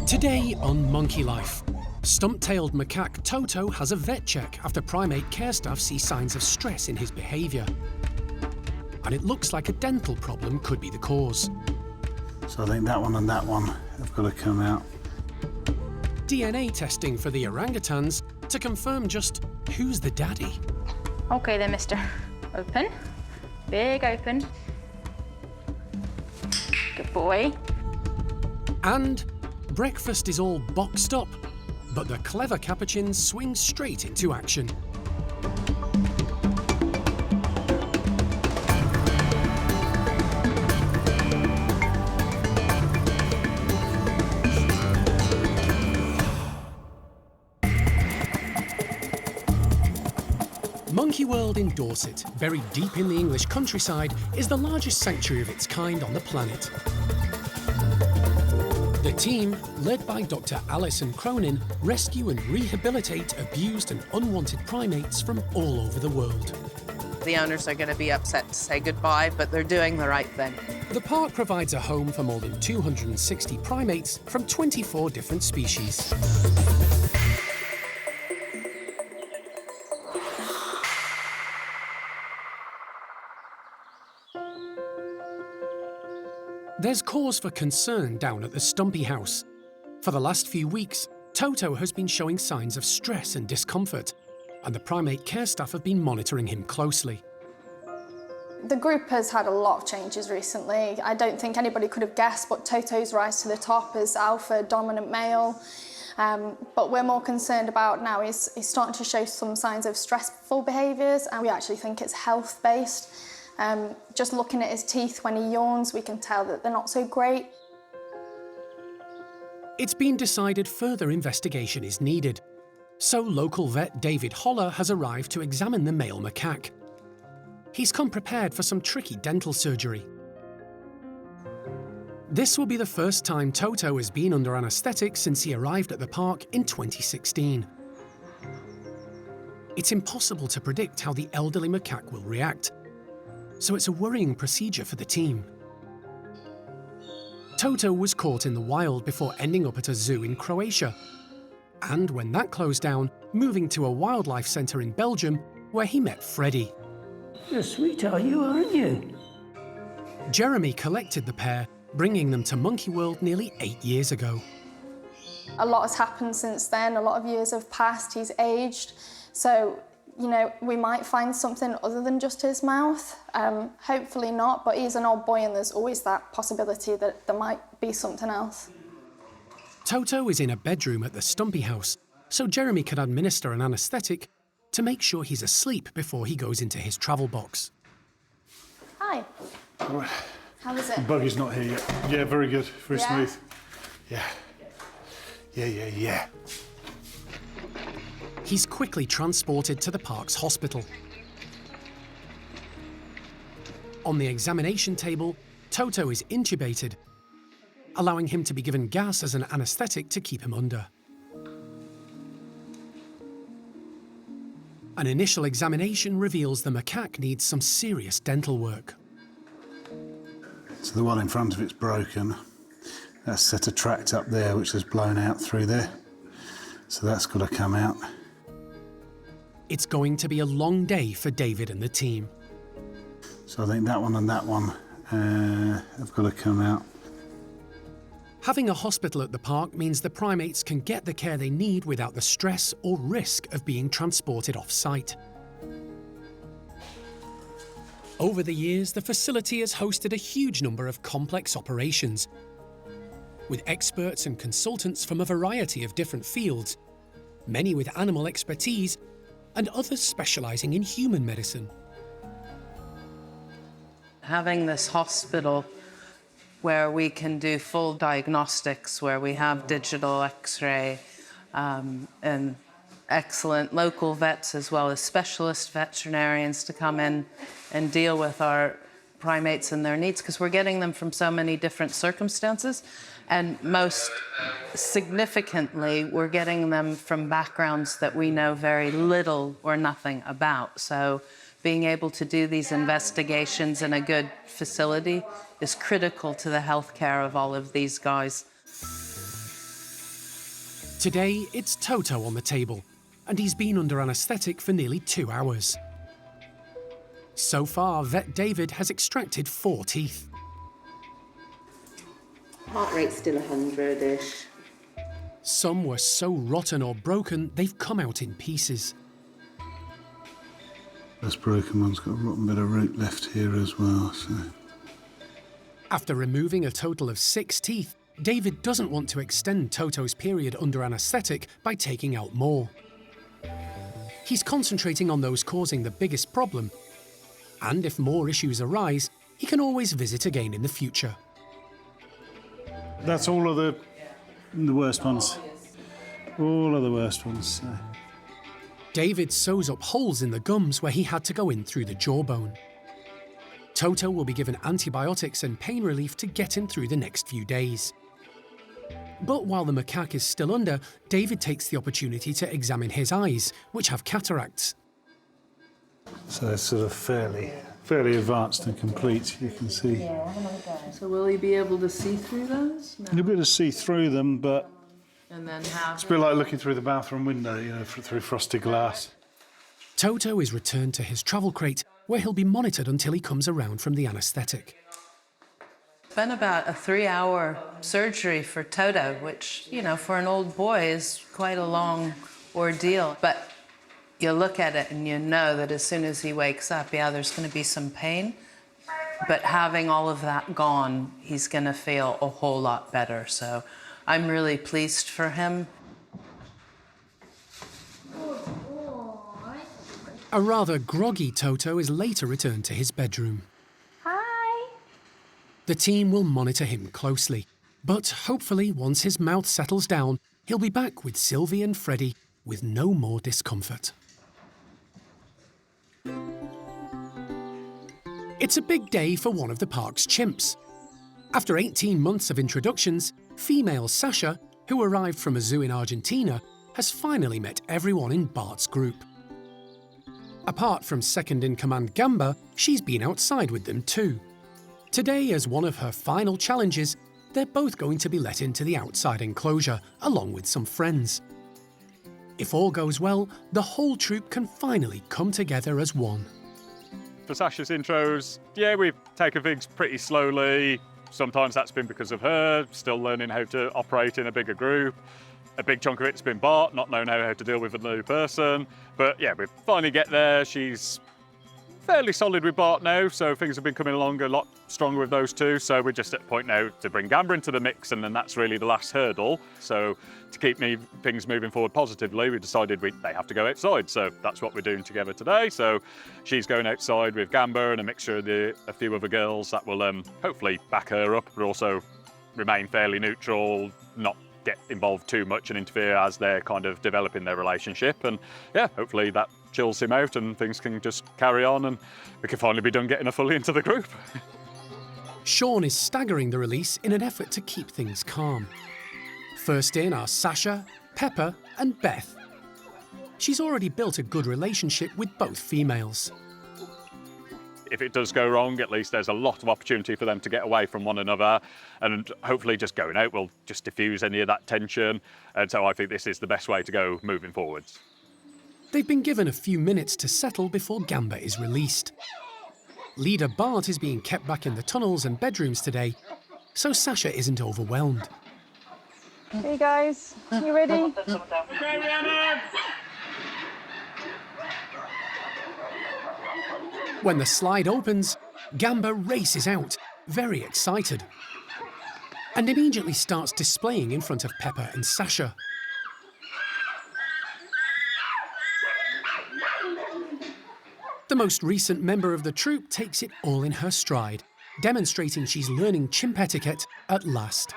Today on Monkey Life, stump-tailed macaque Toto has a vet check after Primate Care Staff see signs of stress in his behaviour. And it looks like a dental problem could be the cause. So I think that one and that one have got to come out. DNA testing for the orangutans to confirm just who's the daddy. Okay then, mister. Open. Big open. Good boy. And breakfast is all boxed up, but the clever capuchin swings straight into action. Monkey World in Dorset, buried deep in the English countryside, is the largest sanctuary of its kind on the planet. The team, led by Dr. Alison Cronin, rescue and rehabilitate abused and unwanted primates from all over the world. The owners are going to be upset to say goodbye, but they're doing the right thing. The park provides a home for more than 260 primates from 24 different species. There's cause for concern down at the Stumpy House. For the last few weeks, Toto has been showing signs of stress and discomfort, and the Primate Care Staff have been monitoring him closely. The group has had a lot of changes recently. I don't think anybody could have guessed, but Toto's rise to the top as alpha dominant male. But we're more concerned about now he's starting to show some signs of stressful behaviours, and we actually think it's health-based. Just looking at his teeth when he yawns, we can tell that they're not so great. It's been decided further investigation is needed, so local vet David Holler has arrived to examine the male macaque. He's come prepared for some tricky dental surgery. This will be the first time Toto has been under anaesthetic since he arrived at the park in 2016. It's impossible to predict how the elderly macaque will react, so it's a worrying procedure for the team. Toto was caught in the wild before ending up at a zoo in Croatia, and when that closed down, moving to a wildlife centre in Belgium, where he met Freddie. You're sweet, are you, aren't you? Jeremy collected the pair, bringing them to Monkey World nearly 8 years ago. A lot has happened since then, a lot of years have passed, he's aged, so you know, we might find something other than just his mouth. Hopefully not, but he's an old boy and there's always that possibility that there might be something else. Toto is in a bedroom at the Stumpy house, so Jeremy can administer an anaesthetic to make sure he's asleep before he goes into his travel box. Hi. Right. How is it? The buggy's not here yet. Yeah, very good, very smooth. Yeah. Yeah. He's quickly transported to the park's hospital. On the examination table, Toto is intubated, allowing him to be given gas as an anaesthetic to keep him under. An initial examination reveals the macaque needs some serious dental work. So the one in front of it's broken. That's set a tract up there which has blown out through there. So that's got to come out. It's going to be a long day for David and the team. So I think that one and that one have got to come out. Having a hospital at the park means the primates can get the care they need without the stress or risk of being transported off-site. Over the years, the facility has hosted a huge number of complex operations, with experts and consultants from a variety of different fields, many with animal expertise and others specialising in human medicine. Having this hospital where we can do full diagnostics, where we have digital X-ray and excellent local vets as well as specialist veterinarians to come in and deal with our primates and their needs, because we're getting them from so many different circumstances. And most significantly, we're getting them from backgrounds that we know very little or nothing about. So being able to do these investigations in a good facility is critical to the health care of all of these guys. Today, it's Toto on the table, and he's been under anaesthetic for nearly 2 hours. So far, vet David has extracted 4 teeth. Heart rate's still 100-ish. Some were so rotten or broken, they've come out in pieces. This broken one's got a rotten bit of root left here as well, so... After removing a total of 6 teeth, David doesn't want to extend Toto's period under anaesthetic by taking out more. He's concentrating on those causing the biggest problem, and if more issues arise, he can always visit again in the future. That's all of the worst ones. All of the worst ones, so... David sews up holes in the gums where he had to go in through the jawbone. Toto will be given antibiotics and pain relief to get him through the next few days. But while the macaque is still under, David takes the opportunity to examine his eyes, which have cataracts. So it's sort of fairly advanced and complete, you can see. So will he be able to see through those? No. You'll be able to see through them, but And then have... it's a bit like looking through the bathroom window, you know, through frosted glass. Toto is returned to his travel crate, where he'll be monitored until he comes around from the anaesthetic. It's been about a 3-hour surgery for Toto, which, you know, for an old boy is quite a long ordeal. But you look at it and you know that as soon as he wakes up, yeah, there's going to be some pain. But having all of that gone, he's going to feel a whole lot better. So I'm really pleased for him. A rather groggy Toto is later returned to his bedroom. Hi. The team will monitor him closely, but hopefully once his mouth settles down, he'll be back with Sylvie and Freddie with no more discomfort. It's a big day for one of the park's chimps. After 18 months of introductions, female Sasha, who arrived from a zoo in Argentina, has finally met everyone in Bart's group. Apart from second-in-command Gamba, she's been outside with them too. Today, as one of her final challenges, they're both going to be let into the outside enclosure, along with some friends. If all goes well, the whole troop can finally come together as one. For Sasha's intros, yeah, we've taken things pretty slowly. Sometimes that's been because of her, still learning how to operate in a bigger group. a big chunk of it's been Bart, not knowing how to deal with a new person. But yeah, we finally get there. She's fairly solid with Bart now, so things have been coming along a lot stronger with those two. So we're just at a point now to bring Gamba into the mix, and then that's really the last hurdle. So to keep things moving forward positively, we decided they have to go outside. So that's what we're doing together today. So she's going outside with Gamba and a mixture of a few other girls that will hopefully back her up, but also remain fairly neutral, not get involved too much and interfere as they're kind of developing their relationship. And yeah, hopefully that chills him out and things can just carry on and we can finally be done getting her fully into the group. Sean is staggering the release in an effort to keep things calm. First in are Sasha, Pepper and Beth. She's already built a good relationship with both females. If it does go wrong, at least there's a lot of opportunity for them to get away from one another, and hopefully just going out will just diffuse any of that tension. And so I think this is the best way to go moving forwards. They've been given a few minutes to settle before Gamba is released. Leader Bart is being kept back in the tunnels and bedrooms today, so Sasha isn't overwhelmed. Hey guys, you ready? When the slide opens, Gamba races out, very excited, and immediately starts displaying in front of Pepper and Sasha. The most recent member of the troupe takes it all in her stride, demonstrating she's learning chimp etiquette at last.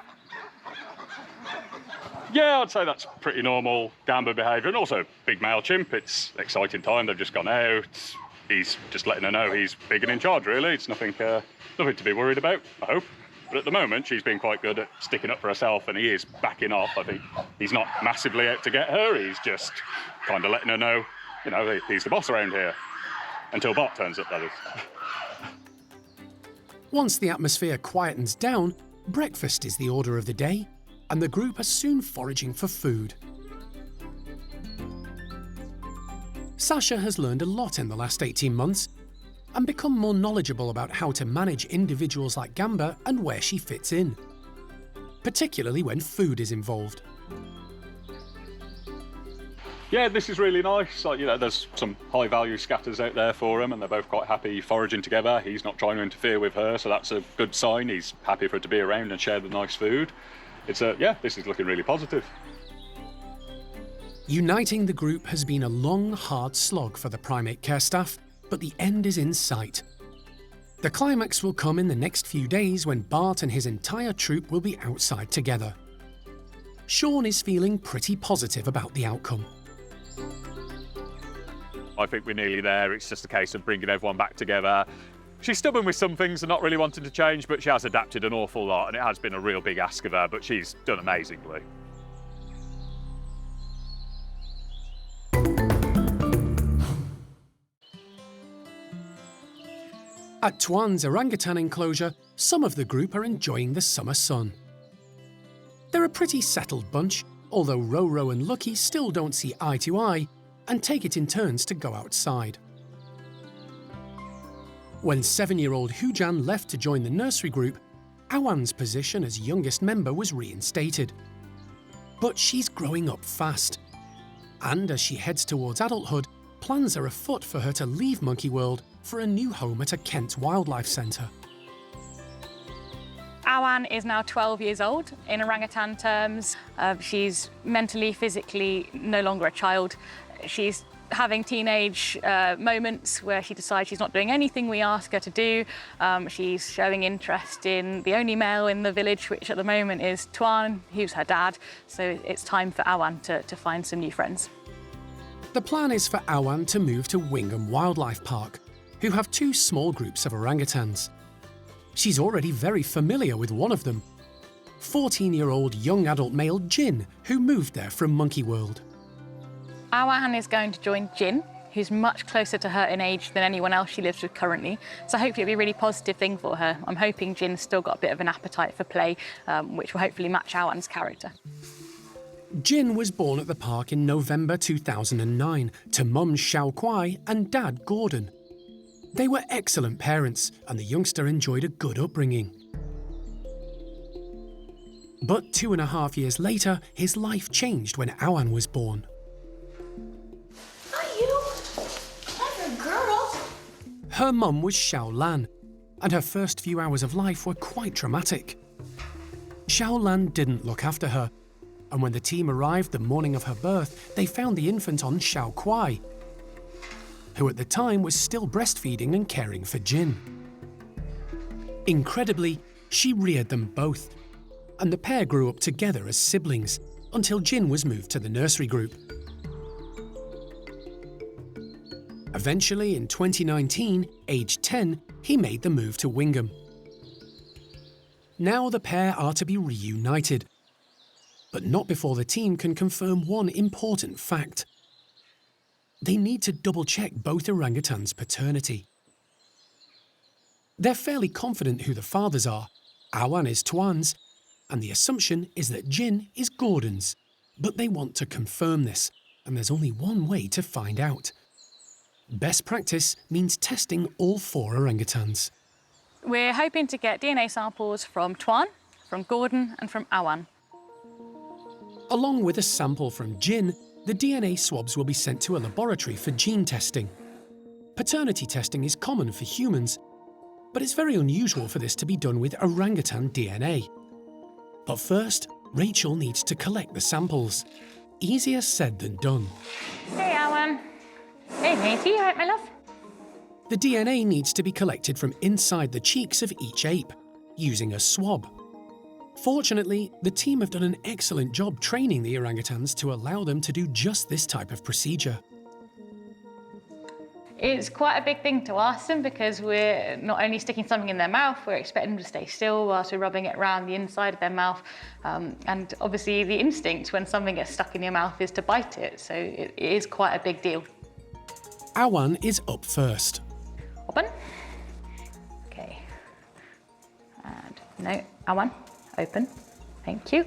Yeah, I'd say that's pretty normal Gamba behaviour, and also big male chimp. It's an exciting time, they've just gone out. He's just letting her know he's big and in charge, really. It's nothing to be worried about, I hope. But at the moment, she's been quite good at sticking up for herself, and he is backing off. I think he's not massively out to get her. He's just kind of letting her know, you know, he's the boss around here. Until Bart turns up, that is. Once the atmosphere quietens down, breakfast is the order of the day, and the group are soon foraging for food. Sasha has learned a lot in the last 18 months and become more knowledgeable about how to manage individuals like Gamba and where she fits in, particularly when food is involved. Yeah, this is really nice. Like, you know, there's some high-value scatters out there for him, and they're both quite happy foraging together. He's not trying to interfere with her, so that's a good sign. He's happy for her to be around and share the nice food. Yeah, this is looking really positive. Uniting the group has been a long, hard slog for the Primate Care Staff, but the end is in sight. The climax will come in the next few days when Bart and his entire troupe will be outside together. Sean is feeling pretty positive about the outcome. I think we're nearly there. It's just a case of bringing everyone back together. She's stubborn with some things and not really wanting to change, but she has adapted an awful lot, and it has been a real big ask of her, but she's done amazingly. At Tuan's orangutan enclosure, some of the group are enjoying the summer sun. They're a pretty settled bunch, although Roro and Lucky still don't see eye to eye and take it in turns to go outside. When 7-year-old Hujan left to join the nursery group, Awan's position as youngest member was reinstated. But she's growing up fast, and as she heads towards adulthood, plans are afoot for her to leave Monkey World for a new home at a Kent Wildlife Centre. Awan is now 12 years old. In orangutan terms, she's mentally, physically no longer a child. She's having teenage moments where she decides she's not doing anything we ask her to do. She's showing interest in the only male in the village, which at the moment is Tuan, who's her dad. So it's time for Awan to find some new friends. The plan is for Awan to move to Wingham Wildlife Park, who have 2 small groups of orangutans. She's already very familiar with one of them, 14-year-old young adult male Jin, who moved there from Monkey World. Awan is going to join Jin, who's much closer to her in age than anyone else she lives with currently. So hopefully it'll be a really positive thing for her. I'm hoping Jin's still got a bit of an appetite for play, which will hopefully match Awan's character. Jin was born at the park in November 2009 to mum Xiao Kuai and dad Gordon. They were excellent parents, and the youngster enjoyed a good upbringing. But 2.5 years later, his life changed when Awan was born. Are you? Clever girl. Her mum was Xiao Lan, and her first few hours of life were quite traumatic. Xiao Lan didn't look after her, and when the team arrived the morning of her birth, they found the infant on Xiao Kuai, who at the time was still breastfeeding and caring for Jin. Incredibly, she reared them both, and the pair grew up together as siblings until Jin was moved to the nursery group. Eventually, in 2019, aged 10, he made the move to Wingham. Now the pair are to be reunited, but not before the team can confirm one important fact. They need to double-check both orangutans' paternity. They're fairly confident who the fathers are. Awan is Tuan's, and the assumption is that Jin is Gordon's. But they want to confirm this, and there's only one way to find out. Best practice means testing all 4 orangutans. We're hoping to get DNA samples from Tuan, from Gordon and from Awan. Along with a sample from Jin, the DNA swabs will be sent to a laboratory for gene testing. Paternity testing is common for humans, but it's very unusual for this to be done with orangutan DNA. But first, Rachel needs to collect the samples. Easier said than done. Hey, Awan. Hey, matey, you alright, my love? The DNA needs to be collected from inside the cheeks of each ape, using a swab. Fortunately, the team have done an excellent job training the orangutans to allow them to do just this type of procedure. It's quite a big thing to ask them because we're not only sticking something in their mouth, we're expecting them to stay still whilst we're rubbing it around the inside of their mouth. And obviously the instinct when something gets stuck in your mouth is to bite it, so it is quite a big deal. Awan is up first. Open. Okay. And no, Awan, open. Thank you.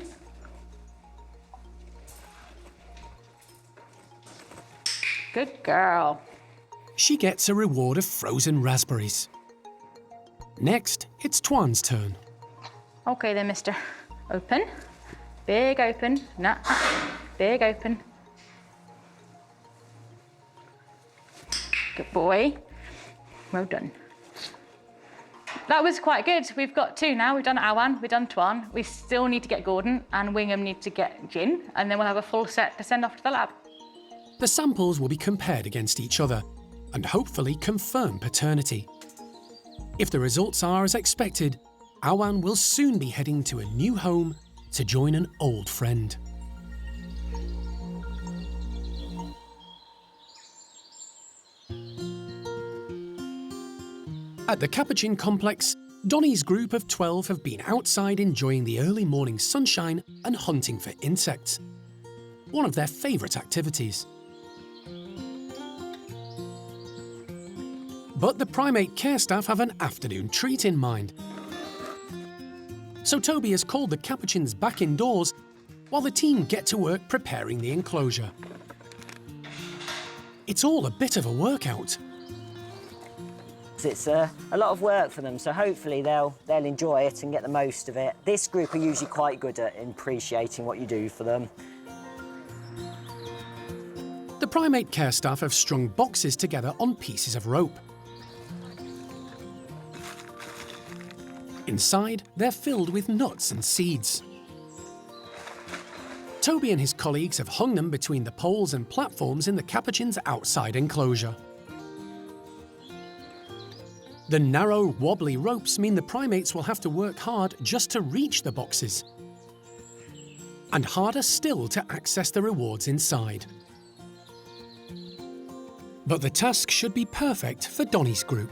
Good girl. She gets a reward of frozen raspberries. Next, it's Tuan's turn. Okay then, mister. Open. Big open. Nah. Big open. Good boy. Well done. That was quite good. We've got 2 now. We've done Awan, we've done Tuan. We still need to get Gordon, and Wingham need to get Jin, and then we'll have a full set to send off to the lab. The samples will be compared against each other and hopefully confirm paternity. If the results are as expected, Awan will soon be heading to a new home to join an old friend. At the Capuchin complex, Donnie's group of 12 have been outside enjoying the early morning sunshine and hunting for insects, one of their favourite activities. But the Primate Care Staff have an afternoon treat in mind. So Toby has called the Capuchins back indoors while the team get to work preparing the enclosure. It's all a bit of a workout. It's a lot of work for them, so hopefully they'll enjoy it and get the most of it. This group are usually quite good at appreciating what you do for them. The Primate Care Staff have strung boxes together on pieces of rope. Inside, they're filled with nuts and seeds. Toby and his colleagues have hung them between the poles and platforms in the Capuchin's outside enclosure. The narrow, wobbly ropes mean the primates will have to work hard just to reach the boxes, and harder still to access the rewards inside. But the task should be perfect for Donnie's group.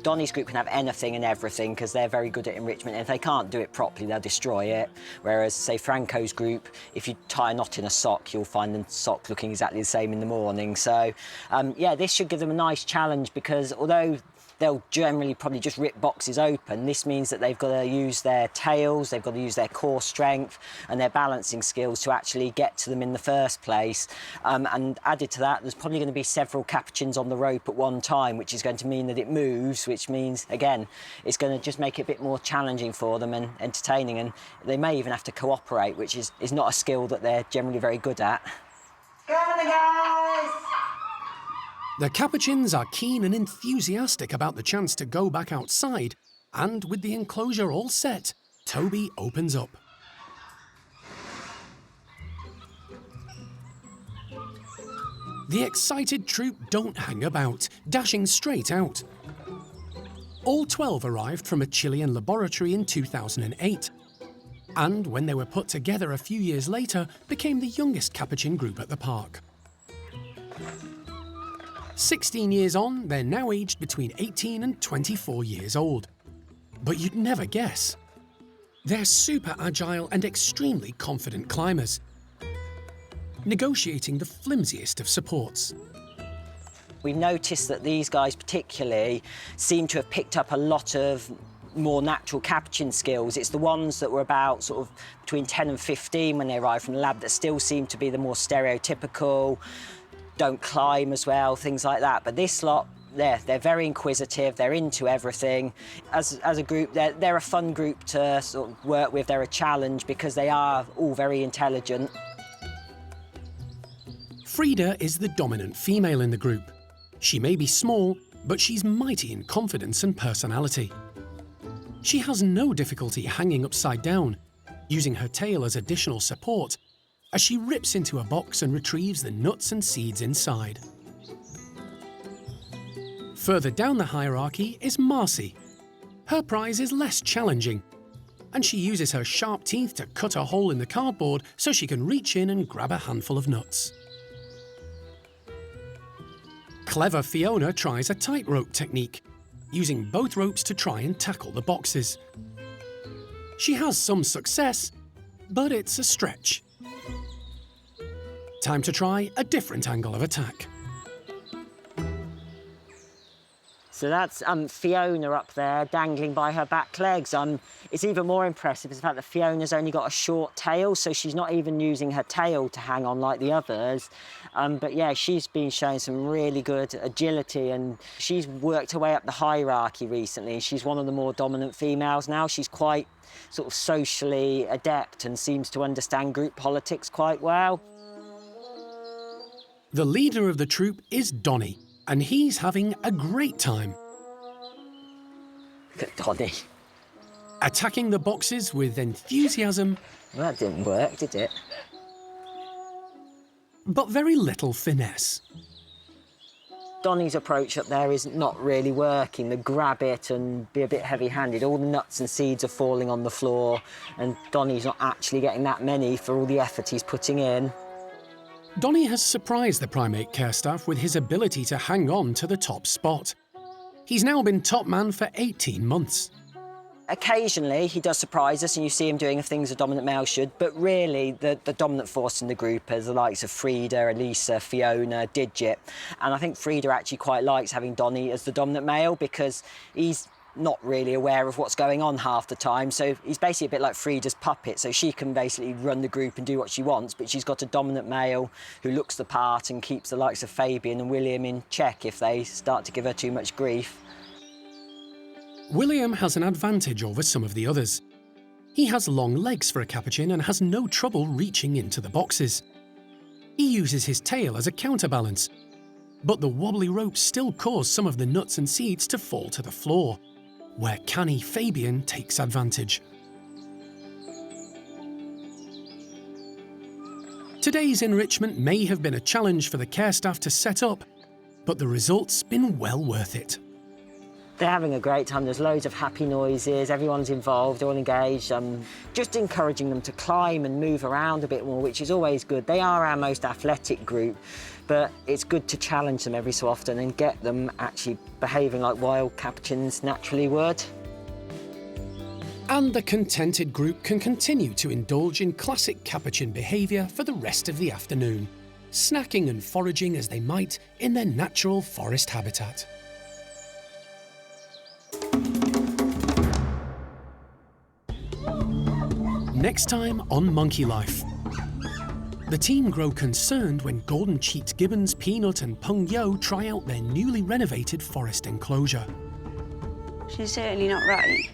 Donnie's group can have anything and everything because they're very good at enrichment, and if they can't do it properly, they'll destroy it. Whereas, say, Franco's group, if you tie a knot in a sock, you'll find the sock looking exactly the same in the morning. So, yeah, this should give them a nice challenge because although they'll generally probably just rip boxes open. This means that they've got to use their tails, they've got to use their core strength and their balancing skills to actually get to them in the first place. And added to that, there's probably going to be several capuchins on the rope at one time, which is going to mean that it moves, which means, again, it's going to just make it a bit more challenging for them and entertaining. And they may even have to cooperate, which is not a skill that they're generally very good at. Come on, guys! The capuchins are keen and enthusiastic about the chance to go back outside, and with the enclosure all set, Toby opens up. The excited troop don't hang about, dashing straight out. All 12 arrived from a Chilean laboratory in 2008, and when they were put together a few years later, became the youngest capuchin group at the park. 16 years on, they're now aged between 18 and 24 years old. But you'd never guess. They're super agile and extremely confident climbers, negotiating the flimsiest of supports. We noticed that these guys particularly seem to have picked up a lot of more natural capuchin skills. It's the ones that were about sort of between 10 and 15 when they arrived from the lab that still seem to be the more stereotypical, don't climb as well, things like that. But this lot, they're very inquisitive, they're into everything. As a group, they're a fun group to sort of work with, they're a challenge because they are all very intelligent. Frida is the dominant female in the group. She may be small, but she's mighty in confidence and personality. She has no difficulty hanging upside down, using her tail as additional support, as she rips into a box and retrieves the nuts and seeds inside. Further down the hierarchy is Marcy. Her prize is less challenging, and she uses her sharp teeth to cut a hole in the cardboard so she can reach in and grab a handful of nuts. Clever Fiona tries a tightrope technique, using both ropes to try and tackle the boxes. She has some success, but it's a stretch. Time to try a different angle of attack. So that's Fiona up there, dangling by her back legs. It's even more impressive is the fact that Fiona's only got a short tail, so she's not even using her tail to hang on like the others. But yeah, she's been showing some really good agility, and she's worked her way up the hierarchy recently. She's one of the more dominant females now. She's quite sort of socially adept and seems to understand group politics quite well. The leader of the troop is Donny, and he's having a great time. Look at Donny. Attacking the boxes with enthusiasm. Well, that didn't work, did it? But very little finesse. Donny's approach up there is not really working. The grab it and be a bit heavy-handed. All the nuts and seeds are falling on the floor, and Donny's not actually getting that many for all the effort he's putting in. Donny has surprised the Primate Care Staff with his ability to hang on to the top spot. He's now been top man for 18 months. Occasionally, he does surprise us, and you see him doing things a dominant male should, but really, the dominant force in the group is the likes of Frida, Elisa, Fiona, Digit. And I think Frida actually quite likes having Donny as the dominant male because he's not really aware of what's going on half the time, so he's basically a bit like Frida's puppet, so she can basically run the group and do what she wants, but she's got a dominant male who looks the part and keeps the likes of Fabian and William in check if they start to give her too much grief. William has an advantage over some of the others. He has long legs for a capuchin and has no trouble reaching into the boxes. He uses his tail as a counterbalance, but the wobbly ropes still cause some of the nuts and seeds to fall to the floor, where canny Fabian takes advantage. Today's enrichment may have been a challenge for the care staff to set up, but the result's been well worth it. They're having a great time. There's loads of happy noises, everyone's involved, all engaged. Just encouraging them to climb and move around a bit more, which is always good. They are our most athletic group, but it's good to challenge them every so often and get them actually behaving like wild capuchins naturally would. And the contented group can continue to indulge in classic capuchin behaviour for the rest of the afternoon, snacking and foraging as they might in their natural forest habitat. Next time on Monkey Life. The team grow concerned when golden-cheeked gibbons Peanut and Peng Yo try out their newly renovated forest enclosure. She's certainly not right.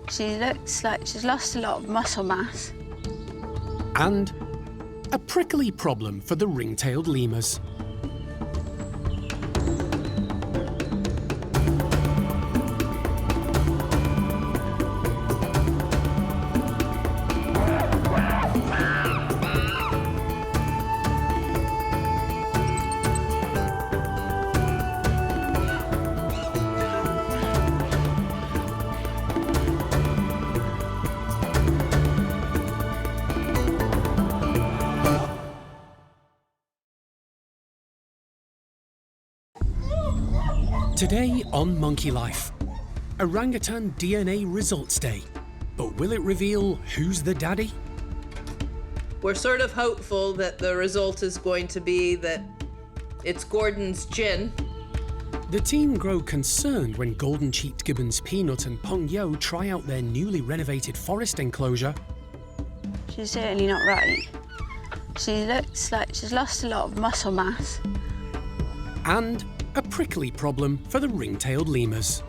She looks like she's lost a lot of muscle mass. And a prickly problem for the ring-tailed lemurs. Today on Monkey Life, Orangutan DNA Results Day. But will it reveal who's the daddy? We're sort of hopeful that the result is going to be that it's Gordon's gin. The team grow concerned when golden-cheeked gibbons Peanut and Peng Yo try out their newly renovated forest enclosure. She's certainly not right. She looks like she's lost a lot of muscle mass. And a prickly problem for the ring-tailed lemurs.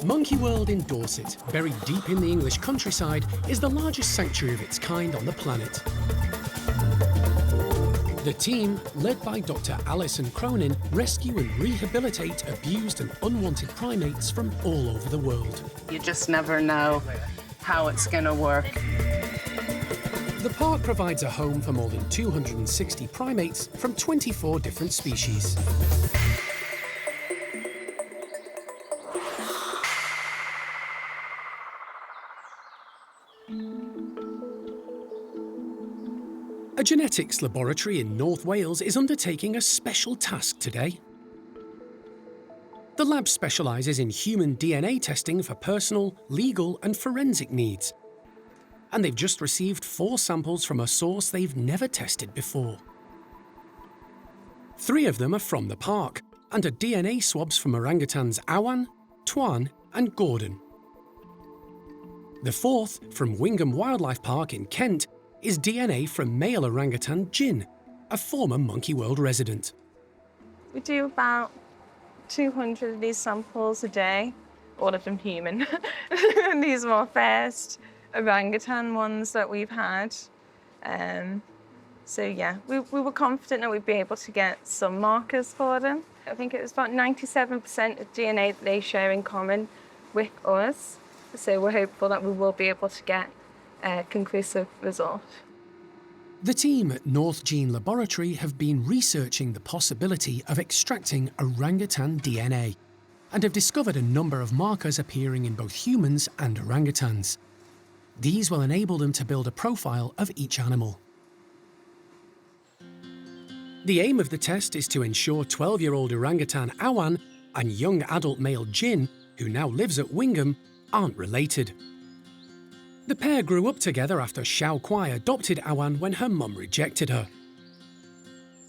Monkey World in Dorset, buried deep in the English countryside, is the largest sanctuary of its kind on the planet. The team, led by Dr. Alison Cronin, rescue and rehabilitate abused and unwanted primates from all over the world. You just never know how it's going to work. The park provides a home for more than 260 primates from 24 different species. A genetics laboratory in North Wales is undertaking a special task today. The lab specialises in human DNA testing for personal, legal and forensic needs. And they've just received 4 samples from a source they've never tested before. 3 of them are from the park and are DNA swabs from orangutans Awan, Tuan and Gordon. The 4th, from Wingham Wildlife Park in Kent, is DNA from male orangutan Jin, a former Monkey World resident. We do about 200 of these samples a day, all of them human. These are our first orangutan ones that we've had. So yeah, we were confident that we'd be able to get some markers for them. I think it was about 97% of DNA that they share in common with us. So we're hopeful that we will be able to get a conclusive result. The team at North Gene Laboratory have been researching the possibility of extracting orangutan DNA and have discovered a number of markers appearing in both humans and orangutans. These will enable them to build a profile of each animal. The aim of the test is to ensure 12-year-old orangutan Awan and young adult male Jin, who now lives at Wingham, aren't related. The pair grew up together after Xiao Kuai adopted Awan when her mum rejected her.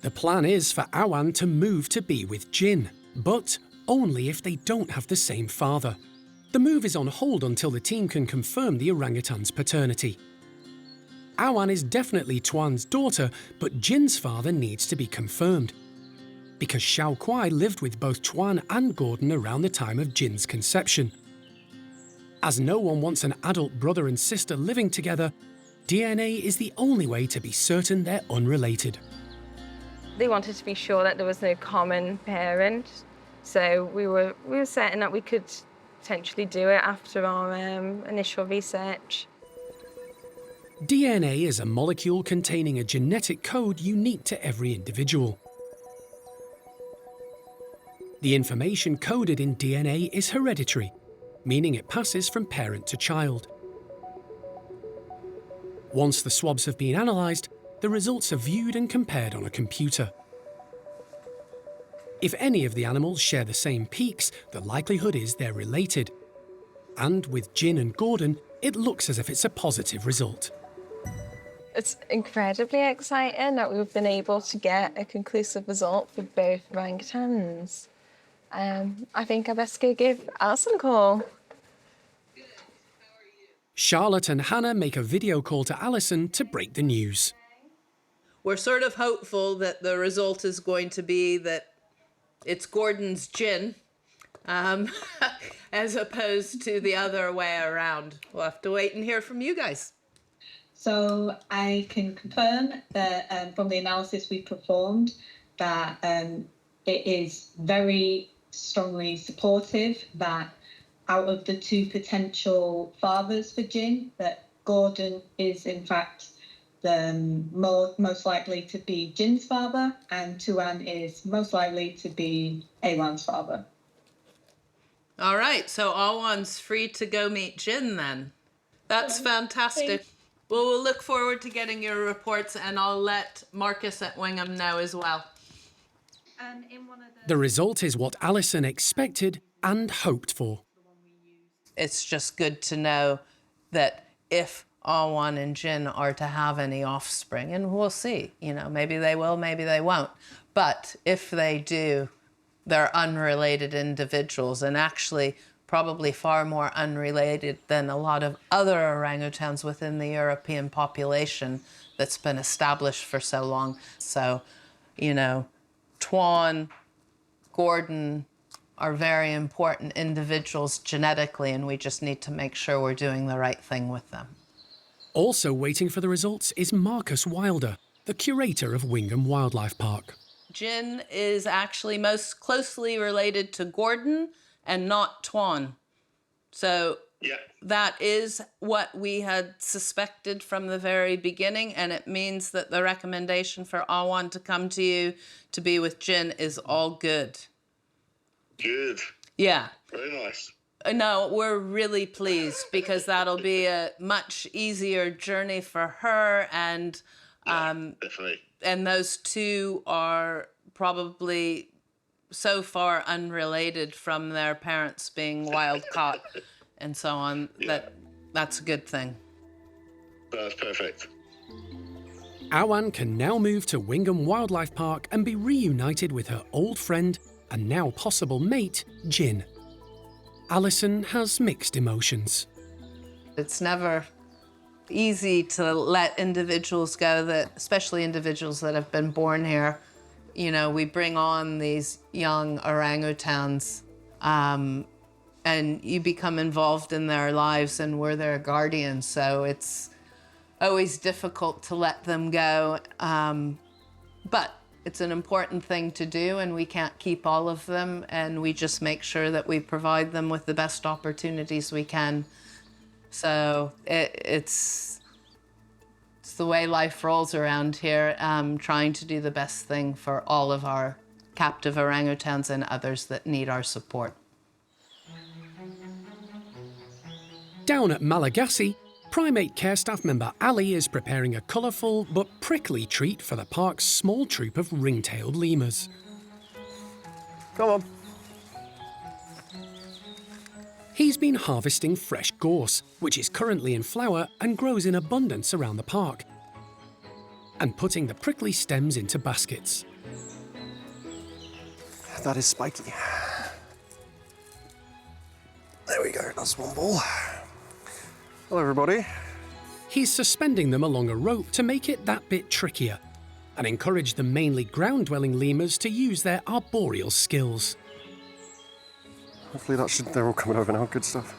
The plan is for Awan to move to be with Jin, but only if they don't have the same father. The move is on hold until the team can confirm the orangutan's paternity. Awan is definitely Tuan's daughter, but Jin's father needs to be confirmed, because Xiao Kuai lived with both Tuan and Gordon around the time of Jin's conception. As no one wants an adult brother and sister living together, DNA is the only way to be certain they're unrelated. They wanted to be sure that there was no common parent, so we were certain that we could potentially do it after our initial research. DNA is a molecule containing a genetic code unique to every individual. The information coded in DNA is hereditary, meaning it passes from parent to child. Once the swabs have been analysed, the results are viewed and compared on a computer. If any of the animals share the same peaks, the likelihood is they're related. And with Jin and Gordon, it looks as if it's a positive result. It's incredibly exciting that we've been able to get a conclusive result for both orangutans. I think I best go give Alison a call. Charlotte and Hannah make a video call to Alison to break the news. We're sort of hopeful that the result is going to be that it's Gordon's gin, as opposed to the other way around. We'll have to wait and hear from you guys. So I can confirm that from the analysis we performed that it is very strongly supportive that out of the two potential fathers for Jin, that Gordon is in fact the most likely to be Jin's father, and Tuan is most likely to be Awan's father. All right, so Awan's free to go meet Jin then. That's fantastic. Well, we'll look forward to getting your reports, and I'll let Marcus at Wingham know as well. The result is what Alison expected and hoped for. It's just good to know that if Awan and Jin are to have any offspring, and we'll see, you know, maybe they will, maybe they won't. But if they do, they're unrelated individuals, and actually probably far more unrelated than a lot of other orangutans within the European population that's been established for so long. So, you know, Tuan, Gordon are very important individuals genetically, and we just need to make sure we're doing the right thing with them. Also waiting for the results is Marcus Wilder, the curator of Wingham Wildlife Park. Jin is actually most closely related to Gordon and not Tuan. So that is what we had suspected from the very beginning, and it means that the recommendation for Awan to come to you to be with Jin is all good. Good. Yeah. Very nice. No, we're really pleased because that'll be a much easier journey for her, and definitely. And those two are probably so far unrelated from their parents being wild caught and so on, that's a good thing. That's perfect. Awan can now move to Wingham Wildlife Park and be reunited with her old friend and now possible mate, Jin. Alison has mixed emotions. It's never easy to let individuals go, that, especially individuals that have been born here. You know, we bring on these young orangutans and you become involved in their lives, and we're their guardians, so it's always difficult to let them go. But it's an important thing to do, and we can't keep all of them, and we just make sure that we provide them with the best opportunities we can. So it's the way life rolls around here, trying to do the best thing for all of our captive orangutans and others that need our support. Down at Malagasy, Primate Care Staff member Ali is preparing a colourful but prickly treat for the park's small troop of ring-tailed lemurs. Come on. He's been harvesting fresh gorse, which is currently in flower and grows in abundance around the park, and putting the prickly stems into baskets. That is spiky. There we go, that's one ball. Hello, everybody. He's suspending them along a rope to make it that bit trickier, and encourage the mainly ground-dwelling lemurs to use their arboreal skills. Hopefully they're all coming over now, good stuff.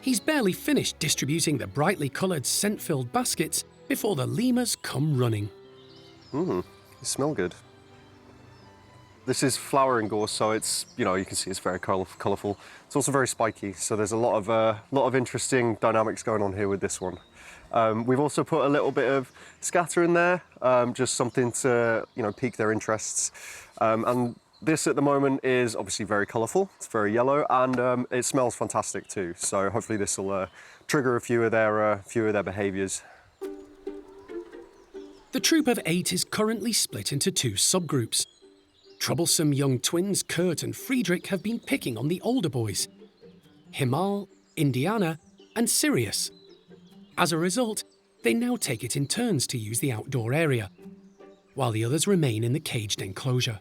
He's barely finished distributing the brightly coloured scent-filled baskets before the lemurs come running. They smell good. This is flowering gorse, so it's, you know, you can see it's very colourful. It's also very spiky, so there's a lot of interesting dynamics going on here with this one. We've also put a little bit of scatter in there, just something to, you know, pique their interests. And this at the moment is obviously very colourful. It's very yellow, and it smells fantastic too. So hopefully this will trigger a few of their behaviours. The troop of 8 is currently split into 2 subgroups. Troublesome young twins Kurt and Friedrich have been picking on the older boys, Himal, Indiana, and Sirius, As a result, they now take it in turns to use the outdoor area, while the others remain in the caged enclosure.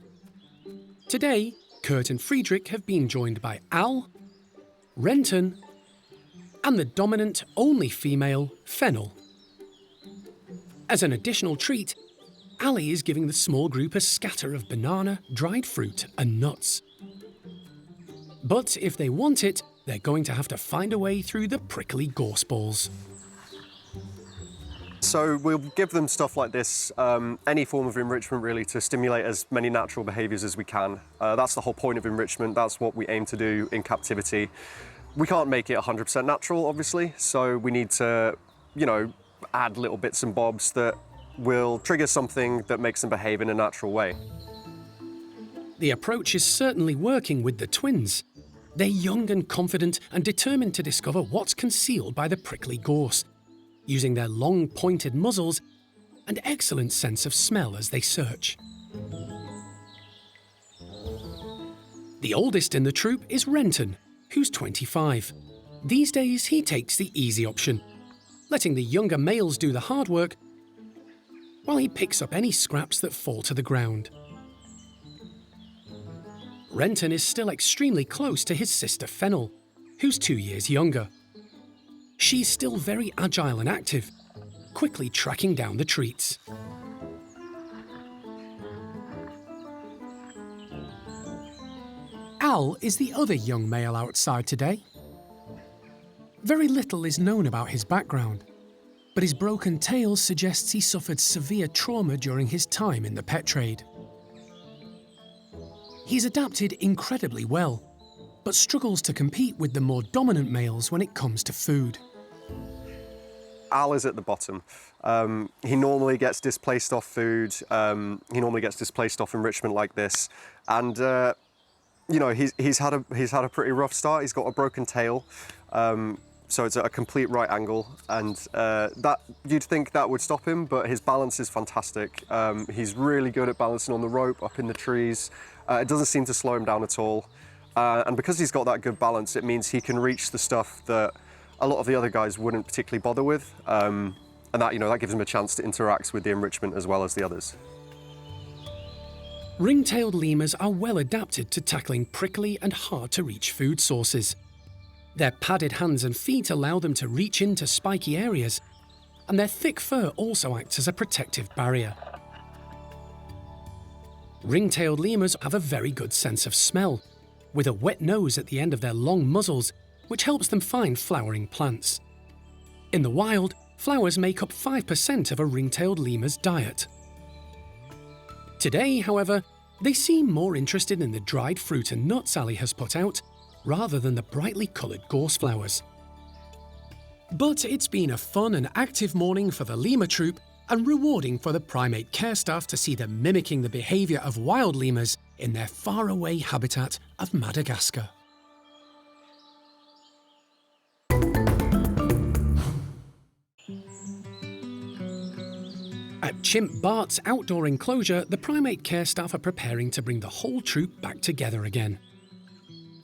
Today, Kurt and Friedrich have been joined by Al, Renton, and the dominant, only female, Fennel. As an additional treat, Ali is giving the small group a scatter of banana, dried fruit, and nuts. But if they want it, they're going to have to find a way through the prickly gorse balls. So we'll give them stuff like this, any form of enrichment really, to stimulate as many natural behaviours as we can. That's the whole point of enrichment, that's what we aim to do in captivity. We can't make it 100% natural, obviously, so we need to, add little bits and bobs that will trigger something that makes them behave in a natural way. The approach is certainly working with the twins. They're young and confident and determined to discover what's concealed by the prickly gorse, using their long pointed muzzles and excellent sense of smell as they search. The oldest in the troop is Renton, who's 25. These days he takes the easy option, letting the younger males do the hard work while he picks up any scraps that fall to the ground. Renton is still extremely close to his sister Fennel, who's 2 years younger. She's still very agile and active, quickly tracking down the treats. Al is the other young male outside today. Very little is known about his background, but his broken tail suggests he suffered severe trauma during his time in the pet trade. He's adapted incredibly well, but struggles to compete with the more dominant males when it comes to food. Al is at the bottom. He normally gets displaced off food. He normally gets displaced off enrichment like this, and he's had a pretty rough start. He's got a broken tail, so it's at a complete right angle, and that you'd think that would stop him, but his balance is fantastic. He's really good at balancing on the rope, up in the trees. It doesn't seem to slow him down at all, and because he's got that good balance, it means he can reach the stuff that a lot of the other guys wouldn't particularly bother with, and that gives him a chance to interact with the enrichment as well as the others. Ring-tailed lemurs are well adapted to tackling prickly and hard-to-reach food sources. Their padded hands and feet allow them to reach into spiky areas, and their thick fur also acts as a protective barrier. Ring-tailed lemurs have a very good sense of smell, with a wet nose at the end of their long muzzles, which helps them find flowering plants. In the wild, flowers make up 5% of a ring-tailed lemur's diet. Today, however, they seem more interested in the dried fruit and nuts Ali has put out, rather than the brightly coloured gorse flowers. But it's been a fun and active morning for the lemur troop, and rewarding for the Primate Care Staff to see them mimicking the behaviour of wild lemurs in their faraway habitat of Madagascar. At Chimp Bart's outdoor enclosure, the Primate Care Staff are preparing to bring the whole troop back together again.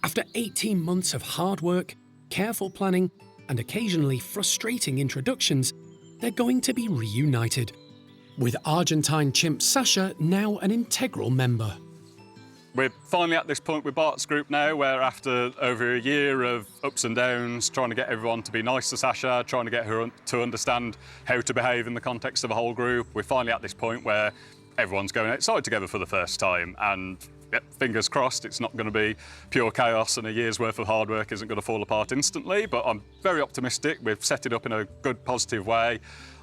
After 18 months of hard work, careful planning, and occasionally frustrating introductions, they're going to be reunited, with Argentine chimp Sasha now an integral member. We're finally at this point with Bart's group now, where after over a year of ups and downs, trying to get everyone to be nice to Sasha, trying to get her to understand how to behave in the context of a whole group, we're finally at this point where everyone's going outside together for the first time, and yep, fingers crossed it's not going to be pure chaos and a year's worth of hard work isn't going to fall apart instantly, but I'm very optimistic. We've set it up in a good, positive way.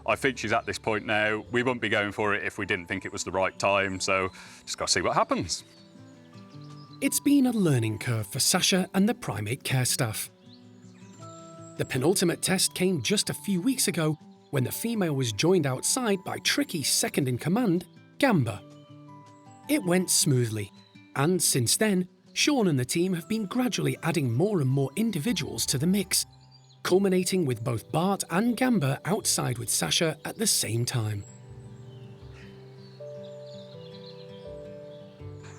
I think she's at this point now. We wouldn't be going for it if we didn't think it was the right time, so just got to see what happens. It's been a learning curve for Sasha and the Primate Care Staff. The penultimate test came just a few weeks ago when the female was joined outside by tricky second-in-command, Gamba. It went smoothly, and since then, Sean and the team have been gradually adding more and more individuals to the mix, culminating with both Bart and Gamba outside with Sasha at the same time.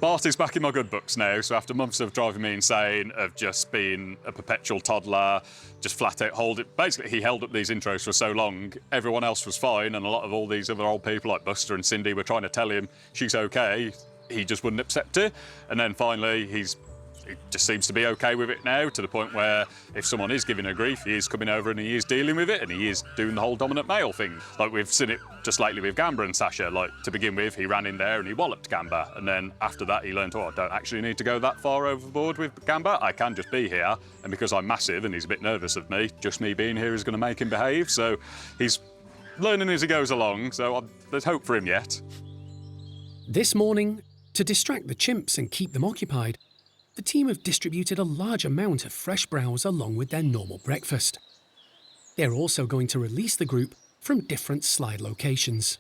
Bart is back in my good books now, so after months of driving me insane, of just being a perpetual toddler, just flat out hold it. Basically, he held up these intros for so long, everyone else was fine, and a lot of all these other old people like Buster and Cindy were trying to tell him she's okay. He just wouldn't accept it. And then finally, he just seems to be okay with it now, to the point where if someone is giving her grief, he is coming over and he is dealing with it, and he is doing the whole dominant male thing. Like we've seen it just lately with Gamba and Sasha. Like, to begin with, he ran in there and he walloped Gamba, and then after that he learned, oh, I don't actually need to go that far overboard with Gamba. I can just be here, and because I'm massive and he's a bit nervous of me, just me being here is going to make him behave. So he's learning as he goes along, so there's hope for him yet. This morning, to distract the chimps and keep them occupied, the team have distributed a large amount of fresh browse along with their normal breakfast. They're also going to release the group from different slide locations.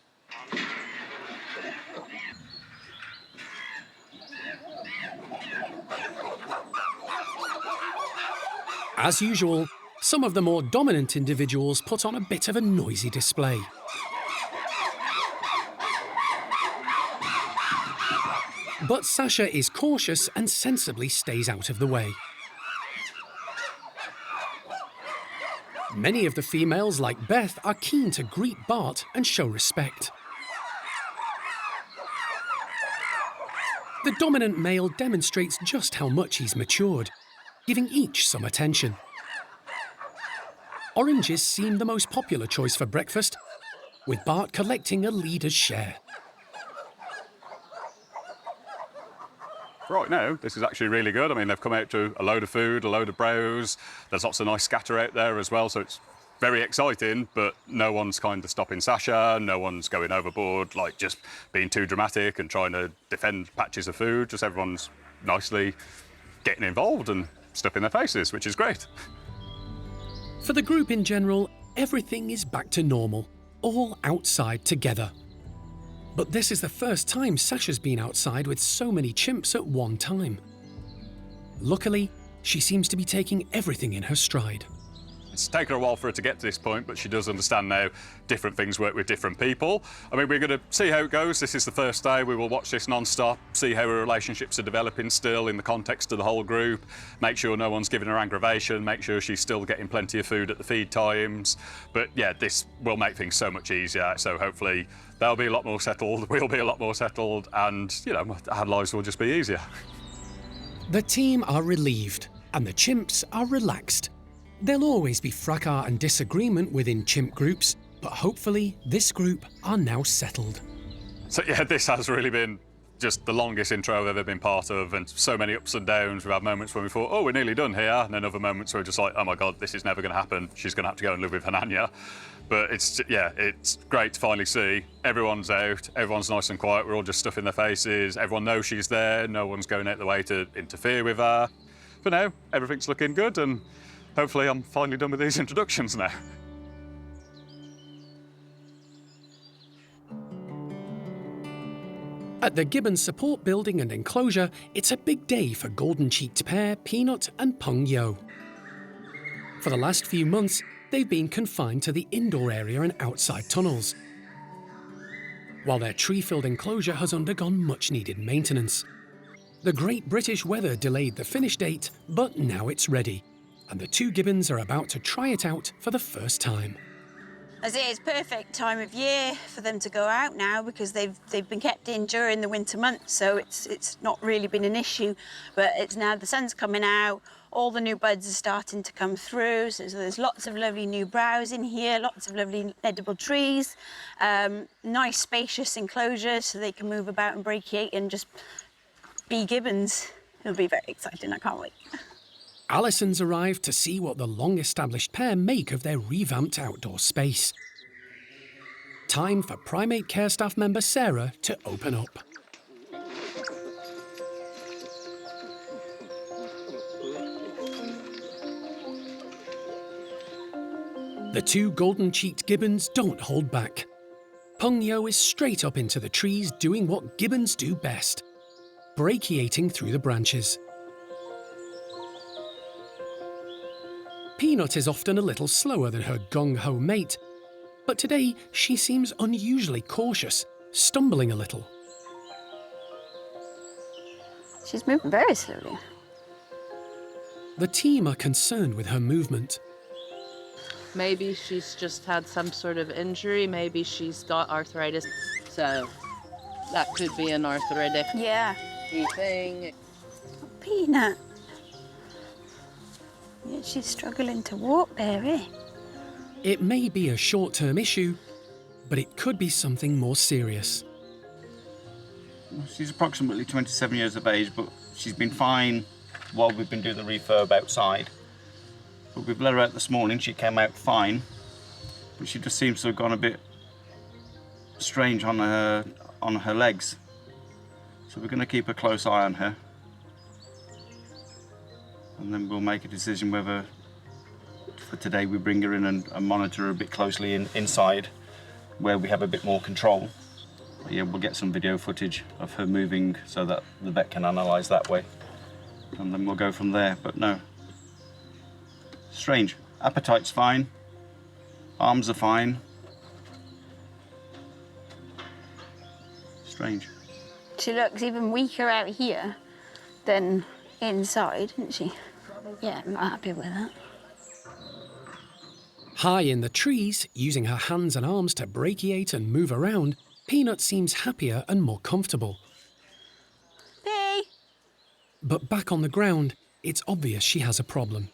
As usual, some of the more dominant individuals put on a bit of a noisy display. But Sasha is cautious and sensibly stays out of the way. Many of the females, like Beth, are keen to greet Bart and show respect. The dominant male demonstrates just how much he's matured, giving each some attention. Oranges seem the most popular choice for breakfast, with Bart collecting a leader's share. Right now, this is actually really good. I mean, they've come out to a load of food, a load of browse. There's lots of nice scatter out there as well, so it's very exciting, but no one's kind of stopping Sasha, no one's going overboard, like just being too dramatic and trying to defend patches of food. Just everyone's nicely getting involved and stuff in their faces, which is great. For the group in general, everything is back to normal, all outside together. But this is the first time Sasha's been outside with so many chimps at one time. Luckily, she seems to be taking everything in her stride. It's taken a while for her to get to this point, but she does understand now different things work with different people. I mean, we're going to see how it goes. This is the first day. We will watch this non-stop, see how her relationships are developing still in the context of the whole group, make sure no one's giving her aggravation, make sure she's still getting plenty of food at the feed times. But yeah, this will make things so much easier. So hopefully they'll be a lot more settled, we'll be a lot more settled, and, you know, our lives will just be easier. The team are relieved, and the chimps are relaxed. There'll always be fracas and disagreement within chimp groups, but hopefully this group are now settled. So yeah, this has really been just the longest intro I've ever been part of, and so many ups and downs. We've had moments when we thought, oh, we're nearly done here, and then other moments where we're just like, oh my God, this is never going to happen. She's going to have to go and live with Hananya. But it's great to finally see everyone's out, everyone's nice and quiet, we're all just stuffing their faces, everyone knows she's there, no one's going out the way to interfere with her. For now, everything's looking good, and hopefully I'm finally done with these introductions now. At the Gibbon Support Building and Enclosure, it's a big day for golden-cheeked pair Peanut and Peng Yo. For the last few months, they've been confined to the indoor area and outside tunnels, while their tree-filled enclosure has undergone much-needed maintenance. The Great British weather delayed the finish date, but now it's ready, and the two gibbons are about to try it out for the first time. As it is perfect time of year for them to go out now, because they've been kept in during the winter months, so it's not really been an issue. But it's now the sun's coming out, all the new buds are starting to come through, so there's lots of lovely new browse in here, lots of lovely edible trees, nice spacious enclosures so they can move about and brachiate and just be gibbons. It'll be very exciting, I can't wait. Alison's arrived to see what the long-established pair make of their revamped outdoor space. Time for Primate Care Staff member Sarah to open up. The two golden-cheeked gibbons don't hold back. Peng Yo is straight up into the trees doing what gibbons do best, brachiating through the branches. Peanut is often a little slower than her gung-ho mate, but today she seems unusually cautious, stumbling a little. She's moving very slowly. The team are concerned with her movement. Maybe she's just had some sort of injury. Maybe she's got arthritis. So that could be an arthritic thing. Peanut. Yeah, she's struggling to walk there, eh? It may be a short-term issue, but it could be something more serious. She's approximately 27 years of age, but she's been fine while we've been doing the refurb outside. But we've let her out this morning, she came out fine, but she just seems to have gone a bit strange on her legs. So we're going to keep a close eye on her. And then we'll make a decision whether for today we bring her in and monitor her a bit closely inside where we have a bit more control. But yeah, we'll get some video footage of her moving so that the vet can analyse that way. And then we'll go from there, but no. Strange. Appetite's fine. Arms are fine. Strange. She looks even weaker out here than inside, isn't she? Yeah, I'm not happy with that. High in the trees, using her hands and arms to brachiate and move around, Peanut seems happier and more comfortable. Hey! But back on the ground, it's obvious she has a problem.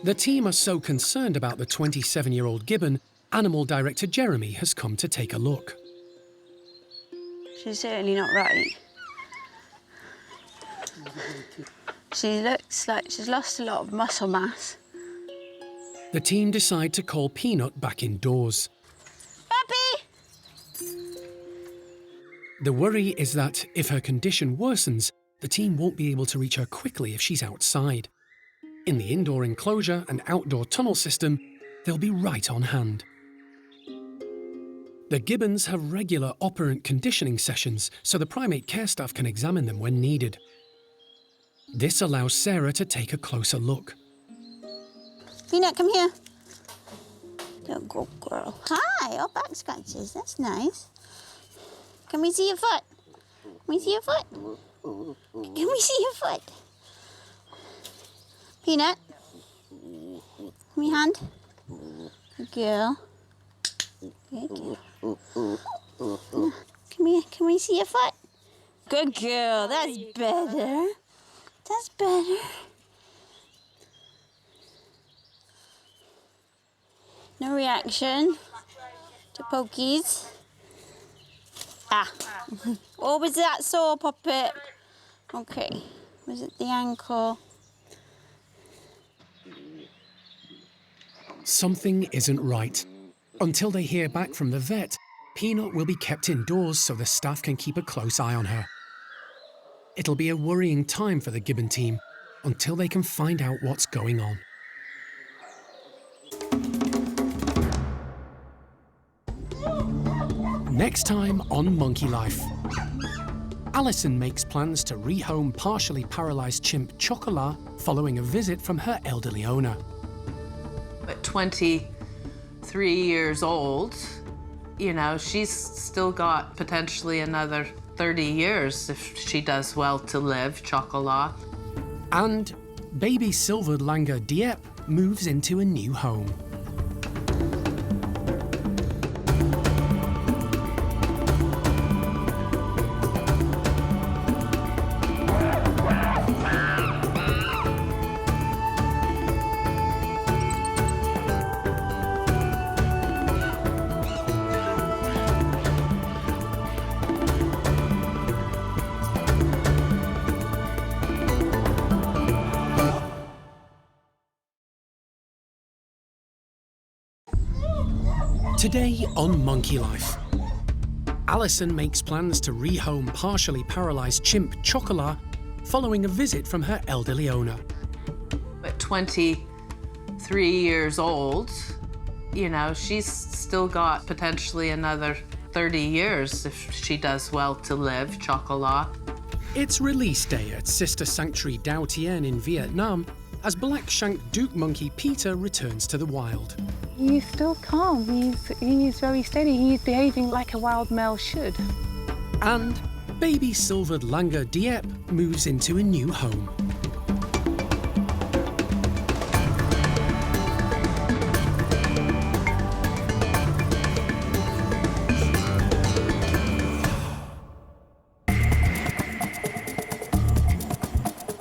The team are so concerned about the 27-year-old gibbon, Animal Director Jeremy has come to take a look. She's certainly not right. She looks like she's lost a lot of muscle mass. The team decide to call Peanut back indoors. Puppy! The worry is that if her condition worsens, the team won't be able to reach her quickly if she's outside. In the indoor enclosure and outdoor tunnel system, they'll be right on hand. The gibbons have regular operant conditioning sessions so the Primate Care Staff can examine them when needed. This allows Sarah to take a closer look. Peanut, come here. You're a good girl. Hi, oh, back scratches. That's nice. Can we see your foot? Can we see your foot? Can we see your foot? Peanut. Give me a hand. Good girl. Good girl. Come here. Can we see your foot? Good girl. That's better. That's better. No reaction to pokies. Ah. Or was that sore, Puppet? Okay. Was it the ankle? Something isn't right. Until they hear back from the vet, Peanut will be kept indoors so the staff can keep a close eye on her. It'll be a worrying time for the gibbon team until they can find out what's going on. Next time on Monkey Life. Alison makes plans to rehome partially paralysed chimp Chocolat following a visit from her elderly owner. At 23 years old, you know, she's still got potentially another 30 years if she does well to live, Chocolat. And baby silvered langur Dieppe moves into a new home. Today on Monkey Life, Alison makes plans to rehome partially paralysed chimp Chocolat following a visit from her elderly owner. At 23 years old, you know, she's still got potentially another 30 years if she does well to live, Chocolat. It's release day at Sister Sanctuary Dao Tien in Vietnam as black-shanked Duke monkey Peter returns to the wild. He's still calm. He's very steady. He's behaving like a wild male should. And baby silvered langur Dieppe moves into a new home.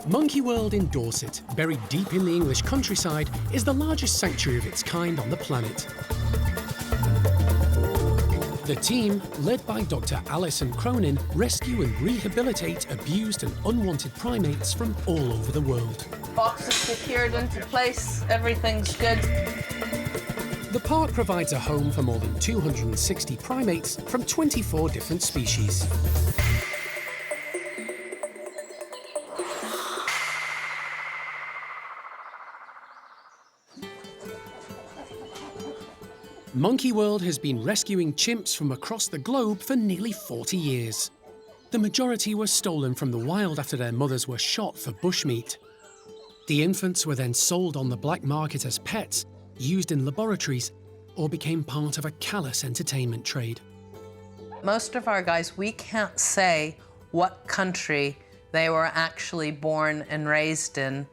Monkey World in Dorset, buried deep in the English countryside, is the largest sanctuary of its kind on the planet. The team, led by Dr. Alison Cronin, rescue and rehabilitate abused and unwanted primates from all over the world. Boxes secured into place, everything's good. The park provides a home for more than 260 primates from 24 different species. Monkey World has been rescuing chimps from across the globe for nearly 40 years. The majority were stolen from the wild after their mothers were shot for bushmeat. The infants were then sold on the black market as pets, used in laboratories, or became part of a callous entertainment trade. Most of our guys, we can't say what country they were actually born and raised in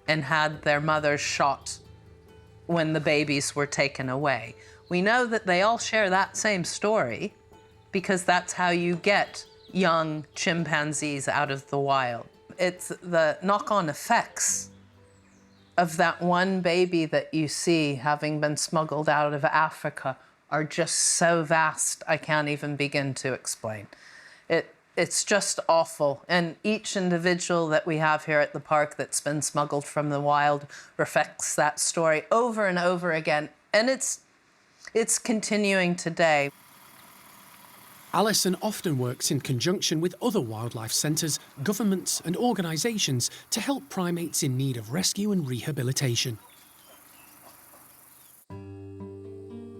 and had their mothers shot when the babies were taken away. We know that they all share that same story because that's how you get young chimpanzees out of the wild. It's the knock-on effects of that one baby that you see having been smuggled out of Africa are just so vast, I can't even begin to explain. It's just awful. And each individual that we have here at the park that's been smuggled from the wild reflects that story over and over again. And it's continuing today. Alison often works in conjunction with other wildlife centres, governments and organisations to help primates in need of rescue and rehabilitation.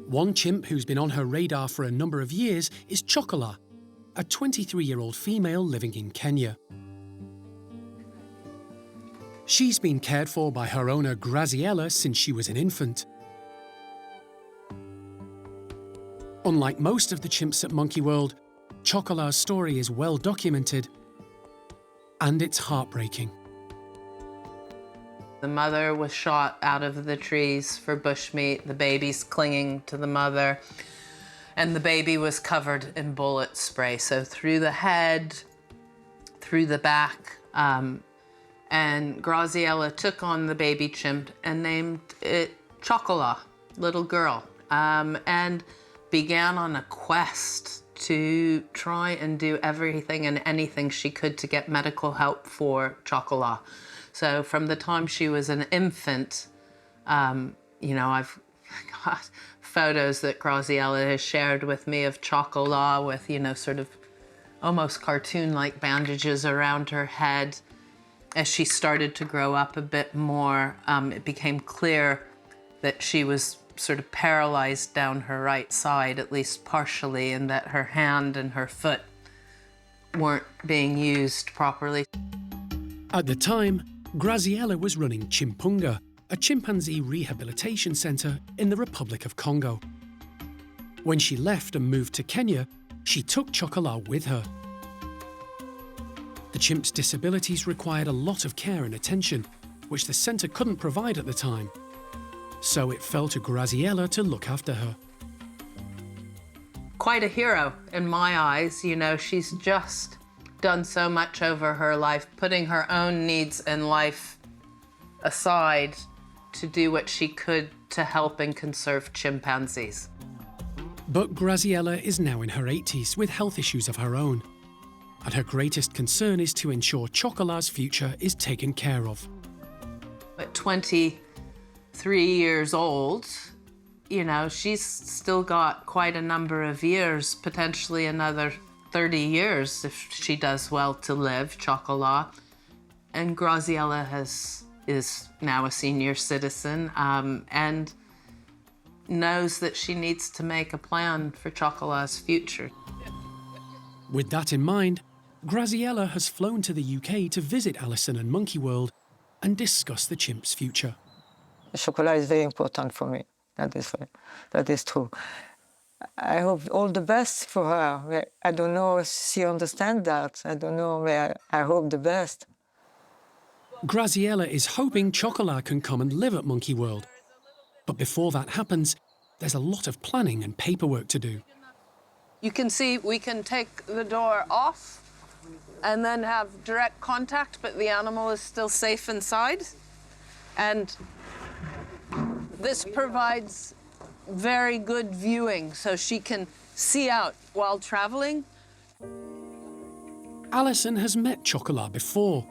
One chimp who's been on her radar for a number of years is Chocolat, a 23-year-old female living in Kenya. She's been cared for by her owner Graziella since she was an infant. Unlike most of the chimps at Monkey World, Chocolat's story is well documented, and it's heartbreaking. The mother was shot out of the trees for bushmeat, the baby's clinging to the mother, and the baby was covered in bullet spray. So through the head, through the back, and Graziella took on the baby chimp and named it Chocolat, little girl, and began on a quest to try and do everything and anything she could to get medical help for Chocolat. So from the time she was an infant, you know, I've got photos that Graziella has shared with me of Chocolat with, you know, sort of almost cartoon-like bandages around her head. As she started to grow up a bit more, it became clear that she was sort of paralyzed down her right side, at least partially, and that her hand and her foot weren't being used properly. At the time, Graziella was running Chimpunga, a chimpanzee rehabilitation centre in the Republic of Congo. When she left and moved to Kenya, she took Chocolat with her. The chimp's disabilities required a lot of care and attention, which the centre couldn't provide at the time. So it fell to Graziella to look after her. Quite a hero in my eyes. You know, she's just done so much over her life, putting her own needs in life aside to do what she could to help and conserve chimpanzees. But Graziella is now in her 80s with health issues of her own. And her greatest concern is to ensure Chocolat's future is taken care of. At 23 years old, you know, she's still got quite a number of years, potentially another 30 years if she does well to live, Chocolat. And Graziella is now a senior citizen and knows that she needs to make a plan for Chocolat's future. With that in mind, Graziella has flown to the UK to visit Alison and Monkey World and discuss the chimp's future. Chocolat is very important for me. That is true. I hope all the best for her. I don't know if she understands that. I don't know. I hope the best. Graziella is hoping Chocolat can come and live at Monkey World. But before that happens, there's a lot of planning and paperwork to do. You can see we can take the door off and then have direct contact, but the animal is still safe inside. And this provides very good viewing, so she can see out while traveling. Alison has met Chocolat before.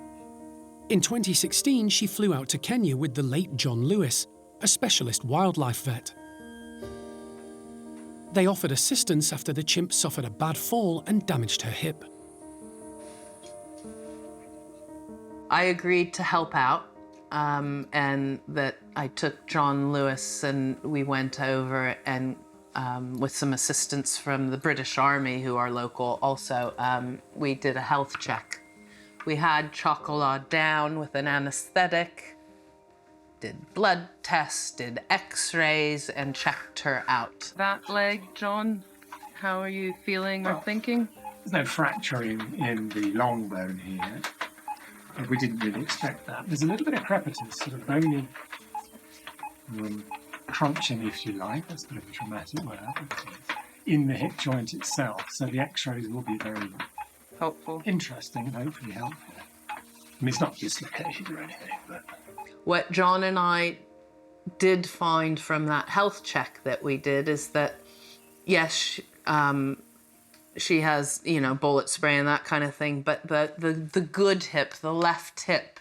In 2016, she flew out to Kenya with the late John Lewis, a specialist wildlife vet. They offered assistance after the chimp suffered a bad fall and damaged her hip. I agreed to help out, and that I took John Lewis and we went over and with some assistance from the British Army, who are local also, we did a health check. We had Chocolat down with an anesthetic, did blood tests, did x-rays, and checked her out. That leg, John, how are you feeling or thinking? There's no fracture in the long bone here. We didn't really expect that. There's a little bit of crepitus, sort of bony crunching, if you like. That's a bit of a traumatic word, in the hip joint itself. So the x-rays will be very helpful, interesting, and hopefully helpful. I mean, it's not dislocated or anything, but... What John and I did find from that health check that we did is that, yes, she has, you know, bullet spray and that kind of thing, but the good hip, the left hip,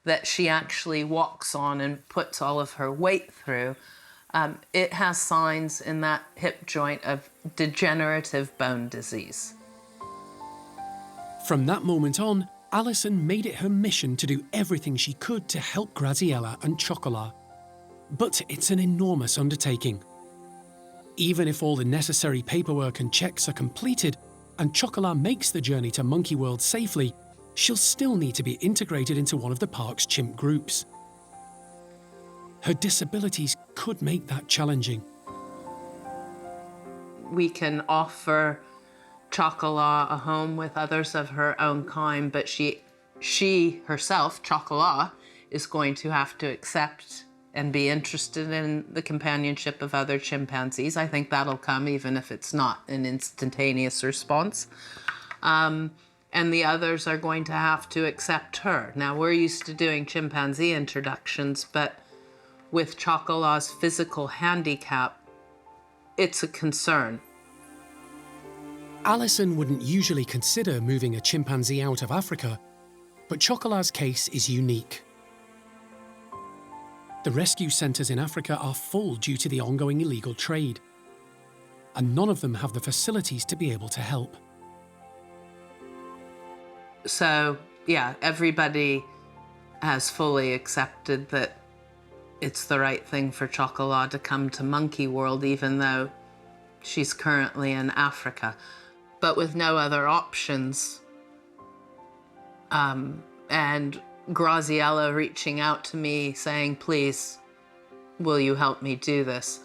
that she actually walks on and puts all of her weight through, it has signs in that hip joint of degenerative bone disease. From that moment on, Alison made it her mission to do everything she could to help Graziella and Chocolat. But it's an enormous undertaking. Even if all the necessary paperwork and checks are completed and Chocolat makes the journey to Monkey World safely, she'll still need to be integrated into one of the park's chimp groups. Her disabilities could make that challenging. We can offer Chocolat a home with others of her own kind, but she herself, Chocolat, is going to have to accept and be interested in the companionship of other chimpanzees. I think that'll come even if it's not an instantaneous response. And the others are going to have to accept her. Now, we're used to doing chimpanzee introductions, but with Chocolat's physical handicap, it's a concern. Alison wouldn't usually consider moving a chimpanzee out of Africa, but Chocolat's case is unique. The rescue centres in Africa are full due to the ongoing illegal trade, and none of them have the facilities to be able to help. So, yeah, everybody has fully accepted that it's the right thing for Chocolat to come to Monkey World, even though she's currently in Africa. But with no other options, and Graziella reaching out to me saying, please, will you help me do this?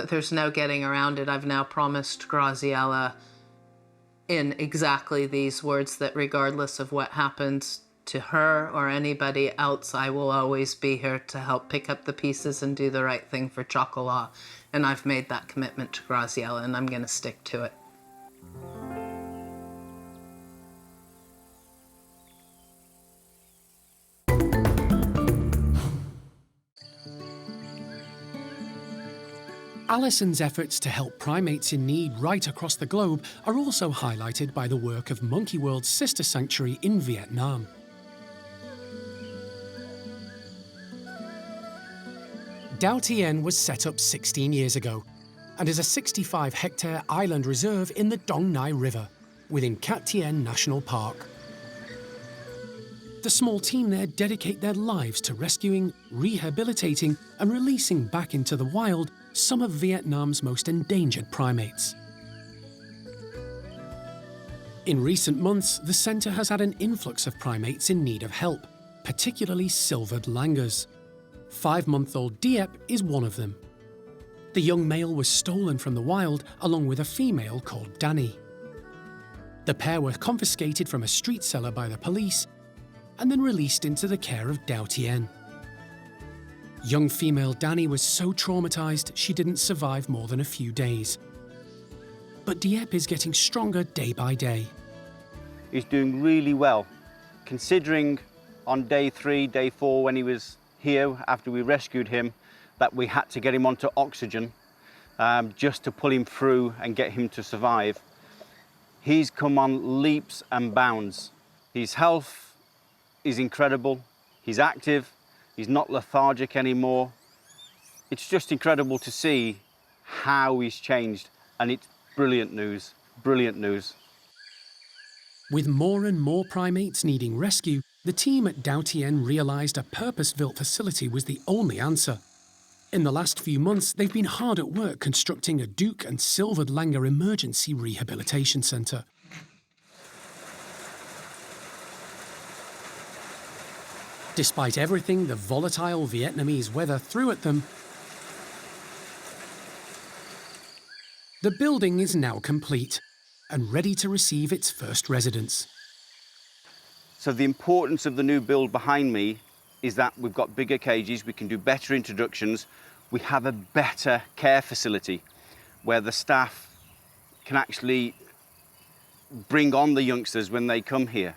There's no getting around it. I've now promised Graziella in exactly these words that regardless of what happens to her or anybody else, I will always be here to help pick up the pieces and do the right thing for Chocolat. And I've made that commitment to Graziella, and I'm going to stick to it. Alison's efforts to help primates in need right across the globe are also highlighted by the work of Monkey World's sister sanctuary in Vietnam. Dao Tien was set up 16 years ago and is a 65-hectare island reserve in the Dong Nai River within Cat Tien National Park. The small team there dedicate their lives to rescuing, rehabilitating and releasing back into the wild some of Vietnam's most endangered primates. In recent months, the centre has had an influx of primates in need of help, particularly silvered langurs. 5-month-old Diep is one of them. The young male was stolen from the wild along with a female called Danny. The pair were confiscated from a street seller by the police and then released into the care of Dao Tien. Young female Danny was so traumatised she didn't survive more than a few days. But Dieppe is getting stronger day by day. He's doing really well, considering on day 3, day 4, when he was here after we rescued him, that we had to get him onto oxygen just to pull him through and get him to survive. He's come on leaps and bounds. His health is incredible. He's active. He's not lethargic anymore. It's just incredible to see how he's changed, and it's brilliant news, brilliant news. With more and more primates needing rescue, the team at Dao Tien realised a purpose-built facility was the only answer. In the last few months, they've been hard at work constructing a Duke and Silvered Langur emergency rehabilitation centre. Despite everything the volatile Vietnamese weather threw at them, the building is now complete and ready to receive its first residents. So the importance of the new build behind me is that we've got bigger cages, we can do better introductions, we have a better care facility where the staff can actually bring on the youngsters when they come here.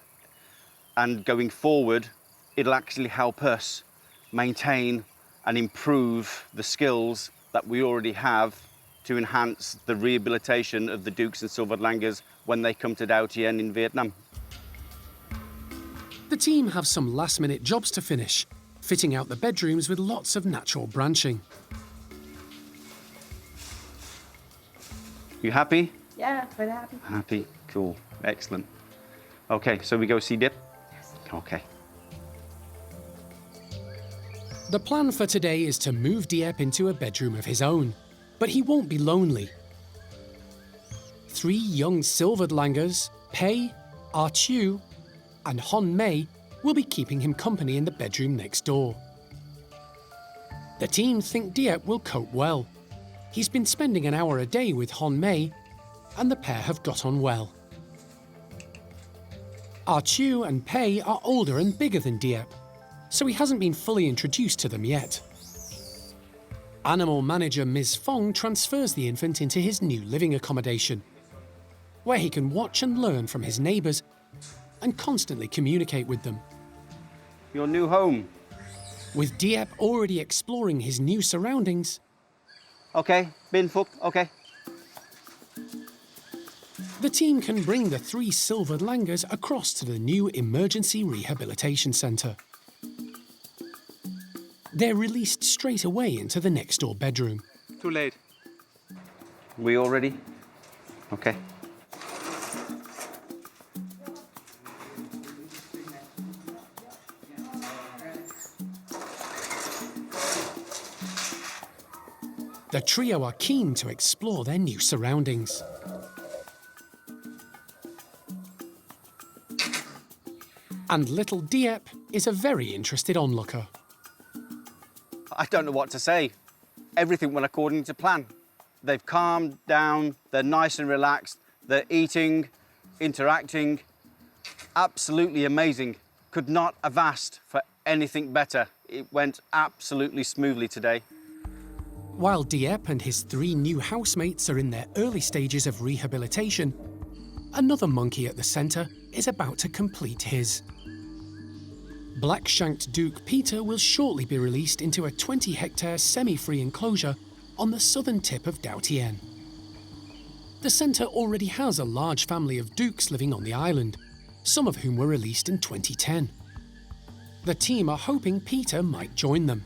And going forward, it'll actually help us maintain and improve the skills that we already have to enhance the rehabilitation of the Dukes and Silvered Langurs when they come to Dao Tien in Vietnam. The team have some last-minute jobs to finish, fitting out the bedrooms with lots of natural branching. You happy? Yeah, very happy. Happy, cool, excellent. Okay, so we go see Dip? Yes. Okay. The plan for today is to move Dieppe into a bedroom of his own, but he won't be lonely. 3 young Silvered Langurs, Pei, Ah Chu, and Hon Mei will be keeping him company in the bedroom next door. The team think Dieppe will cope well. He's been spending an hour a day with Hon Mei, and the pair have got on well. Ah Chu and Pei are older and bigger than Dieppe, so he hasn't been fully introduced to them yet. Animal manager Ms. Fong transfers the infant into his new living accommodation, where he can watch and learn from his neighbours and constantly communicate with them. Your new home. With Dieppe already exploring his new surroundings. Okay, bin Phuc, okay. The team can bring the 3 Silvered Langurs across to the new emergency rehabilitation centre. They're released straight away into the next door bedroom. Too late. We all ready? Okay. The trio are keen to explore their new surroundings. And little Dieppe is a very interested onlooker. I don't know what to say. Everything went according to plan. They've calmed down, they're nice and relaxed, they're eating, interacting. Absolutely amazing. Could not have asked for anything better. It went absolutely smoothly today. While Dieppe and his 3 new housemates are in their early stages of rehabilitation, another monkey at the centre is about to complete his. Black-shanked Duke Peter will shortly be released into a 20-hectare semi-free enclosure on the southern tip of Dao Tien. The centre already has a large family of Dukes living on the island, some of whom were released in 2010. The team are hoping Peter might join them.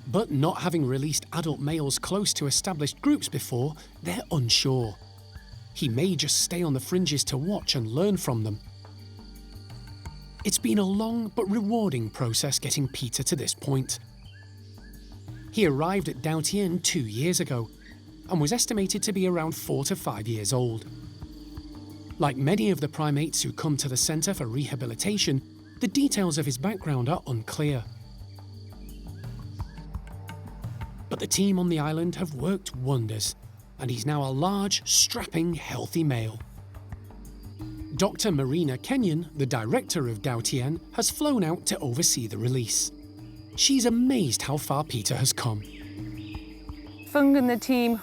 But not having released adult males close to established groups before, they're unsure. He may just stay on the fringes to watch and learn from them. It's been a long but rewarding process getting Peter to this point. He arrived at Dao Tien 2 years ago and was estimated to be around 4 to 5 years old. Like many of the primates who come to the centre for rehabilitation, the details of his background are unclear. but the team on the island have worked wonders, and he's now a large, strapping, healthy male. Dr. Marina Kenyon, the director of Dao Tien, has flown out to oversee the release. She's amazed how far Peter has come. Fung and the team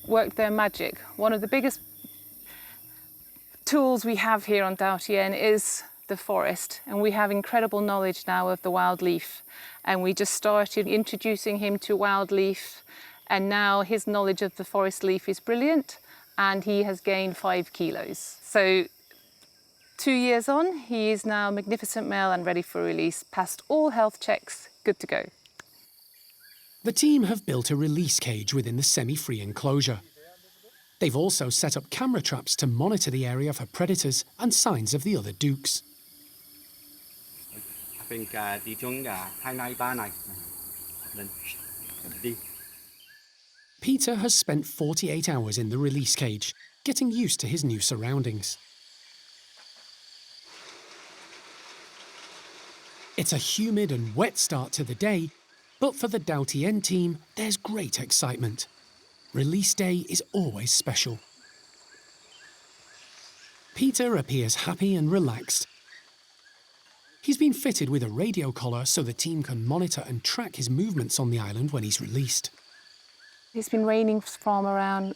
worked their magic. One of the biggest tools we have here on Dao Tien is the forest, and we have incredible knowledge now of the wild leaf. And we just started introducing him to wild leaf, and now his knowledge of the forest leaf is brilliant, and he has gained 5 kilos. So 2 years on, he is now a magnificent male and ready for release, passed all health checks, good to go. The team have built a release cage within the semi-free enclosure. They've also set up camera traps to monitor the area for predators and signs of the other dukes. Peter has spent 48 hours in the release cage, getting used to his new surroundings. It's a humid and wet start to the day, but for the Dao Tien team, there's great excitement. Release day is always special. Peter appears happy and relaxed. He's been fitted with a radio collar so the team can monitor and track his movements on the island when he's released. It's been raining from around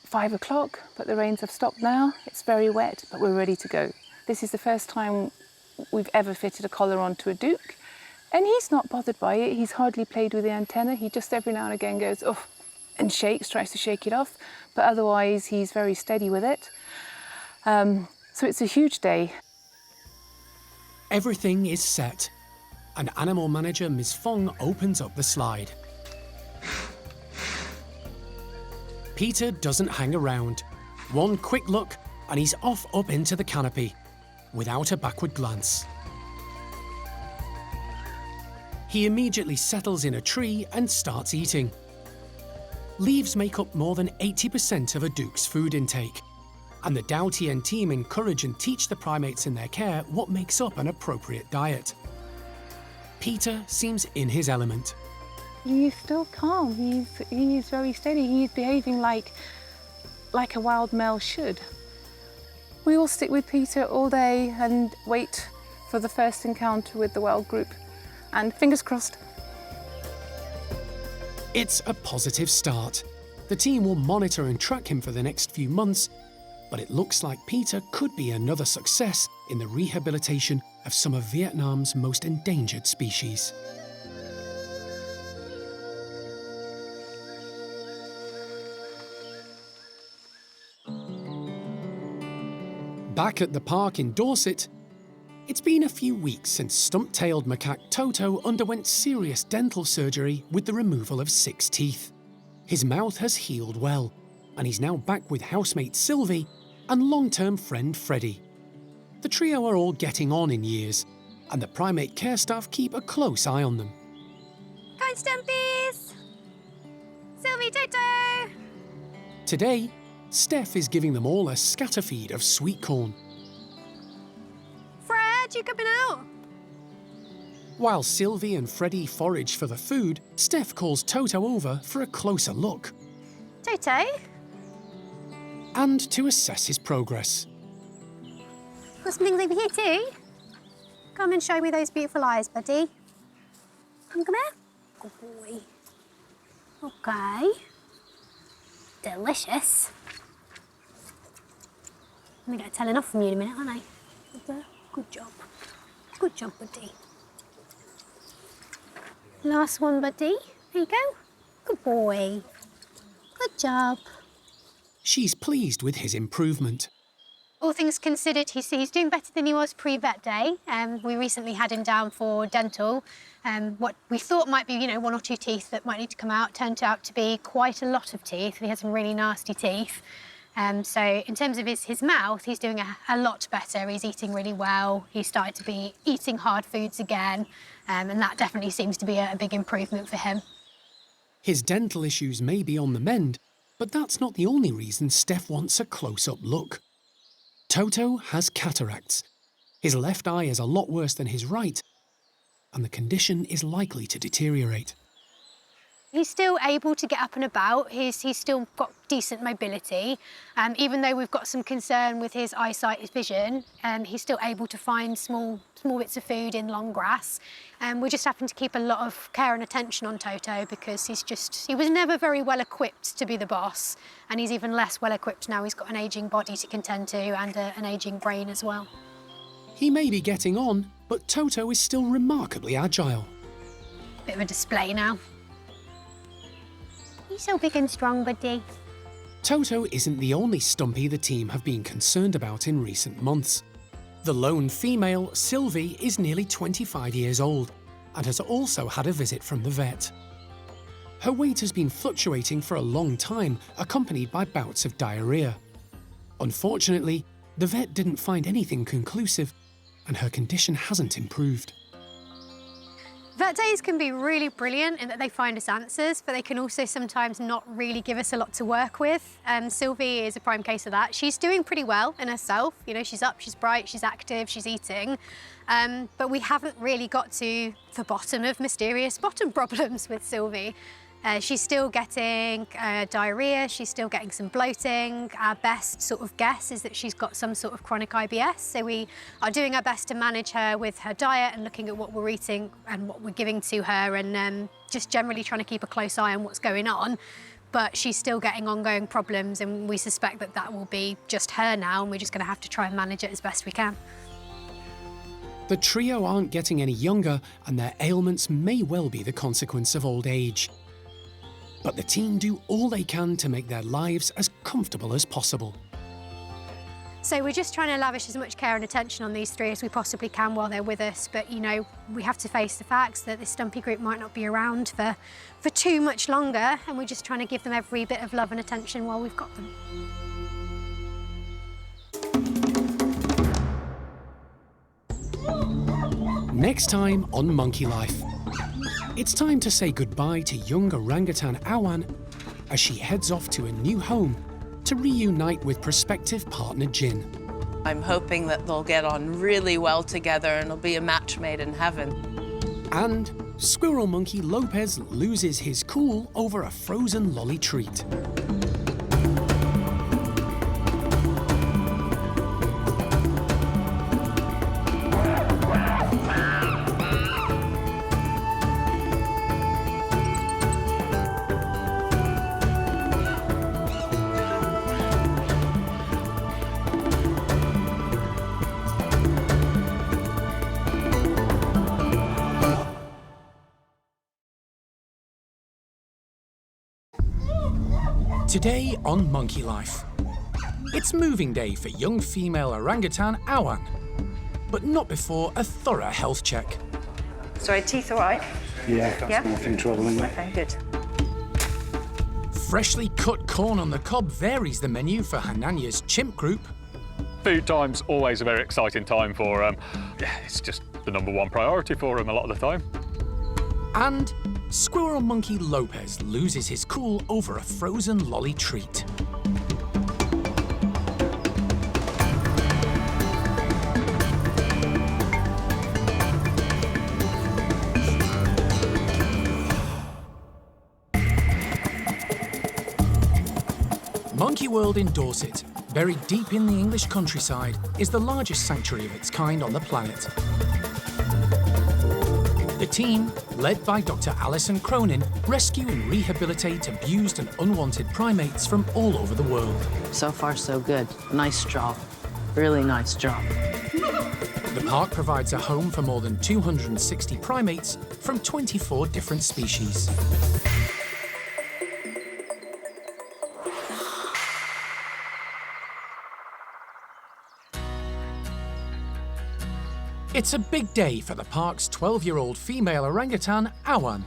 5 o'clock, but the rains have stopped now. It's very wet, but we're ready to go. This is the first time we've ever fitted a collar onto a duke, and he's not bothered by it. He's hardly played with the antenna. He just every now and again goes, oh, and shakes, tries to shake it off, but otherwise he's very steady with it. So it's a huge day. Everything is set, and animal manager Ms. Fong opens up the slide. Peter doesn't hang around. One quick look, and he's off up into the canopy, without a backward glance. He immediately settles in a tree and starts eating. Leaves make up more than 80% of a duke's food intake, and the Dao Tien team encourage and teach the primates in their care what makes up an appropriate diet. Peter seems in his element. He's still calm. He's very steady. He's behaving like a wild male should. We will stick with Peter all day and wait for the first encounter with the wild group. And fingers crossed. It's a positive start. The team will monitor and track him for the next few months, but it looks like Peter could be another success in the rehabilitation of some of Vietnam's most endangered species. Back at the park in Dorset, it's been a few weeks since stump-tailed macaque Toto underwent serious dental surgery with the removal of 6 teeth. His mouth has healed well, and he's now back with housemate Sylvie and long-term friend Freddie. The trio are all getting on in years, and the Primate Care Staff keep a close eye on them. Go on, Stumpies! Sylvie, Toto! Today, Steph is giving them all a scatter feed of sweet corn. Fred, you coming out? While Sylvie and Freddie forage for the food, Steph calls Toto over for a closer look Toto? and to assess his progress. Got some things over here too. Come and show me those beautiful eyes, buddy. Come here. Good boy. Okay. Delicious. I'm gonna get a telling off from you in a minute, aren't I? Good job. Good job, buddy. Last one, buddy. There you go. Good boy. Good job. She's pleased with his improvement. All things considered, he's doing better than he was pre-vet day. We recently had him down for dental. What we thought might be, 1 or 2 teeth that might need to come out turned out to be quite a lot of teeth. He has some really nasty teeth. So in terms of his mouth, he's doing a lot better. He's eating really well. He's started to be eating hard foods again. And that definitely seems to be a big improvement for him. His dental issues may be on the mend, but that's not the only reason Steph wants a close-up look. Toto has cataracts. His left eye is a lot worse than his right, and the condition is likely to deteriorate. He's still able to get up and about. He's still got decent mobility. Even though we've got some concern with his eyesight, his vision, he's still able to find small bits of food in long grass. We're just having to keep a lot of care and attention on Toto because he was never very well equipped to be the boss, and he's even less well equipped now. He's got an ageing body to contend to and an ageing brain as well. He may be getting on, but Toto is still remarkably agile. Bit of a display now. He's so big and strong, buddy. Toto isn't the only stumpy the team have been concerned about in recent months. The lone female, Sylvie, is nearly 25 years old and has also had a visit from the vet. Her weight has been fluctuating for a long time, accompanied by bouts of diarrhea. Unfortunately, the vet didn't find anything conclusive, and her condition hasn't improved. Vet days can be really brilliant in that they find us answers, but they can also sometimes not really give us a lot to work with. Sylvie is a prime case of that. She's doing pretty well in herself. You know, she's up, she's bright, she's active, she's eating. But we haven't really got to the bottom of mysterious bottom problems with Sylvie. She's still getting diarrhea, she's still getting some bloating. Our best sort of guess is that she's got some sort of chronic IBS, so we are doing our best to manage her with her diet and looking at what we're eating and what we're giving to her, and just generally trying to keep a close eye on what's going on. But she's still getting ongoing problems, and we suspect that that will be just her now, and we're just going to have to try and manage it as best we can. The trio aren't getting any younger, and their ailments may well be the consequence of old age. But the team do all they can to make their lives as comfortable as possible. So we're just trying to lavish as much care and attention on these three as we possibly can while they're with us. But, you know, we have to face the facts that this stumpy group might not be around for too much longer, and we're just trying to give them every bit of love and attention while we've got them. Next time on Monkey Life. It's time to say goodbye to young orangutan Awan as she heads off to a new home to reunite with prospective partner Jin. I'm hoping that they'll get on really well together and it'll be a match made in heaven. And squirrel monkey Lopez loses his cool over a frozen lolly treat. Today on Monkey Life. It's moving day for young female orangutan Awan, but not before a thorough health check. Sorry, teeth all right? Yeah, got nothing troubling. Okay, good. Freshly cut corn on the cob varies the menu for Hananya's chimp group. Food time's always a very exciting time for them. Yeah, it's just the #1 priority for them a lot of the time. And squirrel monkey Lopez loses his cool over a frozen lolly treat. Monkey World in Dorset, buried deep in the English countryside, is the largest sanctuary of its kind on the planet. The team, led by Dr. Alison Cronin, rescue and rehabilitate abused and unwanted primates from all over the world. So far, so good. Nice job. Really nice job. The park provides a home for more than 260 primates from 24 different species. It's a big day for the park's 12-year-old female orangutan, Awan.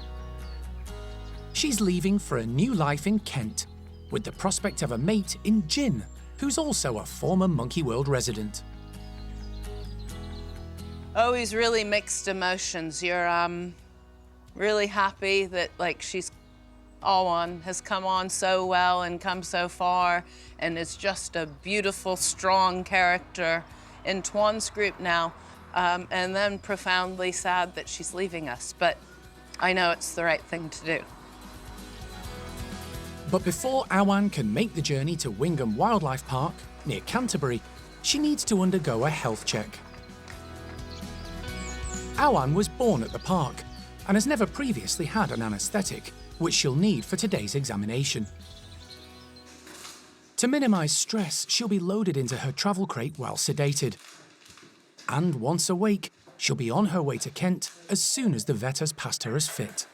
She's leaving for a new life in Kent, with the prospect of a mate in Jin, who's also a former Monkey World resident. Always really mixed emotions. You're really happy that Awan has come on so well and come so far, and is just a beautiful, strong character in Tuan's group now. And then profoundly sad that she's leaving us, but I know it's the right thing to do. But before Awan can make the journey to Wingham Wildlife Park, near Canterbury, she needs to undergo a health check. Awan was born at the park and has never previously had an anaesthetic, which she'll need for today's examination. To minimise stress, she'll be loaded into her travel crate while sedated. And once awake, she'll be on her way to Kent as soon as the vet has passed her as fit.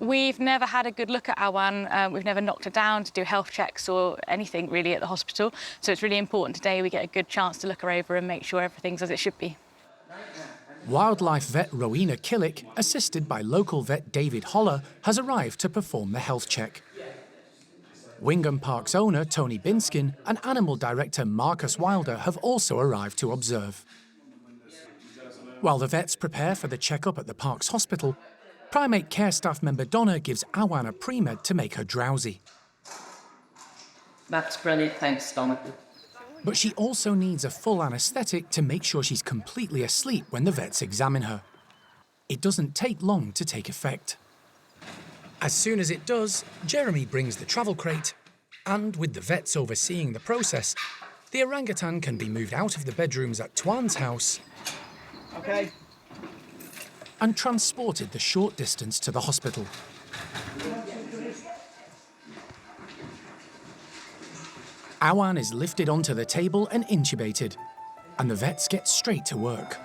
We've never had a good look at Awan. We've never knocked her down to do health checks or anything really at the hospital. So it's really important today we get a good chance to look her over and make sure everything's as it should be. Wildlife vet Rowena Killick, assisted by local vet David Holler, has arrived to perform the health check. Wingham Park's owner, Tony Binskin, and animal director Marcus Wilder have also arrived to observe. While the vets prepare for the checkup at the park's hospital, Primate Care Staff member Donna gives Awan a pre-med to make her drowsy. That's brilliant, thanks, Donna. But she also needs a full anaesthetic to make sure she's completely asleep when the vets examine her. It doesn't take long to take effect. As soon as it does, Jeremy brings the travel crate, and with the vets overseeing the process, the orangutan can be moved out of the bedrooms at Tuan's house and transported the short distance to the hospital. Awan is lifted onto the table and intubated, and the vets get straight to work.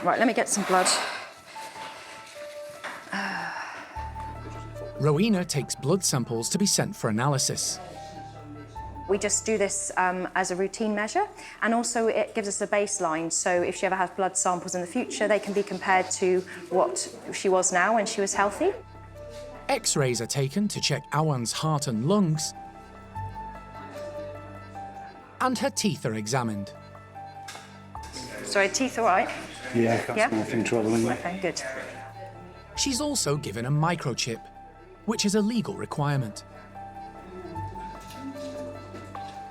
Right, let me get some blood. Rowena takes blood samples to be sent for analysis. We just do this as a routine measure, and also it gives us a baseline, so if she ever has blood samples in the future, they can be compared to what she was now when she was healthy. X-rays are taken to check Awan's heart and lungs, and her teeth are examined. Sorry, teeth all right? Yeah, that's nothing troubling. Okay, good. She's also given a microchip, which is a legal requirement.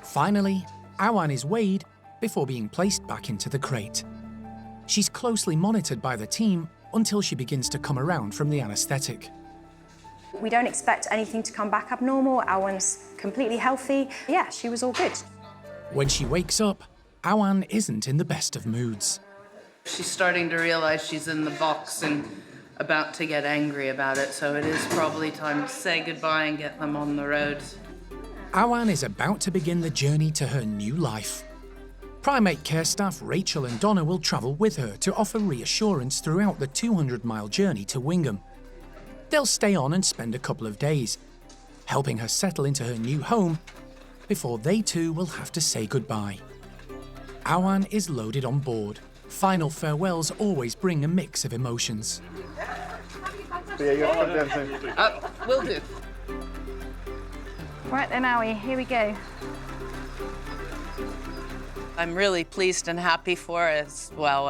Finally, Awan is weighed before being placed back into the crate. She's closely monitored by the team until she begins to come around from the anaesthetic. We don't expect anything to come back abnormal. Awan's completely healthy. Yeah, she was all good. When she wakes up, Awan isn't in the best of moods. She's starting to realise she's in the box and about to get angry about it, so it is probably time to say goodbye and get them on the road. Awan is about to begin the journey to her new life. Primate Care Staff Rachel and Donna will travel with her to offer reassurance throughout the 200-mile journey to Wingham. They'll stay on and spend a couple of days, helping her settle into her new home before they too will have to say goodbye. Awan is loaded on board. Final farewells always bring a mix of emotions. Will do. Right then, Awie, here we go. I'm really pleased and happy for her as well.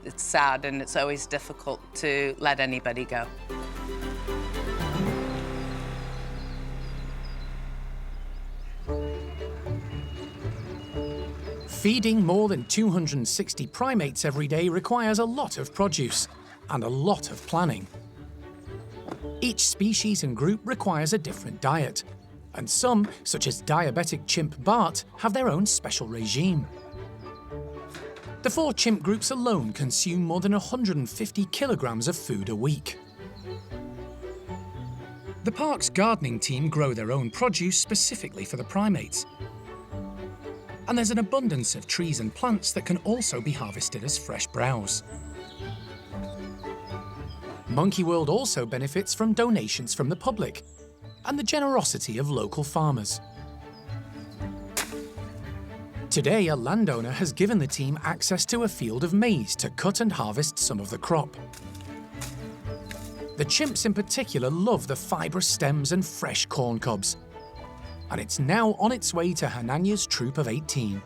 It's sad and it's always difficult to let anybody go. Feeding more than 260 primates every day requires a lot of produce and a lot of planning. Each species and group requires a different diet, and some, such as diabetic chimp Bart, have their own special regime. The 4 chimp groups alone consume more than 150 kilograms of food a week. The park's gardening team grow their own produce specifically for the primates. And there's an abundance of trees and plants that can also be harvested as fresh browse. Monkey World also benefits from donations from the public and the generosity of local farmers. Today, a landowner has given the team access to a field of maize to cut and harvest some of the crop. The chimps in particular love the fibrous stems and fresh corn cobs, and it's now on its way to Hananya's troop of 18.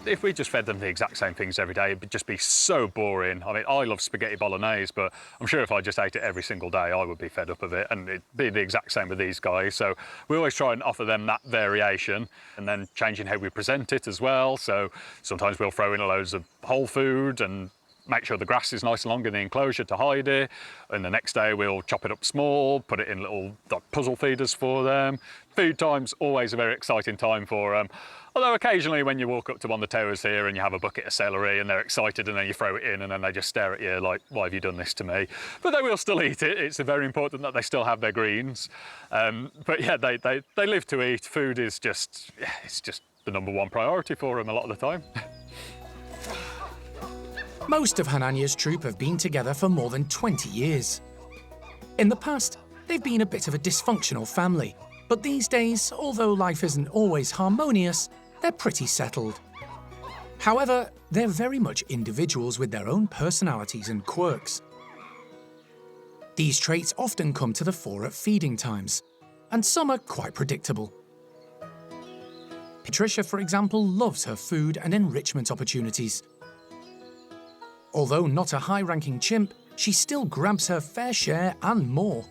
If we just fed them the exact same things every day, it'd just be so boring. I mean, I love spaghetti bolognese, but I'm sure if I just ate it every single day, I would be fed up of it, and it'd be the exact same with these guys. So we always try and offer them that variation, and then changing how we present it as well. So sometimes we'll throw in loads of whole food and make sure the grass is nice and long in the enclosure to hide it, and the next day we'll chop it up small, put it in little puzzle feeders for them. Food time's always a very exciting time for them. Although occasionally when you walk up to one of the towers here and you have a bucket of celery and they're excited and then you throw it in and then they just stare at you like, why have you done this to me? But they will still eat it. It's very important that they still have their greens. But yeah, they live to eat. Food is just, yeah, it's just the #1 priority for them a lot of the time. Most of Hananya's troop have been together for more than 20 years. In the past, they've been a bit of a dysfunctional family, but these days, although life isn't always harmonious, they're pretty settled. However, they're very much individuals with their own personalities and quirks. These traits often come to the fore at feeding times, and some are quite predictable. Patricia, for example, loves her food and enrichment opportunities. Although not a high-ranking chimp, she still grabs her fair share and more.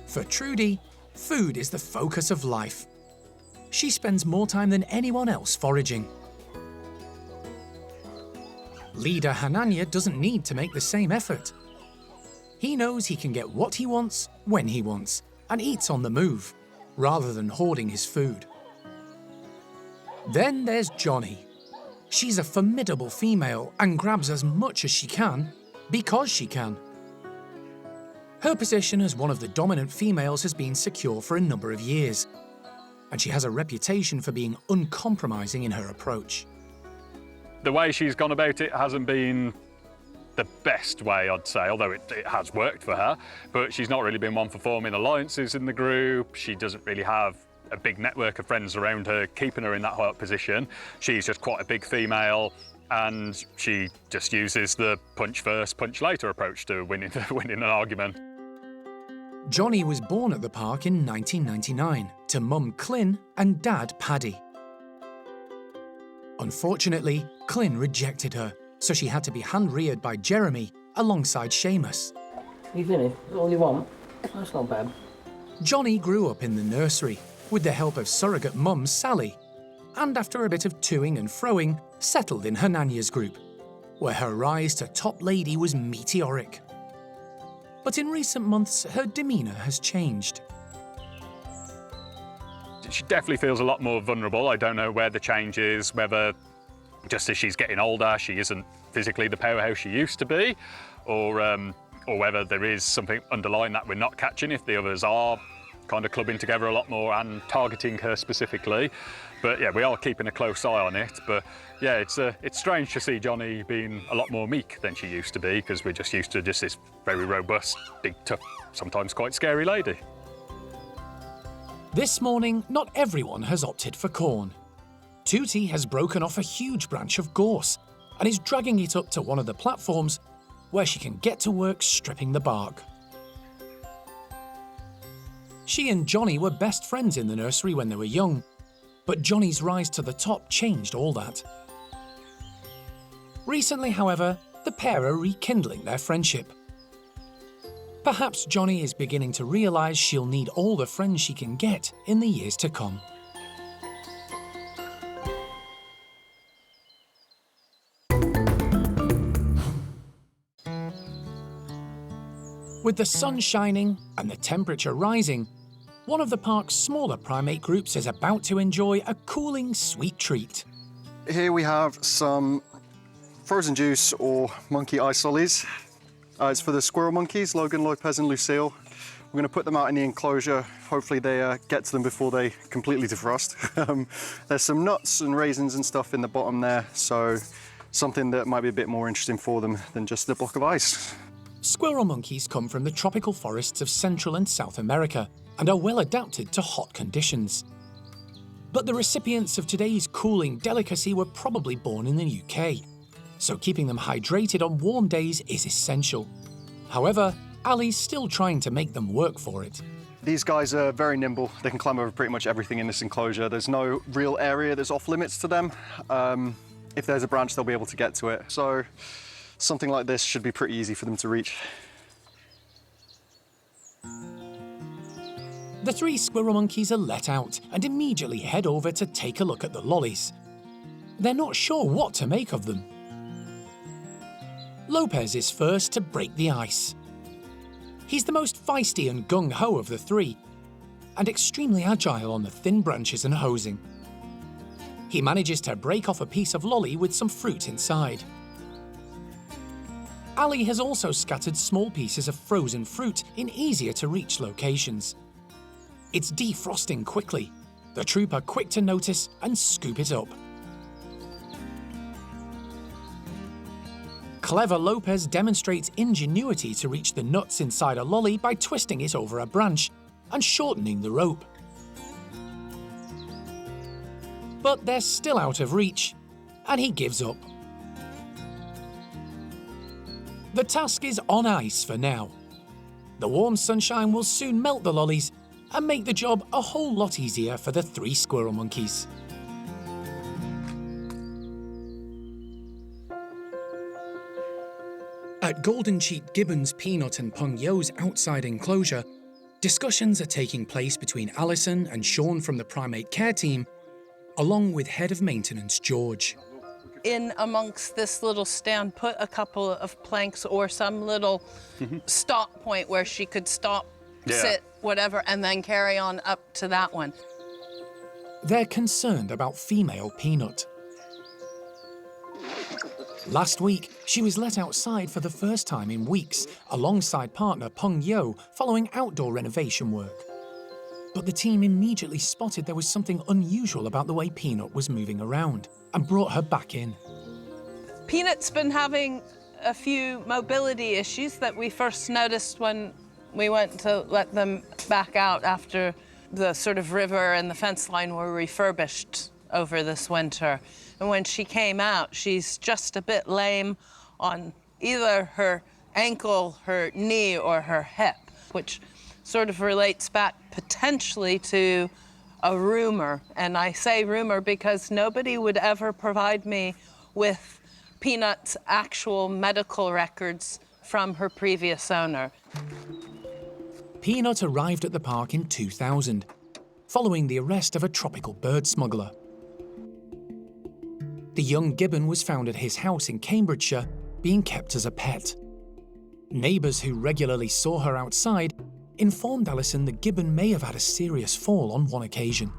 For Trudy, food is the focus of life. She spends more time than anyone else foraging. Leader Hananya doesn't need to make the same effort. He knows he can get what he wants, when he wants, and eats on the move, rather than hoarding his food. Then there's Johnny. She's a formidable female and grabs as much as she can, because she can. Her position as one of the dominant females has been secure for a number of years, and she has a reputation for being uncompromising in her approach. The way she's gone about it hasn't been the best way, I'd say, although it has worked for her, but she's not really been one for forming alliances in the group. She doesn't really have a big network of friends around her keeping her in that high up position. She's just quite a big female, and she just uses the punch first, punch later approach to winning an argument. Johnny was born at the park in 1999 to Mum Clin and Dad Paddy. Unfortunately, Clin rejected her, so she had to be hand-reared by Jeremy alongside Seamus. You finished? All you want? That's not bad. Johnny grew up in the nursery with the help of surrogate mum Sally, and after a bit of toing and froing, settled in Hananya's group, where her rise to top lady was meteoric. But in recent months, her demeanour has changed. She definitely feels a lot more vulnerable. I don't know where the change is, whether just as she's getting older, she isn't physically the powerhouse she used to be, or whether there is something underlying that we're not catching if the others are kind of clubbing together a lot more and targeting her specifically. But yeah, we are keeping a close eye on it. But yeah, it's strange to see Johnny being a lot more meek than she used to be, because we're just used to just this very robust, big, tough, sometimes quite scary lady. This morning, not everyone has opted for corn. Tootie has broken off a huge branch of gorse and is dragging it up to one of the platforms where she can get to work stripping the bark. She and Johnny were best friends in the nursery when they were young, but Johnny's rise to the top changed all that. Recently, however, the pair are rekindling their friendship. Perhaps Johnny is beginning to realise she'll need all the friends she can get in the years to come. With the sun shining and the temperature rising, one of the park's smaller primate groups is about to enjoy a cooling sweet treat. Here we have some frozen juice or monkey ice lollies. It's for the squirrel monkeys, Logan, Lopez and Lucille. We're going to put them out in the enclosure. Hopefully they get to them before they completely defrost. There's some nuts and raisins and stuff in the bottom there, so something that might be a bit more interesting for them than just a block of ice. Squirrel monkeys come from the tropical forests of Central and South America and are well adapted to hot conditions. But the recipients of today's cooling delicacy were probably born in the UK, so keeping them hydrated on warm days is essential. However, Ali's still trying to make them work for it. These guys are very nimble. They can climb over pretty much everything in this enclosure. There's no real area that's off limits to them. If there's a branch, they'll be able to get to it. So something like this should be pretty easy for them to reach. The three squirrel monkeys are let out and immediately head over to take a look at the lollies. They're not sure what to make of them. Lopez is first to break the ice. He's the most feisty and gung-ho of the three, and extremely agile on the thin branches and hosing. He manages to break off a piece of lolly with some fruit inside. Ali has also scattered small pieces of frozen fruit in easier-to-reach locations. It's defrosting quickly. The troop are quick to notice and scoop it up. Clever Lopez demonstrates ingenuity to reach the nuts inside a lolly by twisting it over a branch and shortening the rope. But they're still out of reach, and he gives up. The task is on ice for now. The warm sunshine will soon melt the lollies and make the job a whole lot easier for the 3 squirrel monkeys. At golden-cheeked gibbons Peanut and Peng Yo's outside enclosure, discussions are taking place between Alison and Sean from the Primate Care team, along with Head of Maintenance George. In amongst this little stand, put a couple of planks or some little stop point where she could stop, sit, whatever, and then carry on up to that one. They're concerned about female Peanut. Last week, she was let outside for the first time in weeks, alongside partner Peng Yo, following outdoor renovation work. But the team immediately spotted there was something unusual about the way Peanut was moving around, and brought her back in. Peanut's been having a few mobility issues that we first noticed when we went to let them back out after the sort of river and the fence line were refurbished over this winter. And when she came out, she's just a bit lame on either her ankle, her knee, or her hip, which sort of relates back potentially to a rumor. And I say rumor because nobody would ever provide me with Peanut's actual medical records from her previous owner. Peanut arrived at the park in 2000, following the arrest of a tropical bird smuggler. The young gibbon was found at his house in Cambridgeshire, being kept as a pet. Neighbours who regularly saw her outside informed Alison the gibbon may have had a serious fall on one occasion.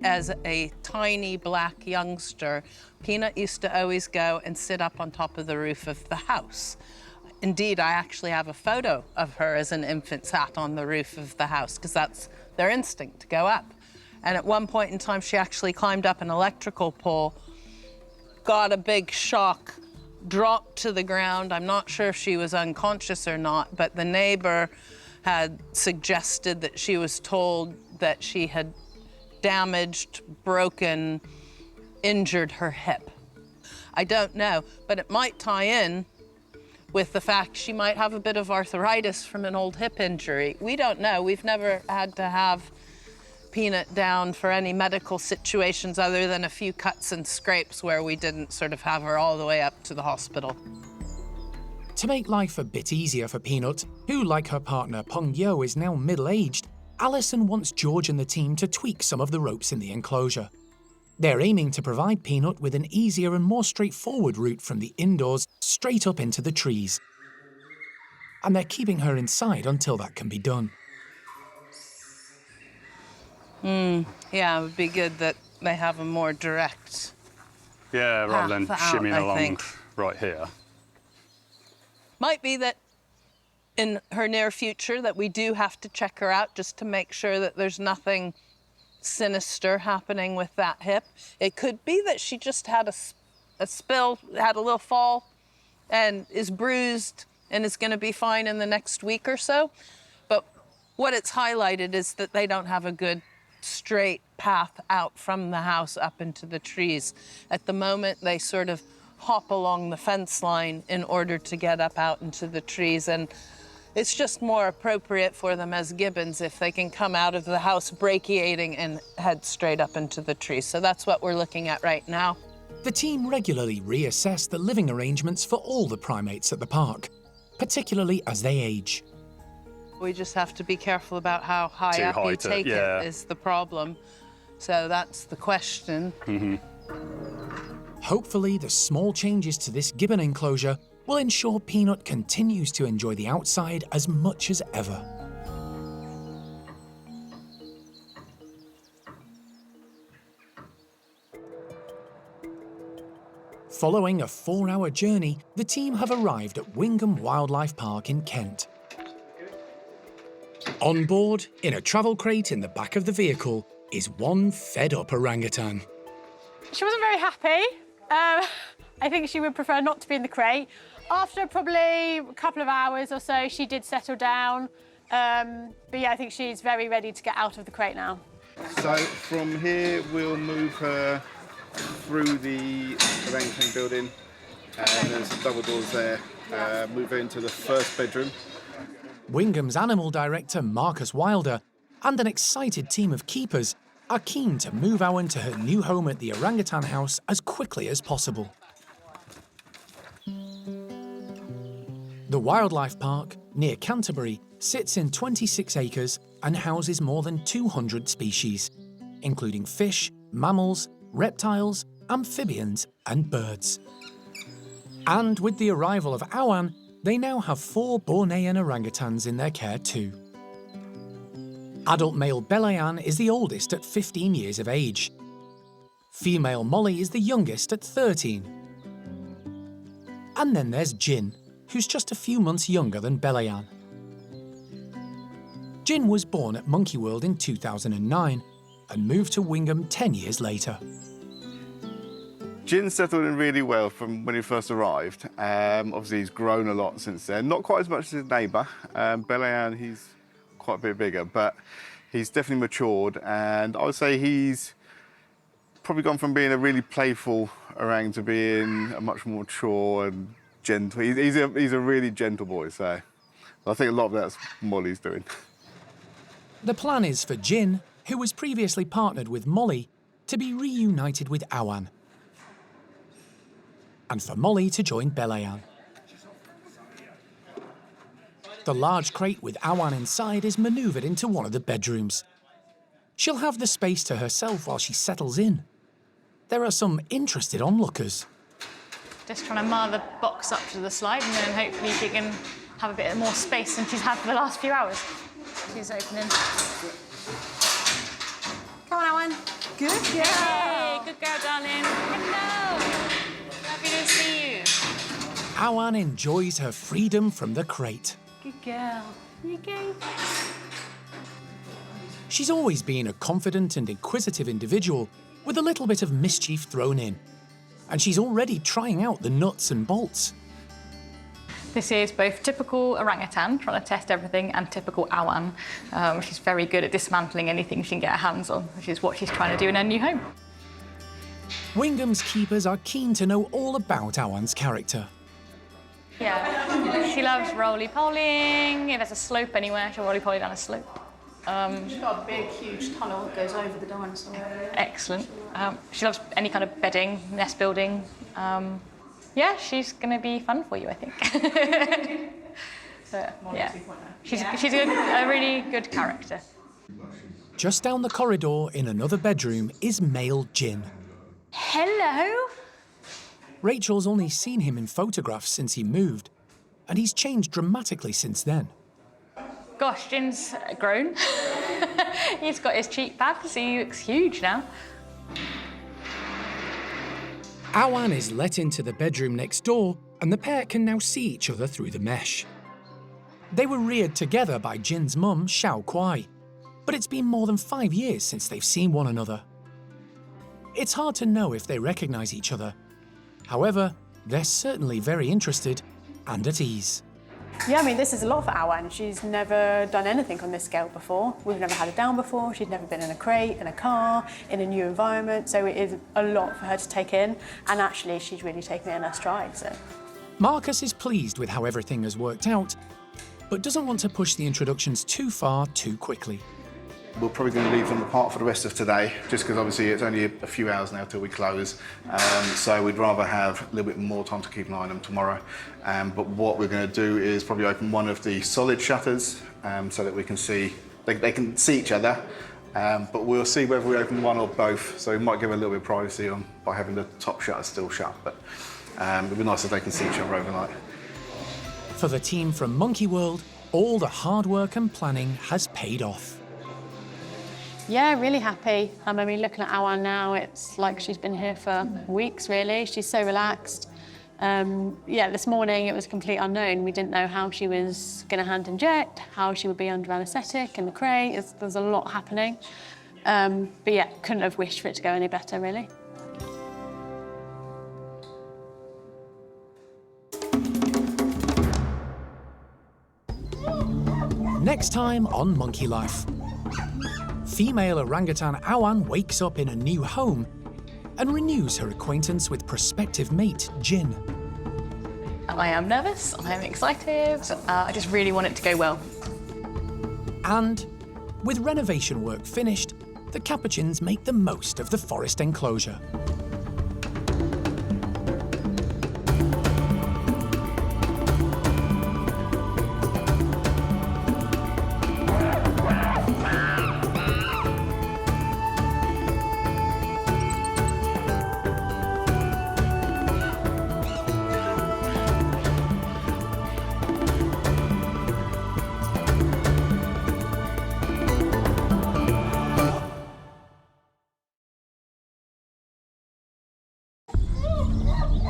As a tiny black youngster, Peanut used to always go and sit up on top of the roof of the house. Indeed, I actually have a photo of her as an infant sat on the roof of the house, because that's their instinct, to go up. And at one point in time, she actually climbed up an electrical pole, got a big shock, dropped to the ground. I'm not sure if she was unconscious or not, but the neighbor had suggested that she was told that she had damaged, broken, injured her hip. I don't know, but it might tie in with the fact she might have a bit of arthritis from an old hip injury. We don't know. We've never had to have Peanut down for any medical situations other than a few cuts and scrapes where we didn't sort of have her all the way up to the hospital. To make life a bit easier for Peanut, who, like her partner Peng Yo, is now middle-aged, Alison wants George and the team to tweak some of the ropes in the enclosure. They're aiming to provide Peanut with an easier and more straightforward route from the indoors straight up into the trees. And they're keeping her inside until that can be done. Yeah, it would be good that they have a more direct rather than path out, shimmying I along think. right here. Might be that in her near future that we do have to check her out just to make sure that there's nothing sinister happening with that hip. It could be that she just had a spill, had a little fall, and is bruised and is going to be fine in the next week or so. But what it's highlighted is that they don't have a good straight path out from the house up into the trees. At the moment, they sort of hop along the fence line in order to get up out into the trees, and it's just more appropriate for them as gibbons if they can come out of the house brachiating and head straight up into the trees. So that's what we're looking at right now. The team regularly reassess the living arrangements for all the primates at the park, particularly as they age. We just have to be careful about how high up you take it is the problem. So that's the question. hopefully the small changes to this gibbon enclosure will ensure Peanut continues to enjoy the outside as much as ever. Following a 4-hour journey, the team have arrived at Wingham Wildlife Park in Kent. On board, in a travel crate in the back of the vehicle, is one fed-up orangutan. She wasn't very happy. I think she would prefer not to be in the crate. After probably a couple of hours or so, she did settle down. But yeah, I think she's very ready to get out of the crate now. So from here, we'll move her through the orangutan building, and there's double doors there. Move her into the first bedroom. Wingham's animal director, Marcus Wilder, and an excited team of keepers are keen to move Awan to her new home at the orangutan house as quickly as possible. The wildlife park, near Canterbury, sits in 26 acres and houses more than 200 species, including fish, mammals, reptiles, amphibians and birds. And with the arrival of Awan, they now have 4 Bornean orangutans in their care too. Adult male Belayan is the oldest at 15 years of age. Female Molly is the youngest at 13. And then there's Jin, who's just a few months younger than Belayan. Jin was born at Monkey World in 2009 and moved to Wingham 10 years later. Jin settled in really well from when he first arrived. Obviously, he's grown a lot since then. Not quite as much as his neighbour. Belayan, he's quite a bit bigger, but he's definitely matured. And I would say he's probably gone from being a really playful orang to being a much more mature and gentle. He's a really gentle boy, so I think a lot of that's Molly's doing. The plan is for Jin, who was previously partnered with Molly, to be reunited with Awan, and for Molly to join Belayan. The large crate with Awan inside is manoeuvred into one of the bedrooms. She'll have the space to herself while she settles in. There are some interested onlookers. Just trying to mar the box up to the slide, and then hopefully she can have a bit more space than she's had for the last few hours. She's opening. Come on, Awan. Good girl. Hey, good girl, darling. Hello. Happy to see you. Awan enjoys her freedom from the crate. Good girl. Here you go. She's always been a confident and inquisitive individual with a little bit of mischief thrown in. And she's already trying out the nuts and bolts. This is both typical orangutan, trying to test everything, and typical Awan. She's very good at dismantling anything she can get her hands on, which is what she's trying to do in her new home. Wingham's keepers are keen to know all about Awan's character. Yeah, she loves roly-polying. If there's a slope anywhere, she'll roly-poly down a slope. She's got a big, huge tunnel that goes over the dinosaur. Excellent. She loves any kind of bedding, nest building. Yeah, she's going to be fun for you, I think. So, yeah, she's a really good character. Just down the corridor in another bedroom is male Jin. Hello. Rachel's only seen him in photographs since he moved, and he's changed dramatically since then. Gosh, Jin's grown. He's got his cheek pads, he looks huge now. Awan is let into the bedroom next door, and the pair can now see each other through the mesh. They were reared together by Jin's mum, Xiao Kuai, but it's been more than 5 years since they've seen one another. It's hard to know if they recognise each other. However, they're certainly very interested and at ease. Yeah, I mean, this is a lot for Awan. She's never done anything on this scale before. We've never had her down before. She's never been in a crate, in a car, in a new environment. So it is a lot for her to take in. And actually, she's really taken it in her stride, so. Marcus is pleased with how everything has worked out, but doesn't want to push the introductions too far too quickly. We're probably going to leave them apart for the rest of today, just because obviously it's only a few hours now till we close. So we'd rather have a little bit more time to keep an eye on them tomorrow. But what we're going to do is probably open one of the solid shutters so that we can see, they can see each other, But we'll see whether we open one or both, so we might give a little bit of privacy on by having the top shutter still shut, but it'd be nice if they can see each other overnight. For the team from Monkey World, all the hard work and planning has paid off. Yeah, really happy. I mean, looking at Awan now, it's like she's been here for weeks, really. She's so relaxed. Yeah, this morning it was a complete unknown. We didn't know how she was going to hand inject, how she would be under anaesthetic in the crate. There's a lot happening. But yeah, couldn't have wished for it to go any better, really. Next time on Monkey Life. Female orangutan Awan wakes up in a new home and renews her acquaintance with prospective mate Jin. I am nervous, I am excited, I just really want it to go well. And with renovation work finished, the Capuchins make the most of the forest enclosure.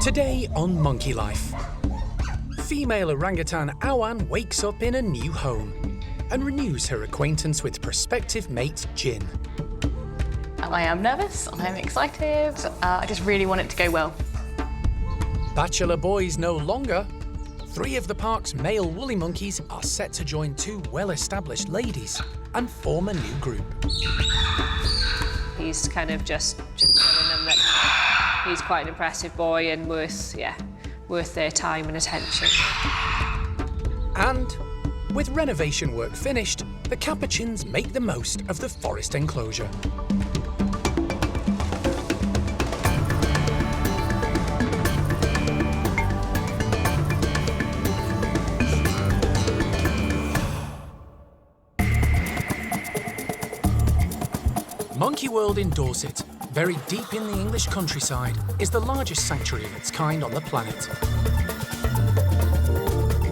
Today on Monkey Life. Female orangutan Awan wakes up in a new home and renews her acquaintance with prospective mate Jin. I am nervous, I am excited, I just really want it to go well. Bachelor boys no longer. 3 of the park's male woolly monkeys are set to join 2 well-established ladies and form a new group. He's kind of just telling them that he's quite an impressive boy and worth their time and attention. And with renovation work finished, the Capuchins make the most of the forest enclosure. Monkey World in Dorset, very deep in the English countryside, is the largest sanctuary of its kind on the planet.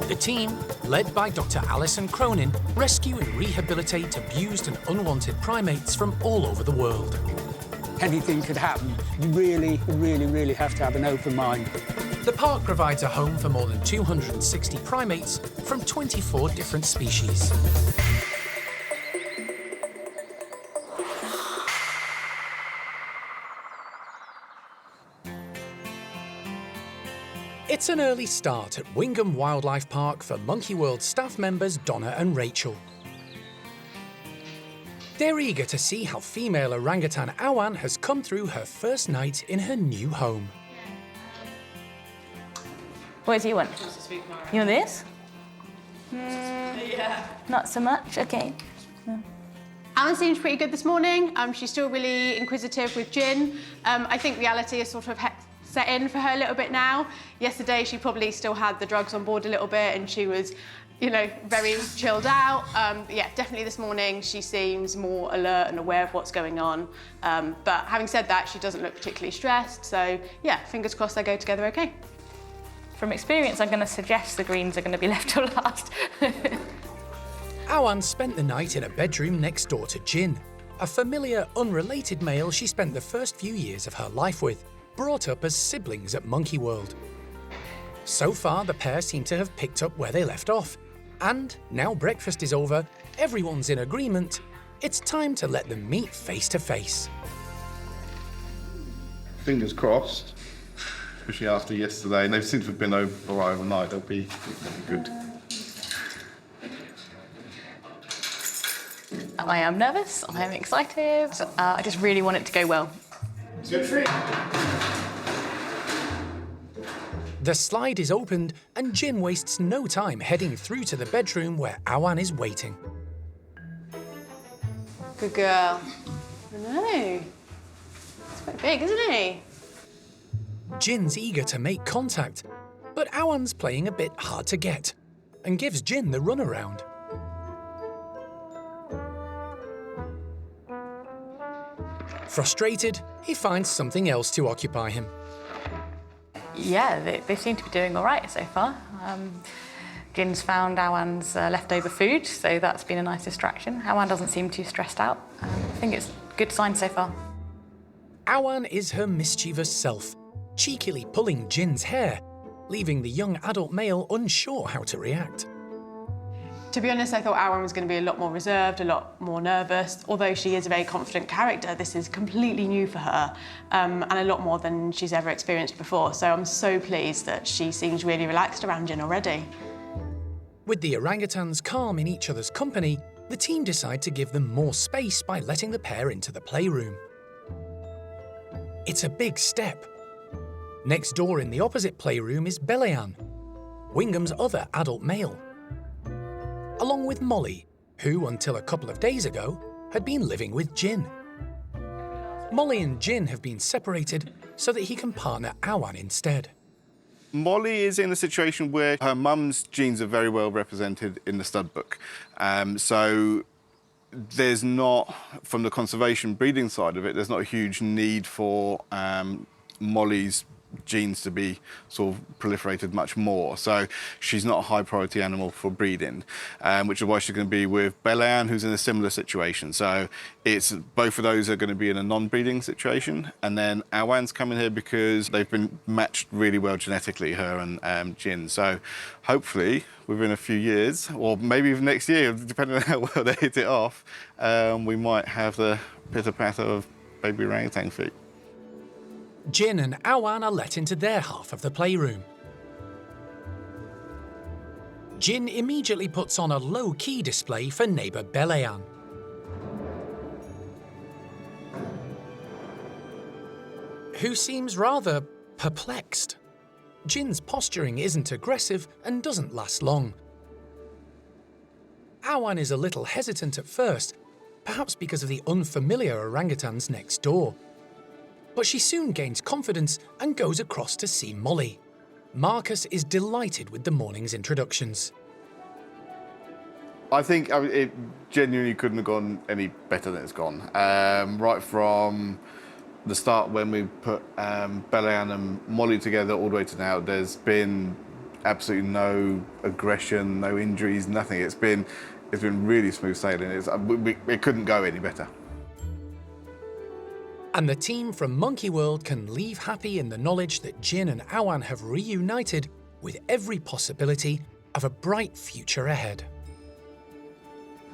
The team, led by Dr. Alison Cronin, rescue and rehabilitate abused and unwanted primates from all over the world. Anything could happen. You really, really, really have to have an open mind. The park provides a home for more than 260 primates from 24 different species. It's an early start at Wingham Wildlife Park for Monkey World staff members Donna and Rachel. They're eager to see how female orangutan Awan has come through her first night in her new home. What do you want? You want this? Not so much, okay. Awan seems pretty good this morning. She's still really inquisitive with Jin. I think reality is sort of set in for her a little bit now. Yesterday, she probably still had the drugs on board a little bit and she was, you know, very chilled out. Yeah, definitely this morning, she seems more alert and aware of what's going on. But having said that, she doesn't look particularly stressed. So yeah, fingers crossed they go together okay. From experience, I'm going to suggest the greens are going to be left till last. Awan spent the night in a bedroom next door to Jin, a familiar, unrelated male she spent the first few years of her life with, brought up as siblings at Monkey World. So far, the pair seem to have picked up where they left off. And now breakfast is over, everyone's in agreement, it's time to let them meet face to face. Fingers crossed, especially after yesterday, and they seem to have been over overnight, they'll be good. I am nervous, I am excited, I just really want it to go well. Good treat. The slide is opened and Jin wastes no time heading through to the bedroom where Awan is waiting. Good girl. I know. It's quite big, isn't he? Jin's eager to make contact, but Awan's playing a bit hard to get and gives Jin the runaround. Frustrated, he finds something else to occupy him. Yeah, they seem to be doing all right so far. Jin's found Awan's leftover food, so that's been a nice distraction. Awan doesn't seem too stressed out. I think it's a good sign so far. Awan is her mischievous self, cheekily pulling Jin's hair, leaving the young adult male unsure how to react. To be honest, I thought Awan was going to be a lot more reserved, a lot more nervous. Although she is a very confident character, this is completely new for her, and a lot more than she's ever experienced before. So I'm so pleased that she seems really relaxed around Jin already. With the orangutans calm in each other's company, the team decide to give them more space by letting the pair into the playroom. It's a big step. Next door in the opposite playroom is Belayan, Wingham's other adult male, along with Molly, who, until a couple of days ago, had been living with Jin. Molly and Jin have been separated so that he can partner Awan instead. Molly is in a situation where her mum's genes are very well represented in the stud book. So there's not, from the conservation breeding side of it, there's not a huge need for Molly's genes to be sort of proliferated much more. So she's not a high priority animal for breeding, which is why she's going to be with Belayan, who's in a similar situation. So it's both of those are going to be in a non-breeding situation. And then Awan's coming here because they've been matched really well genetically, her and Jin. So hopefully within a few years, or maybe even next year, depending on how well they hit it off, we might have the pitter-patter of baby orangutan feet. Jin and Awan are let into their half of the playroom. Jin immediately puts on a low-key display for neighbour Belayan. Who seems rather perplexed. Jin's posturing isn't aggressive and doesn't last long. Awan is a little hesitant at first, perhaps because of the unfamiliar orangutans next door. But she soon gains confidence and goes across to see Molly. Marcus is delighted with the morning's introductions. I think it genuinely couldn't have gone any better than it's gone. Right from the start when we put Belayan and Molly together all the way to now, there's been absolutely no aggression, no injuries, nothing. It's been really smooth sailing. It couldn't go any better. And the team from Monkey World can leave happy in the knowledge that Jin and Awan have reunited with every possibility of a bright future ahead.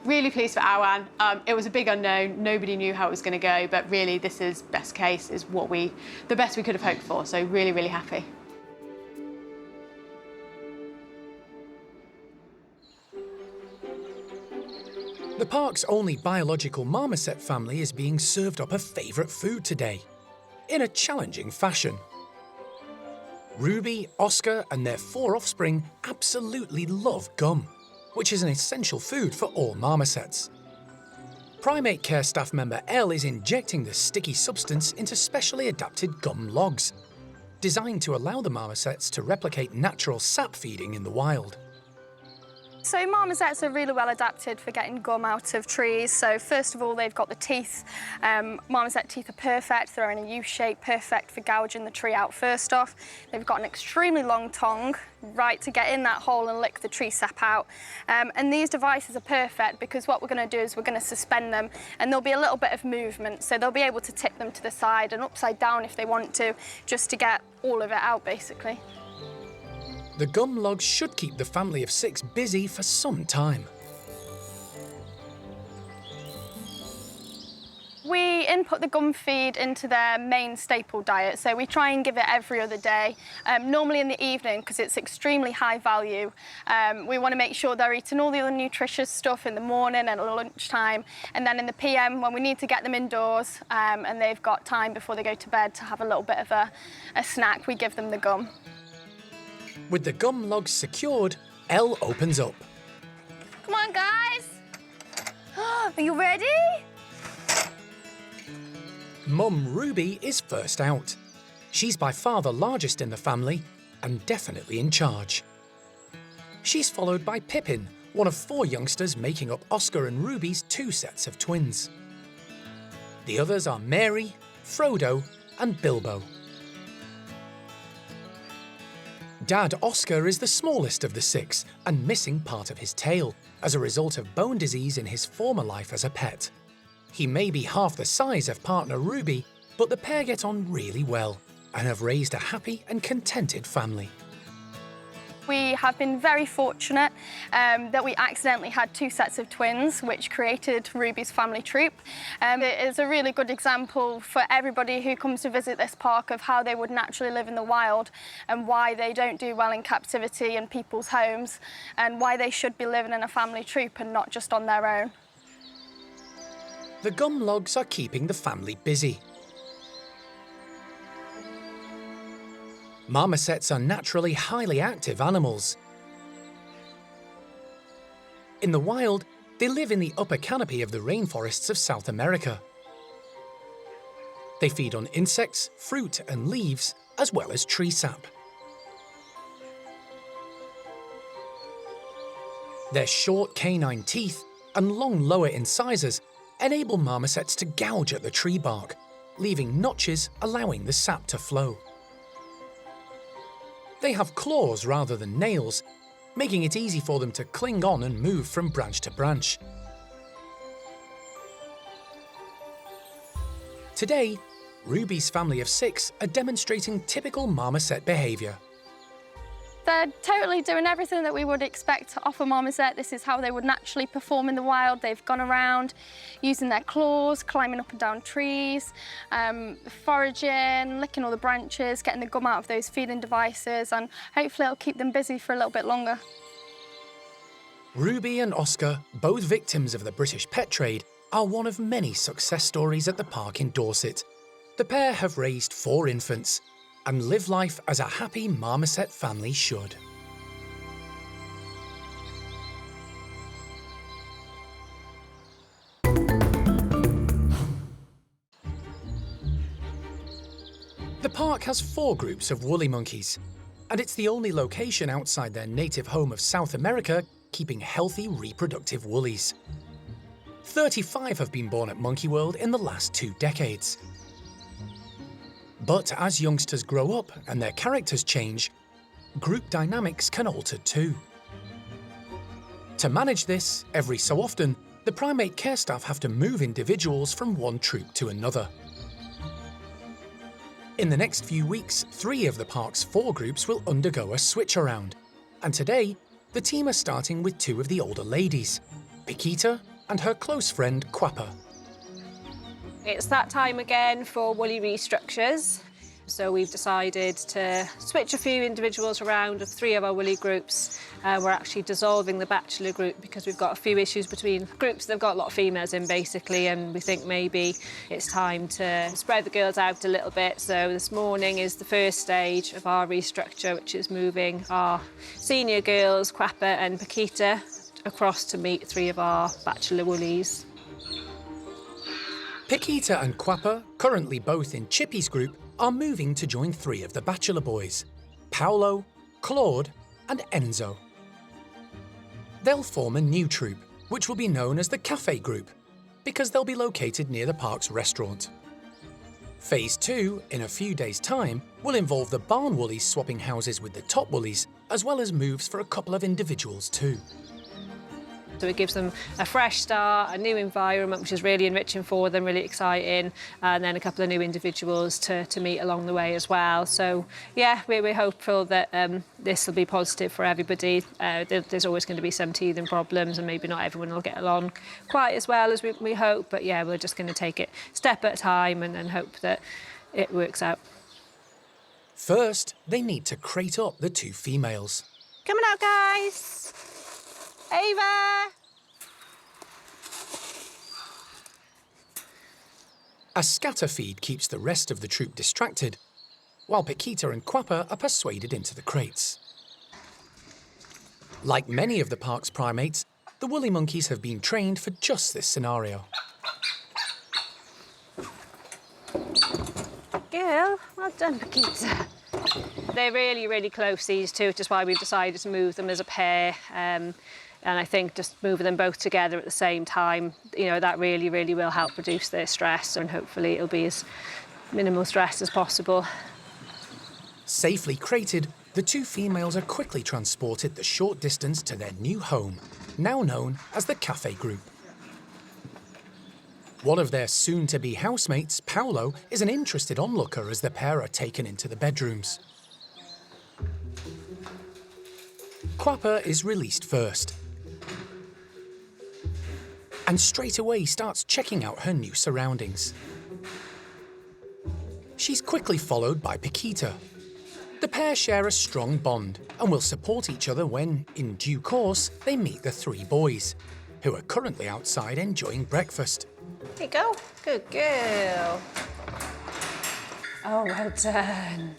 Really pleased for Awan. It was a big unknown. Nobody knew how it was going to go, but really this is best case, is the best we could have hoped for. So really, really happy. The park's only biological marmoset family is being served up a favourite food today, in a challenging fashion. Ruby, Oscar and their 4 offspring absolutely love gum, which is an essential food for all marmosets. Primate Care Staff member Elle is injecting the sticky substance into specially adapted gum logs, designed to allow the marmosets to replicate natural sap feeding in the wild. So marmosets are really well adapted for getting gum out of trees. So first of all, they've got the teeth. Marmoset teeth are perfect. They're in a U shape, perfect for gouging the tree out first off. They've got an extremely long tongue, right to get in that hole and lick the tree sap out. And these devices are perfect because what we're going to do is we're going to suspend them and there'll be a little bit of movement. So they'll be able to tip them to the side and upside down if they want to, just to get all of it out basically. The gum logs should keep the family of 6 busy for some time. We input the gum feed into their main staple diet, so we try and give it every other day, normally in the evening because it's extremely high value. We want to make sure they're eating all the other nutritious stuff in the morning and at lunchtime, and then in the PM when we need to get them indoors and they've got time before they go to bed to have a little bit of a snack, we give them the gum. With the gum logs secured, Elle opens up. Come on, guys! Are you ready? Mum Ruby is first out. She's by far the largest in the family and definitely in charge. She's followed by Pippin, one of 4 youngsters making up Oscar and Ruby's 2 sets of twins. The others are Mary, Frodo and Bilbo. Dad Oscar is the smallest of the 6 and missing part of his tail as a result of bone disease in his former life as a pet. He may be half the size of partner Ruby, but the pair get on really well and have raised a happy and contented family. We have been very fortunate that we accidentally had 2 sets of twins, which created Ruby's family troop. It is a really good example for everybody who comes to visit this park of how they would naturally live in the wild and why they don't do well in captivity in people's homes and why they should be living in a family troop and not just on their own. The gum logs are keeping the family busy. Marmosets are naturally highly active animals. In the wild, they live in the upper canopy of the rainforests of South America. They feed on insects, fruit and leaves, as well as tree sap. Their short canine teeth and long lower incisors enable marmosets to gouge at the tree bark, leaving notches allowing the sap to flow. They have claws rather than nails, making it easy for them to cling on and move from branch to branch. Today, Ruby's family of 6 are demonstrating typical marmoset behaviour. They're totally doing everything that we would expect off a marmoset. This is how they would naturally perform in the wild. They've gone around using their claws, climbing up and down trees, foraging, licking all the branches, getting the gum out of those feeding devices, and hopefully it'll keep them busy for a little bit longer. Ruby and Oscar, both victims of the British pet trade, are one of many success stories at the park in Dorset. The pair have raised 4 infants and live life as a happy marmoset family should. The park has 4 groups of woolly monkeys, and it's the only location outside their native home of South America keeping healthy reproductive woolies. 35 have been born at Monkey World in the last 2 decades. But as youngsters grow up and their characters change, group dynamics can alter too. To manage this, every so often, the Primate Care Staff have to move individuals from one troop to another. In the next few weeks, 3 of the park's 4 groups will undergo a switch around, and today, the team are starting with 2 of the older ladies, Paquita and her close friend Quapper. It's that time again for woolly restructures. So we've decided to switch a few individuals around of 3 of our woolly groups. We're actually dissolving the bachelor group because we've got a few issues between groups that have got a lot of females in basically, and we think maybe it's time to spread the girls out a little bit. So this morning is the first stage of our restructure, which is moving our senior girls, Quapper and Paquita, across to meet 3 of our bachelor woolies. Paquita and Quapper, currently both in Chippy's group, are moving to join 3 of the bachelor boys, Paolo, Claude and Enzo. They'll form a new troop, which will be known as the Cafe Group, because they'll be located near the park's restaurant. Phase 2, in a few days' time, will involve the barn woolies swapping houses with the top woolies, as well as moves for a couple of individuals too. So it gives them a fresh start, a new environment, which is really enriching for them, really exciting, and then a couple of new individuals to meet along the way as well. So, yeah, we're hopeful that this will be positive for everybody. There's always going to be some teething problems, and maybe not everyone will get along quite as well as we hope, but yeah, we're just going to take it step at a time and hope that it works out. First, they need to crate up the 2 females. Coming out, guys! Ava! A scatter feed keeps the rest of the troop distracted, while Paquita and Quapper are persuaded into the crates. Like many of the park's primates, the woolly monkeys have been trained for just this scenario. Girl, well done, Paquita. They're really, really close, these two, which is why we've decided to move them as a pair. And I think just moving them both together at the same time, you know, that really, really will help reduce their stress, and hopefully it'll be as minimal stress as possible. Safely crated, the two females are quickly transported the short distance to their new home, now known as the Cafe Group. One of their soon-to-be housemates, Paolo, is an interested onlooker as the pair are taken into the bedrooms. Quapper is released first, and straight away starts checking out her new surroundings. She's quickly followed by Paquita. The pair share a strong bond and will support each other when, in due course, they meet the three boys, who are currently outside enjoying breakfast. There you go. Good girl. Oh, well done.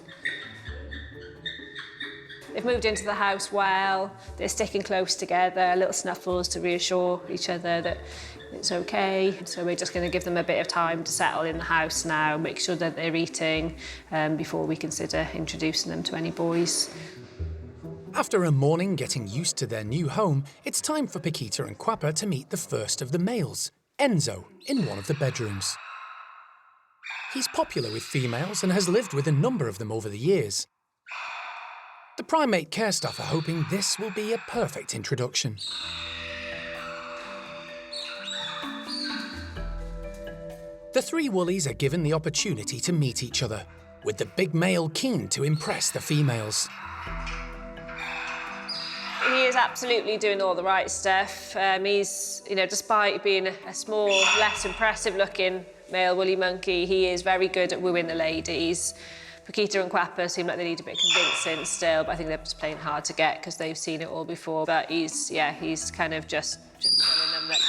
They've moved into the house well. They're sticking close together, little snuffles to reassure each other that it's okay. So we're just going to give them a bit of time to settle in the house now, make sure that they're eating before we consider introducing them to any boys. After a morning getting used to their new home, it's time for Paquita and Quapper to meet the first of the males, Enzo, in one of the bedrooms. He's popular with females and has lived with a number of them over the years. The Primate Care Staff are hoping this will be a perfect introduction. The three woolies are given the opportunity to meet each other, with the big male keen to impress the females. He is absolutely doing all the right stuff. He's, you know, despite being a small, less impressive looking male woolly monkey, he is very good at wooing the ladies. Paquita and Quapper seem like they need a bit of convincing still, but I think they're just playing hard to get because they've seen it all before. But he's kind of just telling them that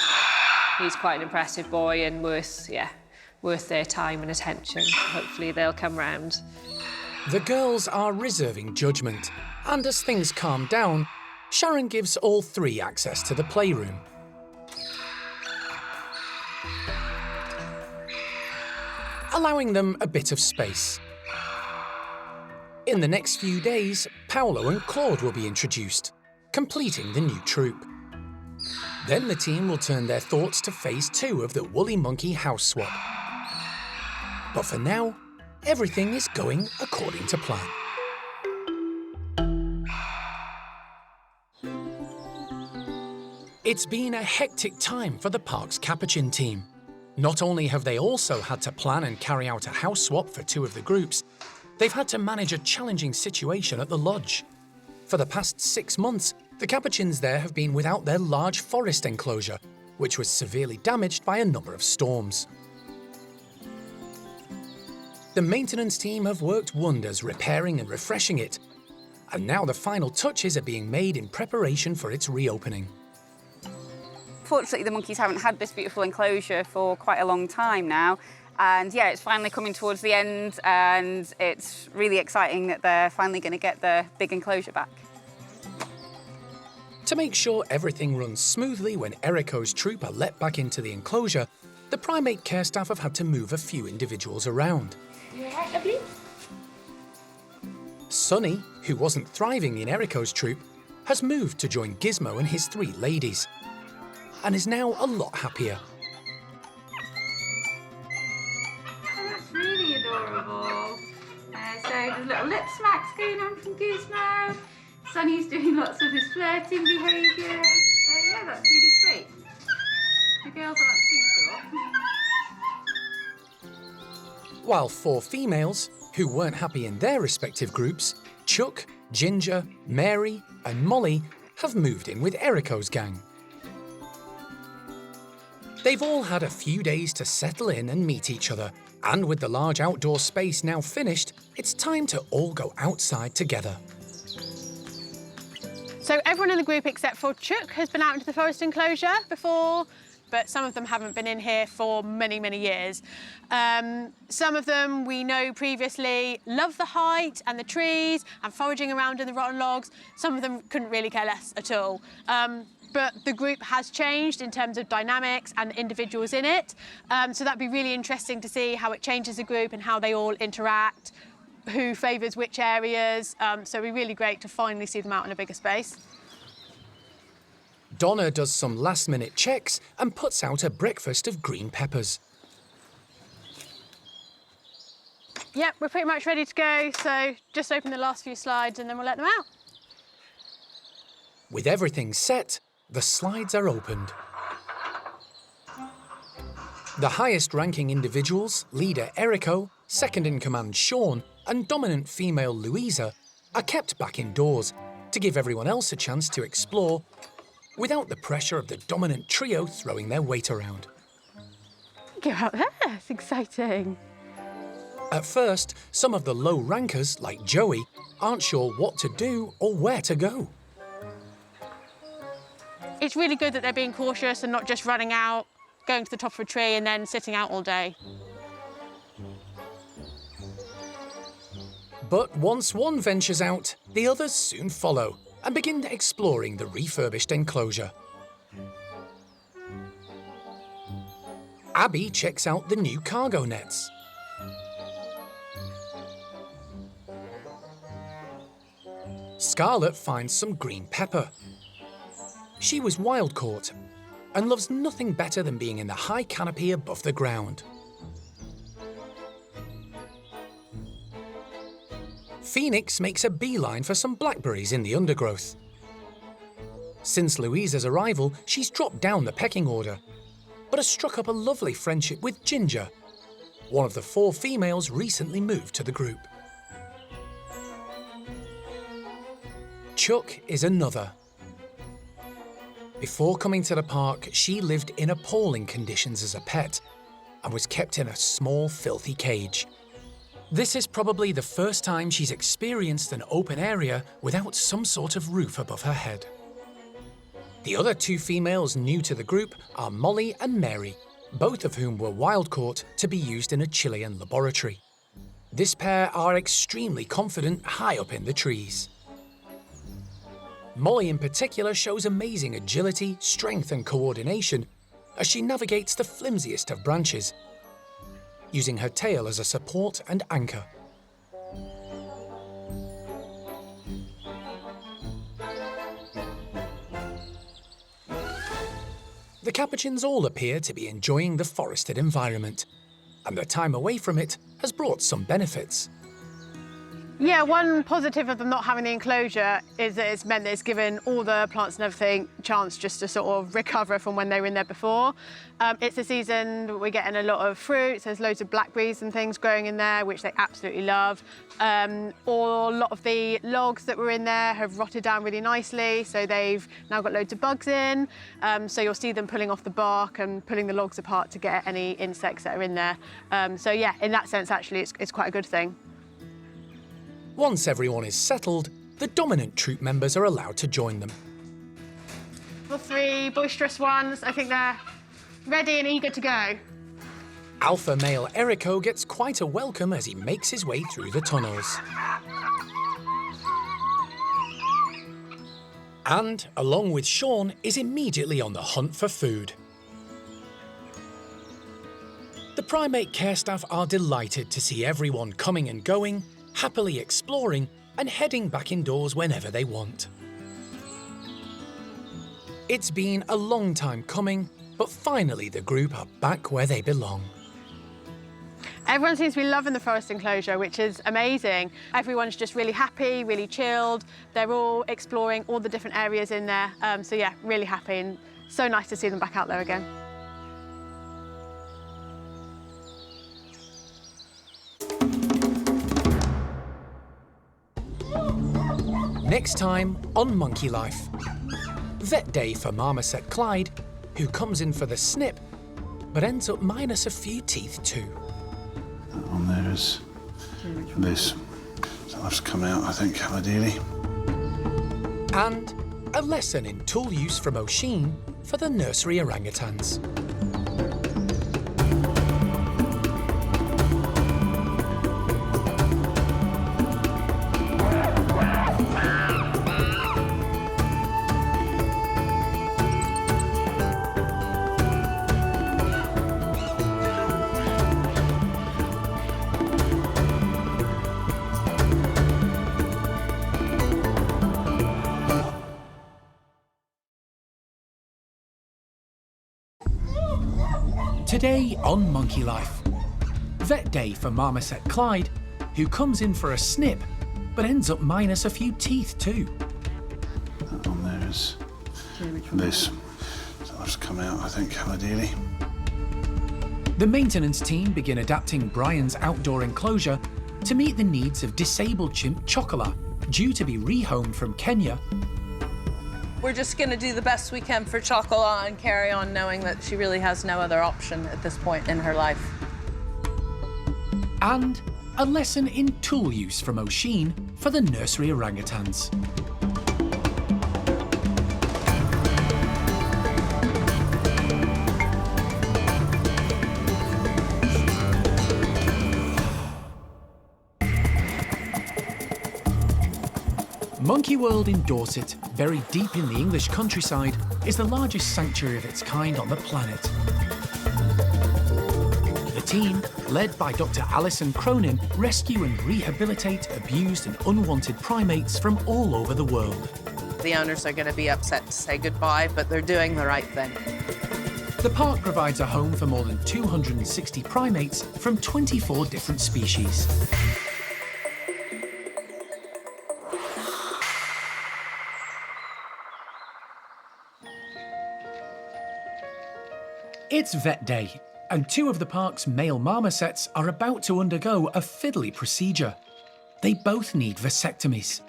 he's quite an impressive boy and worth their time and attention. Hopefully they'll come round. The girls are reserving judgment, and as things calm down, Sharon gives all three access to the playroom. Allowing them a bit of space. In the next few days, Paolo and Claude will be introduced, completing the new troop. Then the team will turn their thoughts to phase 2 of the Woolly Monkey house swap. But for now, everything is going according to plan. It's been a hectic time for the park's Capuchin team. Not only have they also had to plan and carry out a house swap for 2 of the groups, they've had to manage a challenging situation at the lodge. For the past 6 months, the Capuchins there have been without their large forest enclosure, which was severely damaged by a number of storms. The maintenance team have worked wonders repairing and refreshing it, and now the final touches are being made in preparation for its reopening. Fortunately, the monkeys haven't had this beautiful enclosure for quite a long time now. And yeah, it's finally coming towards the end, and it's really exciting that they're finally going to get the big enclosure back. To make sure everything runs smoothly when Erico's troop are let back into the enclosure, the Primate Care Staff have had to move a few individuals around. You all right, lovely? Sonny, who wasn't thriving in Erico's troop, has moved to join Gizmo and his 3 ladies, and is now a lot happier. That's really adorable. So there's little lip smacks going on from Gizmo. Sonny's doing lots of his flirting behaviour. So yeah, that's really sweet. The girls aren't too short. While 4 females, who weren't happy in their respective groups, Chuck, Ginger, Mary and Molly, have moved in with Erico's gang. They've all had a few days to settle in and meet each other, and with the large outdoor space now finished, it's time to all go outside together. So everyone in the group except for Chuck has been out into the forest enclosure before, but some of them haven't been in here for many, many years. Some of them we know previously love the height and the trees and foraging around in the rotten logs. Some of them couldn't really care less at all. But the group has changed in terms of dynamics and the individuals in it. So that'd be really interesting to see how it changes the group and how they all interact who favours which areas, so it'd be really great to finally see them out in a bigger space. Donna does some last-minute checks and puts out a breakfast of green peppers. Yep, we're pretty much ready to go, so just open the last few slides and then we'll let them out. With everything set, the slides are opened. The highest-ranking individuals, leader Erico, second-in-command Sean, and dominant female Louisa, are kept back indoors to give everyone else a chance to explore without the pressure of the dominant trio throwing their weight around. Go out there, it's exciting. At first, some of the low rankers, like Joey, aren't sure what to do or where to go. It's really good that they're being cautious and not just running out, going to the top of a tree and then sitting out all day. But once one ventures out, the others soon follow and begin exploring the refurbished enclosure. Abby checks out the new cargo nets. Scarlett finds some green pepper. She was wild caught and loves nothing better than being in the high canopy above the ground. Phoenix makes a beeline for some blackberries in the undergrowth. Since Louisa's arrival, she's dropped down the pecking order, but has struck up a lovely friendship with Ginger, one of the 4 females recently moved to the group. Chuck is another. Before coming to the park, she lived in appalling conditions as a pet and was kept in a small, filthy cage. This is probably the first time she's experienced an open area without some sort of roof above her head. The other 2 females new to the group are Molly and Mary, both of whom were wild caught to be used in a Chilean laboratory. This pair are extremely confident high up in the trees. Molly in particular shows amazing agility, strength and coordination as she navigates the flimsiest of branches, using her tail as a support and anchor. The capuchins all appear to be enjoying the forested environment, and their time away from it has brought some benefits. Yeah, one positive of them not having the enclosure is that it's meant that it's given all the plants and everything a chance just to sort of recover from when they were in there before. It's the season we're getting a lot of fruits. There's loads of blackberries and things growing in there, which they absolutely love. A lot of the logs that were in there have rotted down really nicely, so they've now got loads of bugs in. So you'll see them pulling off the bark and pulling the logs apart to get any insects that are in there. So yeah, in that sense, actually, it's quite a good thing. Once everyone is settled, the dominant troop members are allowed to join them. The 3 boisterous ones, I think they're ready and eager to go. Alpha male Erico gets quite a welcome as he makes his way through the tunnels. And, along with Sean, is immediately on the hunt for food. The Primate Care Staff are delighted to see everyone coming and going, happily exploring and heading back indoors whenever they want. It's been a long time coming, but finally the group are back where they belong. Everyone seems to be loving the forest enclosure, which is amazing. Everyone's just really happy, really chilled. They're all exploring all the different areas in there. So yeah, really happy and so nice to see them back out there again. Next time on Monkey Life. Vet day for marmoset Clyde, who comes in for the snip, but ends up minus a few teeth too. That one there is this. So that's come out, I think, ideally. And a lesson in tool use from O'Sheen for the nursery orangutans. Today on Monkey Life, vet day for marmoset Clyde, who comes in for a snip, but ends up minus a few teeth too. That one there is this. So I'll just come out, I think, ideally. The maintenance team begin adapting Brian's outdoor enclosure to meet the needs of disabled chimp Chocolat, due to be rehomed from Kenya. We're just going to do the best we can for Chocolat and carry on knowing that she really has no other option at this point in her life. And a lesson in tool use from O'Sheen for the nursery orangutans. Monkey World in Dorset, very deep in the English countryside, is the largest sanctuary of its kind on the planet. The team, led by Dr. Alison Cronin, rescue and rehabilitate abused and unwanted primates from all over the world. The owners are going to be upset to say goodbye, but they're doing the right thing. The park provides a home for more than 260 primates from 24 different species. It's vet day, and two of the park's male marmosets are about to undergo a fiddly procedure. They both need vasectomies.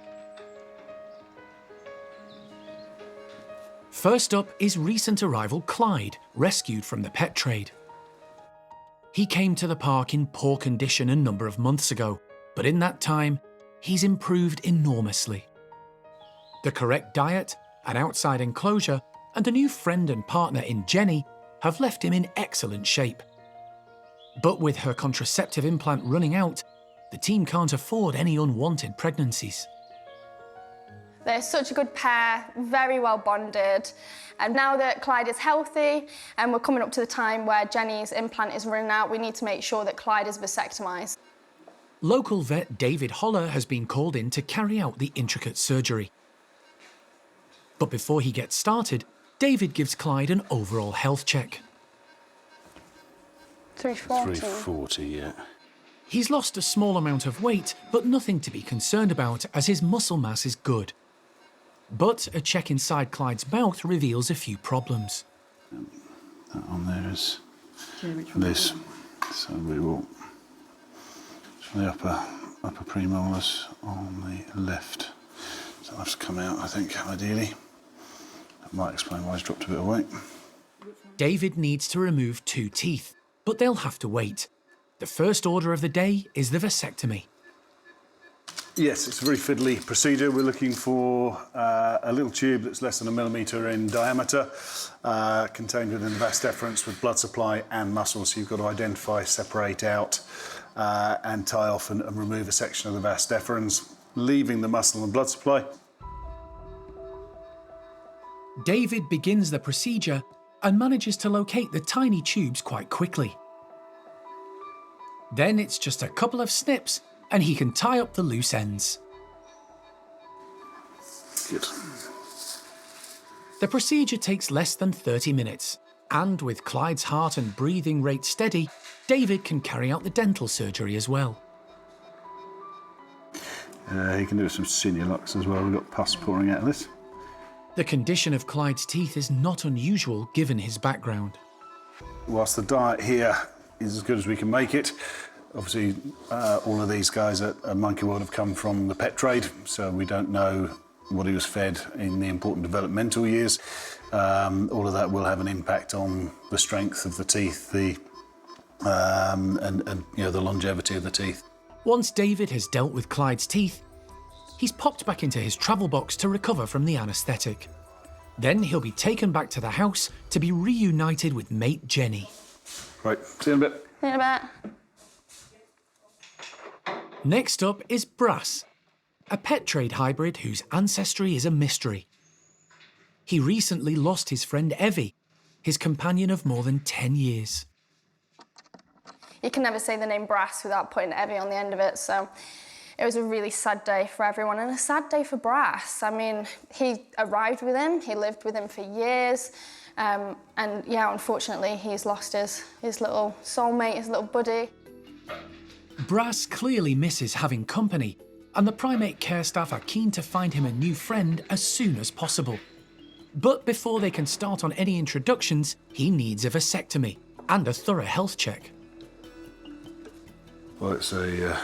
First up is recent arrival Clyde, rescued from the pet trade. He came to the park in poor condition a number of months ago, but in that time, he's improved enormously. The correct diet, an outside enclosure, and a new friend and partner in Jenny have left him in excellent shape. But with her contraceptive implant running out, the team can't afford any unwanted pregnancies. They're such a good pair, very well bonded. And now that Clyde is healthy and we're coming up to the time where Jenny's implant is running out, we need to make sure that Clyde is vasectomised. Local vet David Holler has been called in to carry out the intricate surgery. But before he gets started, David gives Clyde an overall health check. 340. 340, yeah. He's lost a small amount of weight, but nothing to be concerned about as his muscle mass is good. But a check inside Clyde's mouth reveals a few problems. That one there is this. So we will, the upper premolars on the left. So I'll just come out, I think, ideally. That might explain why he's dropped a bit of weight. David needs to remove 2 teeth, but they'll have to wait. The first order of the day is the vasectomy. Yes, it's a very fiddly procedure. We're looking for a little tube that's less than 1 millimetre in diameter, contained within the vas deferens with blood supply and muscle. So you've got to identify, separate out, and tie off and remove a section of the vas deferens, leaving the muscle and blood supply. David begins the procedure and manages to locate the tiny tubes quite quickly. Then it's just a couple of snips and he can tie up the loose ends. Good. The procedure takes less than 30 minutes, and with Clyde's heart and breathing rate steady, David can carry out the dental surgery as well. He can do some senior locks as well. We've got pus pouring out of this. The condition of Clyde's teeth is not unusual given his background. Whilst the diet here is as good as we can make it, obviously all of these guys at Monkey World have come from the pet trade, so we don't know what he was fed in the important developmental years. All of that will have an impact on the strength of the teeth, and you know, the longevity of the teeth. Once David has dealt with Clyde's teeth, he's popped back into his travel box to recover from the anaesthetic. Then he'll be taken back to the house to be reunited with mate Jenny. Right, see you in a bit. See you in a bit. Next up is Brass, a pet trade hybrid whose ancestry is a mystery. He recently lost his friend Evie, his companion of more than 10 years. You can never say the name Brass without putting Evie on the end of it, so It was a really sad day for everyone and a sad day for Brass. I mean, he arrived with him, he lived with him for years, and yeah, unfortunately, he's lost his little soulmate, his little buddy. Brass clearly misses having company, and the Primate Care Staff are keen to find him a new friend as soon as possible. But before they can start on any introductions, he needs a vasectomy and a thorough health check. Well, it's a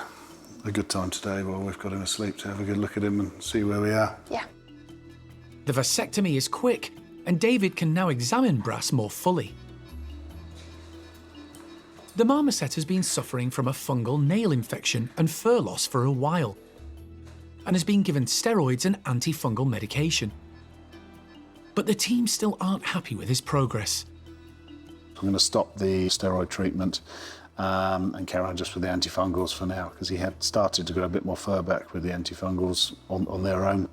good time today while we've got him asleep to have a good look at him and see where we are. Yeah. The vasectomy is quick, and David can now examine Brass more fully. The marmoset has been suffering from a fungal nail infection and fur loss for a while, and has been given steroids and antifungal medication. But the team still aren't happy with his progress. I'm going to stop the steroid treatment and carry on just with the antifungals for now, because he had started to grow a bit more fur back with the antifungals on their own,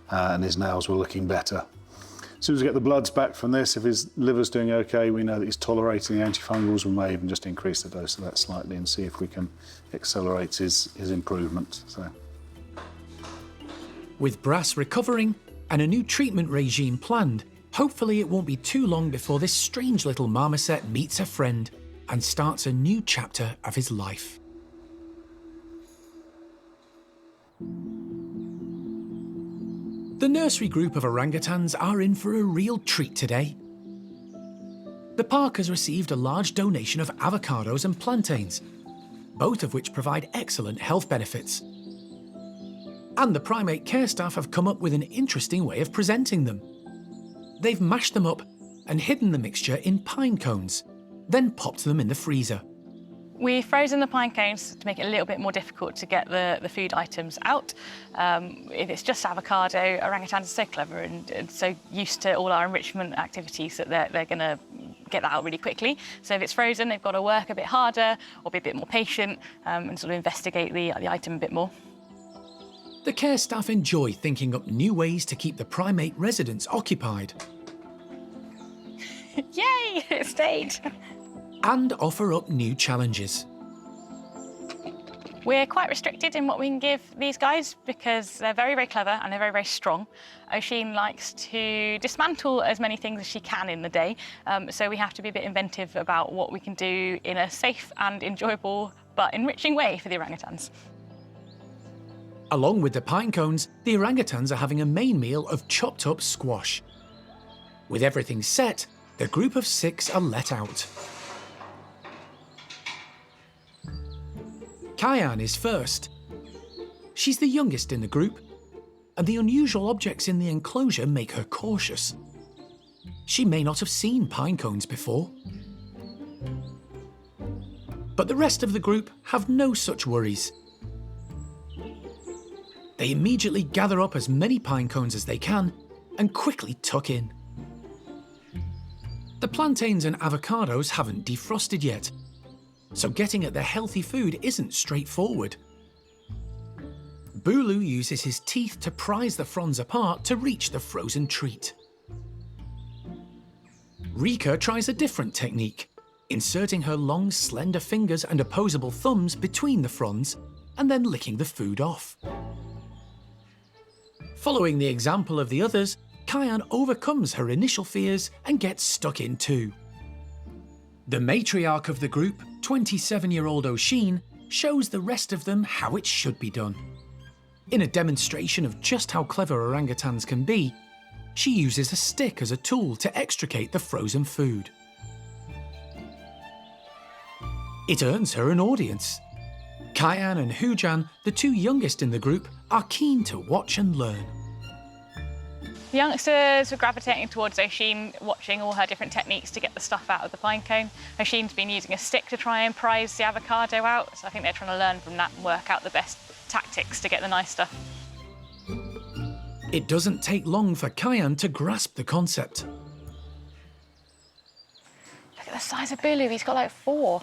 and his nails were looking better. As soon as we get the bloods back from this, if his liver's doing okay, we know that he's tolerating the antifungals, we may even just increase the dose of that slightly and see if we can accelerate his improvement. So. With Brass recovering and a new treatment regime planned, hopefully it won't be too long before this strange little marmoset meets a friend and starts a new chapter of his life. The nursery group of orangutans are in for a real treat today. The park has received a large donation of avocados and plantains, both of which provide excellent health benefits. And the Primate Care Staff have come up with an interesting way of presenting them. They've mashed them up and hidden the mixture in pine cones, then popped them in the freezer. We've frozen the pine cones to make it a little bit more difficult to get the food items out. If it's just avocado, orangutans are so clever and so used to all our enrichment activities that they're going to get that out really quickly. So if it's frozen, they've got to work a bit harder or be a bit more patient and sort of investigate the item a bit more. The care staff enjoy thinking up new ways to keep the primate residents occupied. Yay, it stayed. And offer up new challenges. We're quite restricted in what we can give these guys because they're very, very clever and they're very, very strong. Oisin likes to dismantle as many things as she can in the day, so we have to be a bit inventive about what we can do in a safe and enjoyable but enriching way for the orangutans. Along with the pine cones, the orangutans are having a main meal of chopped up squash. With everything set, the group of 6 are let out. Kyan is first. She's the youngest in the group, and the unusual objects in the enclosure make her cautious. She may not have seen pine cones before. But the rest of the group have no such worries. They immediately gather up as many pine cones as they can and quickly tuck in. The plantains and avocados haven't defrosted yet, so getting at their healthy food isn't straightforward. Bulu uses his teeth to prise the fronds apart to reach the frozen treat. Rika tries a different technique, inserting her long, slender fingers and opposable thumbs between the fronds and then licking the food off. Following the example of the others, Kyan overcomes her initial fears and gets stuck in too. The matriarch of the group, 27-year-old Oisin, shows the rest of them how it should be done. In a demonstration of just how clever orangutans can be, she uses a stick as a tool to extricate the frozen food. It earns her an audience. Kyan and Hujan, the 2 youngest in the group, are keen to watch and learn. The youngsters were gravitating towards Oisin, watching all her different techniques to get the stuff out of the pine cone. Oisin's been using a stick to try and prise the avocado out, so I think they're trying to learn from that and work out the best tactics to get the nice stuff. It doesn't take long for Kyan to grasp the concept. Look at the size of Bulu, he's got like 4.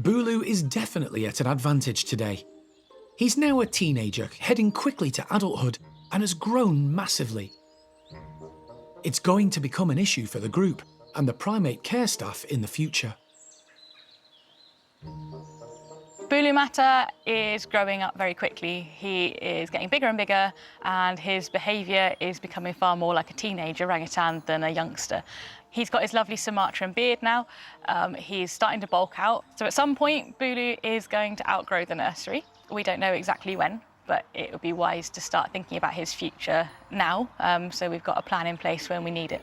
Bulu is definitely at an advantage today. He's now a teenager, heading quickly to adulthood, and has grown massively. It's going to become an issue for the group and the Primate Care Staff in the future. Bulu Bulu Mata is growing up very quickly. He is getting bigger and bigger, and his behaviour is becoming far more like a teenage orangutan than a youngster. He's got his lovely Sumatran beard now. He's starting to bulk out. So at some point, Bulu is going to outgrow the nursery. We don't know exactly when, but it would be wise to start thinking about his future now, so we've got a plan in place when we need it.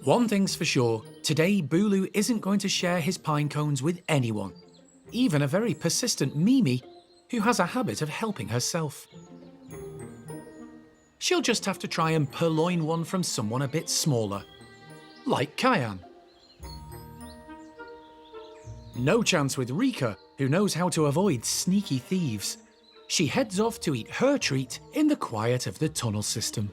One thing's for sure, today Bulu isn't going to share his pine cones with anyone, even a very persistent Mimi who has a habit of helping herself. She'll just have to try and purloin one from someone a bit smaller, like Kyan. No chance with Rika, who knows how to avoid sneaky thieves. She heads off to eat her treat in the quiet of the tunnel system.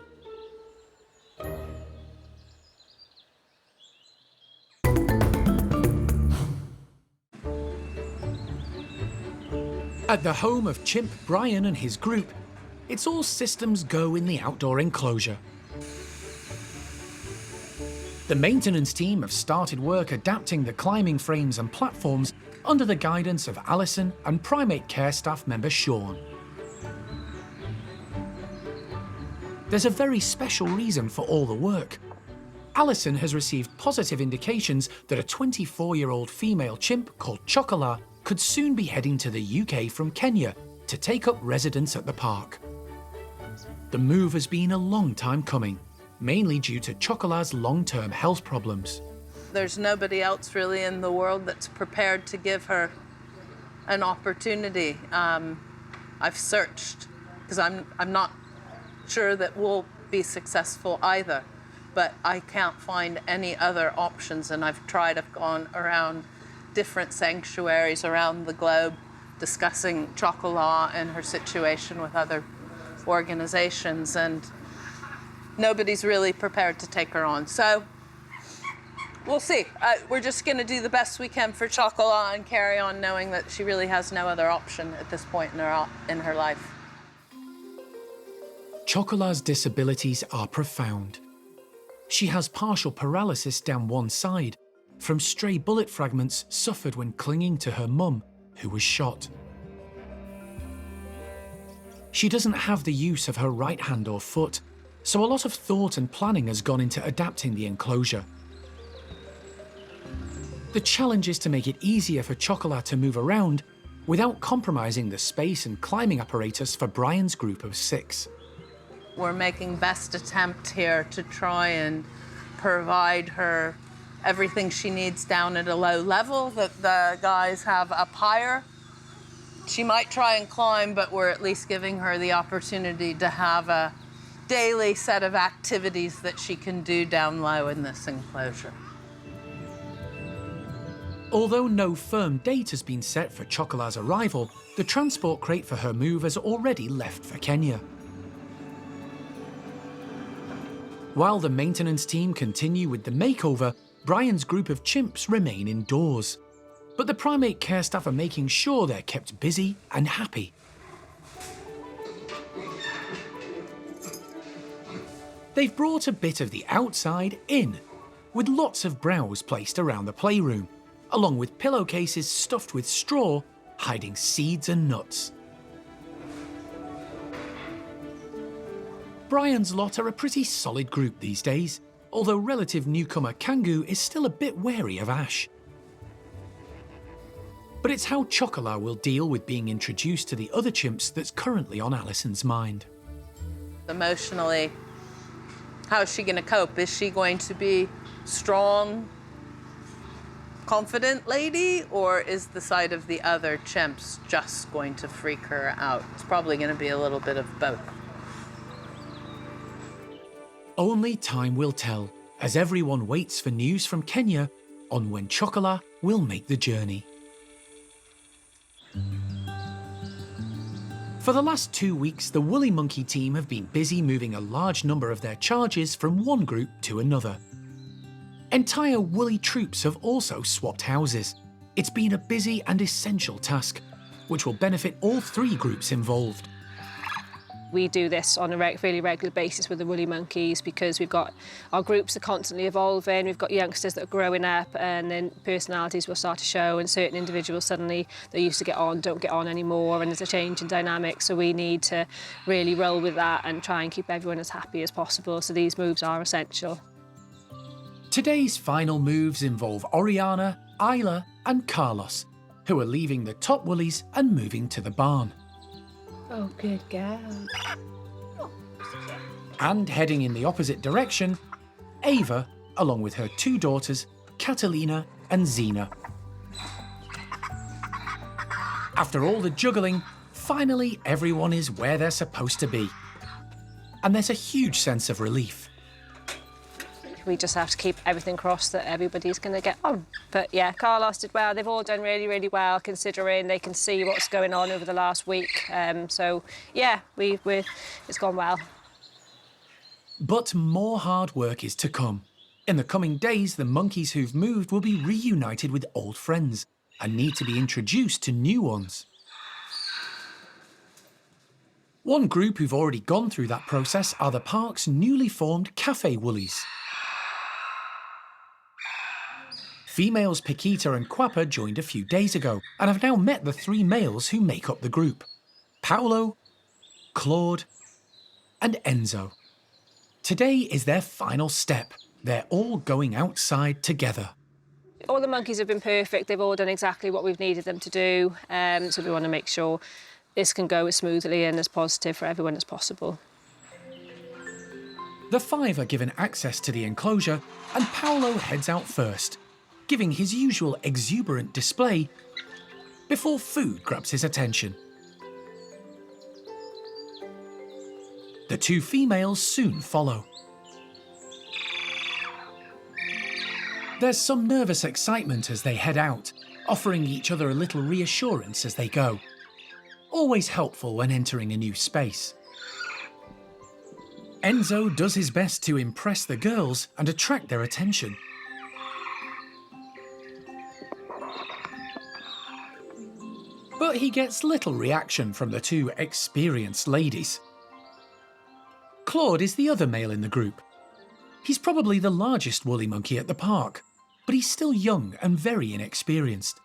At the home of Chimp Brian and his group, it's all systems go in the outdoor enclosure. The maintenance team have started work adapting the climbing frames and platforms under the guidance of Alison and Primate Care Staff member Sean. There's a very special reason for all the work. Alison has received positive indications that a 24-year-old female chimp called Chocolat could soon be heading to the UK from Kenya to take up residence at the park. The move has been a long time coming, mainly due to Chocolat's long-term health problems. There's nobody else really in the world that's prepared to give her an opportunity. I've searched, because I'm not sure that we'll be successful either, but I can't find any other options, and I've gone around different sanctuaries around the globe discussing Chocolat and her situation with other organizations, and nobody's really prepared to take her on. So we'll see. We're just going to do the best we can for Chocolat and carry on knowing that she really has no other option at this point in her life. Chocolat's disabilities are profound. She has partial paralysis down one side from stray bullet fragments suffered when clinging to her mum, who was shot. She doesn't have the use of her right hand or foot, so a lot of thought and planning has gone into adapting the enclosure. The challenge is to make it easier for Chocolat to move around without compromising the space and climbing apparatus for Brian's group of 6. We're making best attempt here to try and provide her everything she needs down at a low level that the guys have up higher. She might try and climb, but we're at least giving her the opportunity to have a daily set of activities that she can do down low in this enclosure. Although no firm date has been set for Chocolat's arrival, the transport crate for her move has already left for Kenya. While the maintenance team continue with the makeover, Brian's group of chimps remain indoors. But the Primate Care Staff are making sure they're kept busy and happy. They've brought a bit of the outside in, with lots of browse placed around the playroom, along with pillowcases stuffed with straw, hiding seeds and nuts. Brian's lot are a pretty solid group these days, although relative newcomer Kangoo is still a bit wary of Ash. But it's how Chocolat will deal with being introduced to the other chimps that's currently on Alison's mind. Emotionally, how is she going to cope? Is she going to be strong, confident lady, or is the sight of the other chimps just going to freak her out? It's probably going to be a little bit of both. Only time will tell, as everyone waits for news from Kenya on when Chocolat will make the journey. For the last 2 weeks, the Woolly Monkey team have been busy moving a large number of their charges from one group to another. Entire woolly troops have also swapped houses. It's been a busy and essential task, which will benefit all 3 groups involved. We do this on a fairly regular basis with the woolly monkeys because we've got our groups are constantly evolving. We've got youngsters that are growing up, and then personalities will start to show, and certain individuals suddenly they used to get on don't get on anymore, and there's a change in dynamics. So we need to really roll with that and try and keep everyone as happy as possible. So these moves are essential. Today's final moves involve Oriana, Isla and Carlos, who are leaving the top woolies and moving to the barn. Oh, good girl. And heading in the opposite direction, Ava, along with her 2 daughters, Catalina and Zena. After all the juggling, finally everyone is where they're supposed to be. And there's a huge sense of relief. We just have to keep everything crossed that everybody's going to get on. But yeah, Carlos did well. They've all done really, really well, considering they can see what's going on over the last week. So yeah, it's gone well. But more hard work is to come. In the coming days, the monkeys who've moved will be reunited with old friends and need to be introduced to new ones. One group who've already gone through that process are the park's newly formed cafe woolies. Females Paquita and Quappa joined a few days ago and have now met the 3 males who make up the group: Paolo, Claude and Enzo. Today is their final step. They're all going outside together. All the monkeys have been perfect. They've all done exactly what we've needed them to do. So we want to make sure this can go as smoothly and as positive for everyone as possible. The 5 are given access to the enclosure and Paolo heads out first, giving his usual exuberant display before food grabs his attention. The 2 females soon follow. There's some nervous excitement as they head out, offering each other a little reassurance as they go. Always helpful when entering a new space. Enzo does his best to impress the girls and attract their attention. But he gets little reaction from the 2 experienced ladies. Claude is the other male in the group. He's probably the largest woolly monkey at the park, but he's still young and very inexperienced.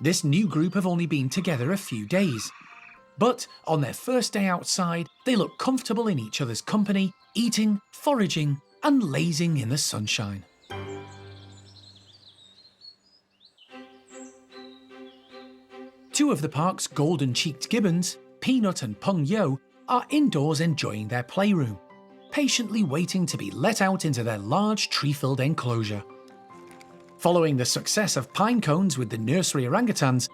This new group have only been together a few days, but on their first day outside, they look comfortable in each other's company, eating, foraging, and lazing in the sunshine. Two of the park's golden-cheeked gibbons, Peanut and Peng Yo, are indoors enjoying their playroom, patiently waiting to be let out into their large tree-filled enclosure. Following the success of pine cones with the nursery orangutans,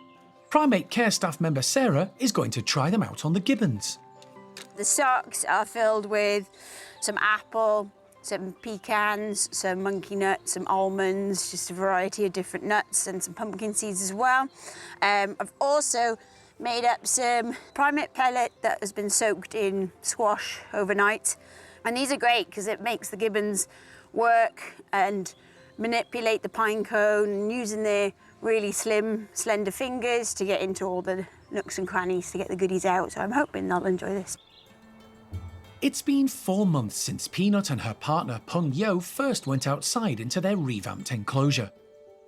Primate Care Staff member Sarah is going to try them out on the gibbons. The socks are filled with some apple, some pecans, some monkey nuts, some almonds, just a variety of different nuts and some pumpkin seeds as well. I've also made up some primate pellet that has been soaked in squash overnight. And these are great because it makes the gibbons work and manipulate the pine cone using their really slim, slender fingers to get into all the nooks and crannies to get the goodies out. So I'm hoping they'll enjoy this. It's been 4 months since Peanut and her partner Peng Yo first went outside into their revamped enclosure.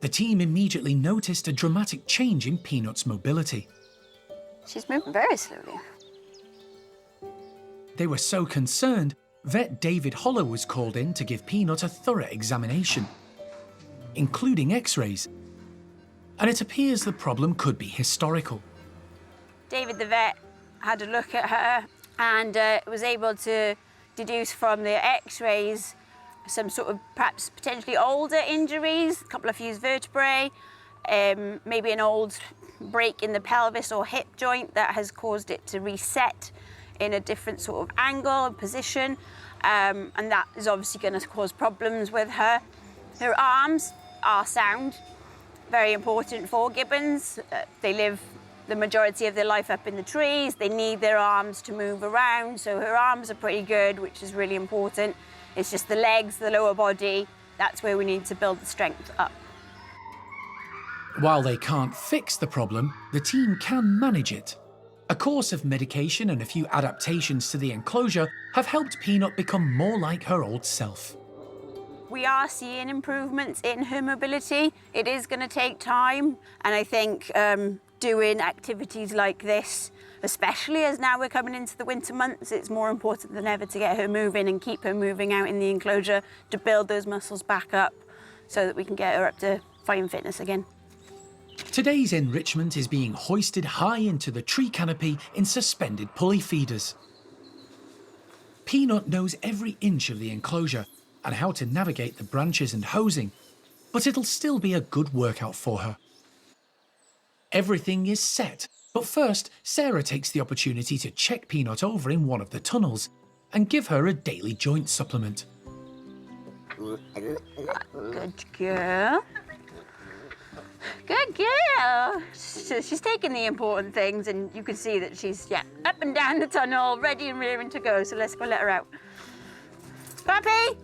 The team immediately noticed a dramatic change in Peanut's mobility. She's moving very slowly. They were so concerned, vet David Holler was called in to give Peanut a thorough examination, including x-rays. And it appears the problem could be historical. David the vet had a look at her and was able to deduce from the x-rays some sort of perhaps potentially older injuries, a couple of fused vertebrae, maybe an old break in the pelvis or hip joint that has caused it to reset in a different sort of angle and position, and that is obviously going to cause problems with her. Her arms are sound, very important for gibbons. They live the majority of their life up in the trees. They need their arms to move around, so her arms are pretty good, which is really important. It's just the legs, the lower body, that's where we need to build the strength up. While they can't fix the problem, the team can manage it. A course of medication and a few adaptations to the enclosure have helped Peanut become more like her old self. We are seeing improvements in her mobility. It is going to take time, and I think doing activities like this, especially as now we're coming into the winter months, it's more important than ever to get her moving and keep her moving out in the enclosure to build those muscles back up so that we can get her up to fighting fitness again. Today's enrichment is being hoisted high into the tree canopy in suspended pulley feeders. Peanut knows every inch of the enclosure and how to navigate the branches and hosing, but it'll still be a good workout for her. Everything is set, but first Sarah takes the opportunity to check Peanut over in one of the tunnels and give her a daily joint supplement. Good girl. Good girl. She's taking the important things, and you can see that she's, up and down the tunnel, ready and rearing to go. So let's go let her out. Puppy!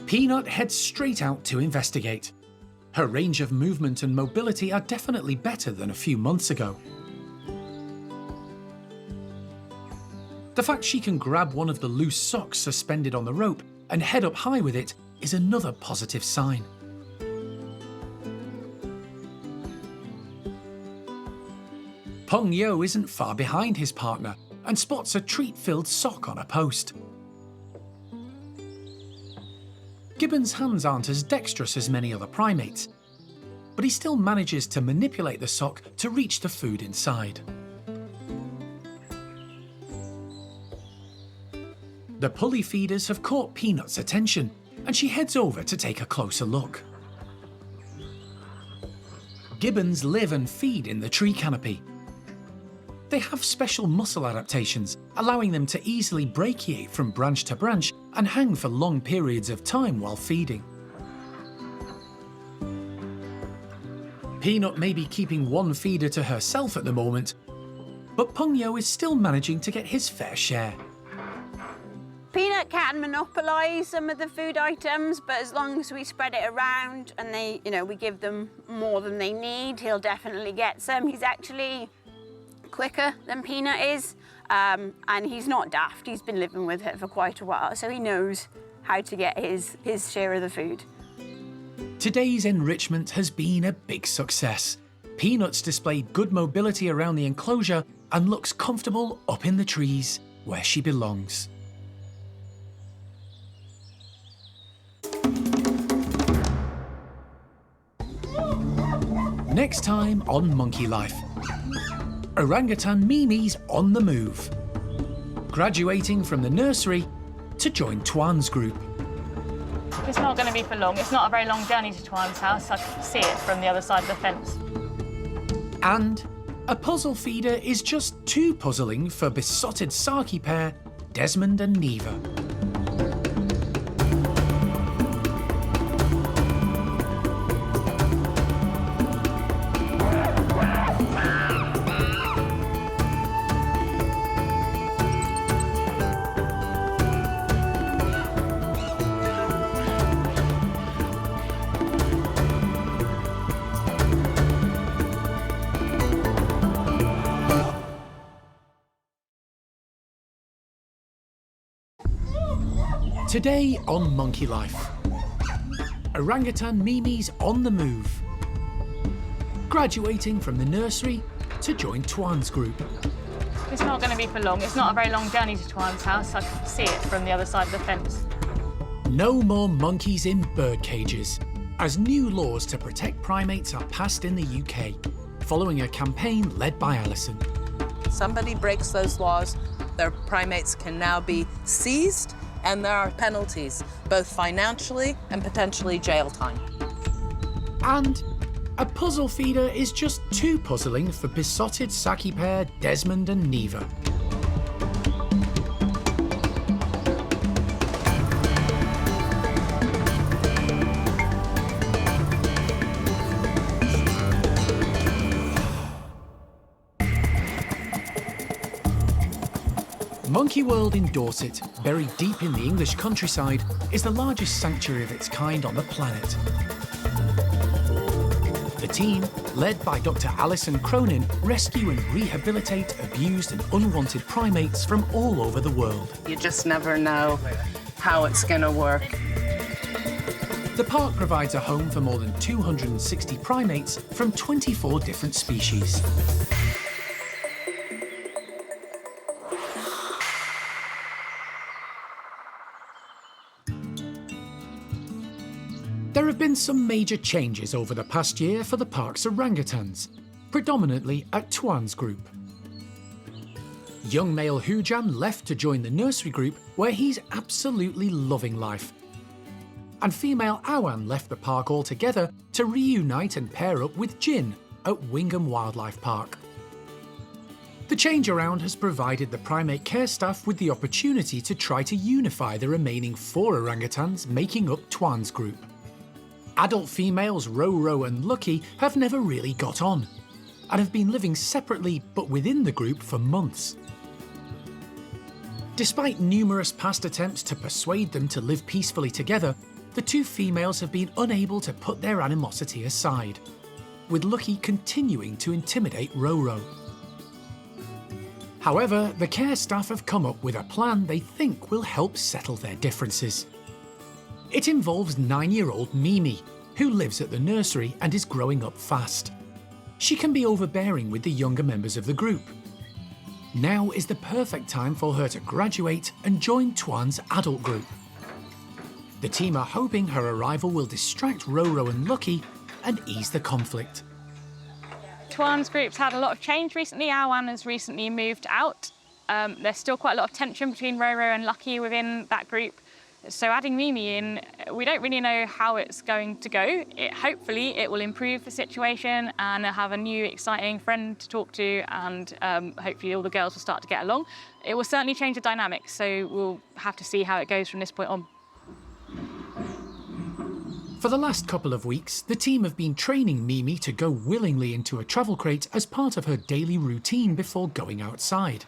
Peanut heads straight out to investigate. Her range of movement and mobility are definitely better than a few months ago. The fact she can grab one of the loose socks suspended on the rope and head up high with it is another positive sign. Peng Yo isn't far behind his partner and spots a treat-filled sock on a post. Gibbon's hands aren't as dexterous as many other primates, but he still manages to manipulate the sock to reach the food inside. The pulley feeders have caught Peanut's attention, and she heads over to take a closer look. Gibbons live and feed in the tree canopy. They have special muscle adaptations, allowing them to easily brachiate from branch to branch and hang for long periods of time while feeding. Peanut may be keeping one feeder to herself at the moment, but Peng Yo is still managing to get his fair share. Peanut can monopolise some of the food items, but as long as we spread it around and we give them more than they need, he'll definitely get some. He's actually quicker than Peanut is, and he's not daft. He's been living with her for quite a while, so he knows how to get his share of the food. Today's enrichment has been a big success. Peanut's displayed good mobility around the enclosure and looks comfortable up in the trees where she belongs. Next time on Monkey Life, orangutan Mimi's on the move, graduating from the nursery to join Tuan's group. It's not going to be for long. It's not a very long journey to Tuan's house. I can see it from the other side of the fence. And a puzzle feeder is just too puzzling for besotted saki pair Desmond and Neevah. Today on Monkey Life, orangutan Mimi's on the move, graduating from the nursery to join Tuan's group. It's not going to be for long. It's not a very long journey to Tuan's house. I can see it from the other side of the fence. No more monkeys in bird cages, as new laws to protect primates are passed in the UK, following a campaign led by Alison. Somebody breaks those laws, their primates can now be seized, and there are penalties, both financially and potentially jail time. And a puzzle feeder is just too puzzling for besotted saki pair Desmond and Neevah. Monkey World in Dorset, buried deep in the English countryside, is the largest sanctuary of its kind on the planet. The team, led by Dr. Alison Cronin, rescue and rehabilitate abused and unwanted primates from all over the world. You just never know how it's going to work. The park provides a home for more than 260 primates from 24 different species. There have been some major changes over the past year for the park's orangutans, predominantly at Tuan's group. Young male Hujan left to join the nursery group, where he's absolutely loving life. And female Awan left the park altogether to reunite and pair up with Jin at Wingham Wildlife Park. The change around has provided the Primate Care Staff with the opportunity to try to unify the remaining 4 orangutans making up Tuan's group. Adult females Roro and Lucky have never really got on, and have been living separately but within the group for months. Despite numerous past attempts to persuade them to live peacefully together, the 2 females have been unable to put their animosity aside, with Lucky continuing to intimidate Roro. However, the care staff have come up with a plan they think will help settle their differences. It involves 9-year-old Mimi, who lives at the nursery and is growing up fast. She can be overbearing with the younger members of the group. Now is the perfect time for her to graduate and join Tuan's adult group. The team are hoping her arrival will distract Roro and Lucky and ease the conflict. Tuan's group's had a lot of change recently. Awan has recently moved out. There's still quite a lot of tension between Roro and Lucky within that group. So adding Mimi in, we don't really know how it's going to go. Hopefully it will improve the situation and have a new exciting friend to talk to, and hopefully all the girls will start to get along. It will certainly change the dynamic, so we'll have to see how it goes from this point on. For the last couple of weeks, the team have been training Mimi to go willingly into a travel crate as part of her daily routine before going outside.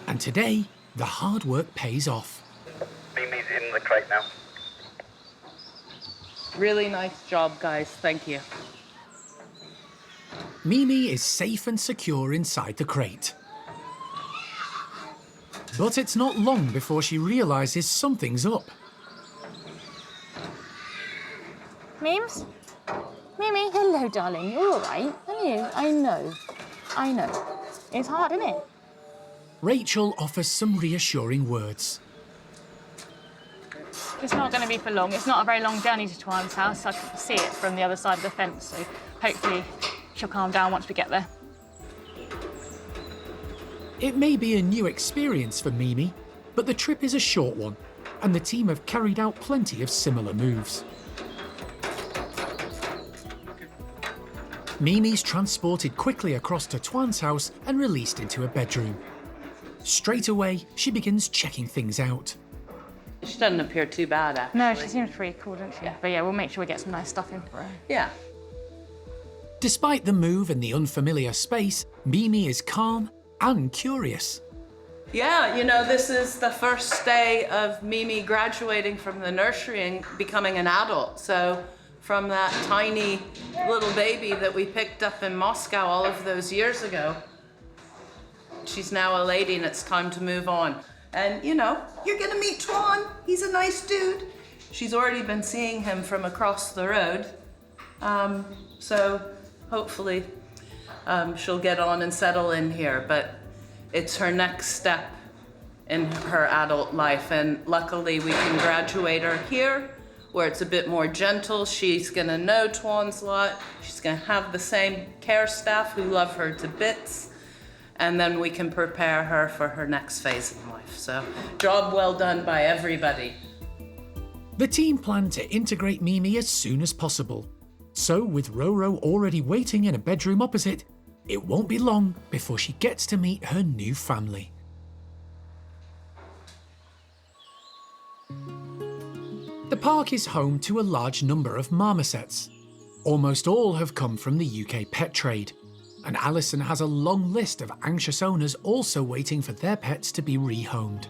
And today, the hard work pays off. Mimi's in the crate now. Really nice job, guys. Thank you. Mimi is safe and secure inside the crate. But it's not long before she realises something's up. Memes? Mimi, hello, darling. You're all right, aren't you? I know. It's hard, isn't it? Rachel offers some reassuring words. It's not going to be for long. It's not a very long journey to Tuan's house. I can see it from the other side of the fence, so hopefully she'll calm down once we get there. It may be a new experience for Mimi, but the trip is a short one, and the team have carried out plenty of similar moves. Mimi's transported quickly across to Tuan's house and released into a bedroom. Straight away, she begins checking things out. She doesn't appear too bad, actually. No, she seems pretty cool, doesn't she? Yeah. But yeah, we'll make sure we get some nice stuff in for her. Yeah. Despite the move and the unfamiliar space, Mimi is calm and curious. Yeah, you know, this is the first day of Mimi graduating from the nursery and becoming an adult. So from that tiny little baby that we picked up in Moscow all of those years ago, she's now a lady and it's time to move on. And you know, you're gonna meet Tuan. He's a nice dude. She's already been seeing him from across the road. So hopefully she'll get on and settle in here, but it's her next step in her adult life. And luckily we can graduate her here, where it's a bit more gentle. She's gonna know Tuan's lot. She's gonna have the same care staff who love her to bits. And then we can prepare her for her next phase in life. So, job well done by everybody. The team plan to integrate Mimi as soon as possible. So, with Roro already waiting in a bedroom opposite, it won't be long before she gets to meet her new family. The park is home to a large number of marmosets. Almost all have come from the UK pet trade, and Alison has a long list of anxious owners also waiting for their pets to be rehomed.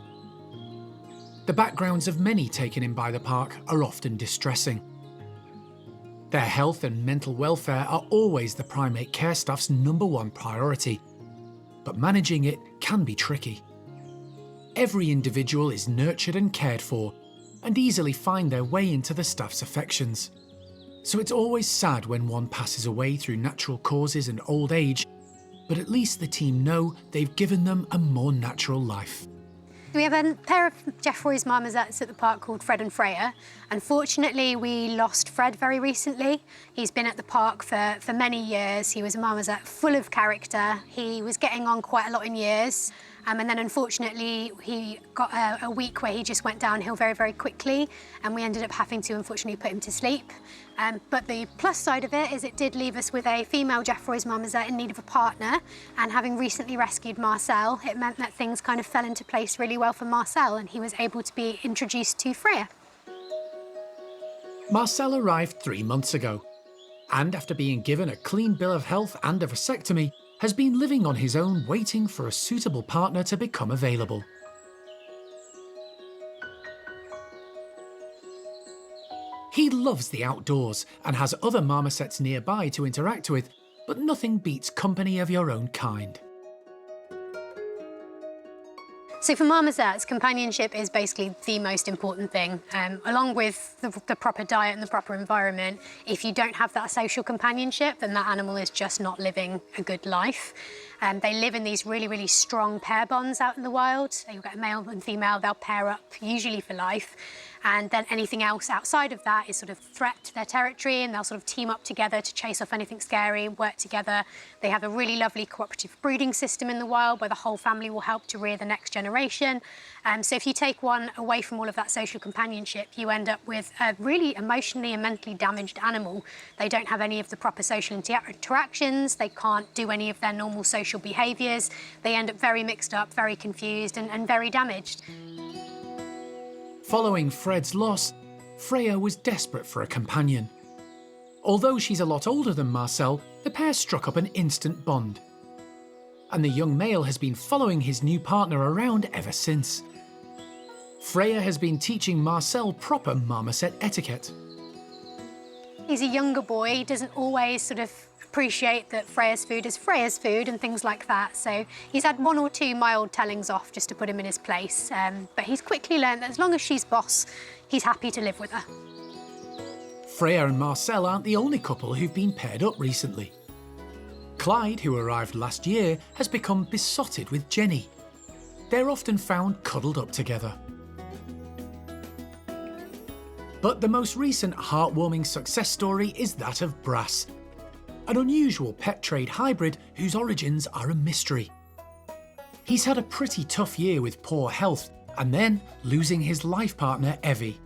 The backgrounds of many taken in by the park are often distressing. Their health and mental welfare are always the Primate Care Staff's #1 priority, but managing it can be tricky. Every individual is nurtured and cared for, and easily find their way into the staff's affections. So it's always sad when one passes away through natural causes and old age, but at least the team know they've given them a more natural life. We have a pair of Jeffroy's marmosets at the park called Fred and Freya. Unfortunately, we lost Fred very recently. He's been at the park for many years. He was a marmoset full of character. He was getting on quite a lot in years. And then unfortunately, he got a week where he just went downhill very, very quickly, and we ended up having to unfortunately put him to sleep. But the plus side of it is it did leave us with a female Jeffroy's marmoset in need of a partner, and having recently rescued Marcel, it meant that things kind of fell into place really well for Marcel, and he was able to be introduced to Freya. Marcel arrived 3 months ago, and after being given a clean bill of health and a vasectomy, has been living on his own, waiting for a suitable partner to become available. He loves the outdoors and has other marmosets nearby to interact with, but nothing beats company of your own kind. So for marmosets, companionship is basically the most important thing. Along with the proper diet and the proper environment, if you don't have that social companionship, then that animal is just not living a good life. They live in these really, really strong pair bonds out in the wild. You've got a male and female, they'll pair up usually for life. And then anything else outside of that is sort of threat to their territory, and they'll sort of team up together to chase off anything scary, work together. They have a really lovely cooperative breeding system in the wild where the whole family will help to rear the next generation. So if you take one away from all of that social companionship, you end up with a really emotionally and mentally damaged animal. They don't have any of the proper social interactions, they can't do any of their normal social behaviours. They end up very mixed up, very confused and very damaged. Following Fred's loss, Freya was desperate for a companion. Although she's a lot older than Marcel, the pair struck up an instant bond. And the young male has been following his new partner around ever since. Freya has been teaching Marcel proper marmoset etiquette. He's a younger boy, he doesn't always sort of appreciate that Freya's food is Freya's food and things like that. So he's had 1 or 2 mild tellings off just to put him in his place. But he's quickly learned that as long as she's boss, he's happy to live with her. Freya and Marcel aren't the only couple who've been paired up recently. Clyde, who arrived last year, has become besotted with Jenny. They're often found cuddled up together. But the most recent heartwarming success story is that of Brass, an unusual pet trade hybrid whose origins are a mystery. He's had a pretty tough year with poor health and then losing his life partner Evie.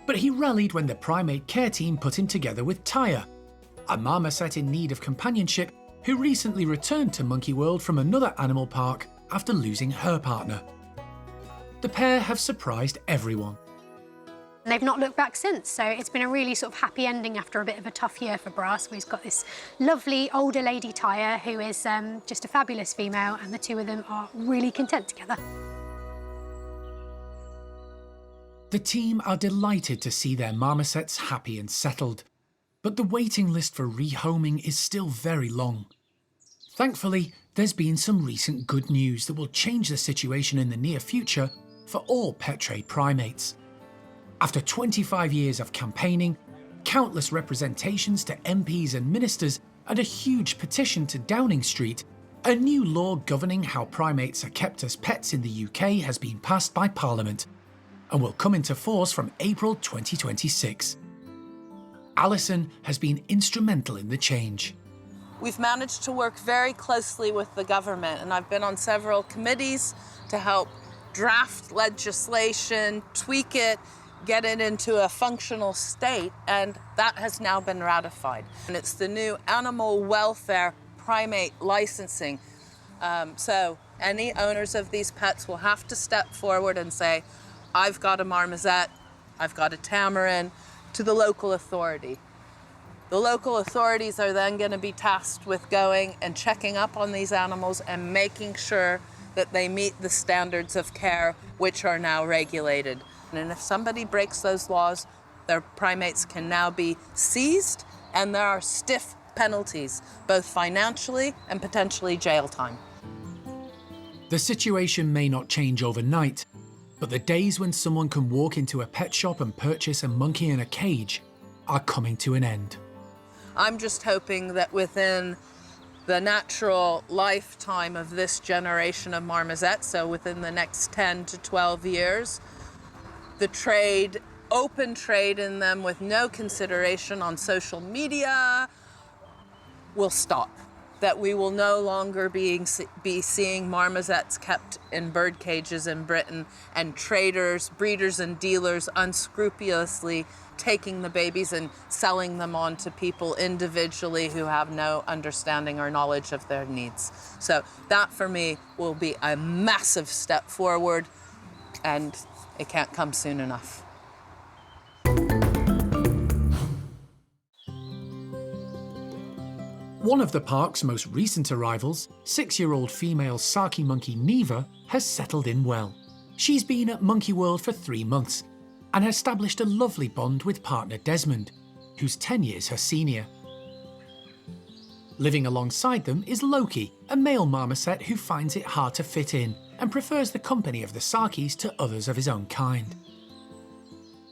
But he rallied when the Primate Care team put him together with Tyre, a marmoset in need of companionship who recently returned to Monkey World from another animal park after losing her partner. The pair have surprised everyone. And they've not looked back since, so it's been a really sort of happy ending after a bit of a tough year for Brass. We've got this lovely older lady Tyre who is just a fabulous female, and the two of them are really content together. The team are delighted to see their marmosets happy and settled, but the waiting list for rehoming is still very long. Thankfully, there's been some recent good news that will change the situation in the near future for all pet trade primates. After 25 years of campaigning, countless representations to MPs and ministers, and a huge petition to Downing Street, a new law governing how primates are kept as pets in the UK has been passed by Parliament and will come into force from April 2026. Alison has been instrumental in the change. We've managed to work very closely with the government, and I've been on several committees to help draft legislation, tweak it, get it into a functional state, and that has now been ratified. And it's the new animal welfare primate licensing. So any owners of these pets will have to step forward and say, I've got a marmoset, I've got a tamarin, to the local authority. The local authorities are then going to be tasked with going and checking up on these animals and making sure that they meet the standards of care which are now regulated. And if somebody breaks those laws, Their primates can now be seized, and there are stiff penalties, both financially and potentially jail time. The situation may not change overnight, but the days when someone can walk into a pet shop and purchase a monkey in a cage are coming to an end. I'm just hoping that within the natural lifetime of this generation of marmosets, so within the next 10 to 12 years, the trade, open trade in them with no consideration on social media will stop. That we will no longer be seeing marmosets kept in bird cages in Britain and traders, breeders and dealers unscrupulously taking the babies and selling them on to people individually who have no understanding or knowledge of their needs. So that for me will be a massive step forward, and it can't come soon enough. One of the park's most recent arrivals, 6-year-old female saki monkey Neevah, has settled in well. She's been at Monkey World for 3 months and has established a lovely bond with partner Desmond, who's 10 years her senior. Living alongside them is Loki, a male marmoset who finds it hard to fit in and prefers the company of the sakis to others of his own kind.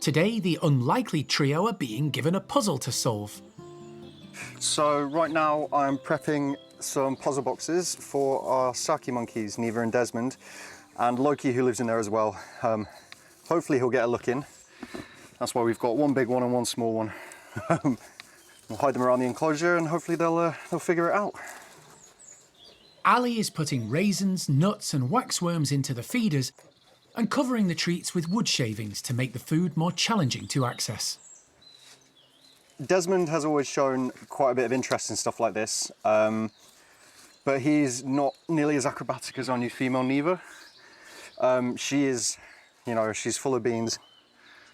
Today, the unlikely trio are being given a puzzle to solve. So right now I'm prepping some puzzle boxes for our saki monkeys, Neevah and Desmond, and Loki, who lives in there as well. Hopefully he'll get a look in. That's why we've got one big one and one small one. We'll hide them around the enclosure and hopefully they'll figure it out. Ali is putting raisins, nuts and waxworms into the feeders and covering the treats with wood shavings to make the food more challenging to access. Desmond has always shown quite a bit of interest in stuff like this, but he's not nearly as acrobatic as our new female Neevah. She is, you know, she's full of beans.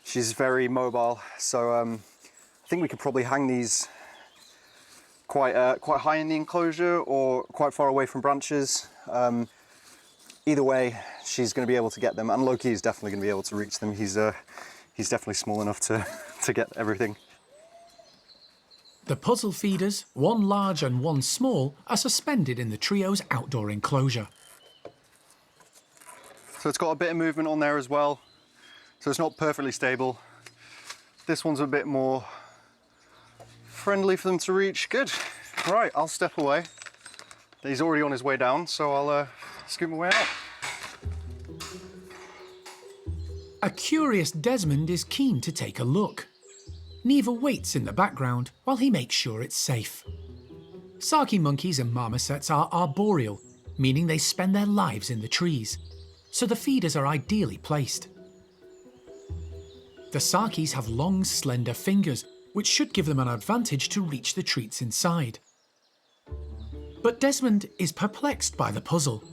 She's very mobile, so I think we could probably hang these quite high in the enclosure or quite far away from branches. Either way, she's going to be able to get them, and Loki is definitely going to be able to reach them. He's definitely small enough to get everything. The puzzle feeders, one large and one small, are suspended in the trio's outdoor enclosure. So it's got a bit of movement on there as well, so it's not perfectly stable. This one's a bit more friendly for them to reach. Good. Right, I'll step away. He's already on his way down, so I'll scoot my way out. A curious Desmond is keen to take a look. Neevah waits in the background while he makes sure it's safe. Saki monkeys and marmosets are arboreal, meaning they spend their lives in the trees, so the feeders are ideally placed. The sakis have long, slender fingers, which should give them an advantage to reach the treats inside. But Desmond is perplexed by the puzzle.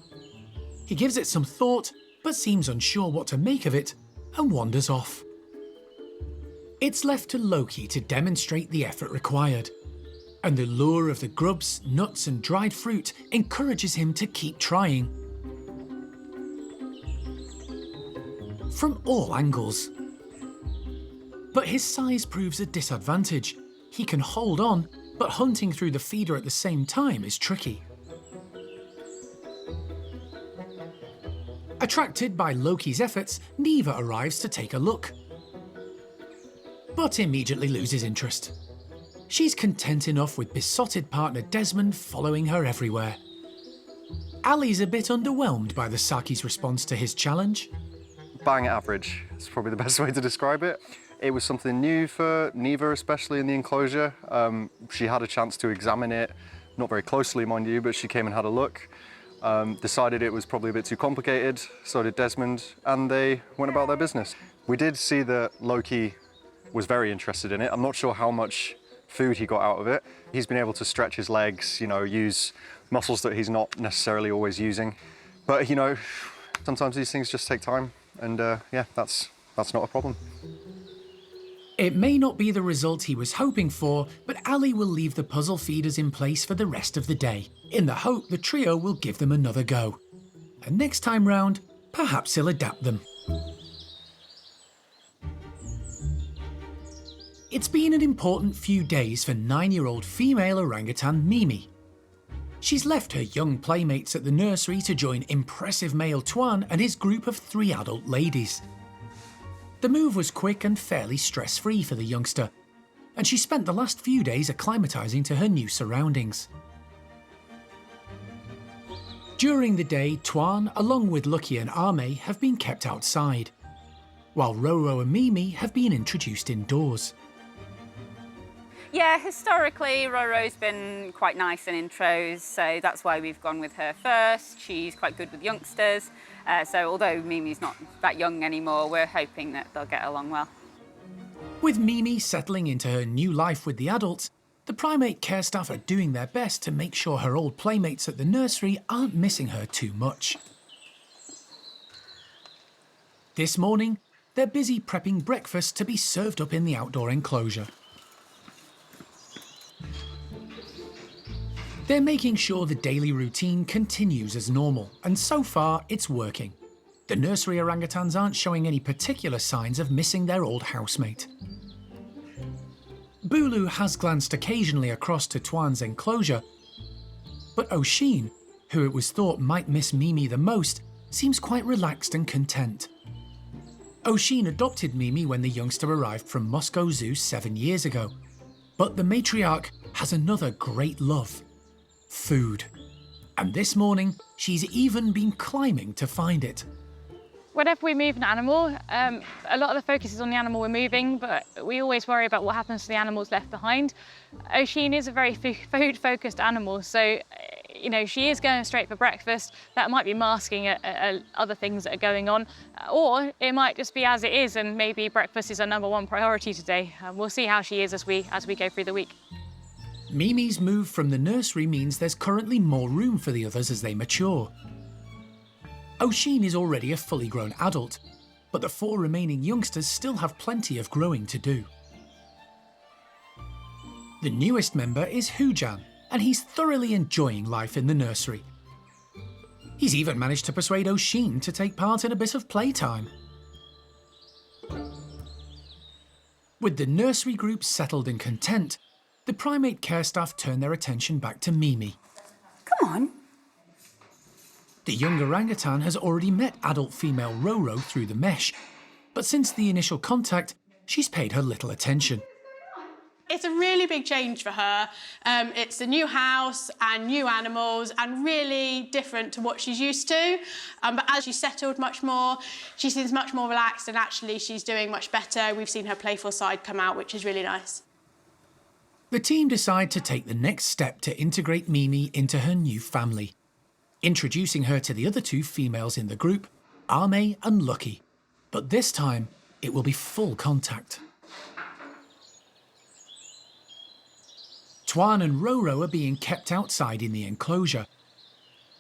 He gives it some thought, but seems unsure what to make of it, and wanders off. It's left to Loki to demonstrate the effort required, and the lure of the grubs, nuts and dried fruit encourages him to keep trying. From all angles. But his size proves a disadvantage. He can hold on, but hunting through the feeder at the same time is tricky. Attracted by Loki's efforts, Neevah arrives to take a look, but immediately loses interest. She's content enough with besotted partner Desmond following her everywhere. Ali's a bit underwhelmed by the Saki's response to his challenge. Bang average, it's probably the best way to describe it. It was something new for Neevah, especially in the enclosure. She had a chance to examine it, not very closely mind you, but she came and had a look. Decided it was probably a bit too complicated, so did Desmond, and they went about their business. We did see that Loki was very interested in it. I'm not sure how much food he got out of it. He's been able to stretch his legs, you know, use muscles that he's not necessarily always using. But, you know, sometimes these things just take time, and yeah, that's not a problem. It may not be the result he was hoping for, but Ali will leave the puzzle feeders in place for the rest of the day, in the hope the trio will give them another go. And next time round, perhaps he'll adapt them. It's been an important few days for 9-year-old female orangutan Mimi. She's left her young playmates at the nursery to join impressive male Tuan and his group of 3 adult ladies. The move was quick and fairly stress-free for the youngster, and she spent the last few days acclimatising to her new surroundings. During the day, Tuan, along with Lucky and Ame, have been kept outside, while Roro and Mimi have been introduced indoors. Yeah, historically, Roro's been quite nice in intros, so that's why we've gone with her first. She's quite good with youngsters, so although Mimi's not that young anymore, we're hoping that they'll get along well. With Mimi settling into her new life with the adults, the Primate Care Staff are doing their best to make sure her old playmates at the nursery aren't missing her too much. This morning, they're busy prepping breakfast to be served up in the outdoor enclosure. They're making sure the daily routine continues as normal, and so far it's working. The nursery orangutans aren't showing any particular signs of missing their old housemate. Bulu has glanced occasionally across to Tuan's enclosure, but Oshin, who it was thought might miss Mimi the most, seems quite relaxed and content. Oshin adopted Mimi when the youngster arrived from Moscow Zoo 7 years ago, but the matriarch has another great love: food. And this morning, she's even been climbing to find it. Whenever we move an animal, a lot of the focus is on the animal we're moving, but we always worry about what happens to the animals left behind. Oshin is a very food-focused animal, so you know, she is going straight for breakfast. That might be masking other things that are going on, or it might just be as it is, and maybe breakfast is her #1 priority today. We'll see how she is as we go through the week. Mimi's move from the nursery means there's currently more room for the others as they mature. Oshin is already a fully grown adult, but the 4 remaining youngsters still have plenty of growing to do. The newest member is Hujan, and he's thoroughly enjoying life in the nursery. He's even managed to persuade Oshin to take part in a bit of playtime. With the nursery group settled and content, the Primate Care Staff turn their attention back to Mimi. Come on. The young orangutan has already met adult female Roro through the mesh, but since the initial contact, she's paid her little attention. It's a really big change for her. It's a new house and new animals and really different to what she's used to. But as she's settled much more, she seems much more relaxed, and actually she's doing much better. We've seen her playful side come out, which is really nice. The team decide to take the next step to integrate Mimi into her new family, introducing her to the other 2 females in the group, Ame and Lucky. But this time, it will be full contact. Tuan and Roro are being kept outside in the enclosure.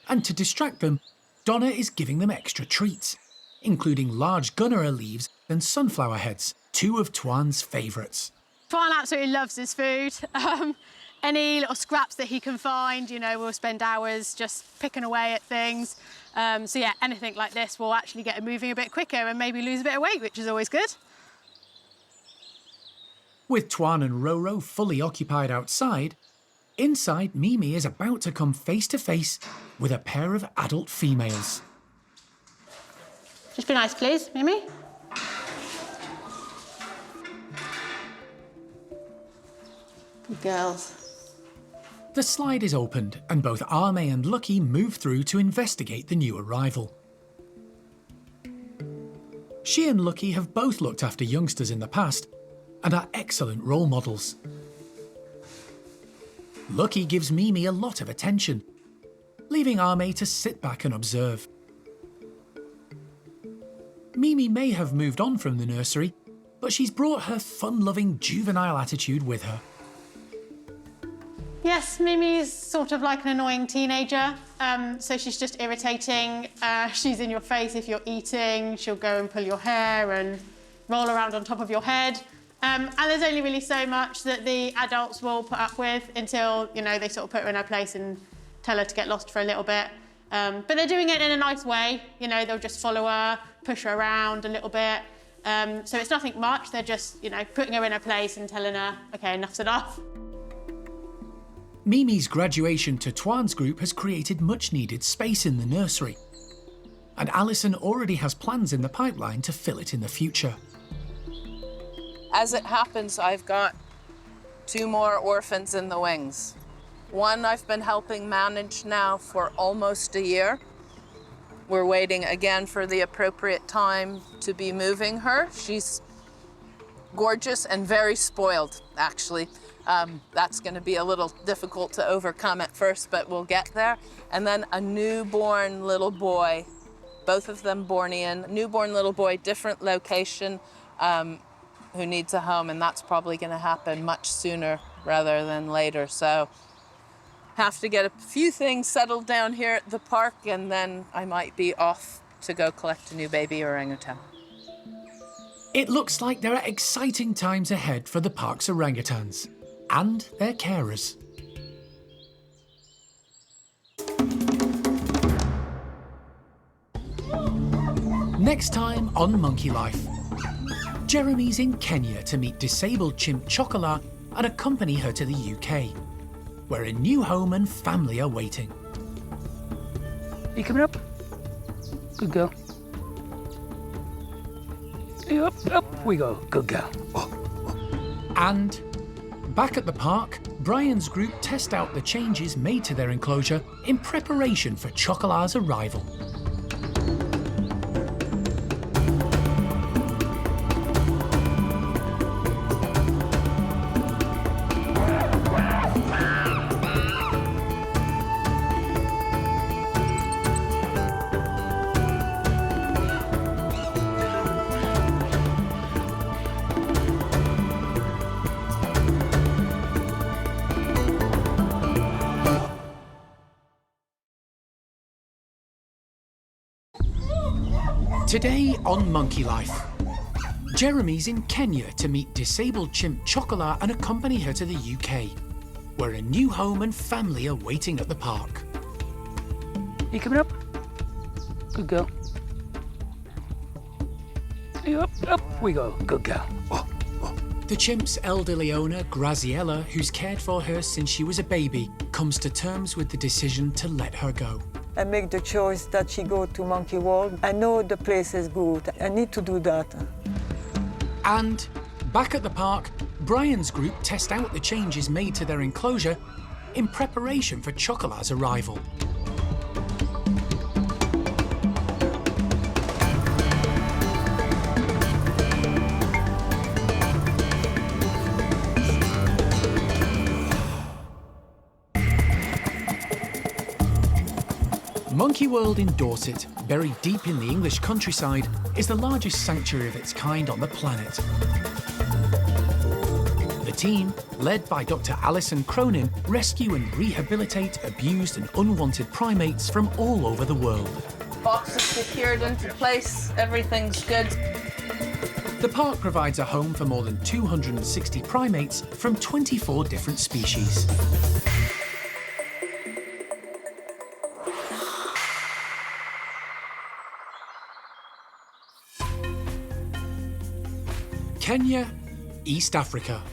And to distract them, Donna is giving them extra treats, including large gunnera leaves and sunflower heads, 2 of Tuan's favourites. Tuan absolutely loves his food. Any little scraps that he can find, you know, we'll spend hours just picking away at things. So yeah, anything like this will actually get him moving a bit quicker and maybe lose a bit of weight, which is always good. With Tuan and Roro fully occupied outside, inside Mimi is about to come face to face with a pair of adult females. Just be nice, please, Mimi. Good girls. The slide is opened and both Ame and Lucky move through to investigate the new arrival. She and Lucky have both looked after youngsters in the past and are excellent role models. Lucky gives Mimi a lot of attention, leaving Ame to sit back and observe. Mimi may have moved on from the nursery, but she's brought her fun-loving juvenile attitude with her. Yes, Mimi's sort of like an annoying teenager, so she's just irritating. She's in your face if you're eating, she'll go and pull your hair and roll around on top of your head. And there's only really so much that the adults will put up with until, you know, they sort of put her in her place and tell her to get lost for a little bit. But they're doing it in a nice way, you know, they'll just follow her, push her around a little bit. So it's nothing much. They're just, you know, putting her in her place and telling her, OK, enough's enough. Mimi's graduation to Tuan's group has created much-needed space in the nursery, and Alison already has plans in the pipeline to fill it in the future. As it happens, I've got 2 more orphans in the wings. One I've been helping manage now for almost a year. We're waiting again for the appropriate time to be moving her. She's gorgeous and very spoiled, actually. That's going to be a little difficult to overcome at first, but we'll get there. And then a newborn little boy, both of them born in. Newborn little boy, different location, who needs a home, and that's probably going to happen much sooner rather than later. So have to get a few things settled down here at the park, and then I might be off to go collect a new baby orangutan. It looks like there are exciting times ahead for the park's orangutans and their carers. Next time on Monkey Life, Jeremy's in Kenya to meet disabled chimp Chocolat and accompany her to the UK, where a new home and family are waiting. You coming up? Good girl. Up we go. Good girl. And back at the park, Brian's group test out the changes made to their enclosure in preparation for Chocolat's arrival. Today on Monkey Life, Jeremy's in Kenya to meet disabled chimp Chocolat and accompany her to the UK, where a new home and family are waiting at the park. You coming up? Good girl. Up we go. Good girl. The chimp's elderly owner, Graziella, who's cared for her since she was a baby, comes to terms with the decision to let her go. I make the choice that she go to Monkey World. I know the place is good. I need to do that. And back at the park, Brian's group test out the changes made to their enclosure in preparation for Chocolat's arrival. Monkey World in Dorset, buried deep in the English countryside, is the largest sanctuary of its kind on the planet. The team, led by Dr. Alison Cronin, rescue and rehabilitate abused and unwanted primates from all over the world. Box is secured into place, everything's good. The park provides a home for more than 260 primates from 24 different species. Kenya, East Africa.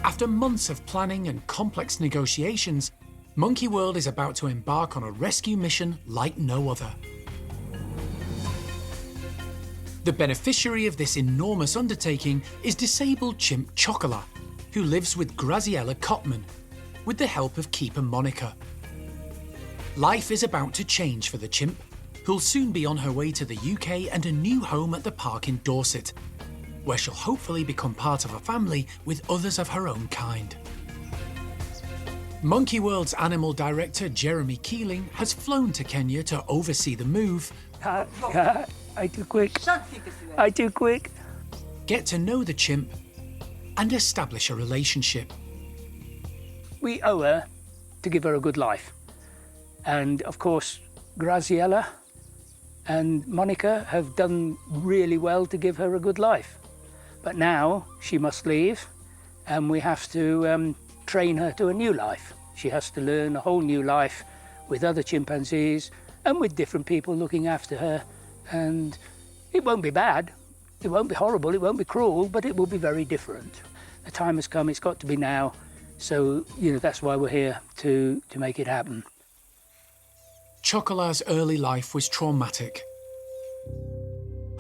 After months of planning and complex negotiations, Monkey World is about to embark on a rescue mission like no other. The beneficiary of this enormous undertaking is disabled chimp Chocolat, who lives with Graziella Cotman, with the help of keeper Monica. Life is about to change for the chimp, who'll soon be on her way to the UK and a new home at the park in Dorset, where she'll hopefully become part of a family with others of her own kind. Monkey World's animal director, Jeremy Keeling, has flown to Kenya to oversee the move. I too quick. I too quick. Get to know the chimp and establish a relationship. We owe her to give her a good life. And of course, Graziella and Monica have done really well to give her a good life. But now she must leave and we have to train her to a new life. She has to learn a whole new life with other chimpanzees and with different people looking after her. And It won't be bad, it won't be horrible, it won't be cruel, but it will be very different. The time has come, it's got to be now, so, you know, that's why we're here, to make it happen. Chocolat's early life was traumatic.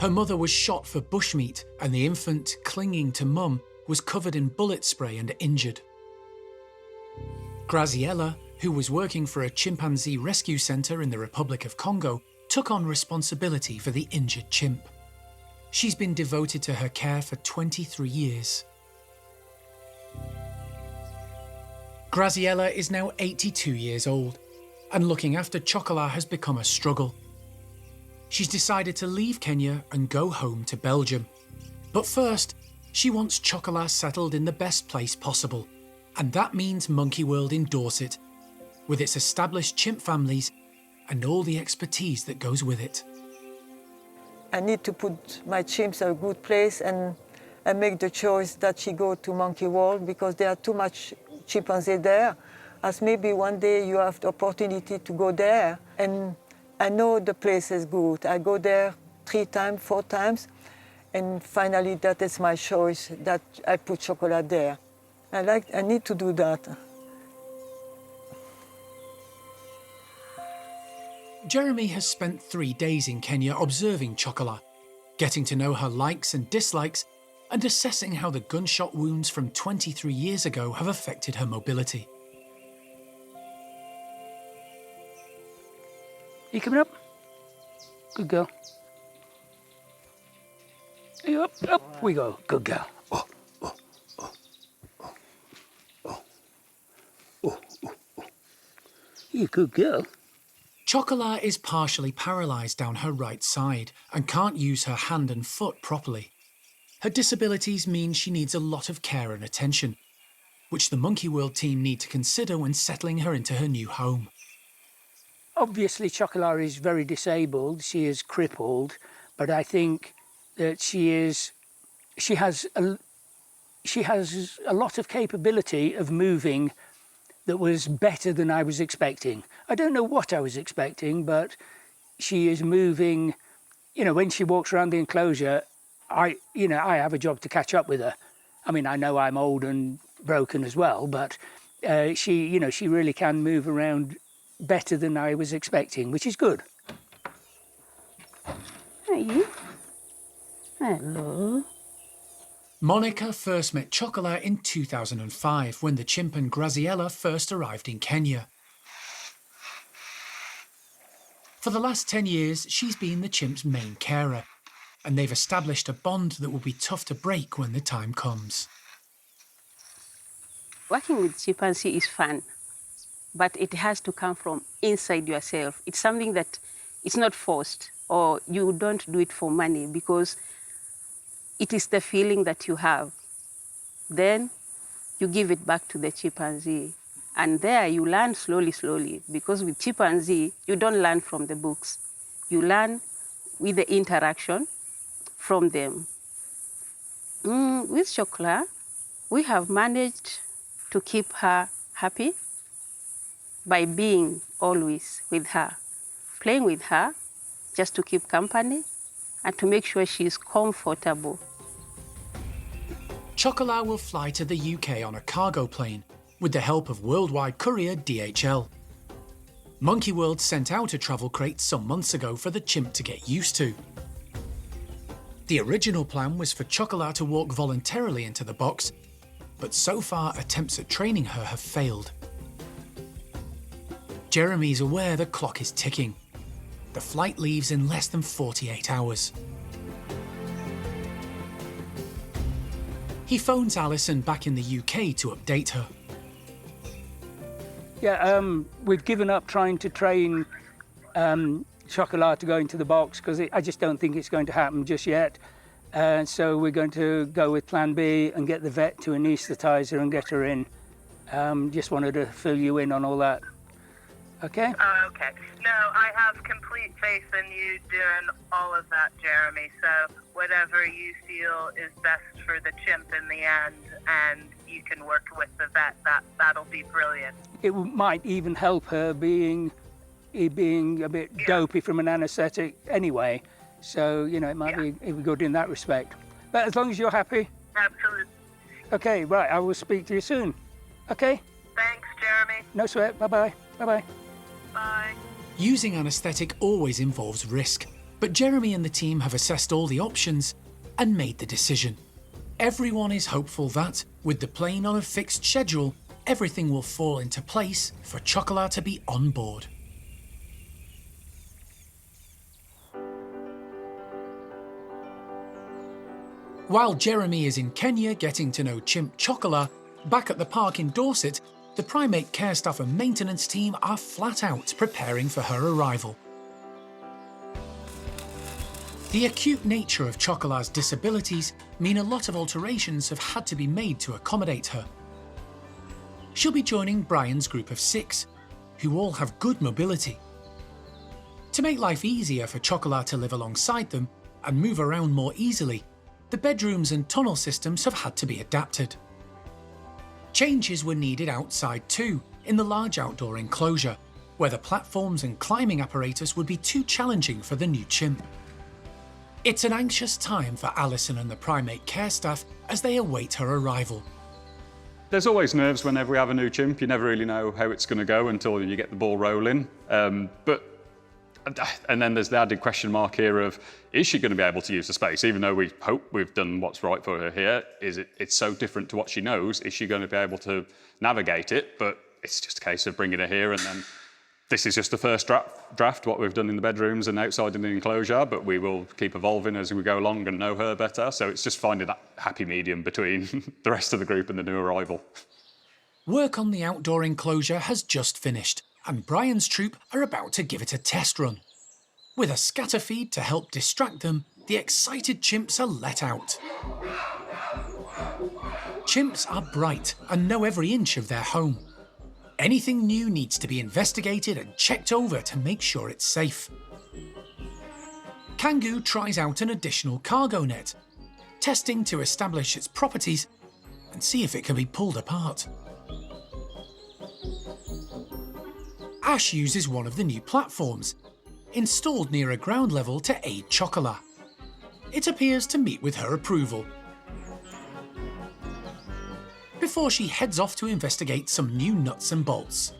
Her mother was shot for bushmeat, and the infant, clinging to mum, was covered in bullet spray and injured. Graziella, who was working for a chimpanzee rescue centre in the Republic of Congo, took on responsibility for the injured chimp. She's been devoted to her care for 23 years. Graziella is now 82 years old, and looking after Chocolat has become a struggle. She's decided to leave Kenya and go home to Belgium. But first, she wants Chocolat settled in the best place possible, and that means Monkey World in Dorset, with its established chimp families and all the expertise that goes with it. I need to put my chimps in a good place and make the choice that she go to Monkey World, because there are too much chimpanzee there, as maybe one day you have the opportunity to go there. And I know the place is good. I go there 3 times, 4 times, and finally that is my choice, that I put Chocolat there. I need to do that. Jeremy has spent 3 days in Kenya observing Chocolat, getting to know her likes and dislikes, and assessing how the gunshot wounds from 23 years ago have affected her mobility. You coming up? Good girl. You up we go. Good girl. You good girl. Chocolat is partially paralysed down her right side and can't use her hand and foot properly. Her disabilities mean she needs a lot of care and attention, which the Monkey World team need to consider when settling her into her new home. Obviously, Chocolat is very disabled. She is crippled, but I think that she has a lot of capability of moving that was better than I was expecting. I don't know what I was expecting, but she is moving. You know, when she walks around the enclosure, I have a job to catch up with her. I mean, I know I'm old and broken as well, but she really can move around better than I was expecting, which is good. Hey. Hello. Monica first met Chocolat in 2005 when the chimp and Graziella first arrived in Kenya. For the last 10 years, she's been the chimp's main carer, and they've established a bond that will be tough to break when the time comes. Working with chimpanzee is fun, but it has to come from inside yourself. It's something that it's not forced, or you don't do it for money, because it is the feeling that you have. Then you give it back to the chimpanzee. And there you learn slowly, slowly, because with chimpanzee, you don't learn from the books. You learn with the interaction from them. With Chocolat, we have managed to keep her happy by being always with her, playing with her, just to keep company and to make sure she's comfortable. Chocolat will fly to the UK on a cargo plane with the help of worldwide courier DHL. Monkey World sent out a travel crate some months ago for the chimp to get used to. The original plan was for Chocolat to walk voluntarily into the box, but so far attempts at training her have failed. Jeremy's aware the clock is ticking. The flight leaves in less than 48 hours. He phones Alison back in the UK to update her. Yeah, we've given up trying to train Chocolat to go into the box because I just don't think it's going to happen just yet. So we're going to go with plan B and get the vet to anaesthetise her and get her in. Just wanted to fill you in on all that. Okay? Oh, okay. No, I have complete faith in you doing all of that, Jeremy. So whatever you feel is best for the chimp in the end, and you can work with the vet, that'll be brilliant. It might even help her being a bit dopey from an anaesthetic anyway. So, you know, it might be good in that respect. But as long as you're happy. Absolutely. Okay, right, I will speak to you soon. Okay? Thanks, Jeremy. No sweat. Bye-bye. Bye-bye. Bye. Using anaesthetic always involves risk, but Jeremy and the team have assessed all the options and made the decision. Everyone is hopeful that, with the plane on a fixed schedule, everything will fall into place for Chocolat to be on board. While Jeremy is in Kenya getting to know Chimp Chocolat, back at the park in Dorset, the Primate Care Staff and maintenance team are flat out preparing for her arrival. The acute nature of Chocolat's disabilities mean a lot of alterations have had to be made to accommodate her. She'll be joining Brian's group of 6, who all have good mobility. To make life easier for Chocolat to live alongside them and move around more easily, the bedrooms and tunnel systems have had to be adapted. Changes were needed outside too, in the large outdoor enclosure, where the platforms and climbing apparatus would be too challenging for the new chimp. It's an anxious time for Alison and the Primate Care Staff as they await her arrival. There's always nerves whenever we have a new chimp. You never really know how it's going to go until you get the ball rolling. And then there's the added question mark here of, is she going to be able to use the space? Even though we hope we've done what's right for her here, it's so different to what she knows. Is she going to be able to navigate it? But it's just a case of bringing her here, and then this is just the first draft, what we've done in the bedrooms and outside in the enclosure, but we will keep evolving as we go along and know her better. So it's just finding that happy medium between the rest of the group and the new arrival. Work on the outdoor enclosure has just finished, and Brian's troop are about to give it a test run. With a scatter feed to help distract them, the excited chimps are let out. Chimps are bright and know every inch of their home. Anything new needs to be investigated and checked over to make sure it's safe. Kangoo tries out an additional cargo net, testing to establish its properties and see if it can be pulled apart. Ash uses one of the new platforms, installed near a ground level to aid Chocolat. It appears to meet with her approval. Before she heads off to investigate some new nuts and bolts.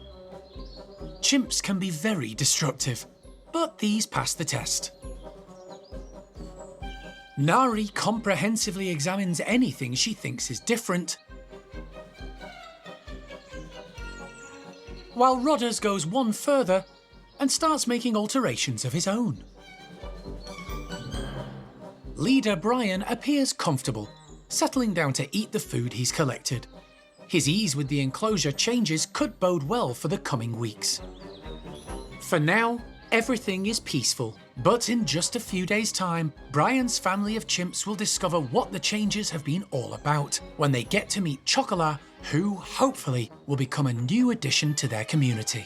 Chimps can be very disruptive, but these pass the test. Nari comprehensively examines anything she thinks is different, while Rodders goes one further and starts making alterations of his own. Leader Brian appears comfortable, settling down to eat the food he's collected. His ease with the enclosure changes could bode well for the coming weeks. For now, everything is peaceful, but in just a few days' time, Brian's family of chimps will discover what the changes have been all about when they get to meet Chocolat, who, hopefully, will become a new addition to their community.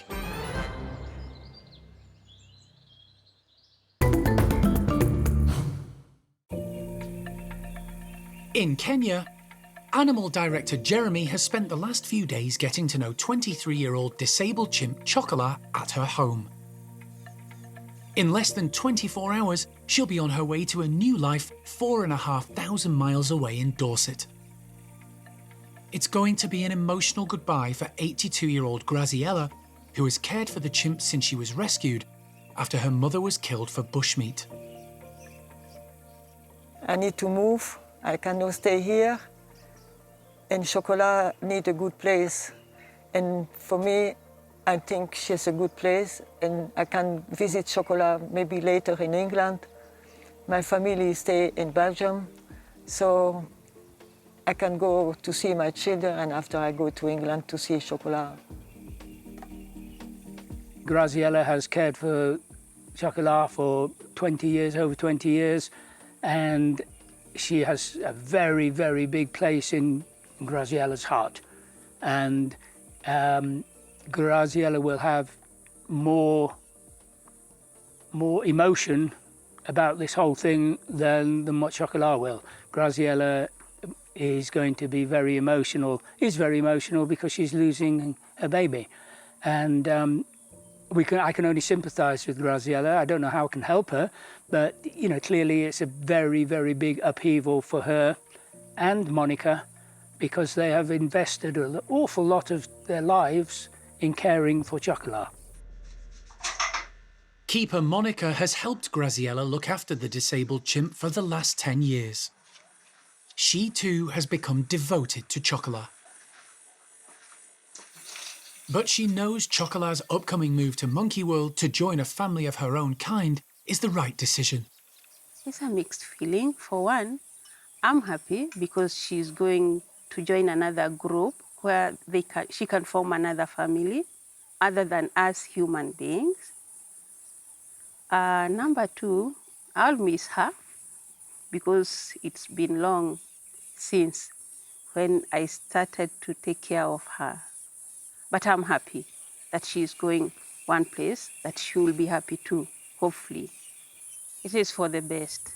In Kenya, Animal Director Jeremy has spent the last few days getting to know 23-year-old disabled chimp Chocolat at her home. In less than 24 hours, she'll be on her way to a new life 4,500 miles away in Dorset. It's going to be an emotional goodbye for 82-year-old Graziella, who has cared for the chimp since she was rescued after her mother was killed for bushmeat. I need to move. I cannot stay here. And Chocolat needs a good place. And for me, I think she's a good place. And I can visit Chocolat maybe later in England. My family stay in Belgium. So I can go to see my children, and after I go to England to see Chocolat. Graziella has cared for Chocolat for 20 years, over 20 years, and she has a very, very big place in Graziella's heart. And Graziella will have more emotion about this whole thing than what Chocolat will. Graziella is going to be very emotional, is very emotional because she's losing her baby. And I can only sympathise with Graziella. I don't know how I can help her, but you know, clearly it's a very, very big upheaval for her and Monica, because they have invested an awful lot of their lives in caring for Chocolat. Keeper Monica has helped Graziella look after the disabled chimp for the last 10 years. She too has become devoted to Chocolat. But she knows Chocolat's upcoming move to Monkey World to join a family of her own kind is the right decision. It's a mixed feeling. For one, I'm happy because she's going to join another group where she can form another family other than us human beings. Number two, I'll miss her because it's been long since when I started to take care of her. But I'm happy that she's going one place that she will be happy too, hopefully. It is for the best.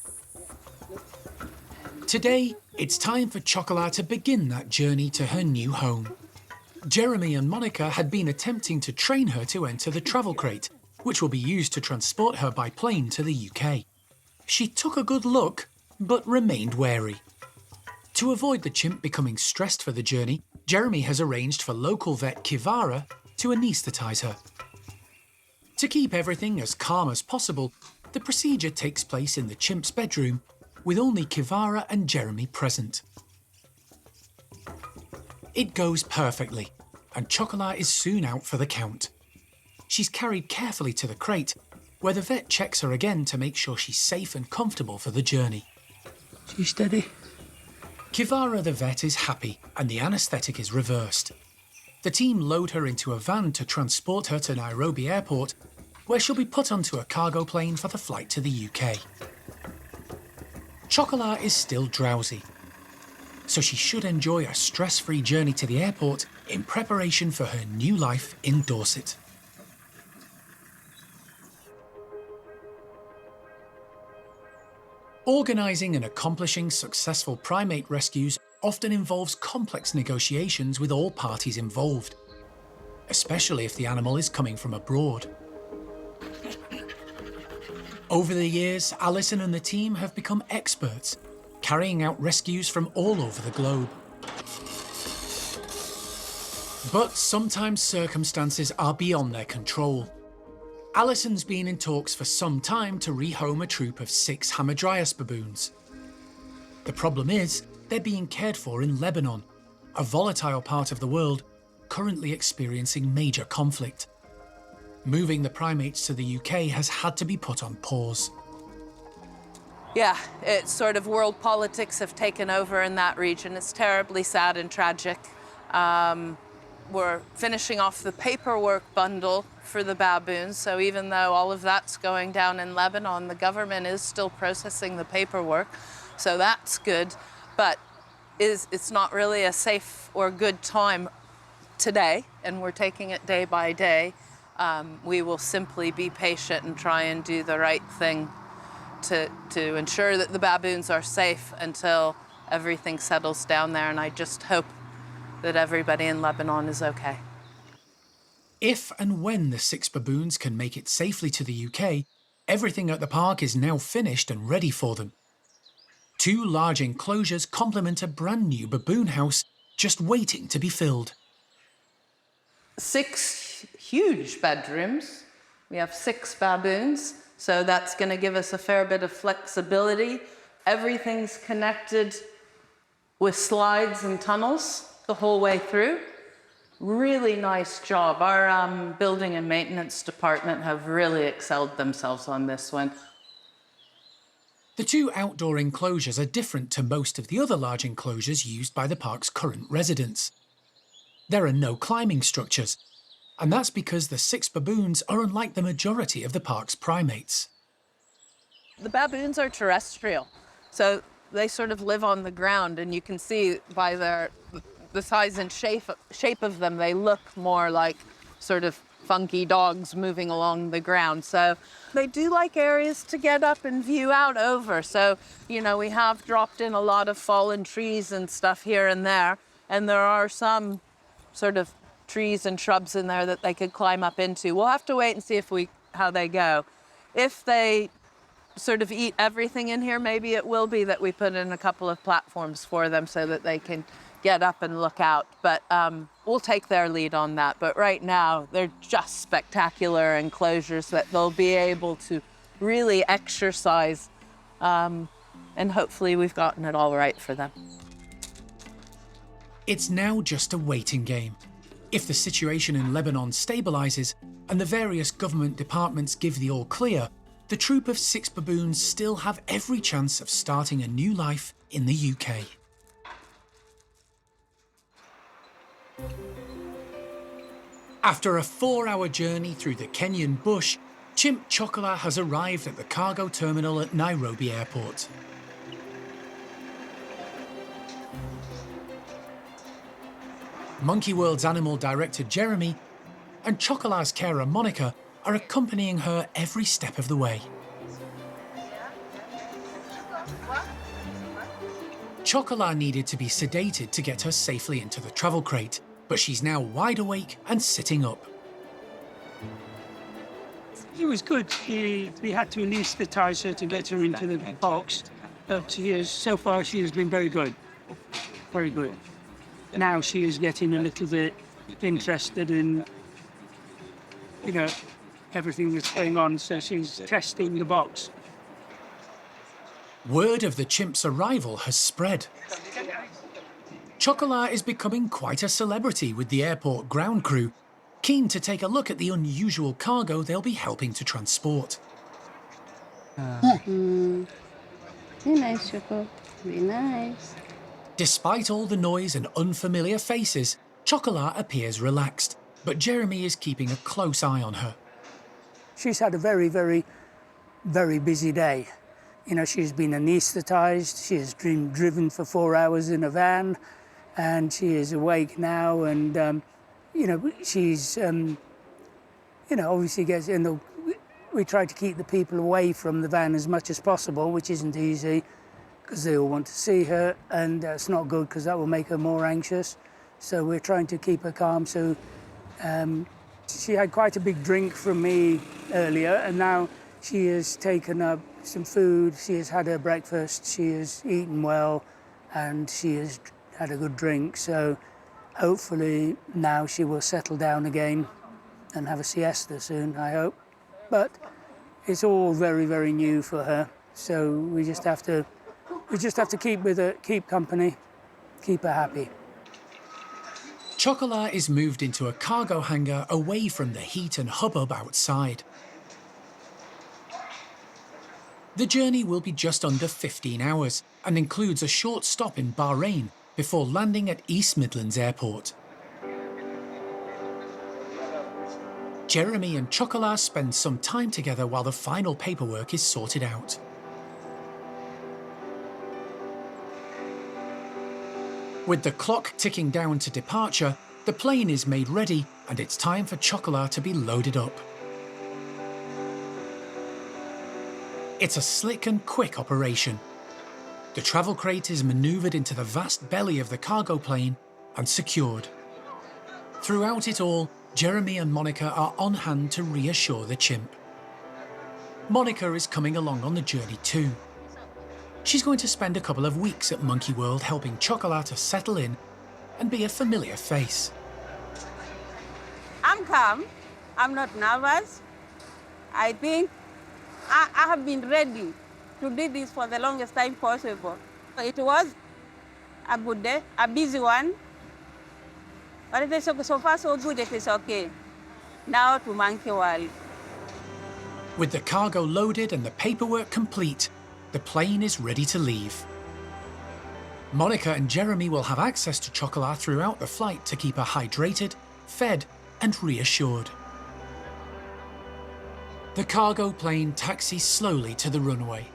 Today, it's time for Chocolat to begin that journey to her new home. Jeremy and Monica had been attempting to train her to enter the travel crate, which will be used to transport her by plane to the UK. She took a good look, but remained wary. To avoid the chimp becoming stressed for the journey, Jeremy has arranged for local vet Kivara to anaesthetise her. To keep everything as calm as possible, the procedure takes place in the chimp's bedroom, with only Kivara and Jeremy present. It goes perfectly, and Chocolat is soon out for the count. She's carried carefully to the crate, where the vet checks her again to make sure she's safe and comfortable for the journey. She's steady. Kivara the vet is happy, and the anaesthetic is reversed. The team load her into a van to transport her to Nairobi Airport, where she'll be put onto a cargo plane for the flight to the UK. Chocolat is still drowsy, so she should enjoy a stress-free journey to the airport in preparation for her new life in Dorset. Organising and accomplishing successful primate rescues often involves complex negotiations with all parties involved, especially if the animal is coming from abroad. Over the years, Alison and the team have become experts, carrying out rescues from all over the globe. But sometimes circumstances are beyond their control. Alison's been in talks for some time to rehome a troop of 6 hamadryas baboons. The problem is, they're being cared for in Lebanon, a volatile part of the world currently experiencing major conflict. Moving the primates to the UK has had to be put on pause. Yeah, it's sort of world politics have taken over in that region. It's terribly sad and tragic. We're finishing off the paperwork bundle for the baboons, so even though all of that's going down in Lebanon, the government is still processing the paperwork, so that's good. But it's not really a safe or good time today, and we're taking it day by day. We will simply be patient and try and do the right thing to ensure that the baboons are safe until everything settles down there, and I just hope that everybody in Lebanon is okay. If and when the 6 baboons can make it safely to the UK, everything at the park is now finished and ready for them. 2 large enclosures complement a brand new baboon house just waiting to be filled. 6 huge bedrooms. We have 6 baboons, so that's going to give us a fair bit of flexibility. Everything's connected with slides and tunnels the whole way through. Really nice job. Our building and maintenance department have really excelled themselves on this one. The 2 outdoor enclosures are different to most of the other large enclosures used by the park's current residents. There are no climbing structures, and that's because the 6 baboons are unlike the majority of the park's primates. The baboons are terrestrial, so they sort of live on the ground, and you can see by the size and shape of them, they look more like sort of funky dogs moving along the ground. So they do like areas to get up and view out over. So, you know, we have dropped in a lot of fallen trees and stuff here and there, and there are some sort of trees and shrubs in there that they could climb up into. We'll have to wait and see how they go. If they sort of eat everything in here, maybe it will be that we put in a couple of platforms for them so that they can get up and look out. But we'll take their lead on that. But right now, they're just spectacular enclosures that they'll be able to really exercise. And hopefully we've gotten it all right for them. It's now just a waiting game. If the situation in Lebanon stabilises and the various government departments give the all clear, the troop of 6 baboons still have every chance of starting a new life in the UK. After a 4-hour journey through the Kenyan bush, Chimp Chocolat has arrived at the cargo terminal at Nairobi Airport. Monkey World's animal director Jeremy and Chocolat's carer Monica are accompanying her every step of the way. Chocolat needed to be sedated to get her safely into the travel crate, but she's now wide awake and sitting up. It was good. We had to anaesthetise her to get her into the box. But so far she has been very good. Very good. Now she is getting a little bit interested in, everything that's going on, so she's testing the box. Word of the chimp's arrival has spread. Chocolat is becoming quite a celebrity with the airport ground crew, keen to take a look at the unusual cargo they'll be helping to transport. Very nice, Choco. Very nice. Despite all the noise and unfamiliar faces, Chocolat appears relaxed, but Jeremy is keeping a close eye on her. She's had a very, very, very busy day. She's been anaesthetised, she has been driven for 4 hours in a van, and she is awake now, and, she's, obviously gets in the... We try to keep the people away from the van as much as possible, which isn't easy, because they all want to see her, and it's not good because that will make her more anxious. So we're trying to keep her calm. So she had quite a big drink from me earlier, and now she has taken up some food. She has had her breakfast. She has eaten well, and she has had a good drink. So hopefully now she will settle down again and have a siesta soon, I hope. But it's all very, very new for her. So we just have to keep with her, keep company, keep her happy. Chocolat is moved into a cargo hangar away from the heat and hubbub outside. The journey will be just under 15 hours and includes a short stop in Bahrain before landing at East Midlands Airport. Jeremy and Chocolat spend some time together while the final paperwork is sorted out. With the clock ticking down to departure, the plane is made ready and it's time for Chocolat to be loaded up. It's a slick and quick operation. The travel crate is manoeuvred into the vast belly of the cargo plane and secured. Throughout it all, Jeremy and Monica are on hand to reassure the chimp. Monica is coming along on the journey too. She's going to spend a couple of weeks at Monkey World helping Chocolat to settle in and be a familiar face. I'm calm. I'm not nervous. I think I have been ready to do this for the longest time possible. It was a good day, a busy one. But it is so far so good, it is okay. Now to Monkey World. With the cargo loaded and the paperwork complete, the plane is ready to leave. Monica and Jeremy will have access to Chocolat throughout the flight to keep her hydrated, fed, and reassured. The cargo plane taxis slowly to the runway.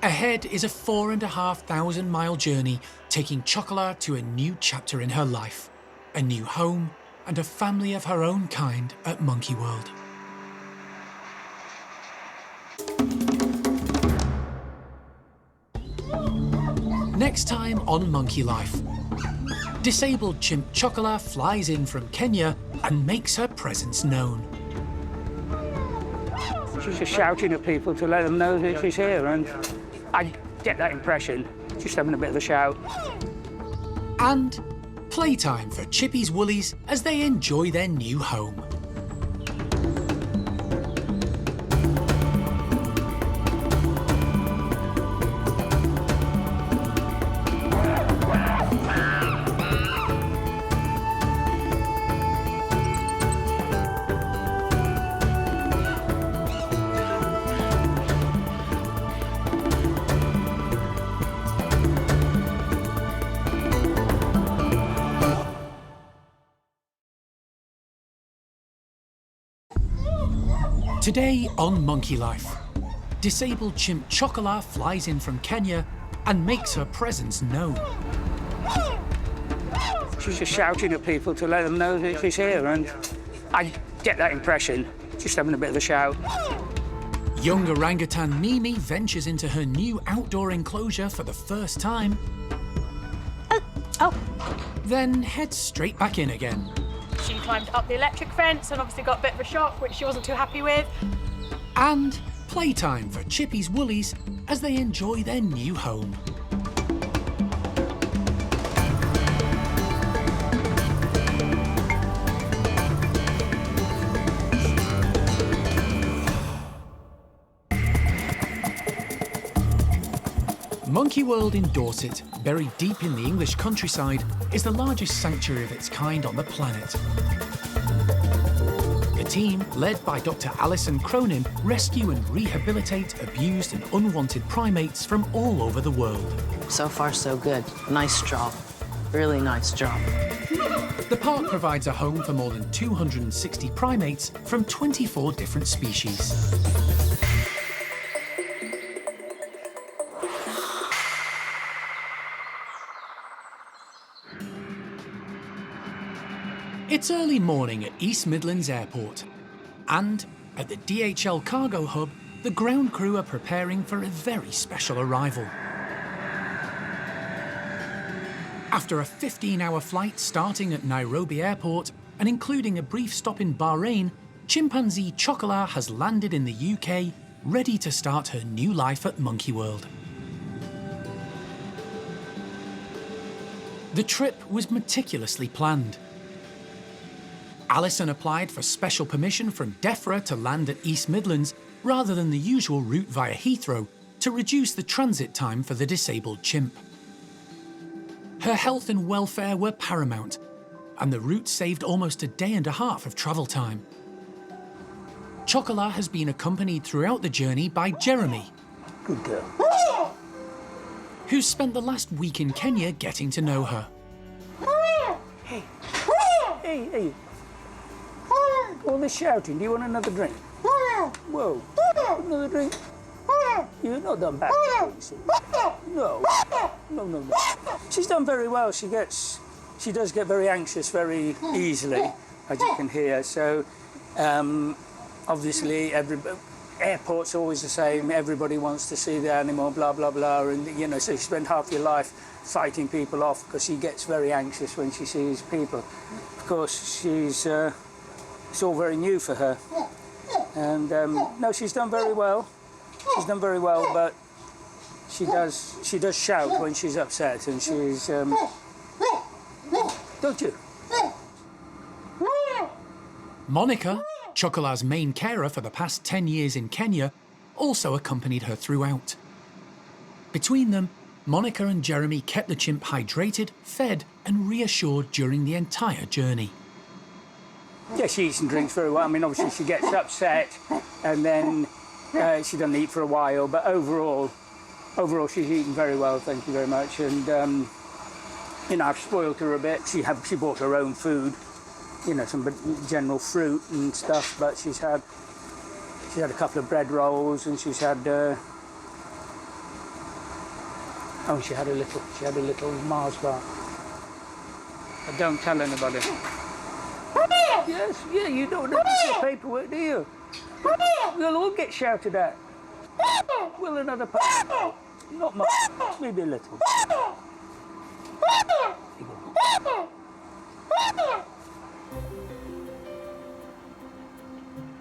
Ahead is a 4,500-mile journey taking Chocolat to a new chapter in her life, a new home, and a family of her own kind at Monkey World. Next time on Monkey Life. disabled chimp Chocolat flies in from Kenya and makes her presence known. She's just shouting at people to let them know that she's here, and I get that impression, just having a bit of a shout. And playtime for Chippy's Woolies as they enjoy their new home. Today on Monkey Life, disabled chimp Chocolat flies in from Kenya and makes her presence known. She's just shouting at people to let them know that she's here, and I get that impression, just having a bit of a shout. Young orangutan Neevah ventures into her new outdoor enclosure for the first time. Then heads straight back in again. She climbed up the electric fence and obviously got a bit of a shock, which she wasn't too happy with. And playtime for Chippy's Woolies as they enjoy their new home. Monkey World in Dorset, buried deep in the English countryside, is the largest sanctuary of its kind on the planet. The team, led by Dr. Alison, rescue and rehabilitate abused and unwanted primates from all over the world. So far, so good. Nice job. Really nice job. The park provides a home for more than 260 primates from 24 different species. It's early morning at East Midlands Airport, and at the DHL cargo hub, the ground crew are preparing for a very special arrival. After a 15-hour flight starting at Nairobi Airport and including a brief stop in Bahrain, chimpanzee Chocolat has landed in the UK, ready to start her new life at Monkey World. The trip was meticulously planned. Alison applied for special permission from DEFRA to land at East Midlands rather than the usual route via Heathrow to reduce the transit time for the disabled chimp. Her health and welfare were paramount, and the route saved almost a day and a half of travel time. Chocolat has been accompanied throughout the journey by Jeremy, Good girl. who's spent the last week in Kenya getting to know her. Hey, hey. All this shouting, do you want another drink? Whoa, another drink? You're not done bad. No. She's done very well. She does get very anxious very easily, as you can hear. So, obviously, airport's always the same. Everybody wants to see the animal, blah, blah, blah. And, so you spend half your life fighting people off because she gets very anxious when she sees people. Of course, it's all very new for her. And, no, she's done very well. She's done very well, but she does shout when she's upset, and she's, don't you? Monica, Chocolat's main carer for the past 10 years in Kenya, also accompanied her throughout. Between them, Monica and Jeremy kept the chimp hydrated, fed and reassured during the entire journey. Yeah, she eats and drinks very well. I mean, obviously she gets upset and then she doesn't eat for a while, but overall she's eaten very well, thank you very much. And, I've spoiled her a bit. She bought her own food, some general fruit and stuff, but she's had a couple of bread rolls, and she's had, she had a little Mars bar. But don't tell anybody. Yes, yeah, you don't have to get paperwork, do you? We'll all get shouted at. Will another paper? Not much, maybe a little.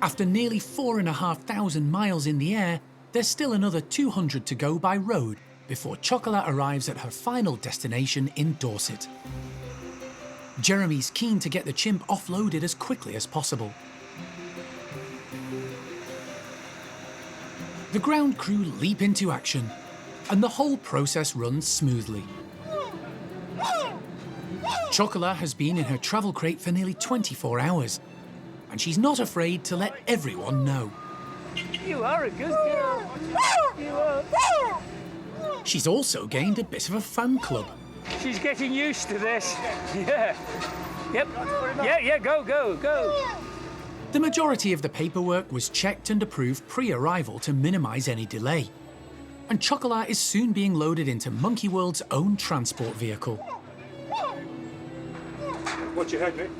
After nearly 4,500 miles in the air, there's still another 200 to go by road before Chocolat arrives at her final destination in Dorset. Jeremy's keen to get the chimp offloaded as quickly as possible. The ground crew leap into action, and the whole process runs smoothly. Chocolat has been in her travel crate for nearly 24 hours, and she's not afraid to let everyone know. You are a good girl. You are. She's also gained a bit of a fan club. She's getting used to this. Yeah. Yep. Yeah, go. The majority of the paperwork was checked and approved pre-arrival to minimise any delay. And Chocolat is soon being loaded into Monkey World's own transport vehicle. Watch your head, Nick.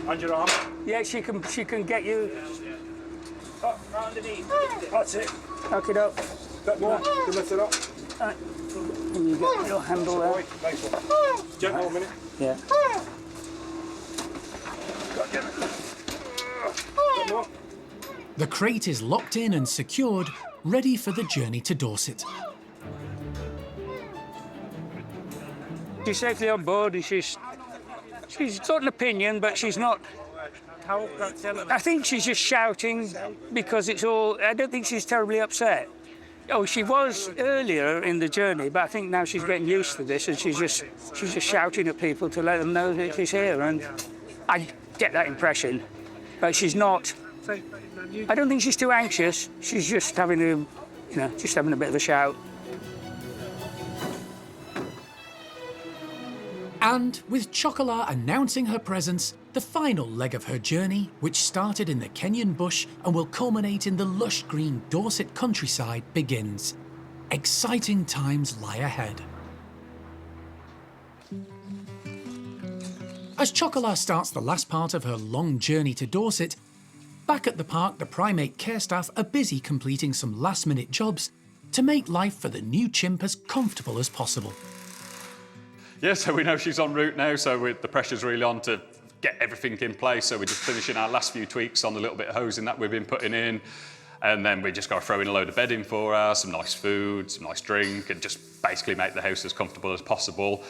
And your arm. Yeah, she can get you. Oh, underneath. That's it. Knock it up. That more. You lift it up. Right. And you get your handle there. Nice one. Gentle a minute. Yeah. The crate is locked in and secured, ready for the journey to Dorset. She's safely on board, and she's got an opinion, but she's not. I think she's just shouting because it's all. I don't think she's terribly upset. Oh, she was earlier in the journey, but I think now she's getting used to this, and she's just shouting at people to let them know that she's here, and I get that impression. But she's not. I don't think she's too anxious. She's just having just having a bit of a shout. And with Chocolat announcing her presence, the final leg of her journey, which started in the Kenyan bush and will culminate in the lush green Dorset countryside, begins. Exciting times lie ahead. As Chocolat starts the last part of her long journey to Dorset, back at the park, the Primate Care Staff are busy completing some last-minute jobs to make life for the new chimp as comfortable as possible. Yeah, so we know she's en route now, so the pressure's really on to get everything in place. So we're just finishing our last few tweaks on the little bit of hosing that we've been putting in. And then we just got to throw in a load of bedding for her, some nice food, some nice drink, and just basically make the house as comfortable as possible.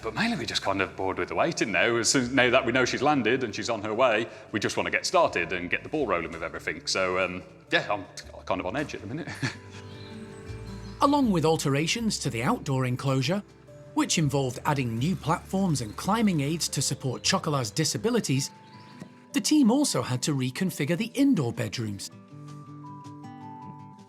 But mainly we're just kind of bored with the waiting now. Now that we know she's landed and she's on her way, we just want to get started and get the ball rolling with everything. So yeah, I'm kind of on edge at the minute. Along with alterations to the outdoor enclosure, which involved adding new platforms and climbing aids to support Chocolat's disabilities, the team also had to reconfigure the indoor bedrooms.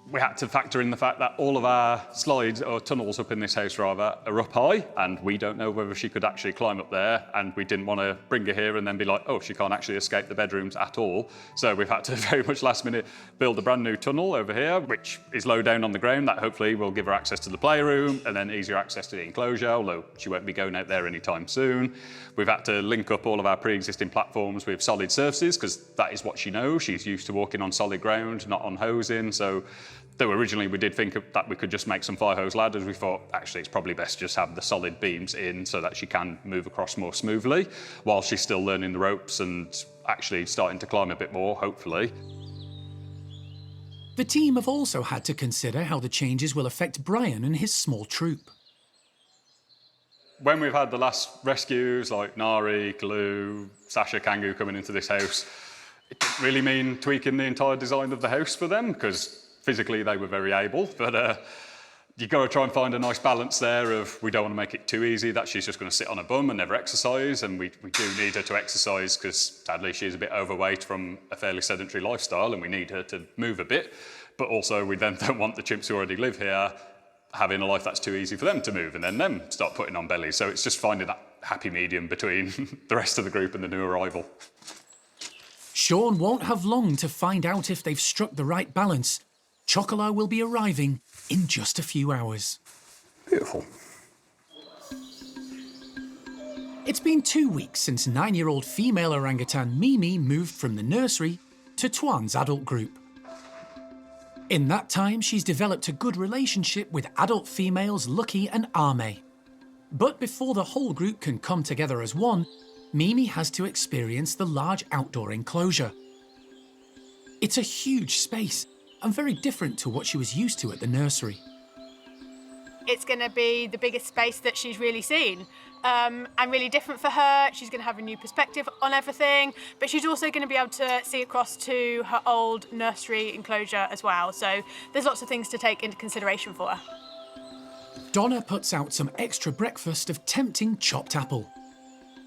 We had to factor in the fact that all of our slides, or tunnels up in this house rather, are up high, and we don't know whether she could actually climb up there, and we didn't want to bring her here and then be like, oh, she can't actually escape the bedrooms at all. So we've had to very much last minute build a brand new tunnel over here, which is low down on the ground. That hopefully will give her access to the playroom and then easier access to the enclosure, although she won't be going out there anytime soon. We've had to link up all of our pre-existing platforms with solid surfaces, because that is what she knows. She's used to walking on solid ground, not on hosing. So though originally we did think that we could just make some fire hose ladders, we thought actually it's probably best just have the solid beams in so that she can move across more smoothly while she's still learning the ropes and actually starting to climb a bit more, hopefully. The team have also had to consider how the changes will affect Brian and his small troop. When we've had the last rescues like Nari, Kalu, Sasha, Kangu coming into this house, it didn't really mean tweaking the entire design of the house for them, because physically they were very able, but you've got to try and find a nice balance there of we don't want to make it too easy that she's just going to sit on her bum and never exercise, and we do need her to exercise because sadly she's a bit overweight from a fairly sedentary lifestyle and we need her to move a bit, but also we then don't want the chimps who already live here having a life that's too easy for them to move and then them start putting on bellies. So it's just finding that happy medium between the rest of the group and the new arrival. Sean won't have long to find out if they've struck the right balance. Chocolat will be arriving in just a few hours. Beautiful. It's been 2 weeks since 9-year-old female orangutan Mimi moved from the nursery to Tuan's adult group. In that time, she's developed a good relationship with adult females Lucky and Ame. But before the whole group can come together as one, Mimi has to experience the large outdoor enclosure. It's a huge space and very different to what she was used to at the nursery. It's going to be the biggest space that she's really seen, and really different for her. She's going to have a new perspective on everything, but she's also going to be able to see across to her old nursery enclosure as well. So there's lots of things to take into consideration for her. Donna puts out some extra breakfast of tempting chopped apple.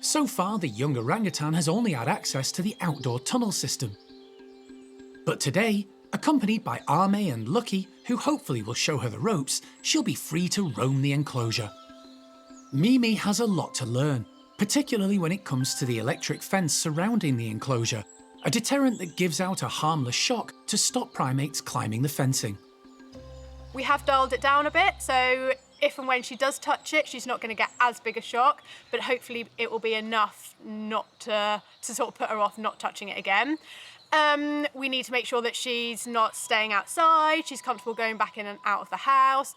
So far, the young orangutan has only had access to the outdoor tunnel system. But today, accompanied by Ame and Lucky, who hopefully will show her the ropes, she'll be free to roam the enclosure. Mimi has a lot to learn, particularly when it comes to the electric fence surrounding the enclosure, a deterrent that gives out a harmless shock to stop primates climbing the fencing. We have dialed it down a bit, so if and when she does touch it, she's not going to get as big a shock, but hopefully it will be enough not to sort of put her off not touching it again. We need to make sure that she's not staying outside, she's comfortable going back in and out of the house,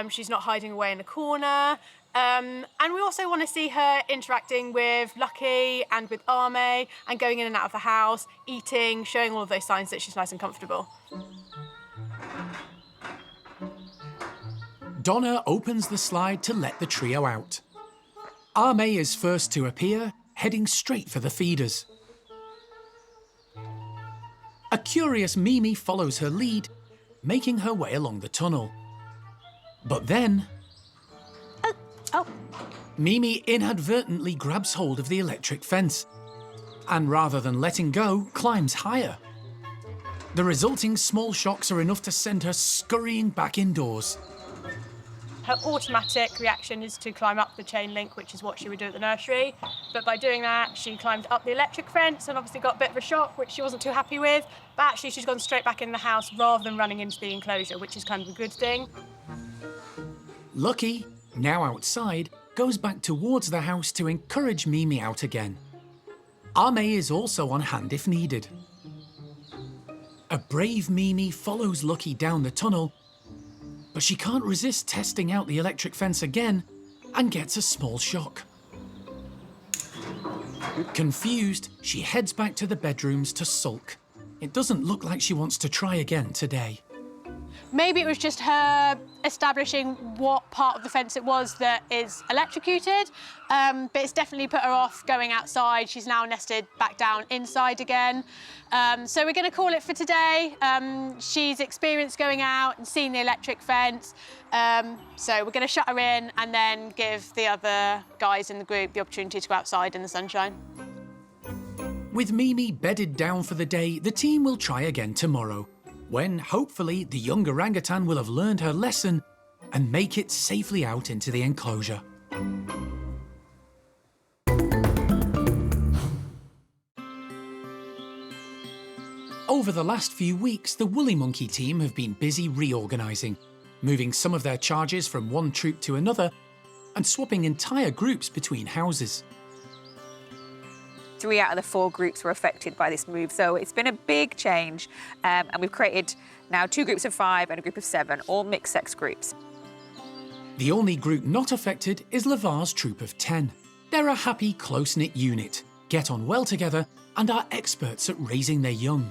she's not hiding away in the corner. And we also want to see her interacting with Lucky and with Ame and going in and out of the house, eating, showing all of those signs that she's nice and comfortable. Donna opens the slide to let the trio out. Ame is first to appear, heading straight for the feeders. A curious Mimi follows her lead, making her way along the tunnel. But then... Mimi inadvertently grabs hold of the electric fence, and rather than letting go, climbs higher. The resulting small shocks are enough to send her scurrying back indoors. Her automatic reaction is to climb up the chain link, which is what she would do at the nursery. But by doing that, she climbed up the electric fence and obviously got a bit of a shock, which she wasn't too happy with. But actually, she's gone straight back in the house rather than running into the enclosure, which is kind of a good thing. Lucky, now outside, goes back towards the house to encourage Mimi out again. Ame is also on hand if needed. A brave Mimi follows Lucky down the tunnel, but she can't resist testing out the electric fence again and gets a small shock. Confused, she heads back to the bedrooms to sulk. It doesn't look like she wants to try again today. Maybe it was just her establishing what part of the fence it was that is electrocuted, but it's definitely put her off going outside. She's now nested back down inside again. So we're going to call it for today. She's experienced going out and seeing the electric fence. So we're going to shut her in and then give the other guys in the group the opportunity to go outside in the sunshine. With Mimi bedded down for the day, the team will try again tomorrow, when hopefully the young orangutan will have learned her lesson and make it safely out into the enclosure. Over the last few weeks, the Woolly Monkey team have been busy reorganising, moving some of their charges from one troop to another and swapping entire groups between houses. 3 out of the 4 groups were affected by this move, so it's been a big change, and we've created now 2 groups of 5 and a group of 7, all mixed-sex groups. The only group not affected is Levar's troop of 10. They're a happy, close-knit unit, get on well together, and are experts at raising their young.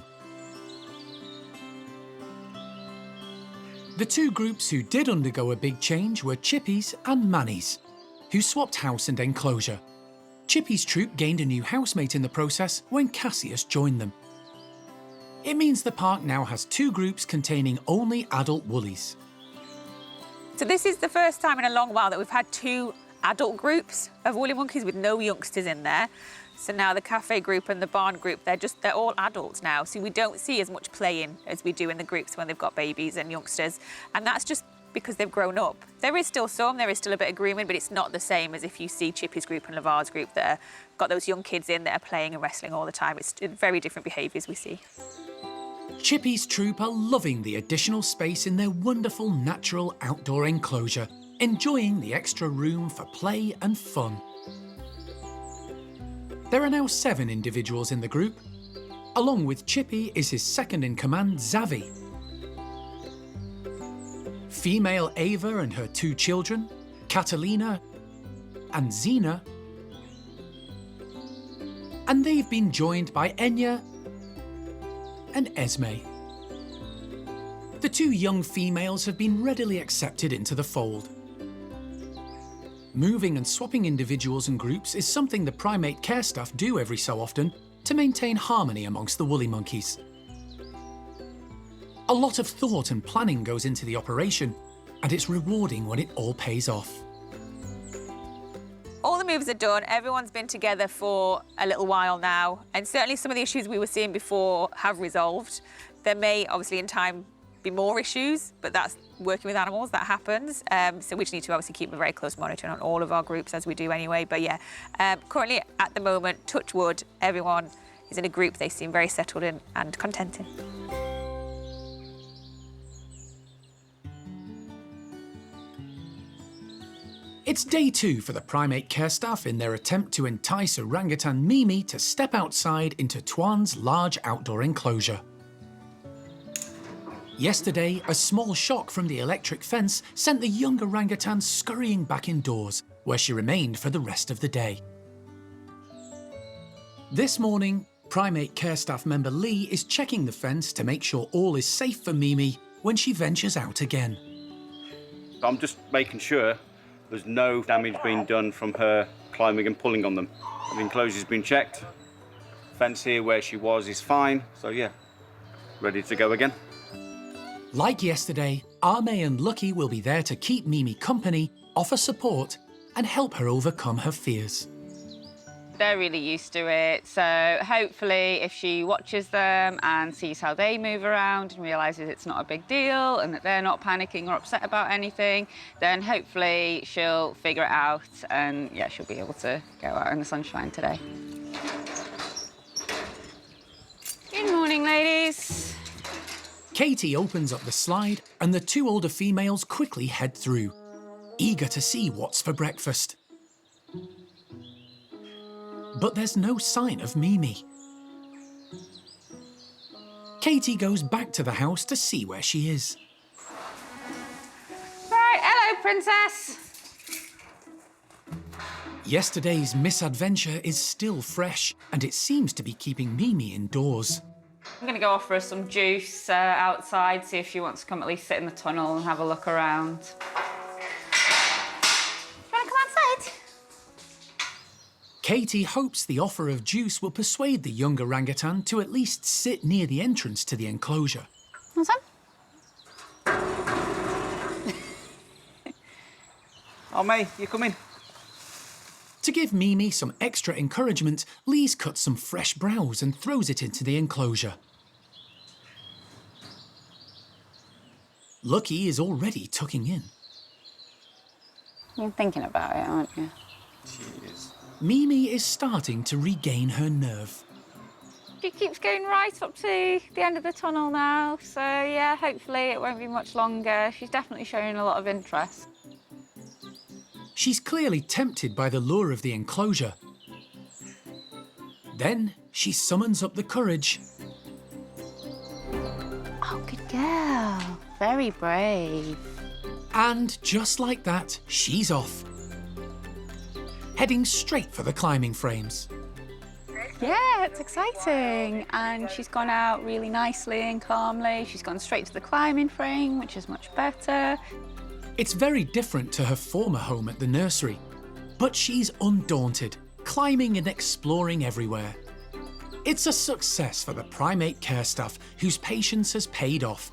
The 2 groups who did undergo a big change were Chippy's and Manny's, who swapped house and enclosure. Chippy's troop gained a new housemate in the process when Cassius joined them. It means the park now has 2 groups containing only adult woolies. So this is the first time in a long while that we've had 2 adult groups of woolly monkeys with no youngsters in there. So now the cafe group and the barn group, they're all adults now. So we don't see as much playing as we do in the groups when they've got babies and youngsters. And that's just because they've grown up. There is still a bit of grooming, but it's not the same as if you see Chippy's group and Levar's group that have got those young kids in that are playing and wrestling all the time. It's very different behaviours we see. Chippy's troop are loving the additional space in their wonderful natural outdoor enclosure, enjoying the extra room for play and fun. There are now 7 individuals in the group. Along with Chippy is his second-in-command, Zavi. Female Ava and her 2 children, Catalina, and Zena, and they've been joined by Enya and Esme. The two young females have been readily accepted into the fold. Moving and swapping individuals and groups is something the Primate Care Staff do every so often to maintain harmony amongst the woolly monkeys. A lot of thought and planning goes into the operation, and it's rewarding when it all pays off. All the moves are done, everyone's been together for a little while now, and certainly some of the issues we were seeing before have resolved. There may, obviously, in time be more issues, but that's working with animals, that happens. So we just need to obviously keep a very close monitoring on all of our groups, as we do anyway. But yeah, currently at the moment, touch wood, everyone is in a group they seem very settled in and contented. It's day 2 for the Primate Care Staff in their attempt to entice orangutan Mimi to step outside into Tuan's large outdoor enclosure. Yesterday, a small shock from the electric fence sent the young orangutan scurrying back indoors, where she remained for the rest of the day. This morning, Primate Care Staff member Lee is checking the fence to make sure all is safe for Mimi when she ventures out again. I'm just making sure there's no damage being done from her climbing and pulling on them. The enclosure's been checked. Fence here where she was is fine, so yeah, ready to go again. Like yesterday, Ame and Lucky will be there to keep Mimi company, offer support, and help her overcome her fears. They're really used to it, so hopefully if she watches them and sees how they move around and realises it's not a big deal and that they're not panicking or upset about anything, then hopefully she'll figure it out and yeah, she'll be able to go out in the sunshine today. Good morning, ladies. Katie opens up the slide and the two older females quickly head through, eager to see what's for breakfast. But there's no sign of Mimi. Katie goes back to the house to see where she is. Right, hello, princess. Yesterday's misadventure is still fresh, and it seems to be keeping Mimi indoors. I'm going to go offer her some juice outside, see if she wants to come at least sit in the tunnel and have a look around. Do you want to come outside? Katie hopes the offer of juice will persuade the young orangutan to at least sit near the entrance to the enclosure. Want some? Oh, May, you come in. To give Mimi some extra encouragement, Lise cuts some fresh browse and throws it into the enclosure. Lucky is already tucking in. You're thinking about it, aren't you? She is. Mimi is starting to regain her nerve. She keeps going right up to the end of the tunnel now, so yeah, hopefully it won't be much longer. She's definitely showing a lot of interest. She's clearly tempted by the lure of the enclosure. Then she summons up the courage. Oh, good girl. Very brave. And just like that, she's off. Heading straight for the climbing frames. Yeah, it's exciting. And she's gone out really nicely and calmly. She's gone straight to the climbing frame, which is much better. It's very different to her former home at the nursery, but she's undaunted, climbing and exploring everywhere. It's a success for the Primate Care Staff, whose patience has paid off,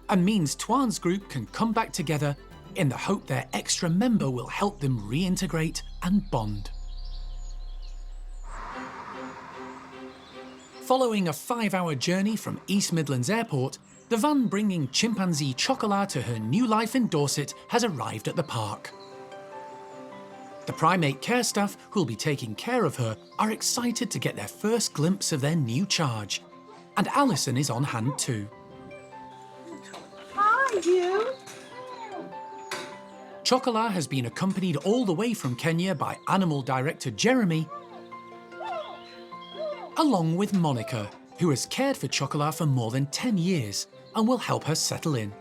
and means Tuan's group can come back together in the hope their extra member will help them reintegrate and bond. Following a 5-hour journey from East Midlands Airport, the van bringing chimpanzee Chocolat to her new life in Dorset has arrived at the park. The Primate Care Staff, who'll be taking care of her, are excited to get their first glimpse of their new charge. And Alison is on hand too. Hi, you. Chocolat has been accompanied all the way from Kenya by animal director Jeremy, along with Monica, who has cared for Chocolat for more than 10 years and will help her settle in.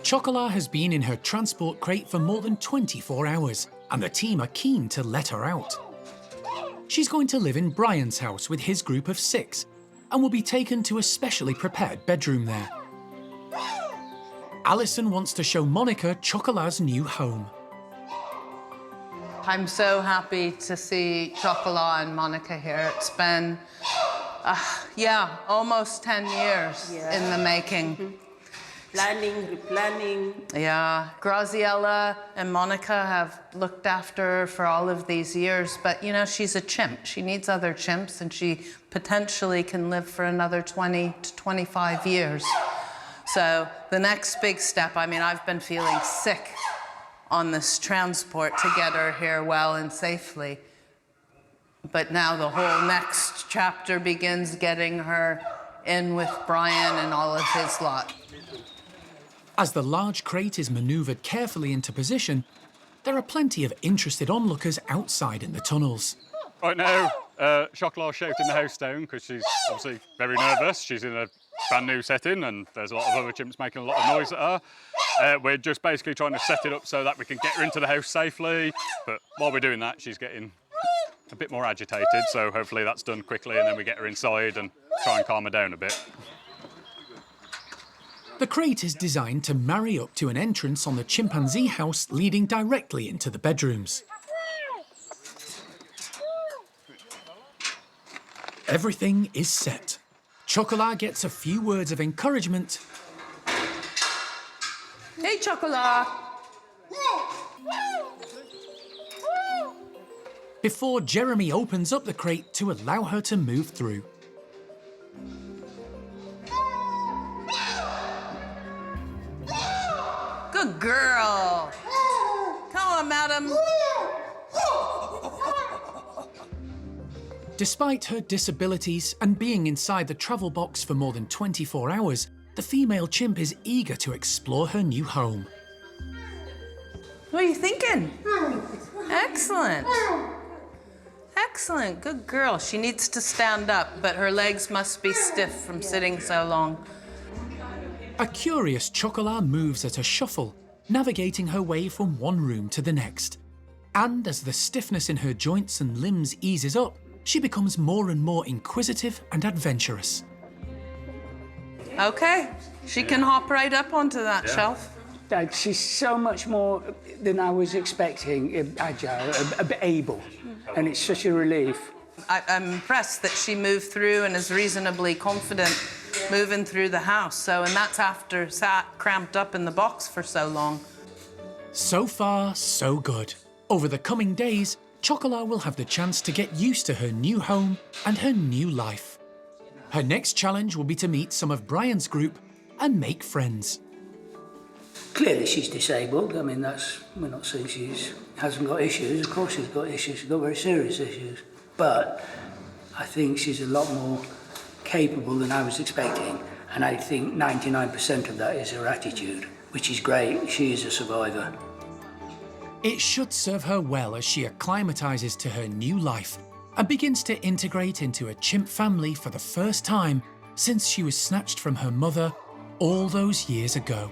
Chocolat has been in her transport crate for more than 24 hours, and the team are keen to let her out. She's going to live in Brian's house with his group of 6, and will be taken to a specially prepared bedroom there. Alison wants to show Monica Chocolat's new home. I'm so happy to see Chocolat and Monica here. It's been, almost 10 years in the making. Planning, replanning. Yeah, Graziella and Monica have looked after her for all of these years, but you know, she's a chimp. She needs other chimps, and she potentially can live for another 20 to 25 years. So the next big step, I mean, I've been feeling sick on this transport to get her here well and safely. But now the whole next chapter begins, getting her in with Brian and all of his lot. As the large crate is manoeuvred carefully into position, there are plenty of interested onlookers outside in the tunnels. Right now, Chocolat's shouting the house down because she's obviously very nervous. She's in a brand new setting and there's a lot of other chimps making a lot of noise at her. We're just basically trying to set it up so that we can get her into the house safely. But while we're doing that, she's getting a bit more agitated, so hopefully that's done quickly and then we get her inside and try and calm her down a bit. The crate is designed to marry up to an entrance on the chimpanzee house leading directly into the bedrooms. Everything is set. Chocolat gets a few words of encouragement. Hey, Chocolat! Before Jeremy opens up the crate to allow her to move through. Good girl. Come on, madam. Despite her disabilities and being inside the travel box for more than 24 hours, the female chimp is eager to explore her new home. What are you thinking? Excellent. Excellent, good girl. She needs to stand up, but her legs must be stiff from sitting so long. A curious Chocolat moves at a shuffle, navigating her way from one room to the next. And as the stiffness in her joints and limbs eases up, she becomes more and more inquisitive and adventurous. Okay, she can hop right up onto that shelf. Dad, she's so much more than I was expecting, agile, able, and it's such a relief. I'm impressed that she moved through and is reasonably confident moving through the house. And that's after sat cramped up in the box for so long. So far, so good. Over the coming days, Chocolat will have the chance to get used to her new home and her new life. Her next challenge will be to meet some of Brian's group and make friends. Clearly she's disabled. I mean, we're not saying she hasn't got issues. Of course she's got issues. She's got very serious issues. But I think she's a lot more capable than I was expecting. And I think 99% of that is her attitude, which is great. She is a survivor. It should serve her well as she acclimatises to her new life and begins to integrate into a chimp family for the first time since she was snatched from her mother all those years ago.